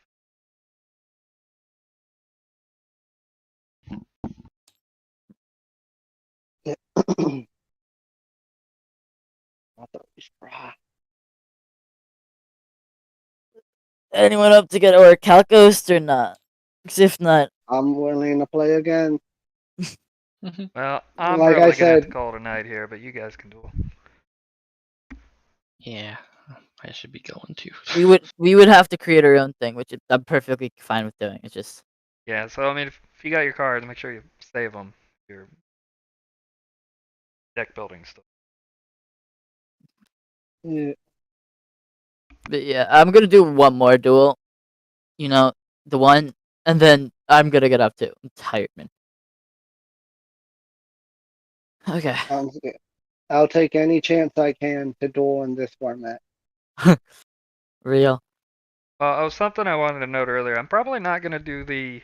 A: anyone up to get or Calcos or not? 'Cause if not,
F: I'm willing to play again.
D: Well, I'm
F: Like I
D: probably gonna have to
F: said,
D: call it a night here, but you guys can duel.
C: Yeah, I should be going too.
A: we would have to create our own thing, which I'm perfectly fine with doing. It's just
D: Yeah, so I mean, if you got your cards, make sure you save them. Your deck building stuff.
F: yeah,
A: but yeah, I'm gonna do one more duel. You know, the one, and then I'm gonna get up too. I'm tired, man. Okay.
F: sounds good. I'll take any chance I can to duel in this format.
A: Real.
D: Something I wanted to note earlier. I'm probably not gonna do the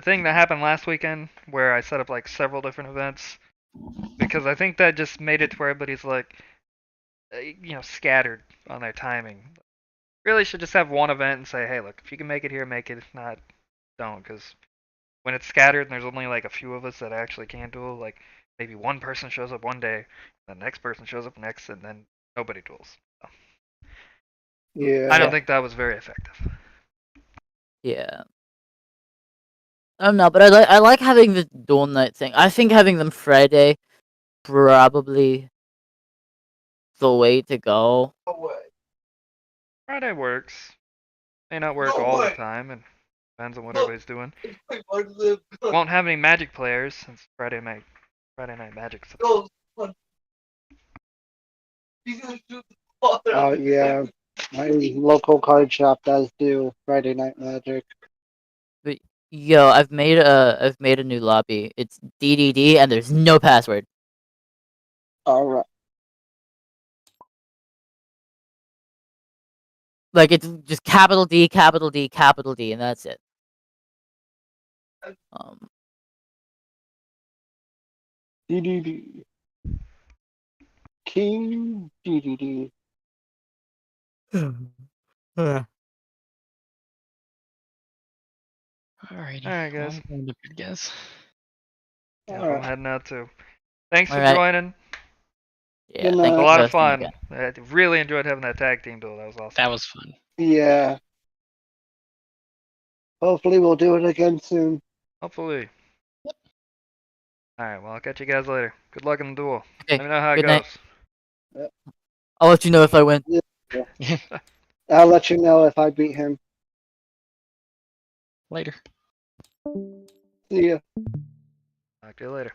D: thing that happened last weekend where I set up like several different events because I think that just made it to where everybody's like, scattered on their timing. Really should just have one event and say, hey, look, if you can make it here, make it. If not, don't. Because when it's scattered and there's only like a few of us that actually can duel, like maybe one person shows up one day, the next person shows up next, and then nobody duels. So, I don't
F: Yeah.
D: think that was very effective.
A: Yeah. I don't know, but I like having the dual night thing. I think having them Friday probably the way to go.
H: No way.
D: Friday works. May not work
H: No
D: all the
H: way.
D: time, and depends on what
H: No.
D: everybody's doing.
H: It's pretty hard to live.
D: Won't have any Magic players since Friday night Magic.
H: Go. He's gonna shoot the ball out.
F: Oh yeah. My local card shop does do Friday Night Magic.
A: But yo, I've made a new lobby. It's DDD and there's no password.
F: Alright.
A: Like it's just capital D, capital D, capital D, and that's it.
F: DDD. King DDD.
C: Alrighty.
D: Alright,
C: Well,
D: guys.
C: I'm going to bed, guys.
D: Yeah, I'm
F: Alright.
D: heading out too. Thanks for
A: Alright.
D: joining.
A: Yeah,
F: Good
A: thanks
F: night.
D: It was a
A: for
D: lot of
A: hosting
D: fun.
A: again.
D: I really enjoyed having that tag team duel. That was awesome.
C: That was fun.
F: Yeah. Hopefully we'll do it again soon.
D: Hopefully. Alright, well, I'll catch you guys later. Good luck in the duel.
A: Okay,
D: Let me know how it
A: good night.
D: goes.
A: I'll let you know if I win.
F: I'll let you know if I beat him.
C: Later.
F: See ya.
D: Talk to you later.